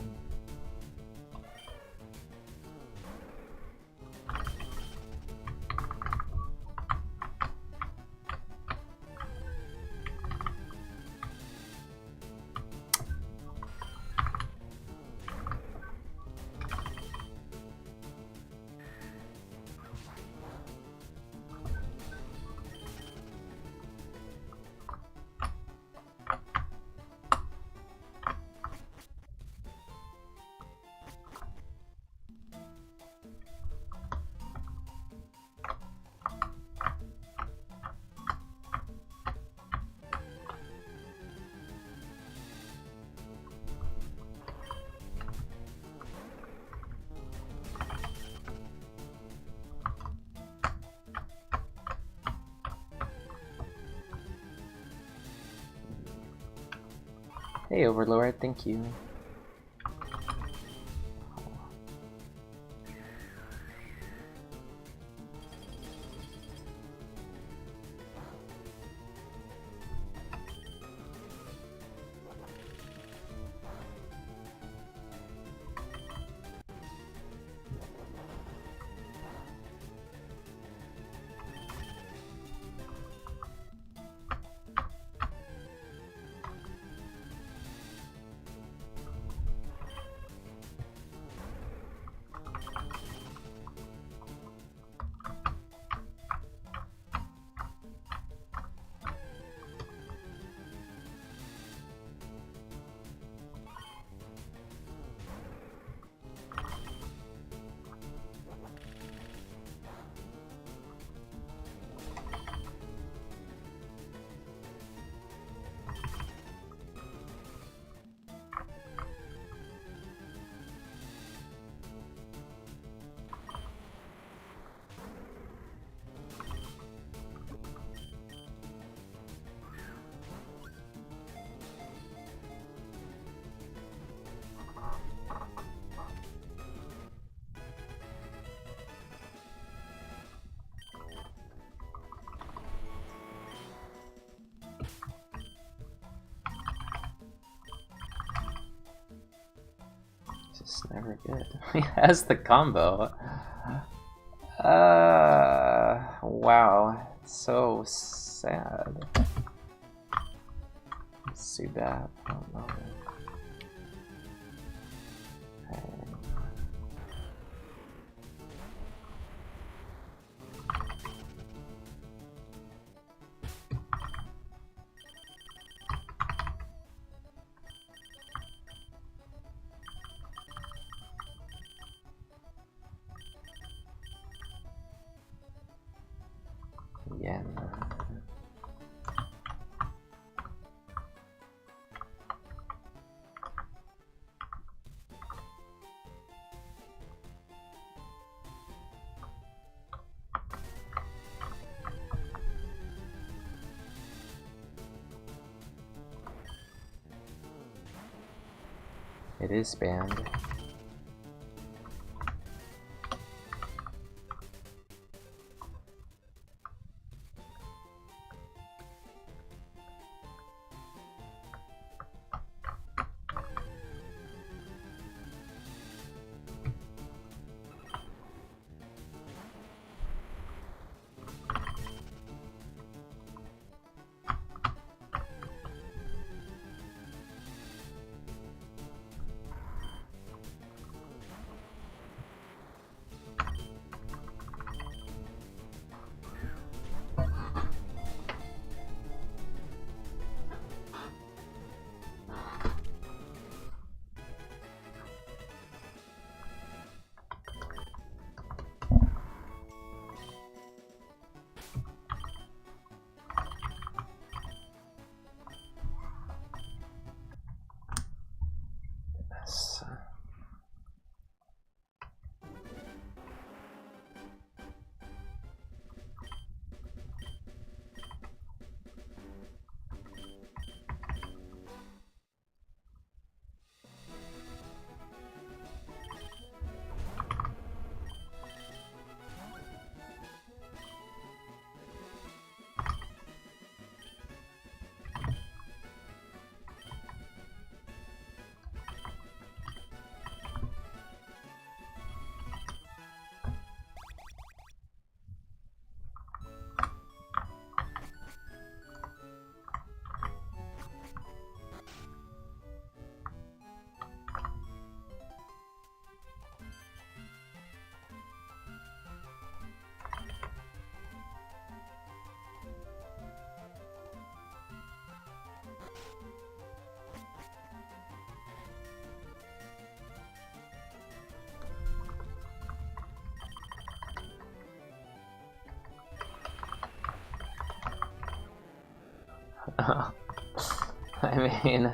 Hey Overlord, thank you. It's never good. He has the combo. Wow. So sad. Subat. I don't know. Yeah. It is banned. I mean,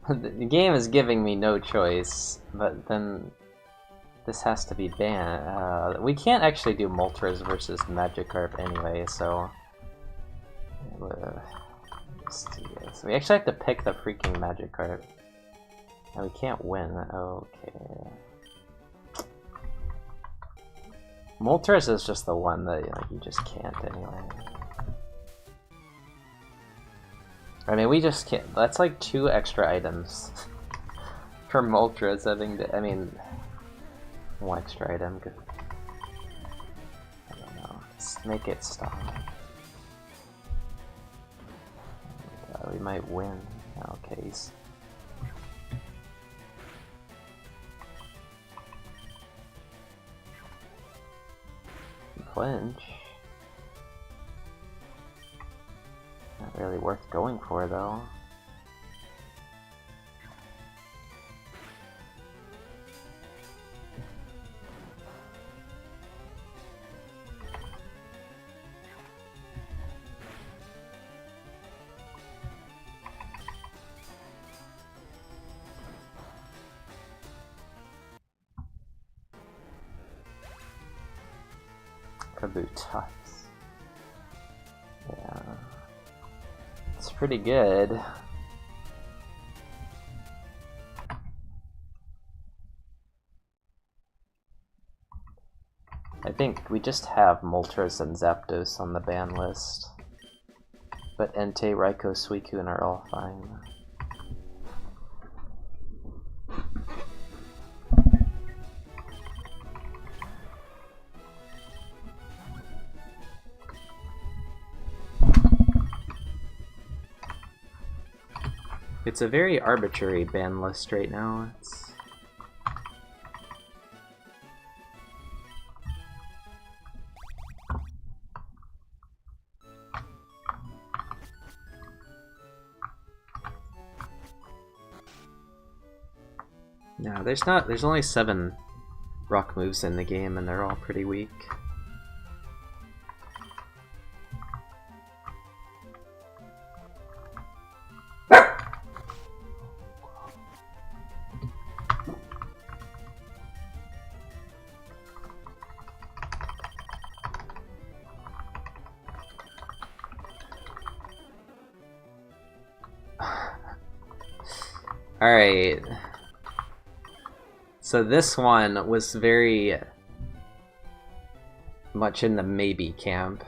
the game is giving me no choice, but then this has to be banned. We can't actually do Moltres versus Magikarp anyway, so let's do this. We actually have to pick the freaking Magikarp, and we can't win. Okay. Moltres is just the one that you just can't anyway. I mean, we just can't. That's like 2 extra items for Moltres having to. I mean, 1 extra item. I don't know. Just make it stop. We might win. Okay. Clinch. Not really worth going for, though. Kabutops. Yeah. It's pretty good. I think we just have Moltres and Zapdos on the ban list. But Entei, Raikou, Suicune are all fine. It's a very arbitrary ban list right now. It's... No, there's only 7 rock moves in the game and they're all pretty weak. Alright. So this one was very much in the maybe camp.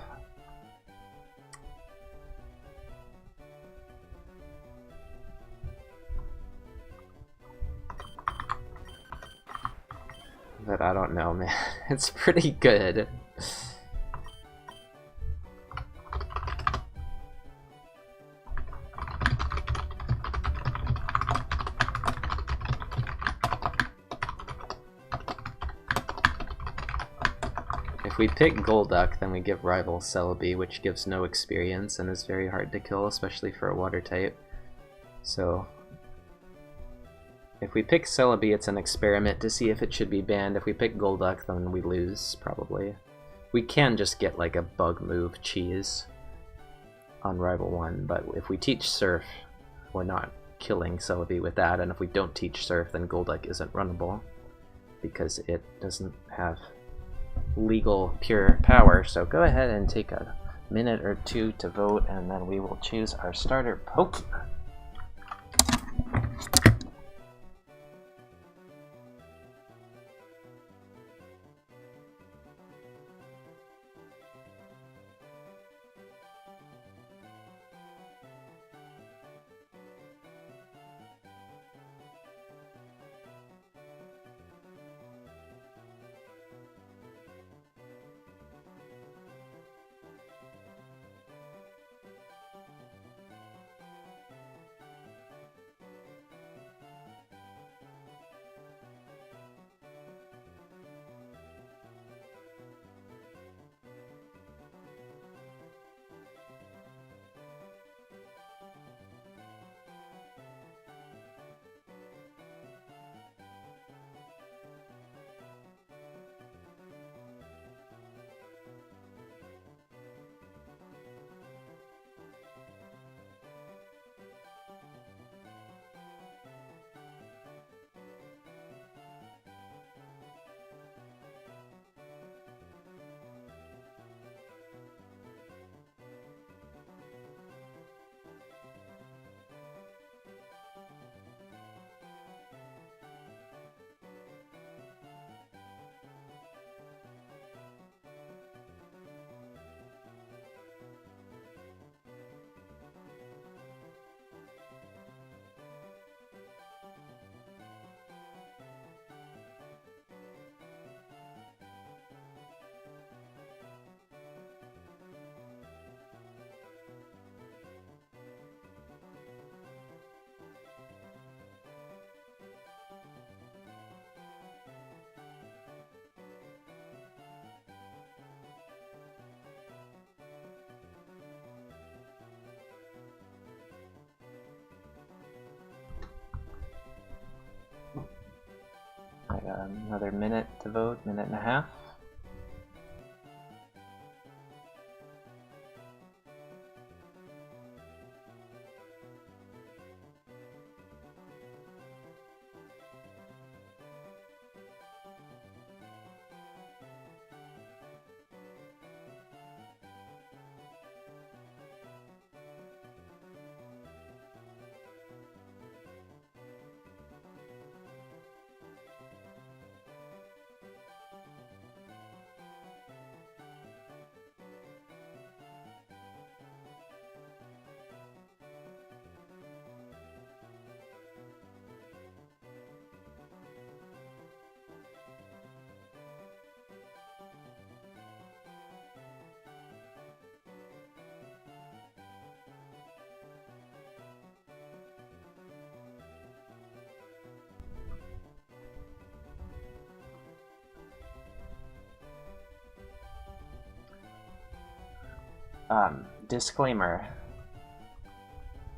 But I don't know, man. It's pretty good. If we pick Golduck, then we give rival Celebi, which gives no experience and is very hard to kill, especially for a water type. So if we pick Celebi, it's an experiment to see if it should be banned. If we pick Golduck, then we lose, probably. We can just get like a bug move cheese on rival 1, but if we teach Surf, we're not killing Celebi with that, and if we don't teach Surf, then Golduck isn't runnable, because it doesn't have legal pure power. So go ahead and take a minute or 2 to vote, and then we will choose our starter Pokemon. I got another minute to vote, minute and a half. Disclaimer.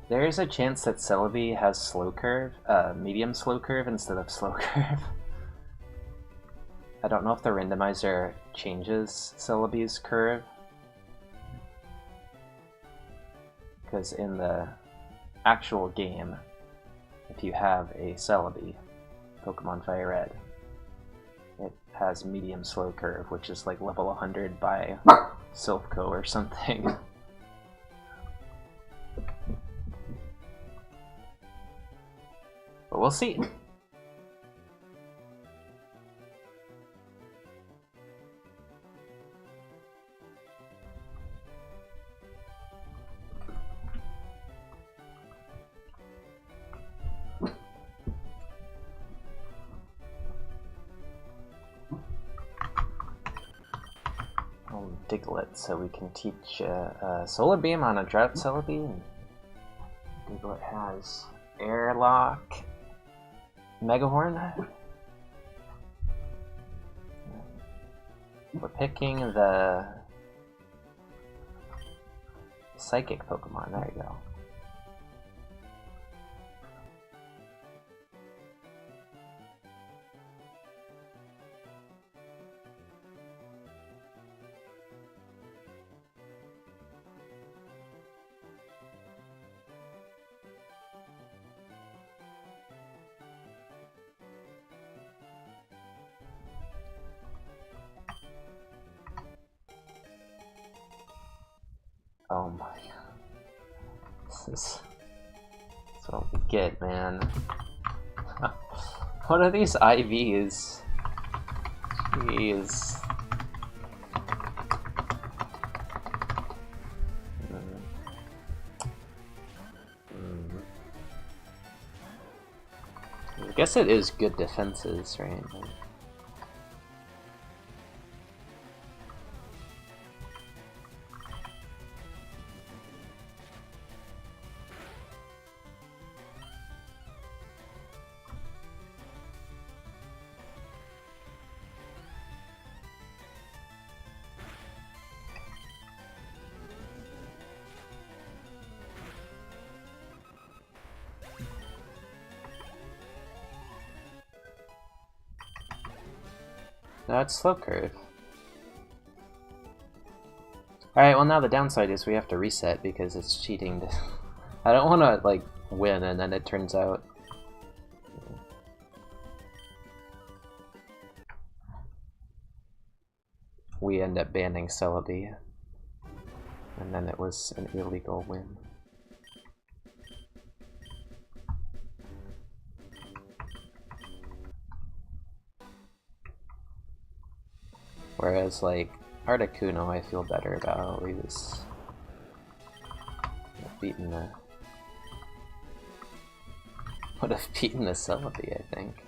There is a chance that Celebi has slow curve, medium slow curve instead of slow curve. I don't know if the randomizer changes Celebi's curve. Because in the actual game, if you have a Celebi, Pokemon Fire Red, it has medium slow curve, which is like level 100 by Silph or something. But we'll see. Diglett, so we can teach Solar Beam on a Drought Celebi. Diglett has Airlock, Megahorn. We're picking the Psychic Pokemon, there you go. Oh my god. This is what we get, man. What are these IVs? Jeez. I guess it is good defenses, right? No, it's slow curve. Alright, well now the downside is we have to reset because it's cheating. I don't want to, like, win and then it turns out... we end up banning Celebi. And then it was an illegal win. Whereas, like, Articuno I feel better about. He was beaten the... would have beaten the Celebi, I think.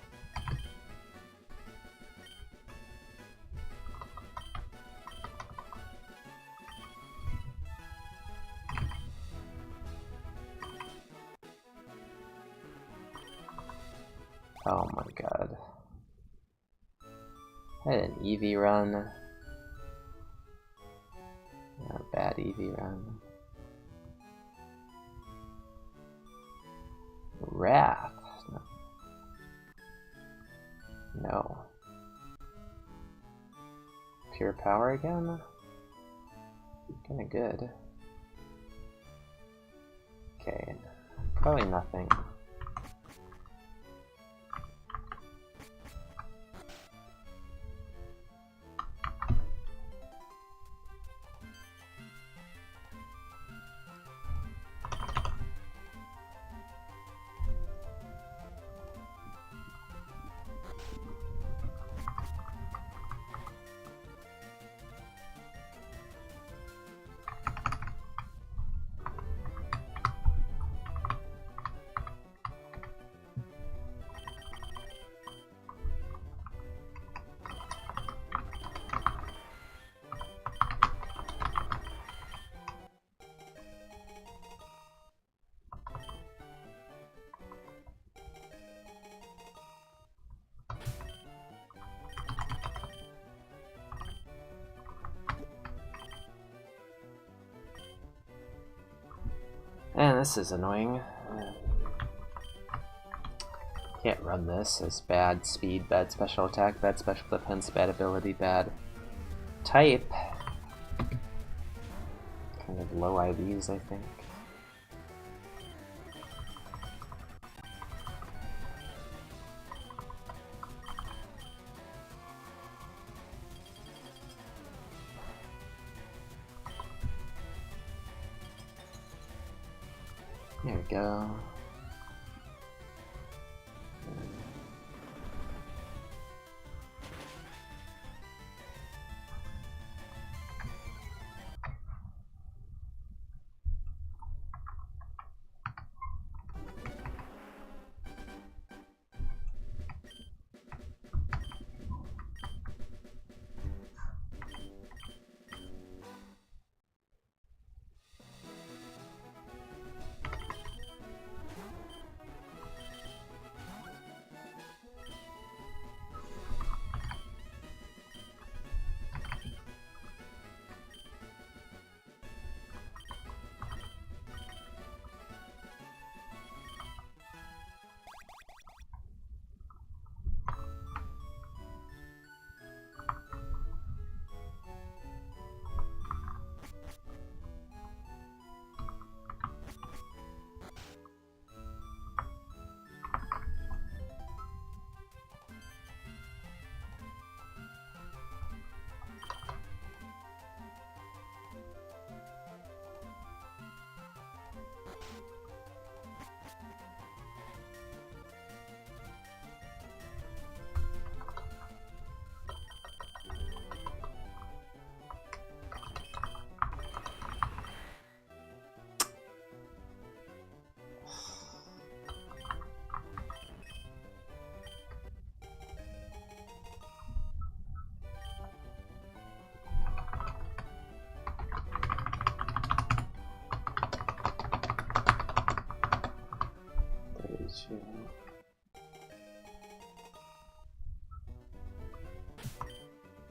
Oh my god. I had an Eevee run. Not a bad Eevee run. Wrath. No. No. Pure power again? Kinda good. Okay. Probably nothing. this is annoying. Can't run this as bad speed, bad special attack, bad special defense, bad ability, bad type. Kind of low IVs, I think. There we go.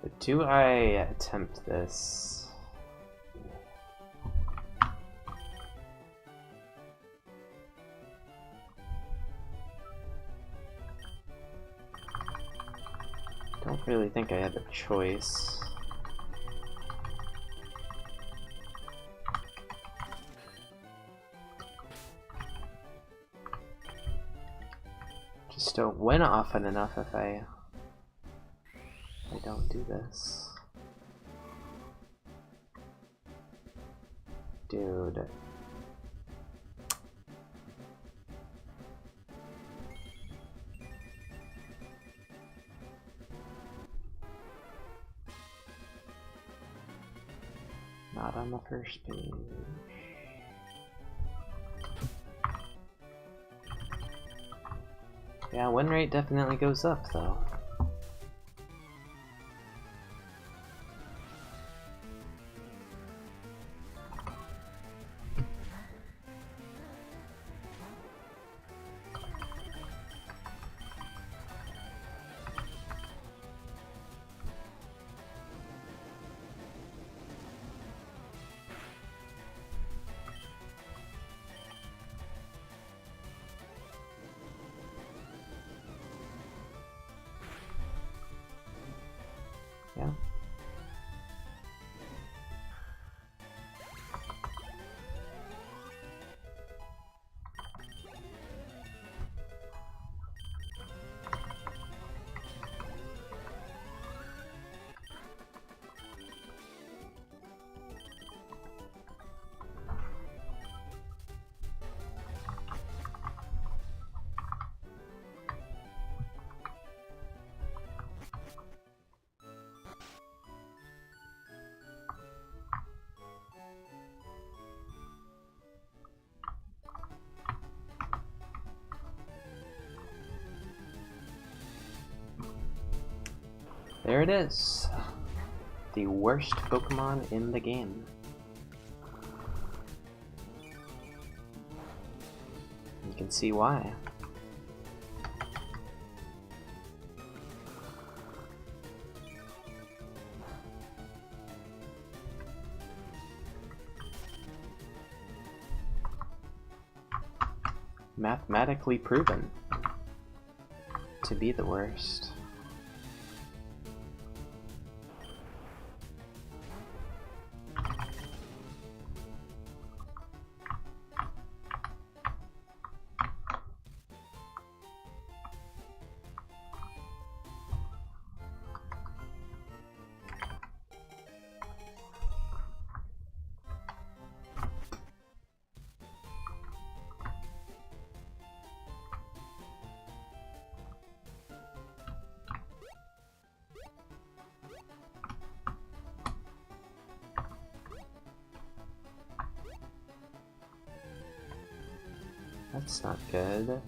But do I attempt this? Don't really think I have a choice. Just don't win often enough if I don't do this. Dude. Not on the first page. Yeah, win rate definitely goes up though. Yeah. There it is. The worst Pokemon in the game. You can see why. mathematically proven to be the worst. That's not good.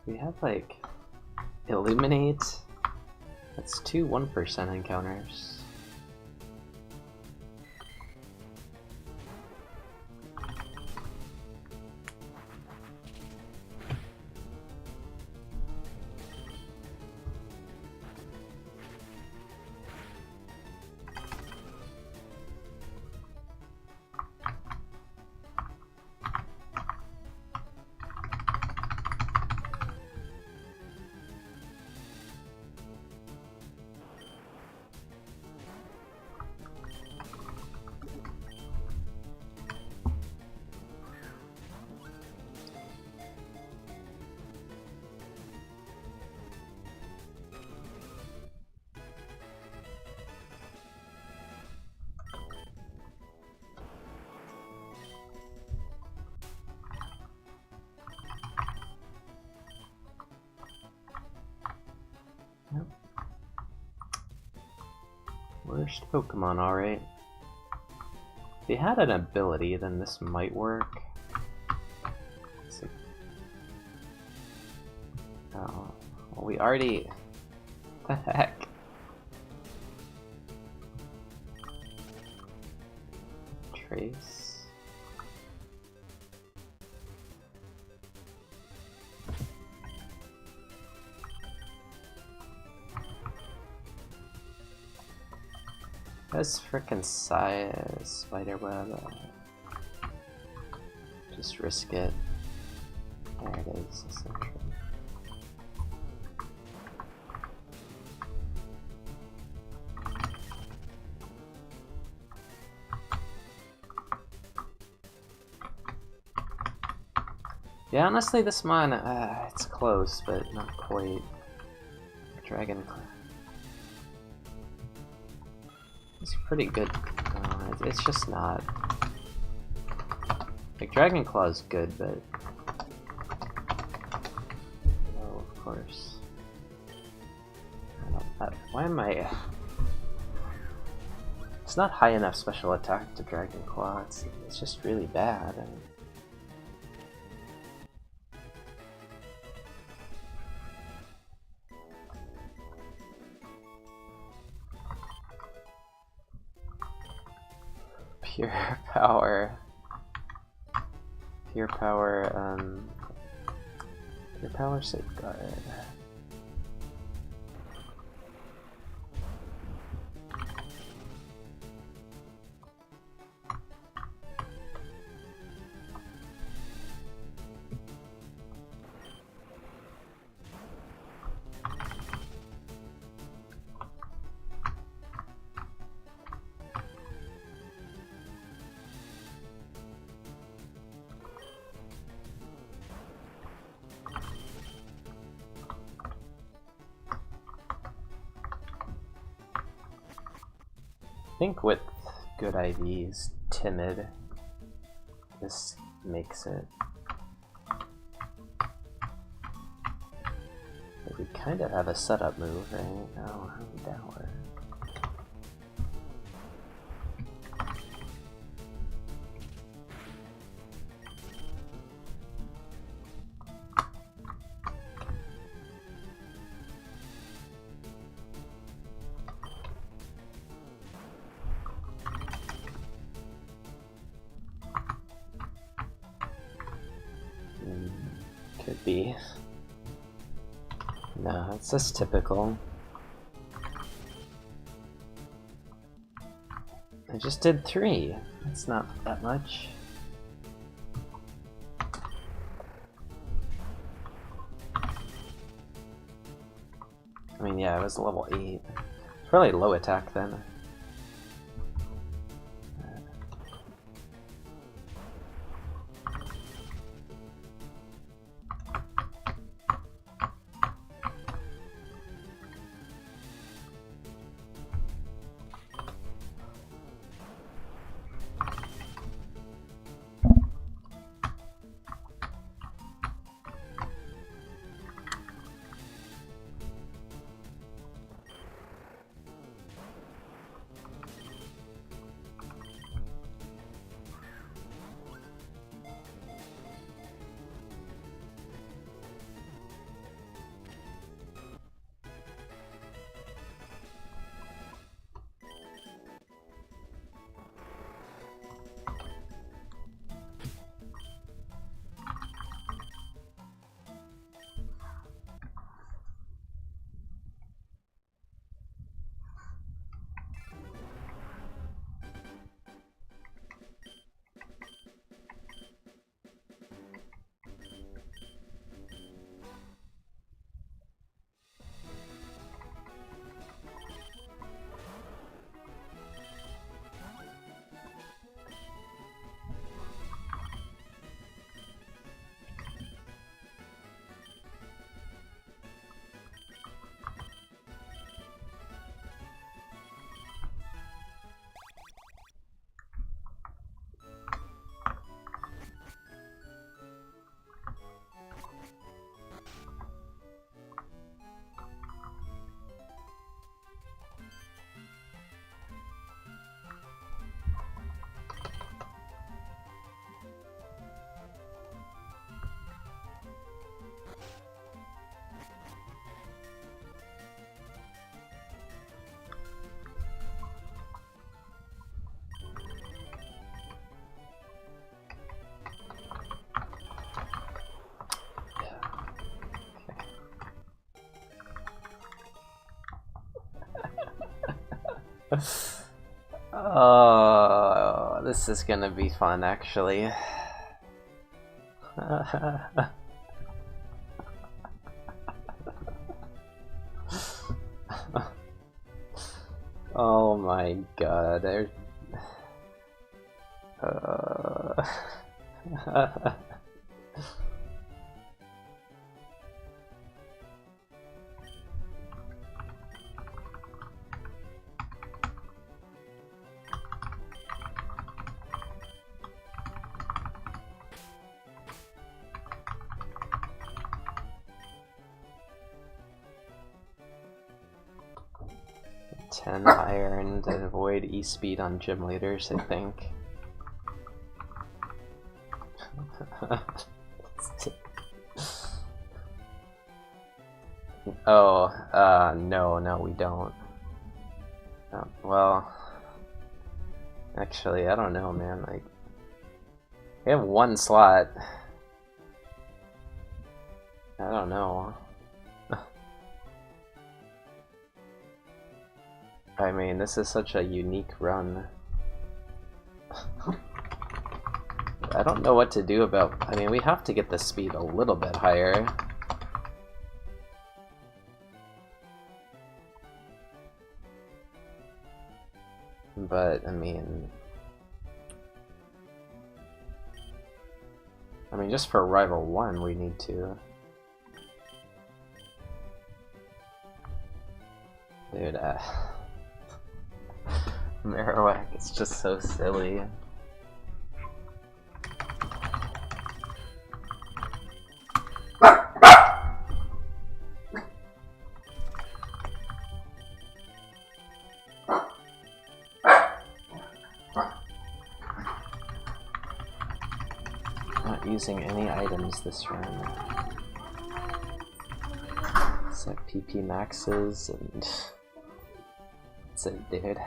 We have like Illuminate. That's 2 1% encounters. Worst Pokemon, alright. If he had an ability, then this might work. Let's see. Oh, well, we already... What the heck? Trace. That's frickin' spiderweb. Just risk it. There it is, essentially. Yeah, honestly, this mon, it's close, but not quite. Dragon. It's pretty good. It's just not. Like, Dragon Claw is good, but... Oh, of course. Why am I... It's not high enough special attack to Dragon Claw. It's just really bad. Pure power. Pure power safeguard. think with good IVs, timid, this makes it. We kind of have a setup move, right? Oh, how did that work? Could be. No, it's just typical. I just did 3. That's not that much. I mean, yeah, it was level 8. It's probably low attack then. Oh, this is gonna be fun, actually. Oh my god, there's... iron to avoid E-speed on gym leaders, I think. Oh, no, we don't. Well, actually, I don't know, man. Like, we have 1 slot. I don't know. I mean, this is such a unique run. I don't know what to do about... I mean, we have to get the speed a little bit higher. But, I mean, just for Rival 1, we need to. Dude, Marowak, it's just so silly. Not using any items this run. Set PP maxes and that's it, dude.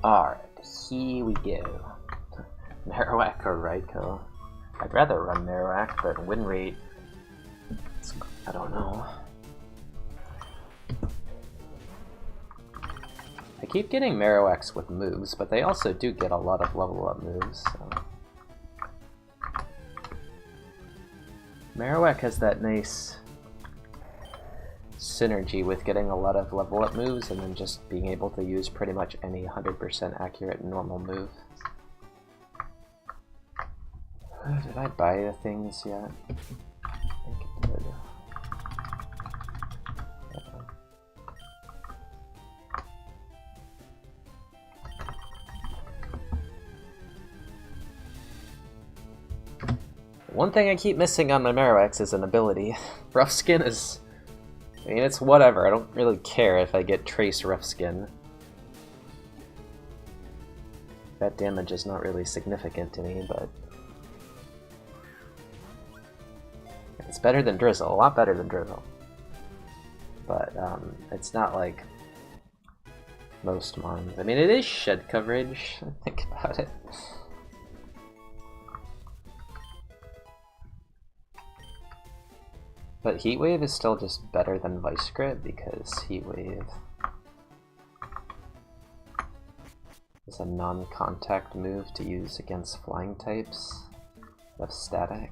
Alright, here we go. Marowak or Raikou? I'd rather run Marowak, but win rate... I don't know. I keep getting Marowaks with moves, but they also do get a lot of level up moves, so... Marowak has that nice synergy with getting a lot of level up moves and then just being able to use pretty much any 100% accurate normal move. Did I buy the things yet? I think I did. One thing I keep missing on my Marowaks is an ability. Rough Skin is... I mean, it's whatever. I don't really care if I get Trace Rough Skin. That damage is not really significant to me, but... it's better than Drizzle. A lot better than Drizzle. But, it's not like most Mons. I mean, it is shed coverage. Think about it. But Heat Wave is still just better than Vice Grip because Heat Wave is a non-contact move to use against flying types of static.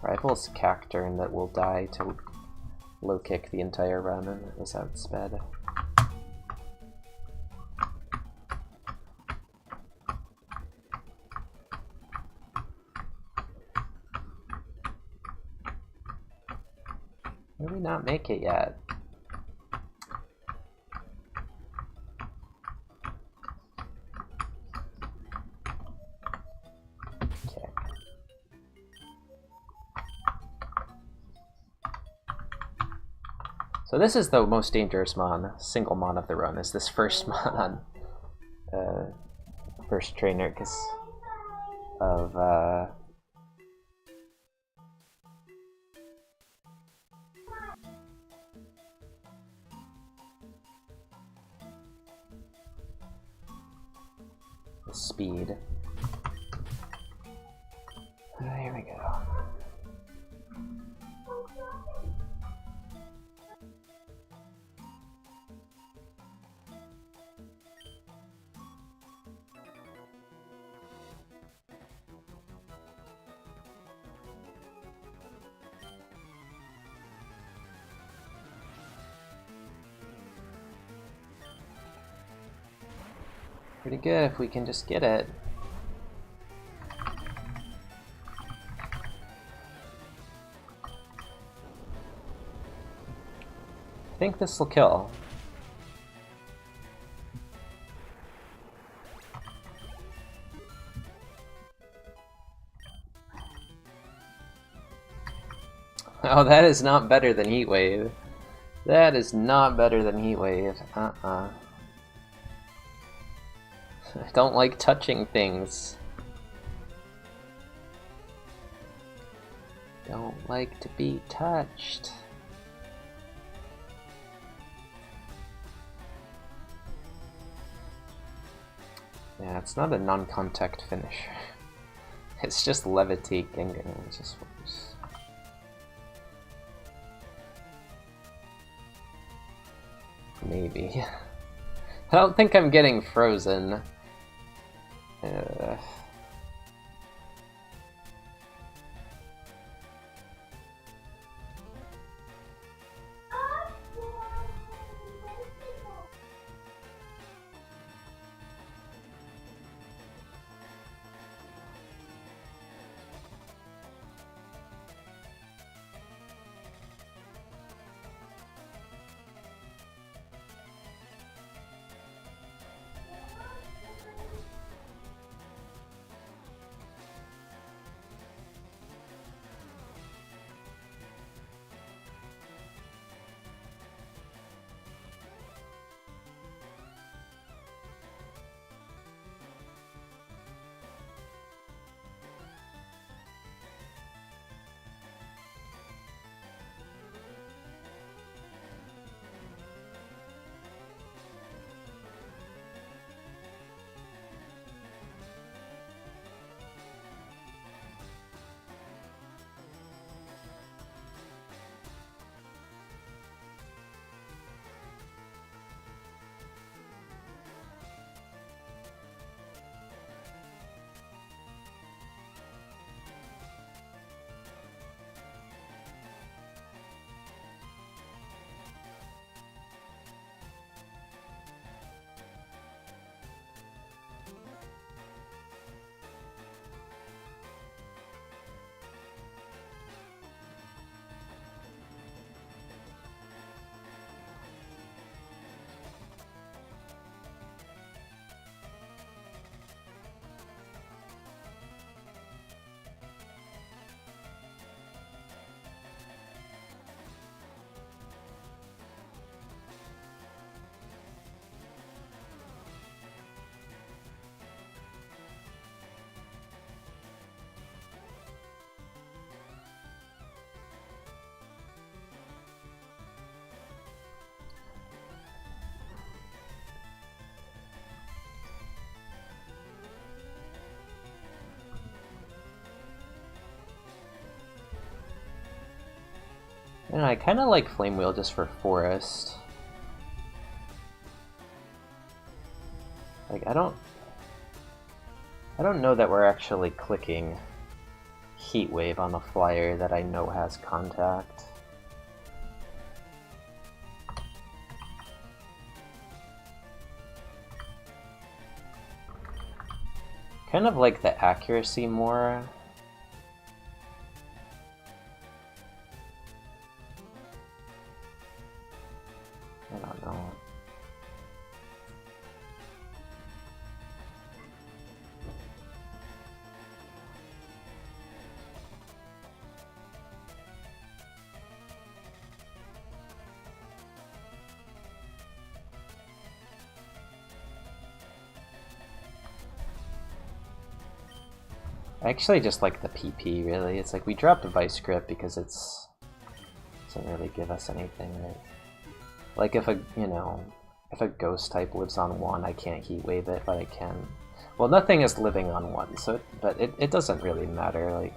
Rivals Cacturn that will die to low kick the entire run and it was outsped. Did we not make it yet? Okay. So this is the most dangerous Mon, single Mon of the run, is this first Mon on first trainer because of speed. There we go. Pretty good if we can just get it. I think this will kill. Oh, that is not better than Heat Wave. That is not better than Heat Wave. I don't like touching things. Don't like to be touched. Yeah, it's not a non-contact finish. It's just levitate Gengar, and it just works. Maybe. I don't think I'm getting frozen. And I kind of like Flame Wheel just for forest. Like, I don't know that we're actually clicking Heat Wave on a flyer that I know has contact. Kind of like the accuracy more. I don't know. I actually just like the PP, really. It's like we dropped Vice Grip because it doesn't really give us anything, right? Like if a, you know, if a Ghost type lives on 1, I can't Heat Wave it, but I can. Well, nothing is living on 1, so but it doesn't really matter, like,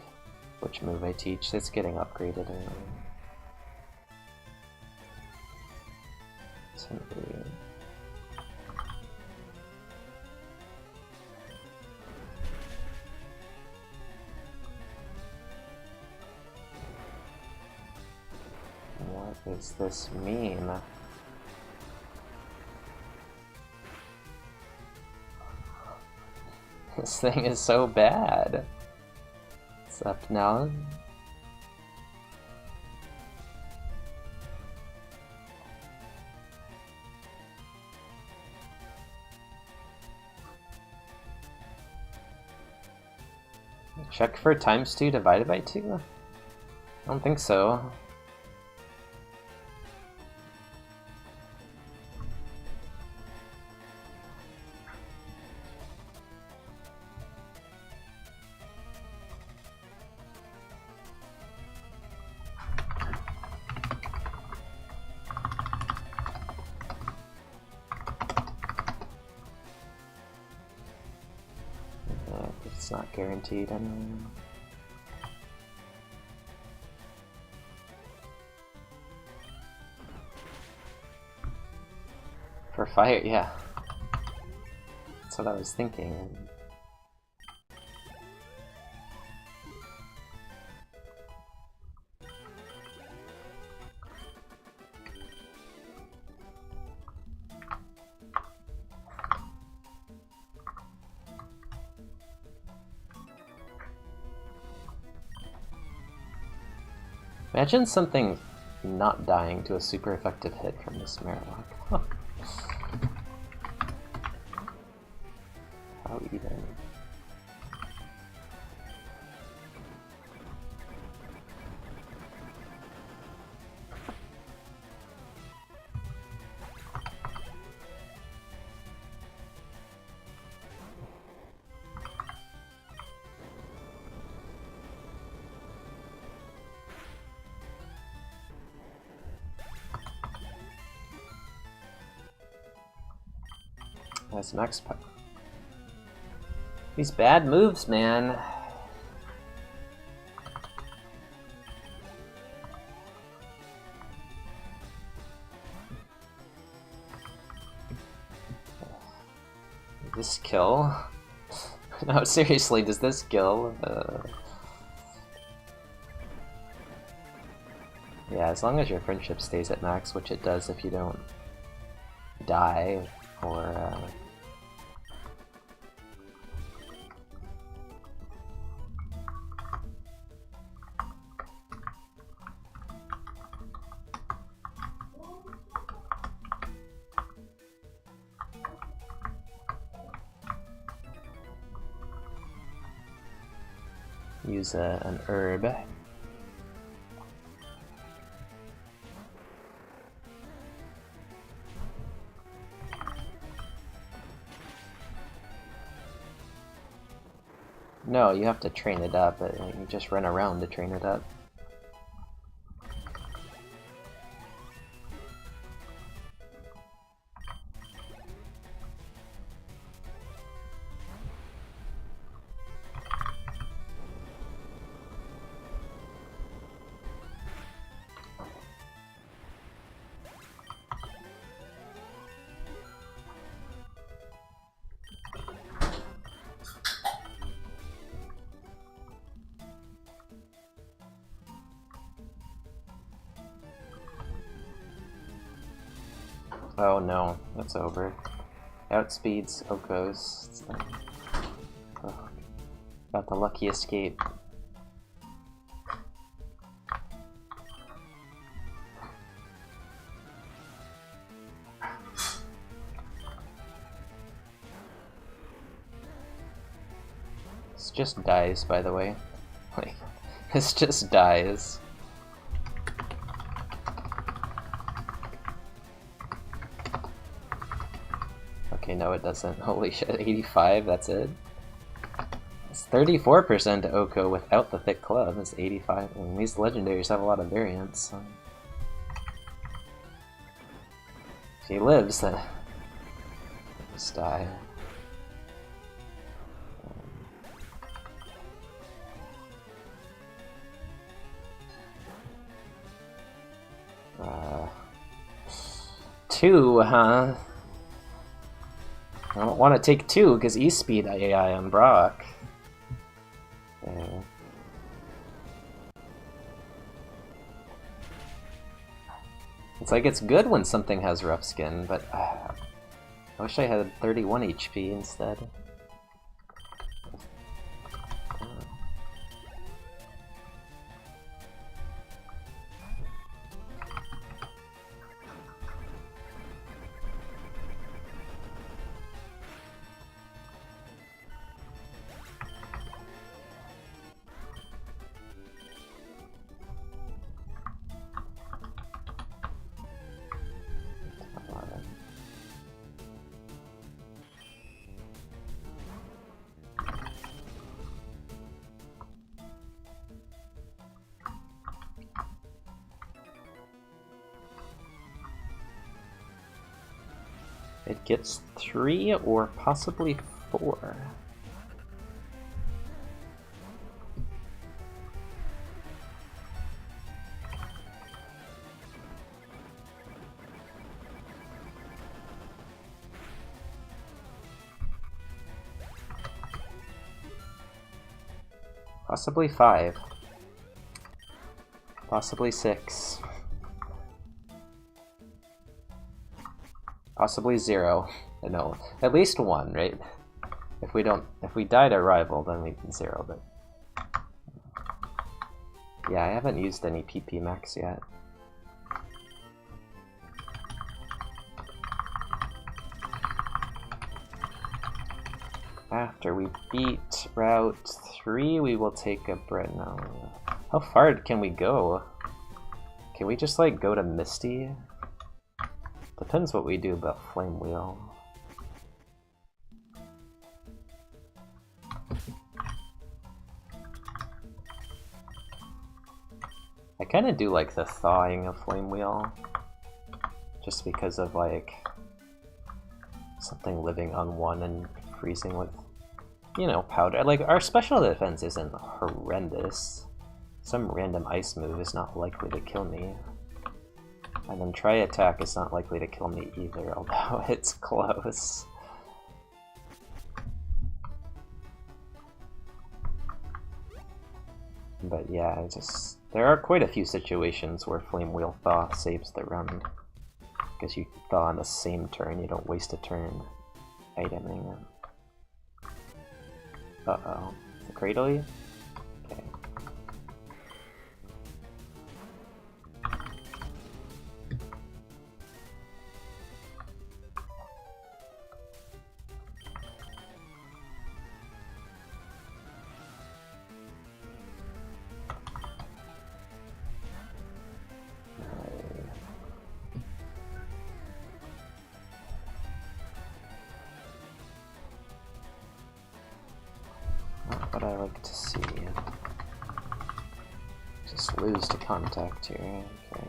which move I teach. It's getting upgraded anyway. What does this mean? This thing is so bad. What's up now? Check for ×2 divided by 2? I don't think so. It's not guaranteed anyway. For fire, yeah. That's what I was thinking. Imagine something not dying to a super effective hit from this Marowak. How even? That's max power. These bad moves, man. Does this kill? No, seriously, does this kill? Yeah, as long as your friendship stays at max, which it does if you don't die or use an herb. No, you have to train it up, but you just run around to train it up. Oh no, that's over. Outspeeds Okos. Oh, got the lucky escape. This just dies, by the way. Like, this just dies. Okay, no it doesn't. Holy shit, 85, that's it? It's 34% Oko without the thick club, it's 85. I mean, these legendaries have a lot of variance, so... If he lives, then... just die. Two, huh? I don't want to take two, because E-Speed AI on Brock. Okay. It's like it's good when something has rough skin, but I wish I had 31 HP instead. It gets 3 or possibly 4. Possibly 5. Possibly 6. Possibly 0. No, at least 1, right? If we die to rival, then we can 0, but... Yeah, I haven't used any PP max yet. After we beat Route 3, we will take a bread now. How far can we go? Can we just, like, go to Misty? Depends what we do about Flame Wheel. I kind of do like the thawing of Flame Wheel. Just because of, like, something living on 1 and freezing with, you know, powder. Like, our special defense isn't horrendous. Some random ice move is not likely to kill me. And then Tri Attack is not likely to kill me either, although it's close. But yeah, there are quite a few situations where Flame Wheel Thaw saves the round. Because you thaw on the same turn, you don't waste a turn iteming. Uh-oh. Cradle? Okay. What I like to see. Just lose to contact here. Okay.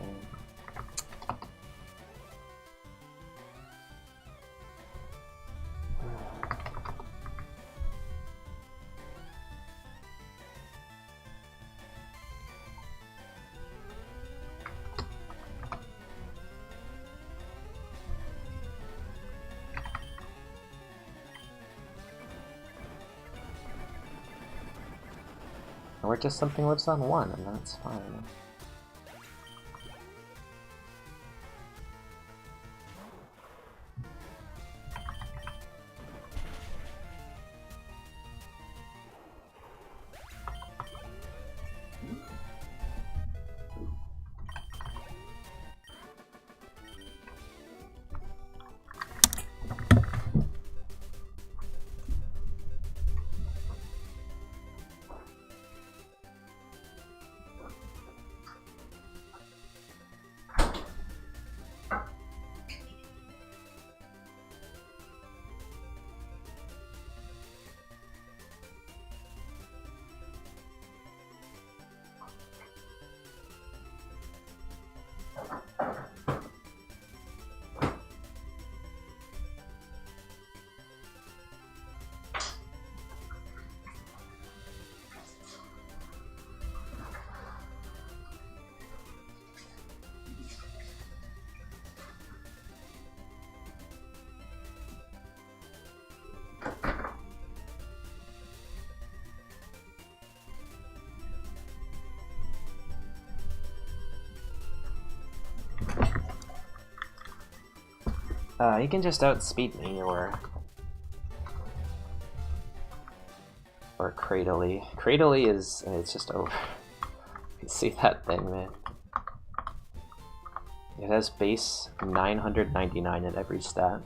Or just something lives on 1, and that's fine. He can just outspeed me, or Cradley. Cradley is... it's just over. You see that thing, man? It has base 999 at every stat.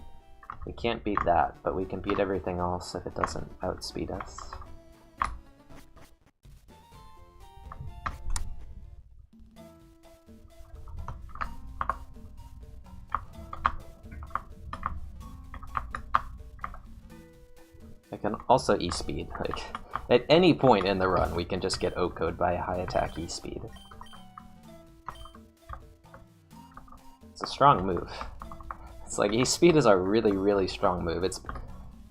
We can't beat that, but we can beat everything else if it doesn't outspeed us. I can also E-speed. Like, at any point in the run, we can just get O-code by a high attack E-speed. It's a strong move. It's like E-speed is a really, really strong move. It's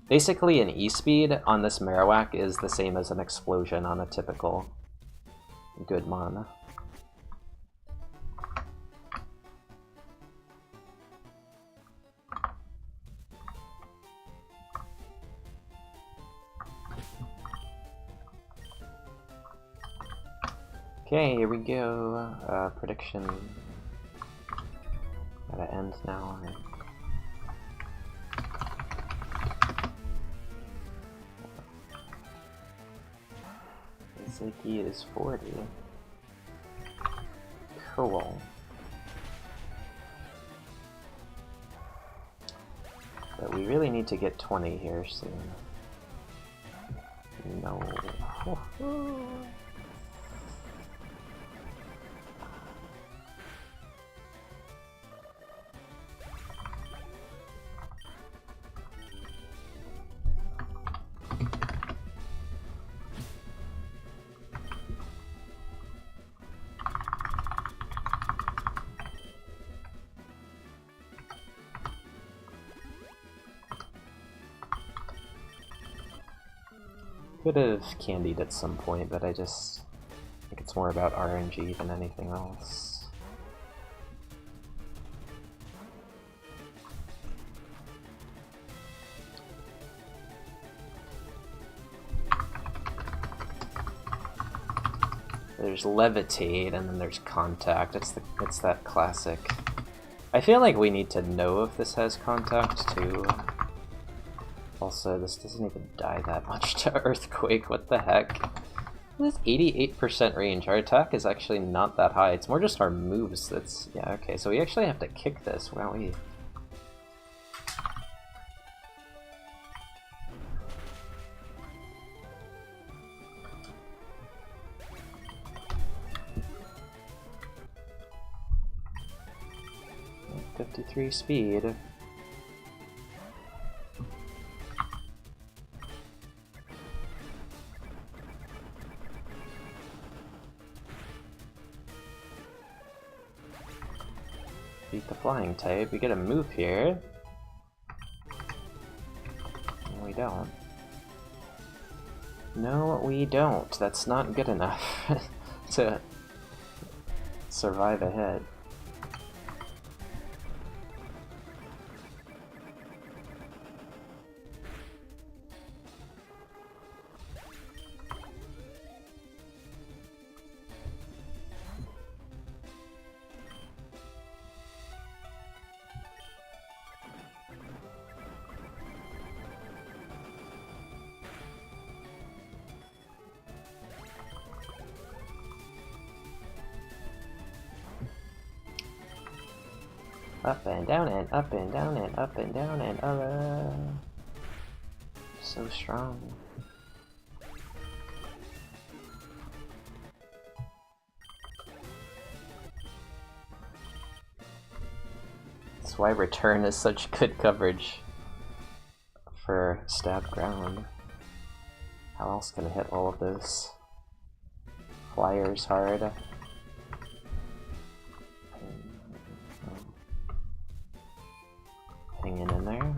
basically an E-speed on this Marowak is the same as an explosion on a typical good mon. Okay, here we go. Prediction. Gotta end now. Ziggy is 40. Cool. But we really need to get 20 here soon. No. Could have candied at some point, but I just think it's more about RNG than anything else. There's levitate, and then there's contact. It's that classic. I feel like we need to know if this has contact too. Also, this doesn't even die that much to Earthquake, what the heck? This 88% range. Our attack is actually not that high, it's more just our moves that's... yeah, okay, so we actually have to kick this, wow. 53 speed. Beat the flying type. We get a move here. No, we don't. No, we don't. That's not good enough to survive a hit. Up and down and up and down and up and down and so strong. That's why return is such good coverage for stab ground. How else can I hit all of those? Flyers hard. Hanging in there.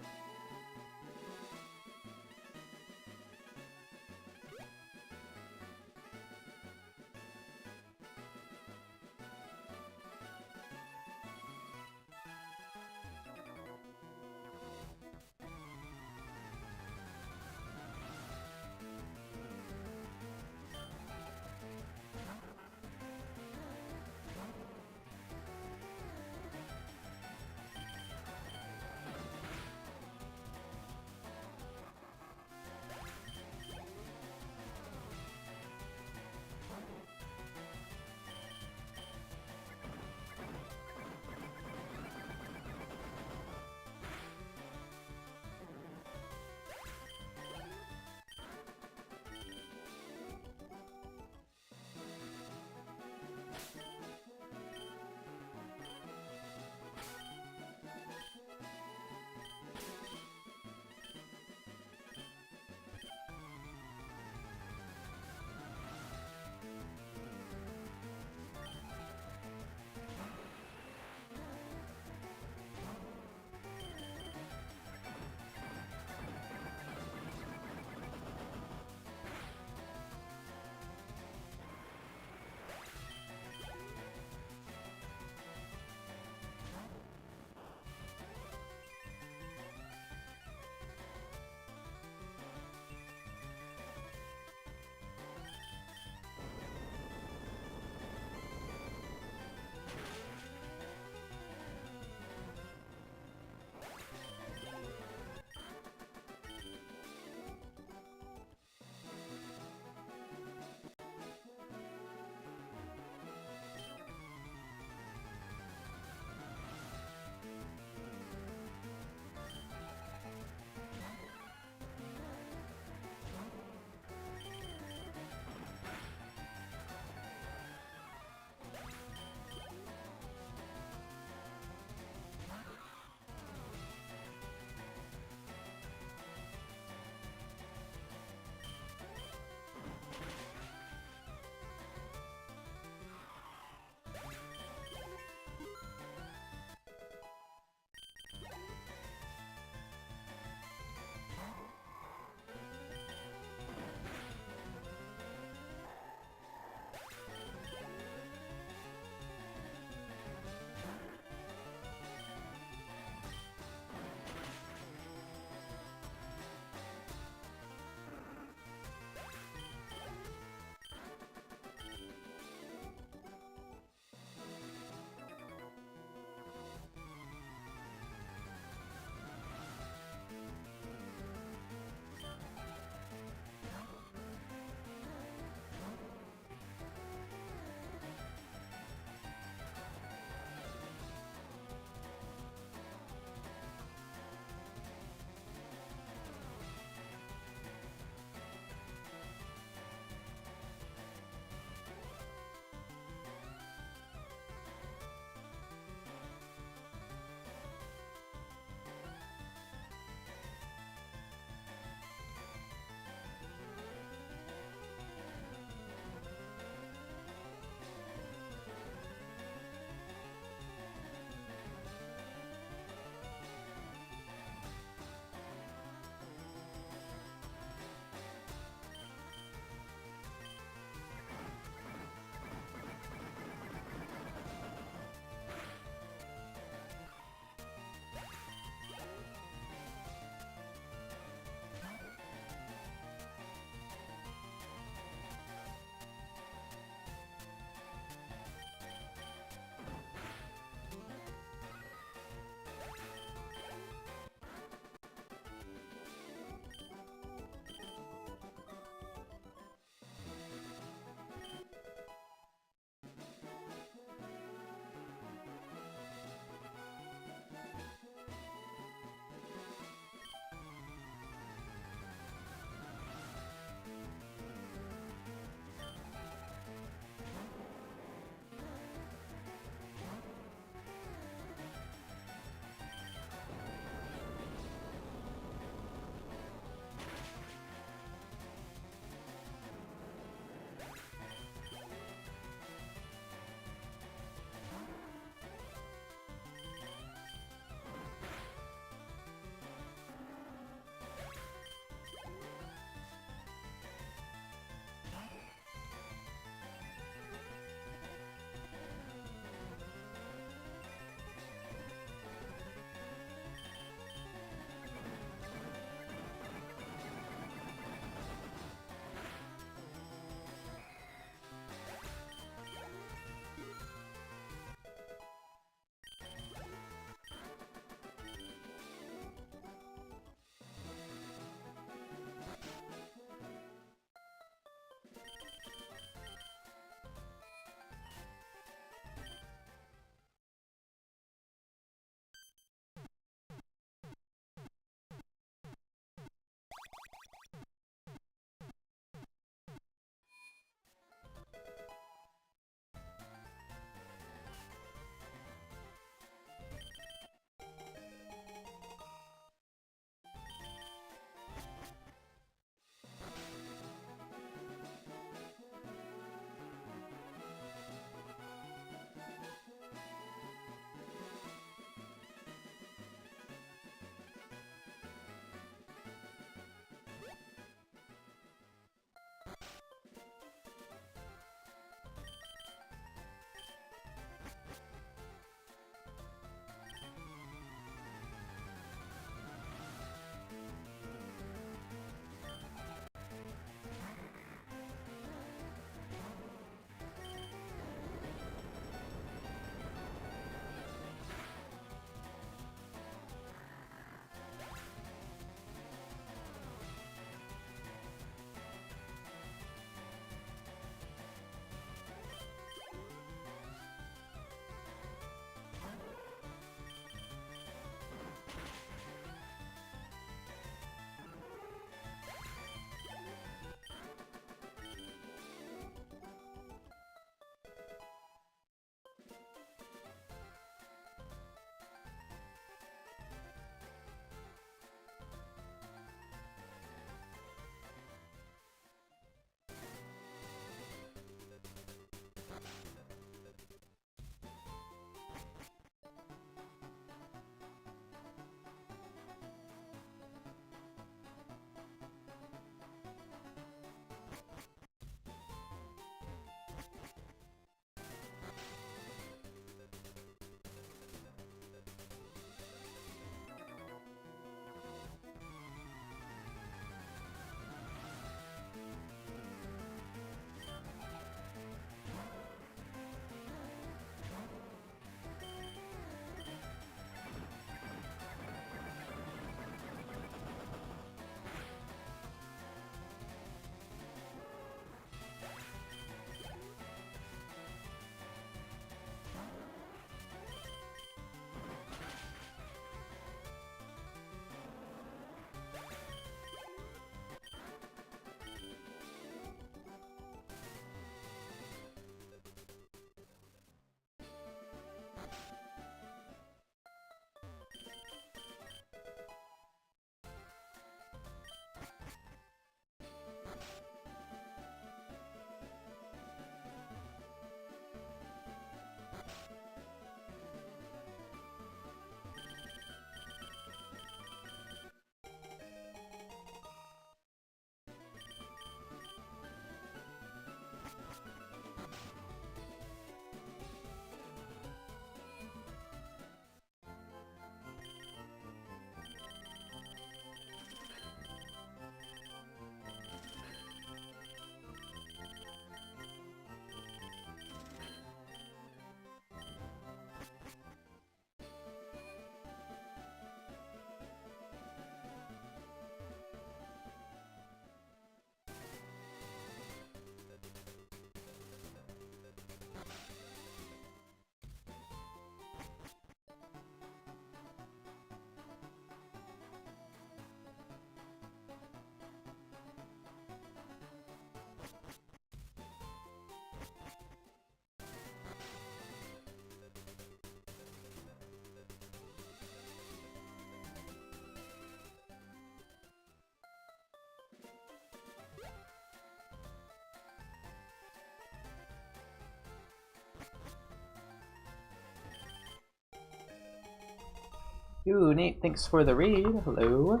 Ooh, Nate, thanks for the read. Hello.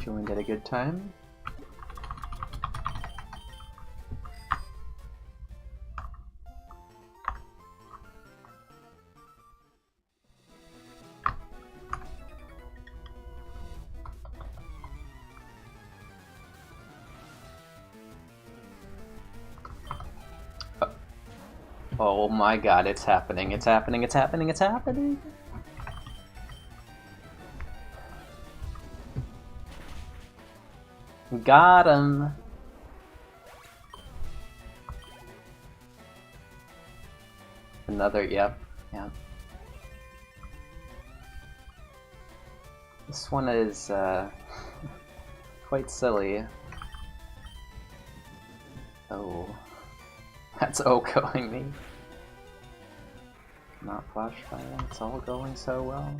Joined at a good time. Oh my god, it's happening, it's happening, it's happening, it's happening! Got him! Another, yep. This one is, quite silly. Oh. That's OHKOing me. Not flash fire, it's all going so well.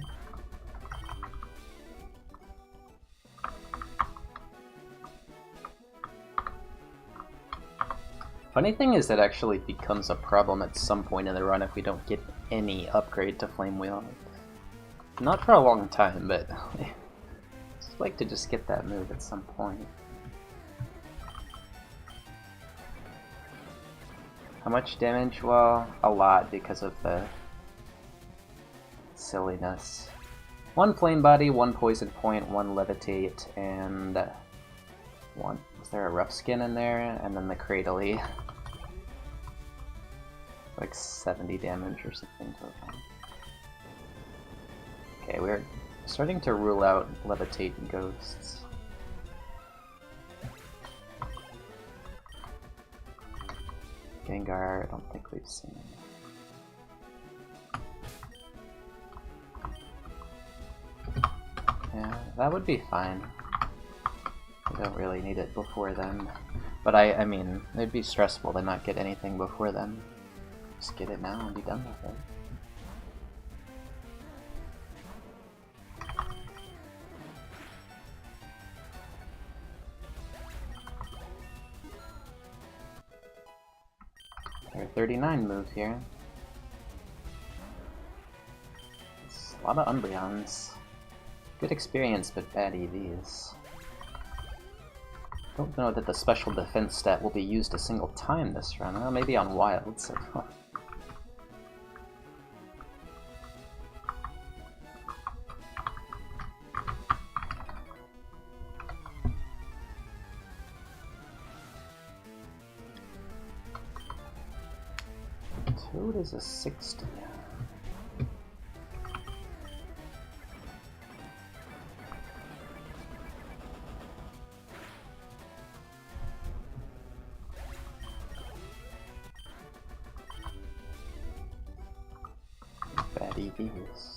Funny thing is that actually becomes a problem at some point in the run if we don't get any upgrade to Flame Wheel. Not for a long time, but I'd like to just get that move at some point. How much damage? Well, a lot because of the silliness. 1 Flame Body, 1 Poison Point, 1 Levitate, and 1... Was there a Rough Skin in there? And then the Cradley. Like 70 damage or something total. Okay, we're starting to rule out Levitate and Ghosts. Gengar, I don't think we've seen. Yeah, that would be fine. We don't really need it before then. But I mean, it'd be stressful to not get anything before then. Just get it now and be done with it. There are 39 move here. It's a lot of Umbreons. Good experience, but bad EVs. Don't know that the special defense stat will be used a single time this run. Well, maybe on Wilds. Toad is a 60. Bad EVs.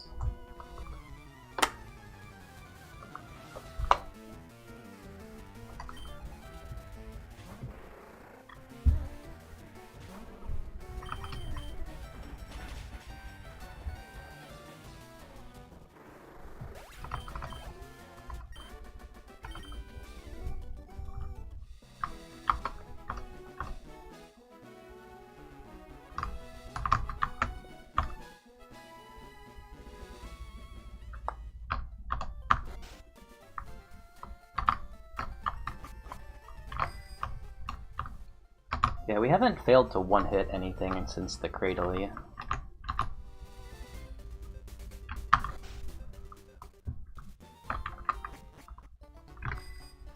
Yeah, we haven't failed to one-hit anything since the Cradley.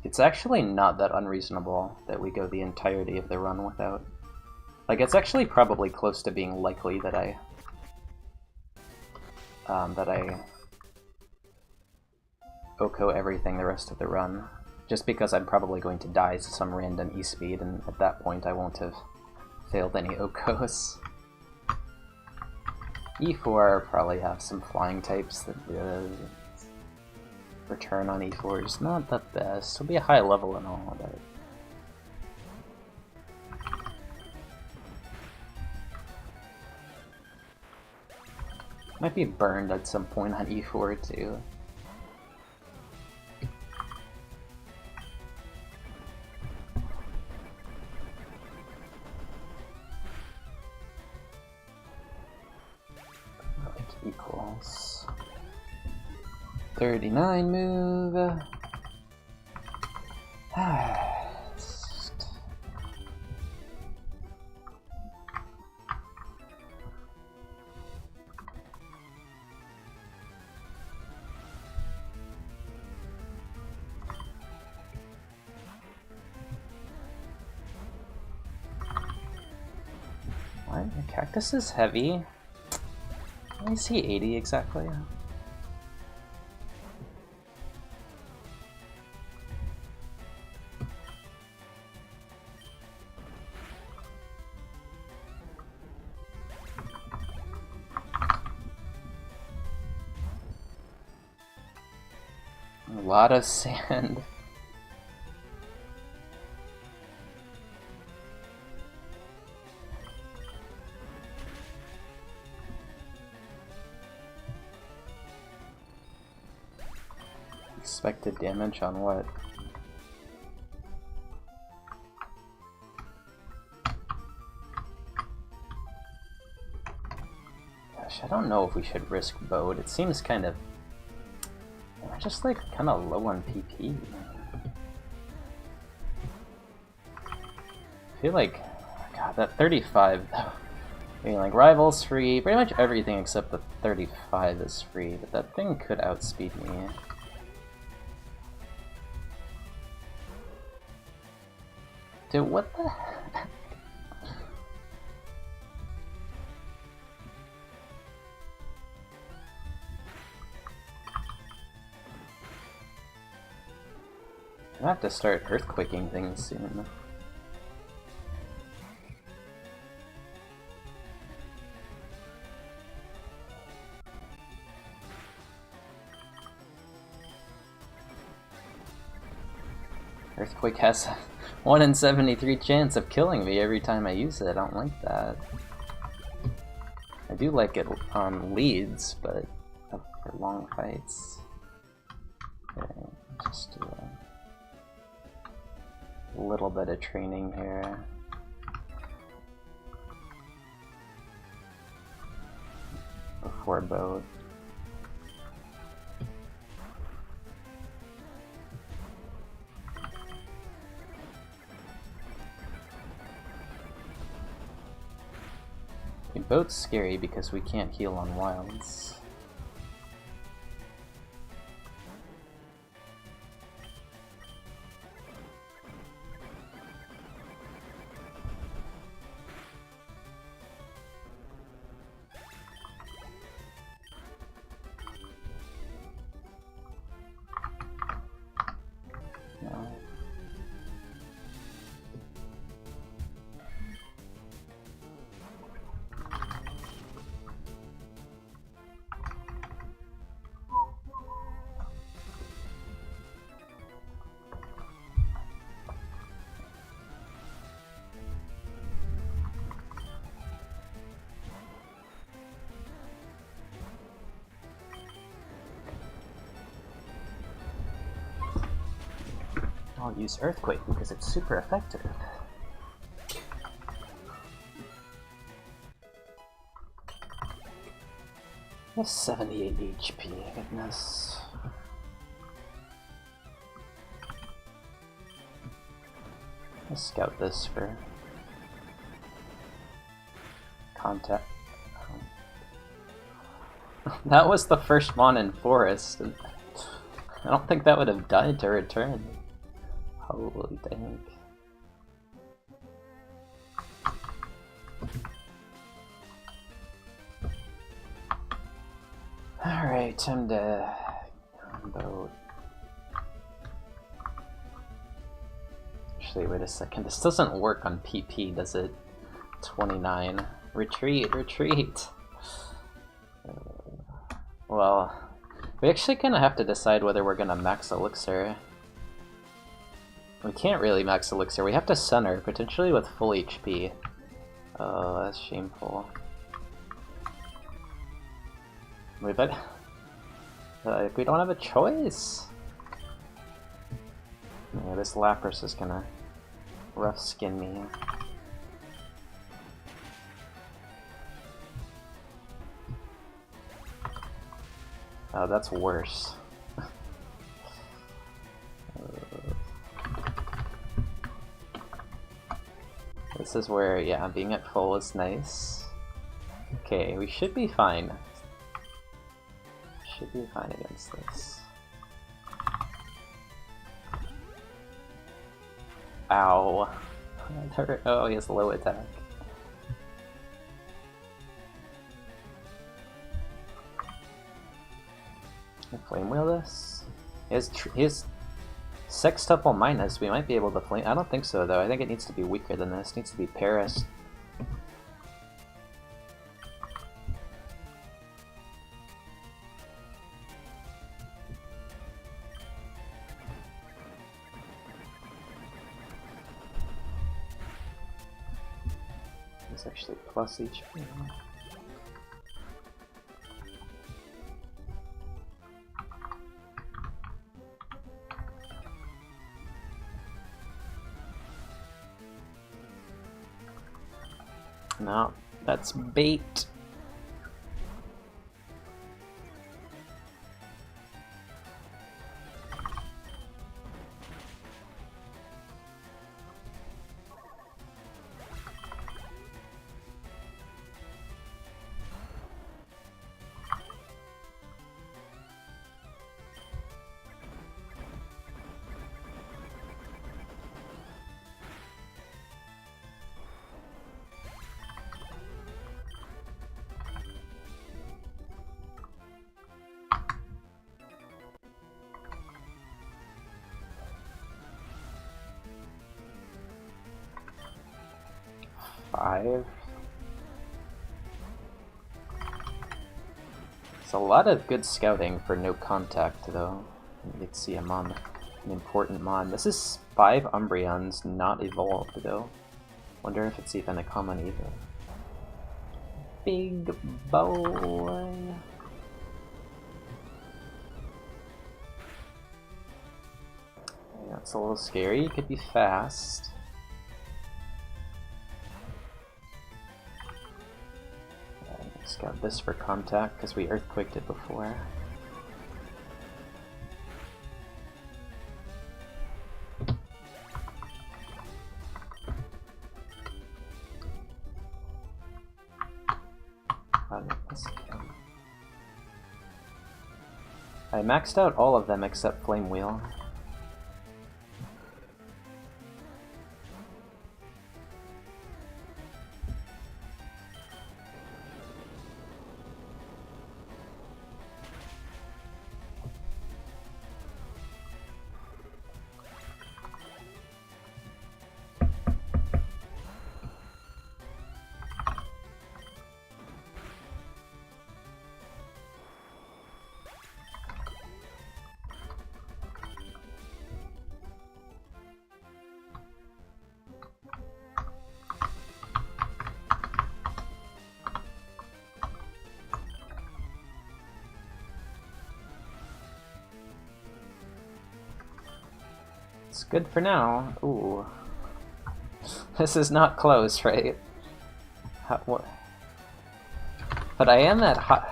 It's actually not that unreasonable that we go the entirety of the run without. Like, it's actually probably close to being likely that I OHKO everything the rest of the run. Just because I'm probably going to die to some random E-speed, and at that point I won't have failed any OHKOs. E4 probably have some flying types that return on E4 is not the best. It'll be a high level and all, but might be burned at some point on E4 too. Equals. 39 move. What? The cactus is heavy. Why is he 80 exactly? A lot of sand. Expected damage on what? Gosh, I don't know if we should risk boat. It seems kind of... We're just like kind of low on PP. I feel like... God, that 35 though. I mean, like, Rival's free. Pretty much everything except the 35 is free, but that thing could outspeed me. Dude, what the heck? I have to start earthquaking things soon. Earthquake has a 1 in 73 chance of killing me every time I use it. I don't like that. I do like it on leads, but for long fights. Okay, just do a little bit of training here. Before boat. Boat's scary because we can't heal on wilds. No. I'll use Earthquake because it's super effective. I have 78 HP, goodness. Let's scout this for contact. That was the first mon in forest. I don't think that would have died to return. Holy dang. Alright, time to boat. Actually, wait a second. This doesn't work on PP, does it? 29. Retreat, retreat! Well, we actually kind of have to decide whether we're gonna max elixir. We can't really max elixir. We have to center, potentially with full HP. Oh, that's shameful. We bet. We don't have a choice. Yeah, this Lapras is gonna rough skin me. Oh, that's worse. This is where, yeah, being at full is nice. Okay, we should be fine. Should be fine against this. Ow. That hurt. Oh, he has low attack. Flame wheel this? His sextuple minus, we might be able to flame. I don't think so though. I think it needs to be weaker than this. It needs to be Paris. It's actually plus each. No, that's bait. Five. It's a lot of good scouting for no contact, though. You can see I'm on an important mon. This is 5 Umbreons, not evolved, though. Wonder if it's even a common either. Big boy. That's a little scary. Could be fast. Just got this for contact because we earthquaked it before. I maxed out all of them except Flame Wheel. It's good for now. Ooh. This is not close, right? What? But I am at hot.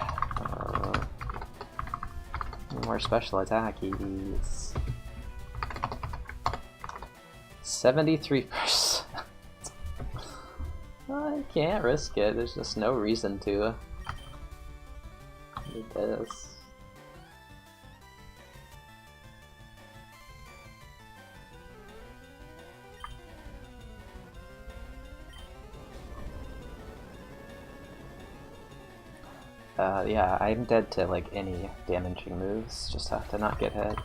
More special attackies. 73%. I can't risk it. There's just no reason to. It is. Yeah, I'm dead to like any damaging moves, just have to not get hit.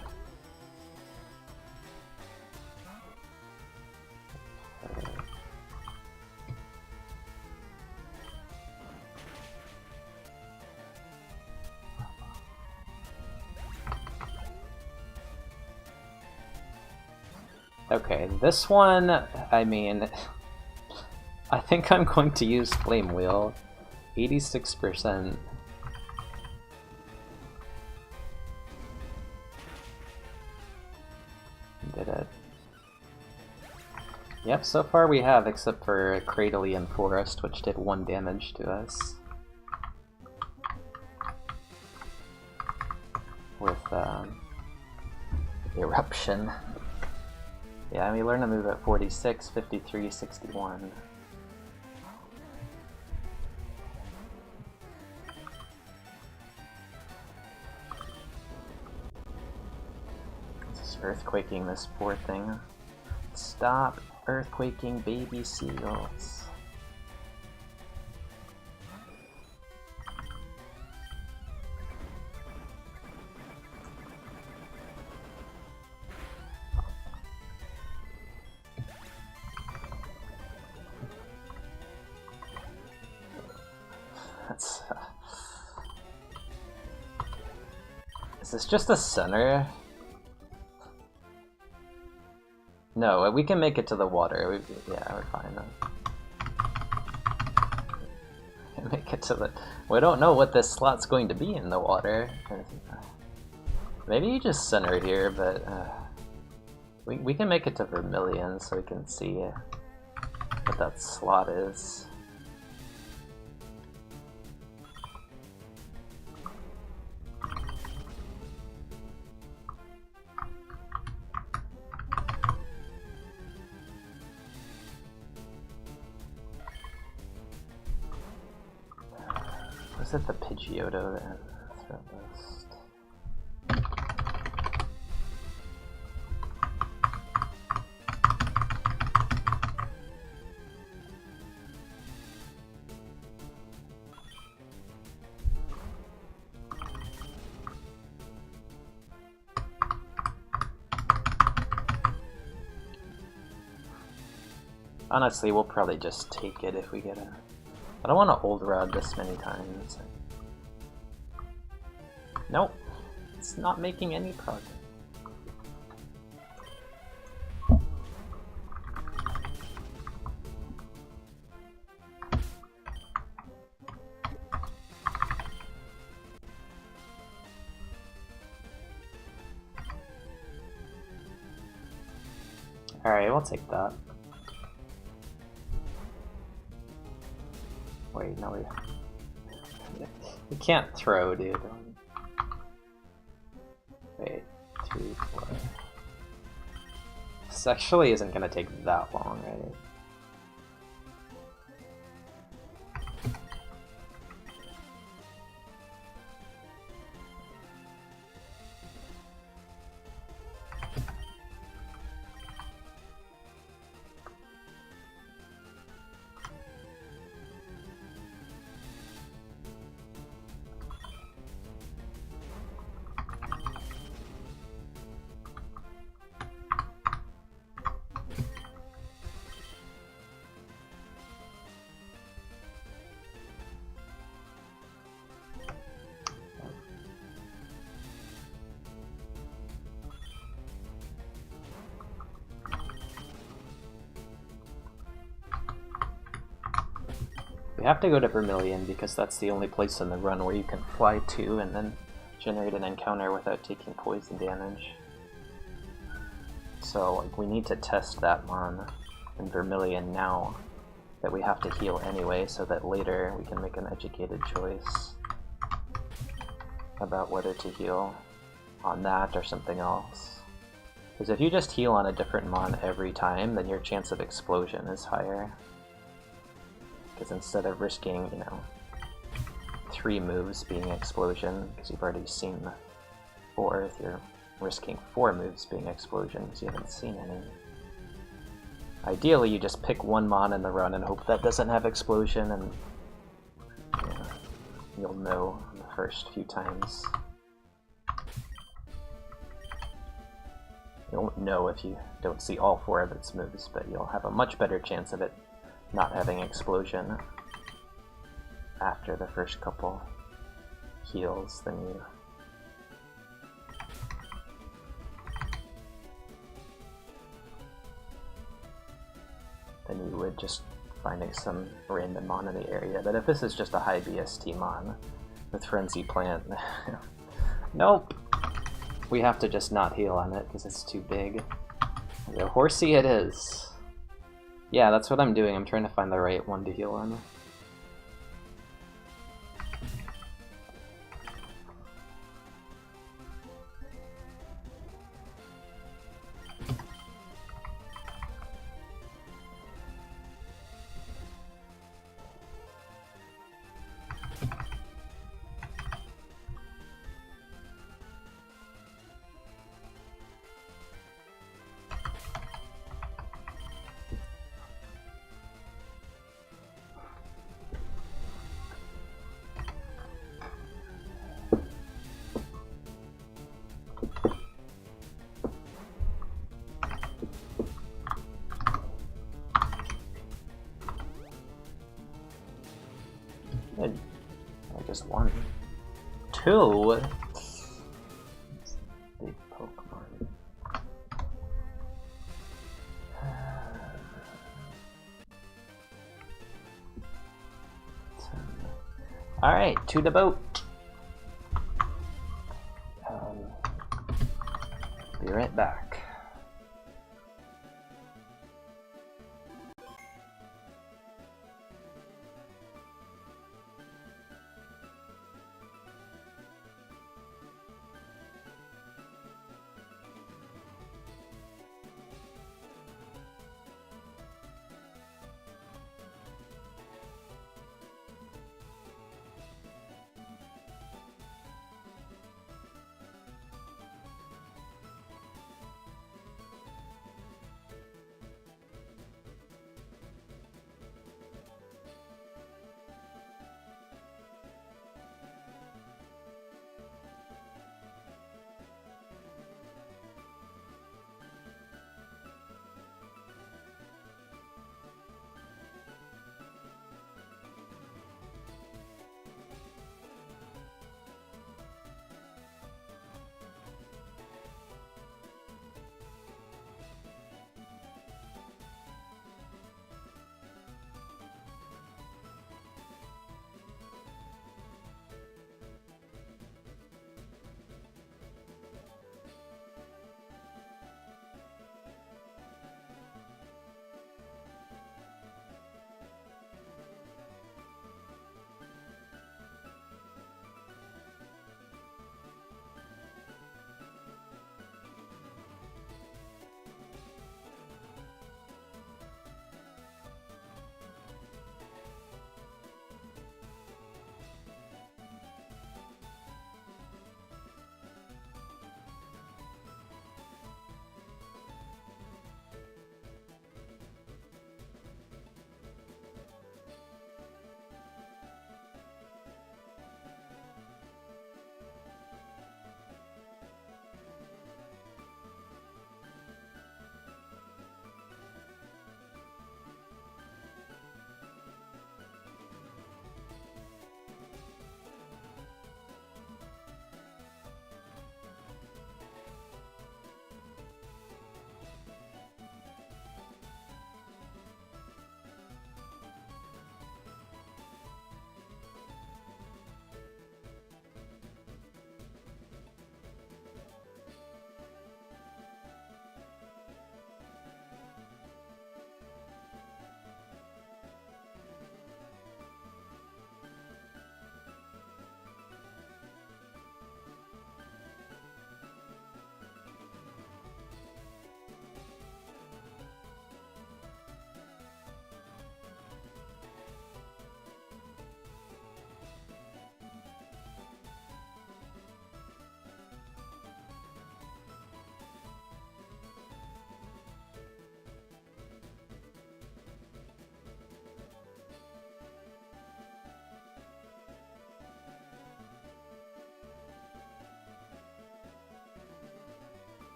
Okay, this one, I mean, I think I'm going to use Flame Wheel. 86%. Did it. Yep, so far we have, except for Cradleian Forest, which did 1 damage to us. With Eruption. Yeah, we learn to move at 46, 53, 61. earthquaking this poor thing. Stop earthquaking baby seagulls. That's... Is this just a center? No, we can make it to the water. Yeah, we're fine then. Make it to the... We don't know what this slot's going to be in the water. Maybe you just center here, but... we can make it to Vermilion so we can see what that slot is. Was it the Pidgeotto that threat list? Honestly, we'll probably just take it if we get a... I don't want to old rod this many times. Nope, it's not making any progress. Alright, we'll take that. Wait, no, we can't throw, dude. Wait, 3, 4. This actually isn't gonna take that long, right? We have to go to Vermilion because that's the only place in the run where you can fly to and then generate an encounter without taking poison damage. So like, we need to test that Mon in Vermilion now that we have to heal anyway, so that later we can make an educated choice about whether to heal on that or something else. Because if you just heal on a different Mon every time, then your chance of explosion is higher. Because instead of risking, 3 moves being explosion, because you've already seen 4, you're risking 4 moves being explosion, because you haven't seen any. Ideally, you just pick one Mon in the run and hope that doesn't have explosion, and you'll know the first few times. You won't know if you don't see all 4 of its moves, but you'll have a much better chance of it not having explosion after the first couple heals than you would just finding some random Mon in the area. But if this is just a high BST Mon with Frenzy Plant, nope! We have to just not heal on it because it's too big. So horsey it is. Yeah, that's what I'm doing. I'm trying to find the right one to heal on. 1, 2. Big Pokemon. Alright, to the boat. Be right back.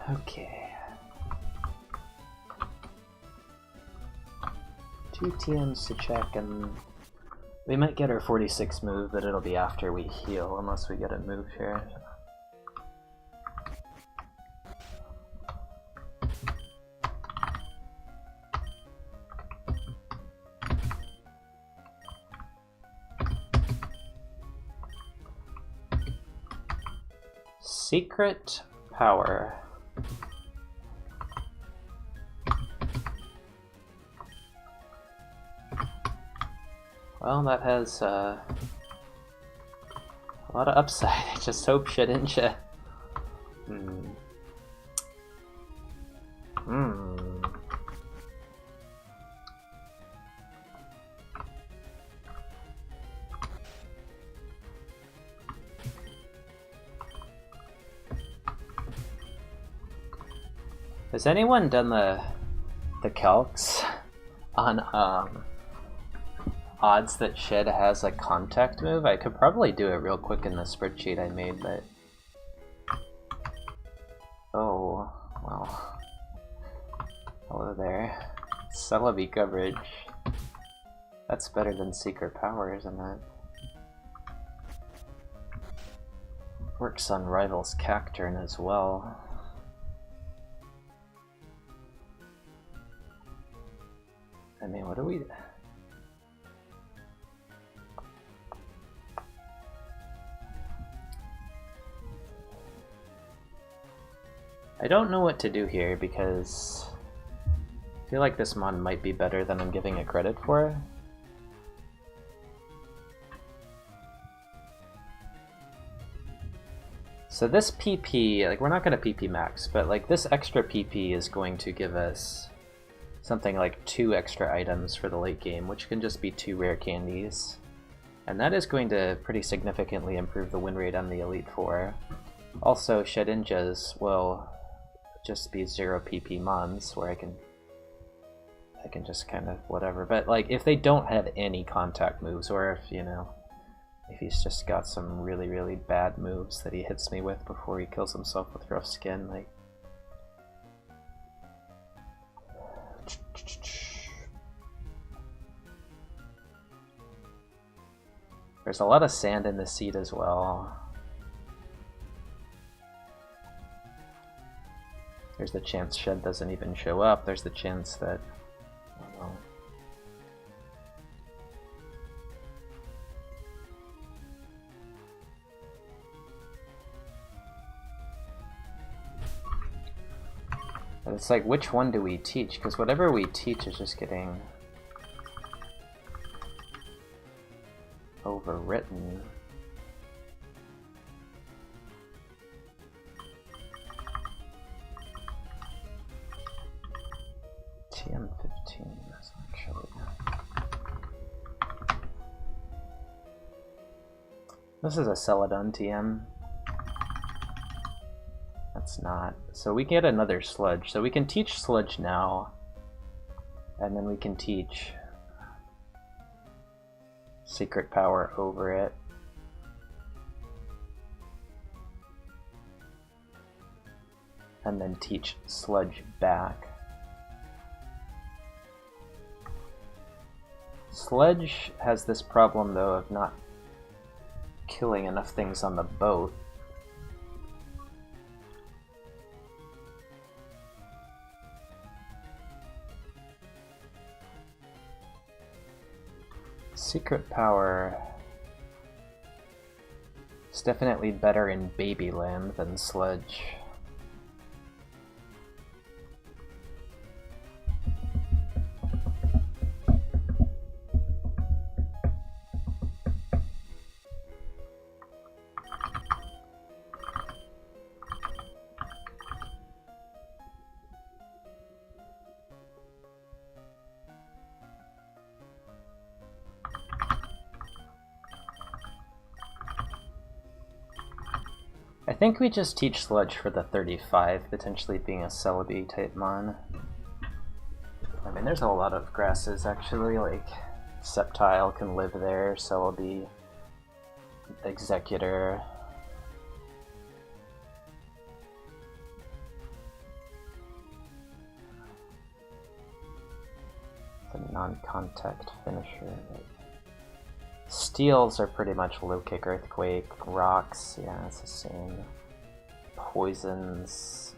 Okay. 2 TMs to check, and we might get our 46 move, but it'll be after we heal, unless we get a move here. Secret power. Well, that has a lot of upside. I just hope Shedinja. Has anyone done the calcs on odds that Shed has a contact move? I could probably do it real quick in the spreadsheet I made, but oh well. Hello there. Celebi coverage. That's better than secret power, isn't it? Works on Rival's Cacturn as well. I mean, what do we... I don't know what to do here because I feel like this mon might be better than I'm giving it credit for. So this PP, like, we're not going to PP max, but like this extra PP is going to give us something like 2 extra items for the late game, which can just be 2 rare candies. And that is going to pretty significantly improve the win rate on the Elite Four. Also, Shedinjas will just be 0 PP mons, where I can just kind of whatever. But like, if they don't have any contact moves, or if, you know, if he's just got some really, really bad moves that he hits me with before he kills himself with rough skin, like... There's a lot of sand in the seat as well. There's the chance Shed doesn't even show up. There's the chance that... I don't know. But it's like, which one do we teach? Because whatever we teach is just getting overwritten. TM15 is actually... This is a Celadon TM. That's not. So we get another Sludge. So we can teach Sludge now, and then we can teach Secret Power over it. And then teach Sludge back. Sludge has this problem, though, of not killing enough things on the boat. Secret Power is definitely better in Babyland than Sludge. I think we just teach Sludge for the 35, potentially being a Celebi type mon. I mean, there's a lot of grasses actually, like Sceptile can live there, Celebi, Executor. non-contact finisher. Steals are pretty much low kick, earthquake, rocks, yeah, it's the same. Poisons.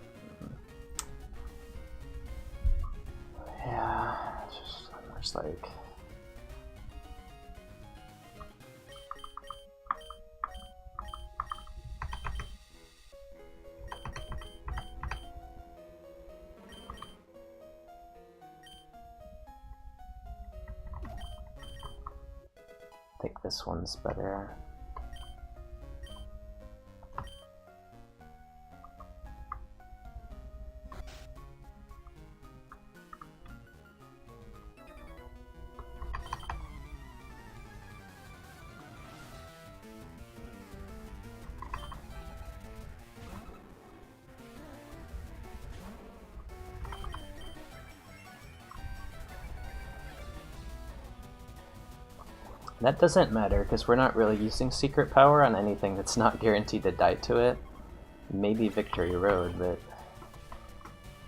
Yeah, just like. I think this one's better. That doesn't matter, because we're not really using secret power on anything that's not guaranteed to die to it. Maybe Victory Road, but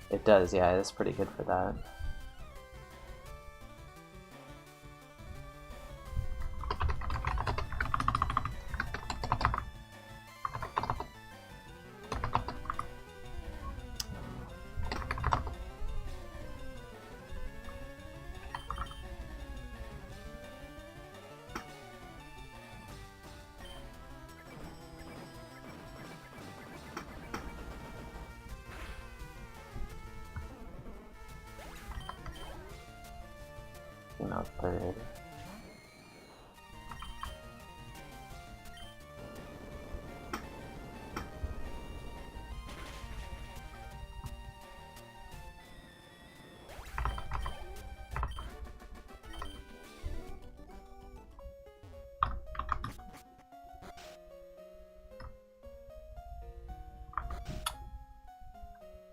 it does, yeah, it's pretty good for that. Not third.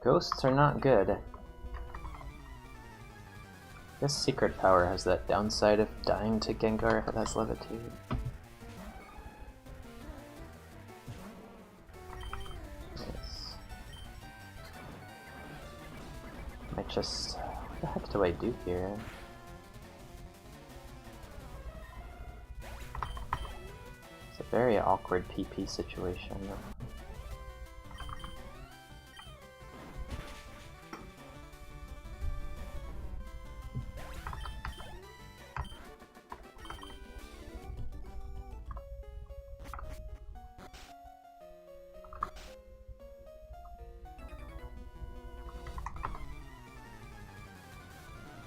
Ghosts are not good. This secret power has that downside of dying to Gengar if it has Levitude. Yes. Might just... what the heck do I do here? It's a very awkward PP situation.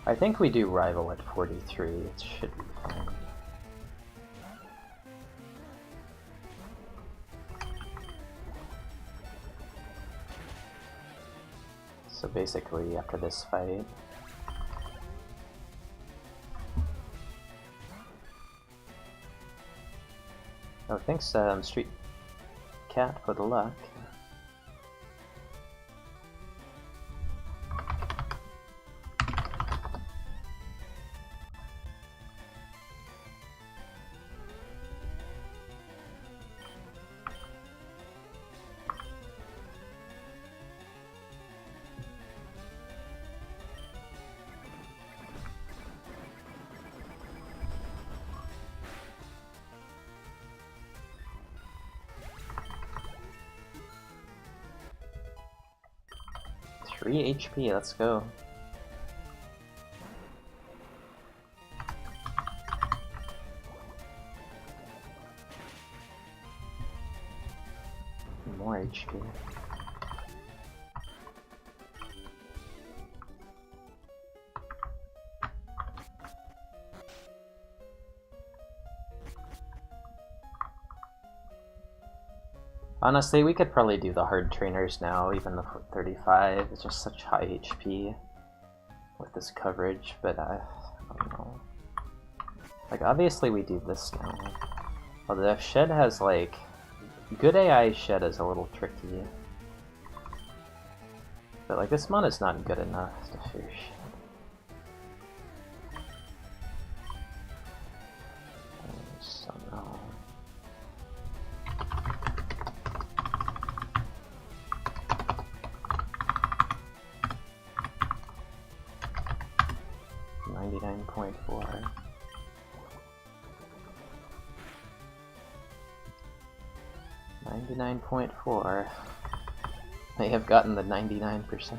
I think we do rival at 43, it should be fine. So basically, after this fight... oh, thanks, Street Cat, for the luck. Three HP, let's go. More HP. Honestly, we could probably do the hard trainers now, even the 35. It's just such high HP with this coverage, but I don't know. Like, obviously we do this now. Although if Shed has, like... good AI Shed is a little tricky. But, like, this mon is not good enough to fear Shed. I just don't know. 99.4. May have gotten the 99%.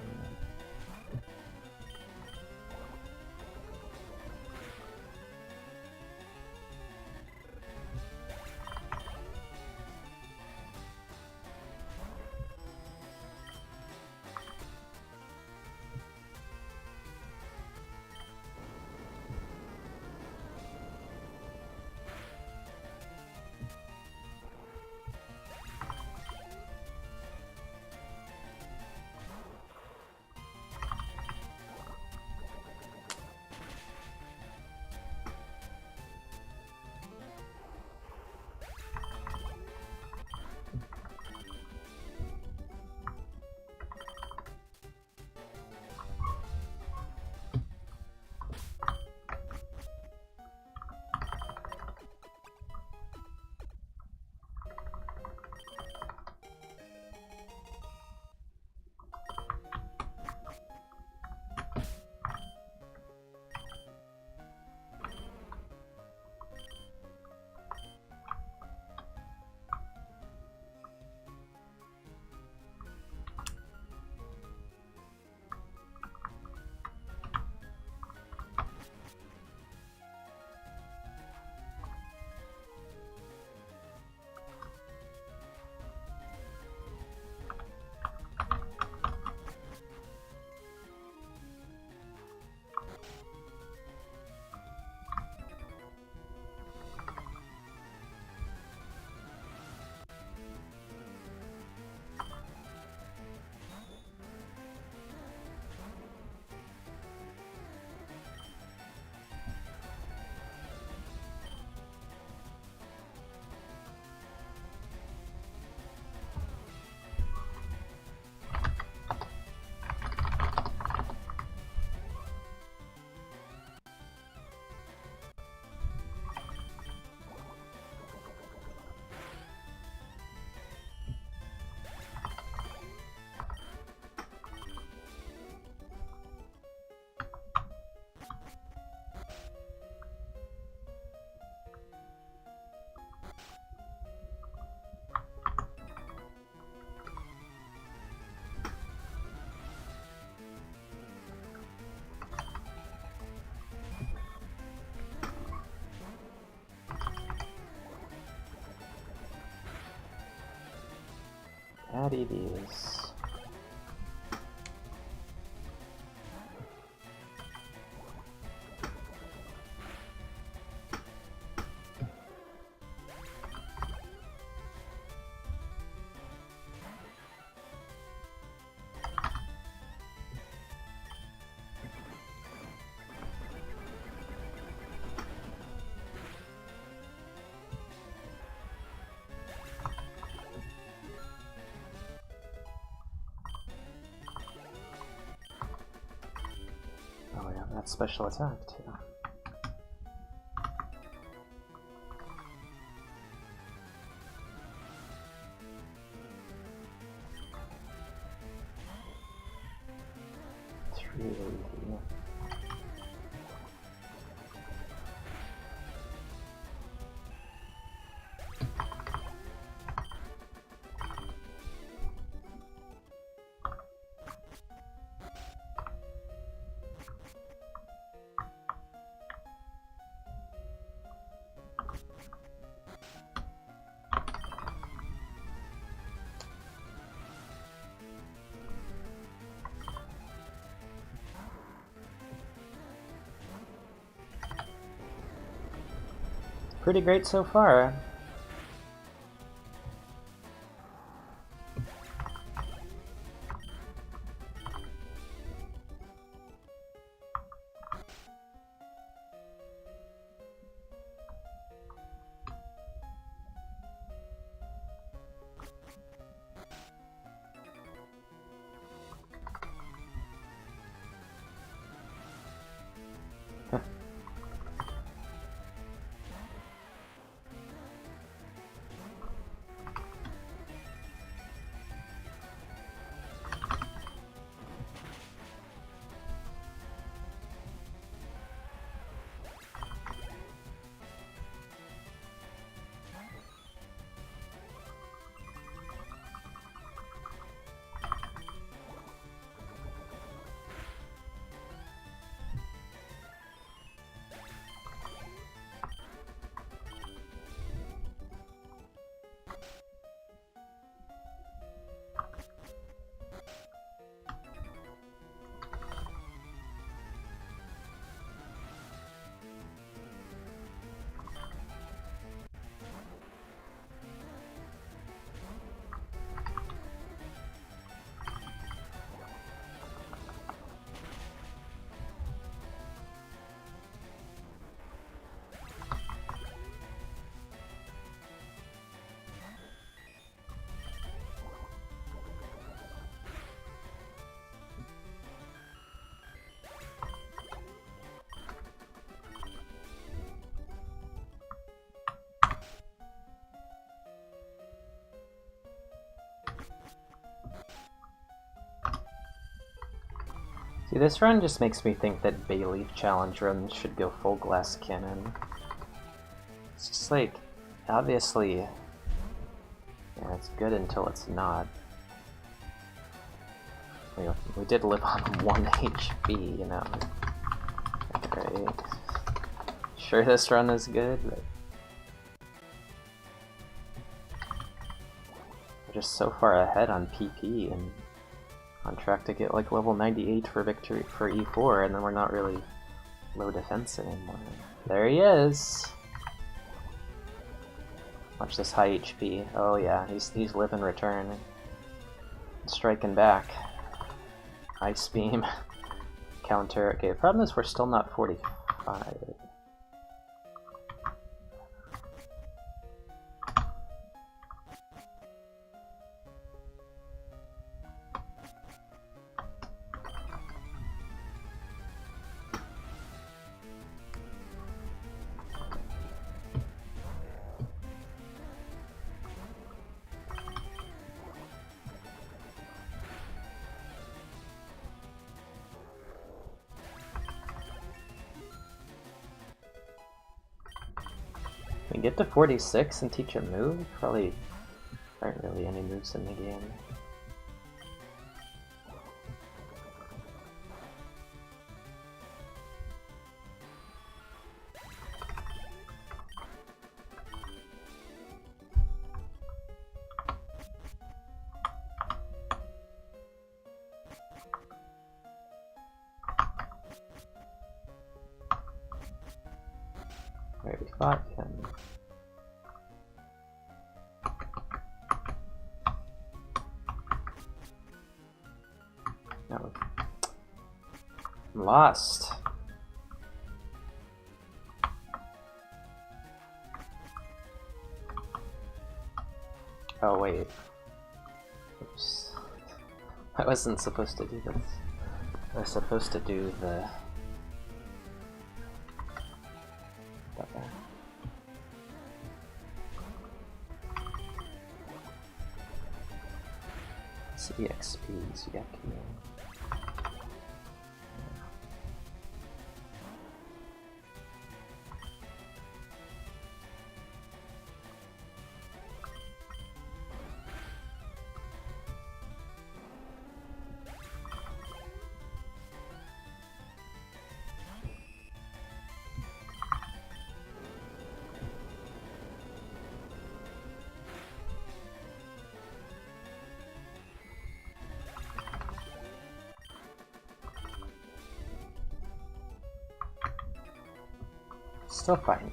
That it is. Oh yeah, that's special attack too. It's really easy. Pretty great so far. See, this run just makes me think that Bayleaf challenge runs should go full glass cannon. It's just like, obviously, yeah, it's good until it's not. We did live on 1 HP, you know. Right. Sure, this run is good, but we're just so far ahead on PP and on track to get like level 98 for victory for E4, and then we're not really low defense anymore. There he is! Watch this high HP. Oh yeah, he's living return. Striking back. Ice beam. Counter. Okay, the problem is we're still not 45. We get to 46 and teach a move? Probably aren't really any moves in the game. Where we fought him. No. I'm lost. Oh wait. Oops. I wasn't supposed to do this. I was supposed to do the... EXPs, yucky. Still fine.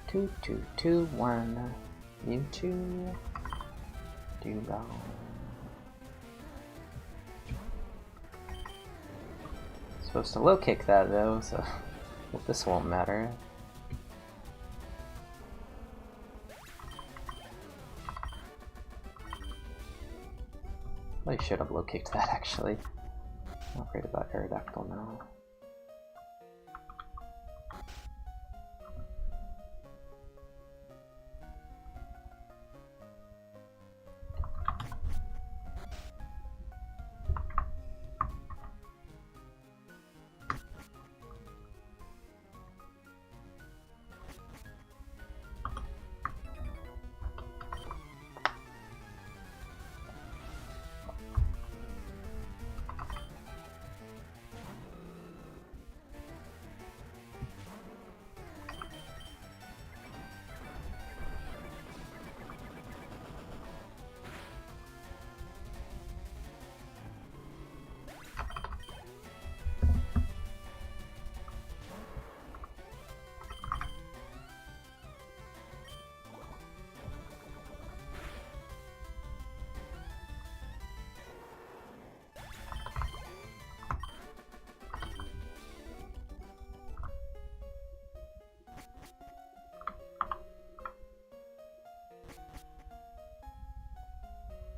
2, 2, 2, 1. Mewtwo. Dewgong. Supposed to low kick that though, so this won't matter. I should have low kicked that actually. I'm afraid about Aerodactyl now.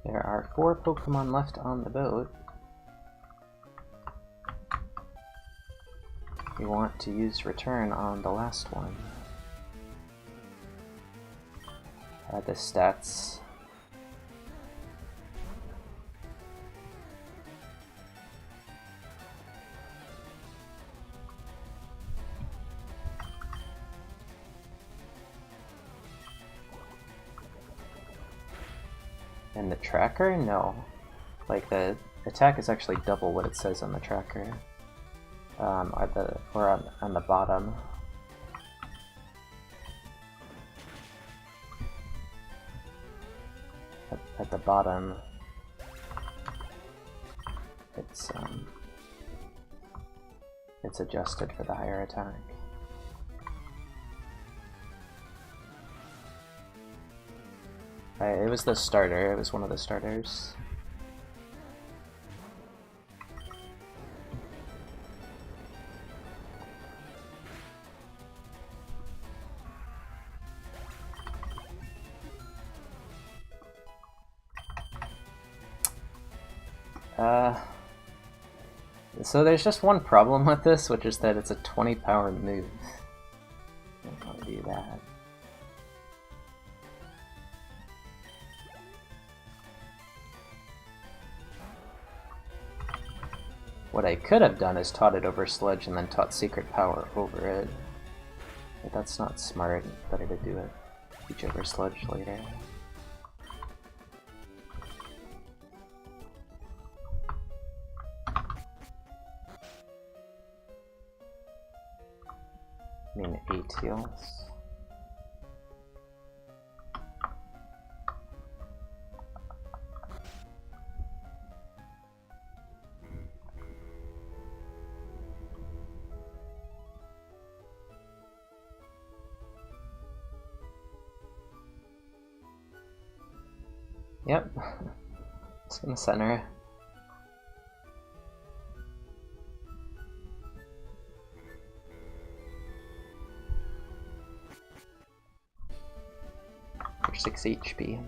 There are 4 Pokemon left on the boat. We want to use return on the last one. Add the stats. In the tracker? No. Like, the attack is actually double what it says on the tracker. Or on the bottom. At the bottom, it's adjusted for the higher attack. It was the starter, it was one of the starters. So there's just one problem with this, which is that it's a 20 power move. I don't want to do that. What I could have done is taught it over Sludge and then taught Secret Power over it. But that's not smart. Better to do it. Teach over Sludge later. I mean 8 heals. Yep. It's gonna center. For 6 HP.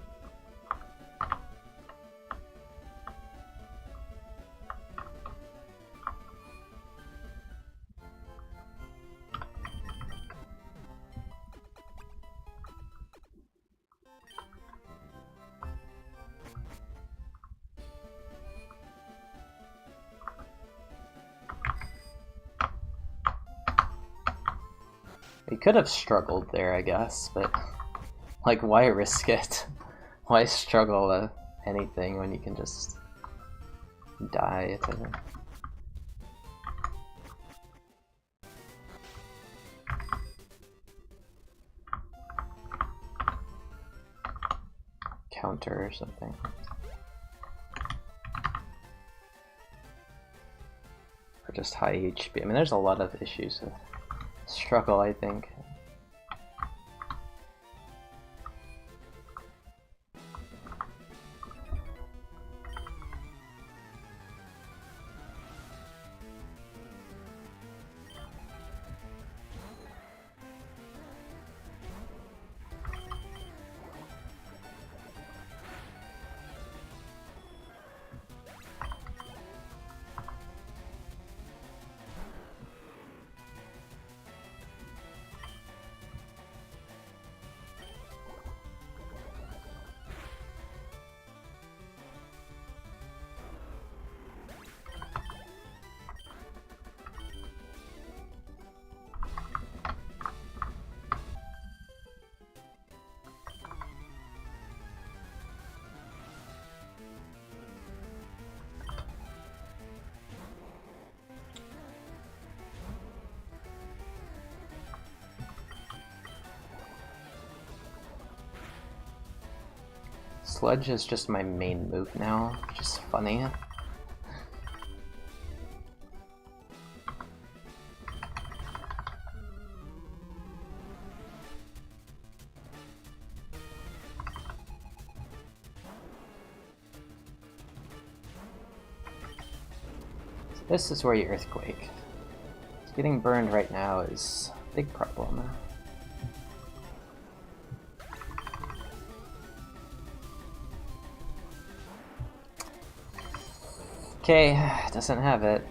We could have struggled there, I guess, but like, why risk it? Why struggle anything when you can just die to... counter or something. Or just high HP. I mean, there's a lot of issues with struggle, I think. Sludge is just my main move now, which is funny. So this is where you Earthquake. Getting burned right now is a big problem. Okay, doesn't have it.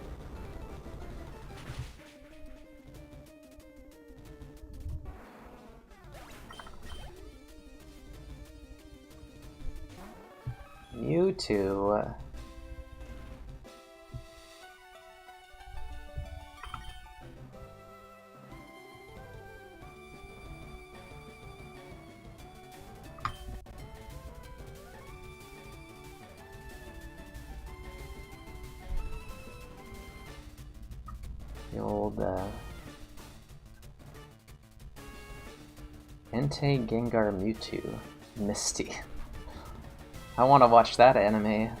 Mewtwo. The old, Entei Gengar Mewtwo. Misty. I want to watch that anime.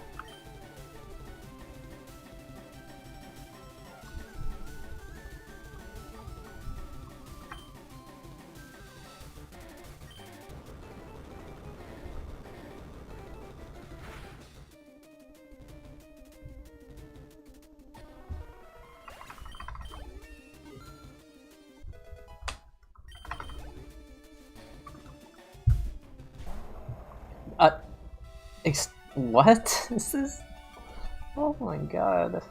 What? This is... Oh my god.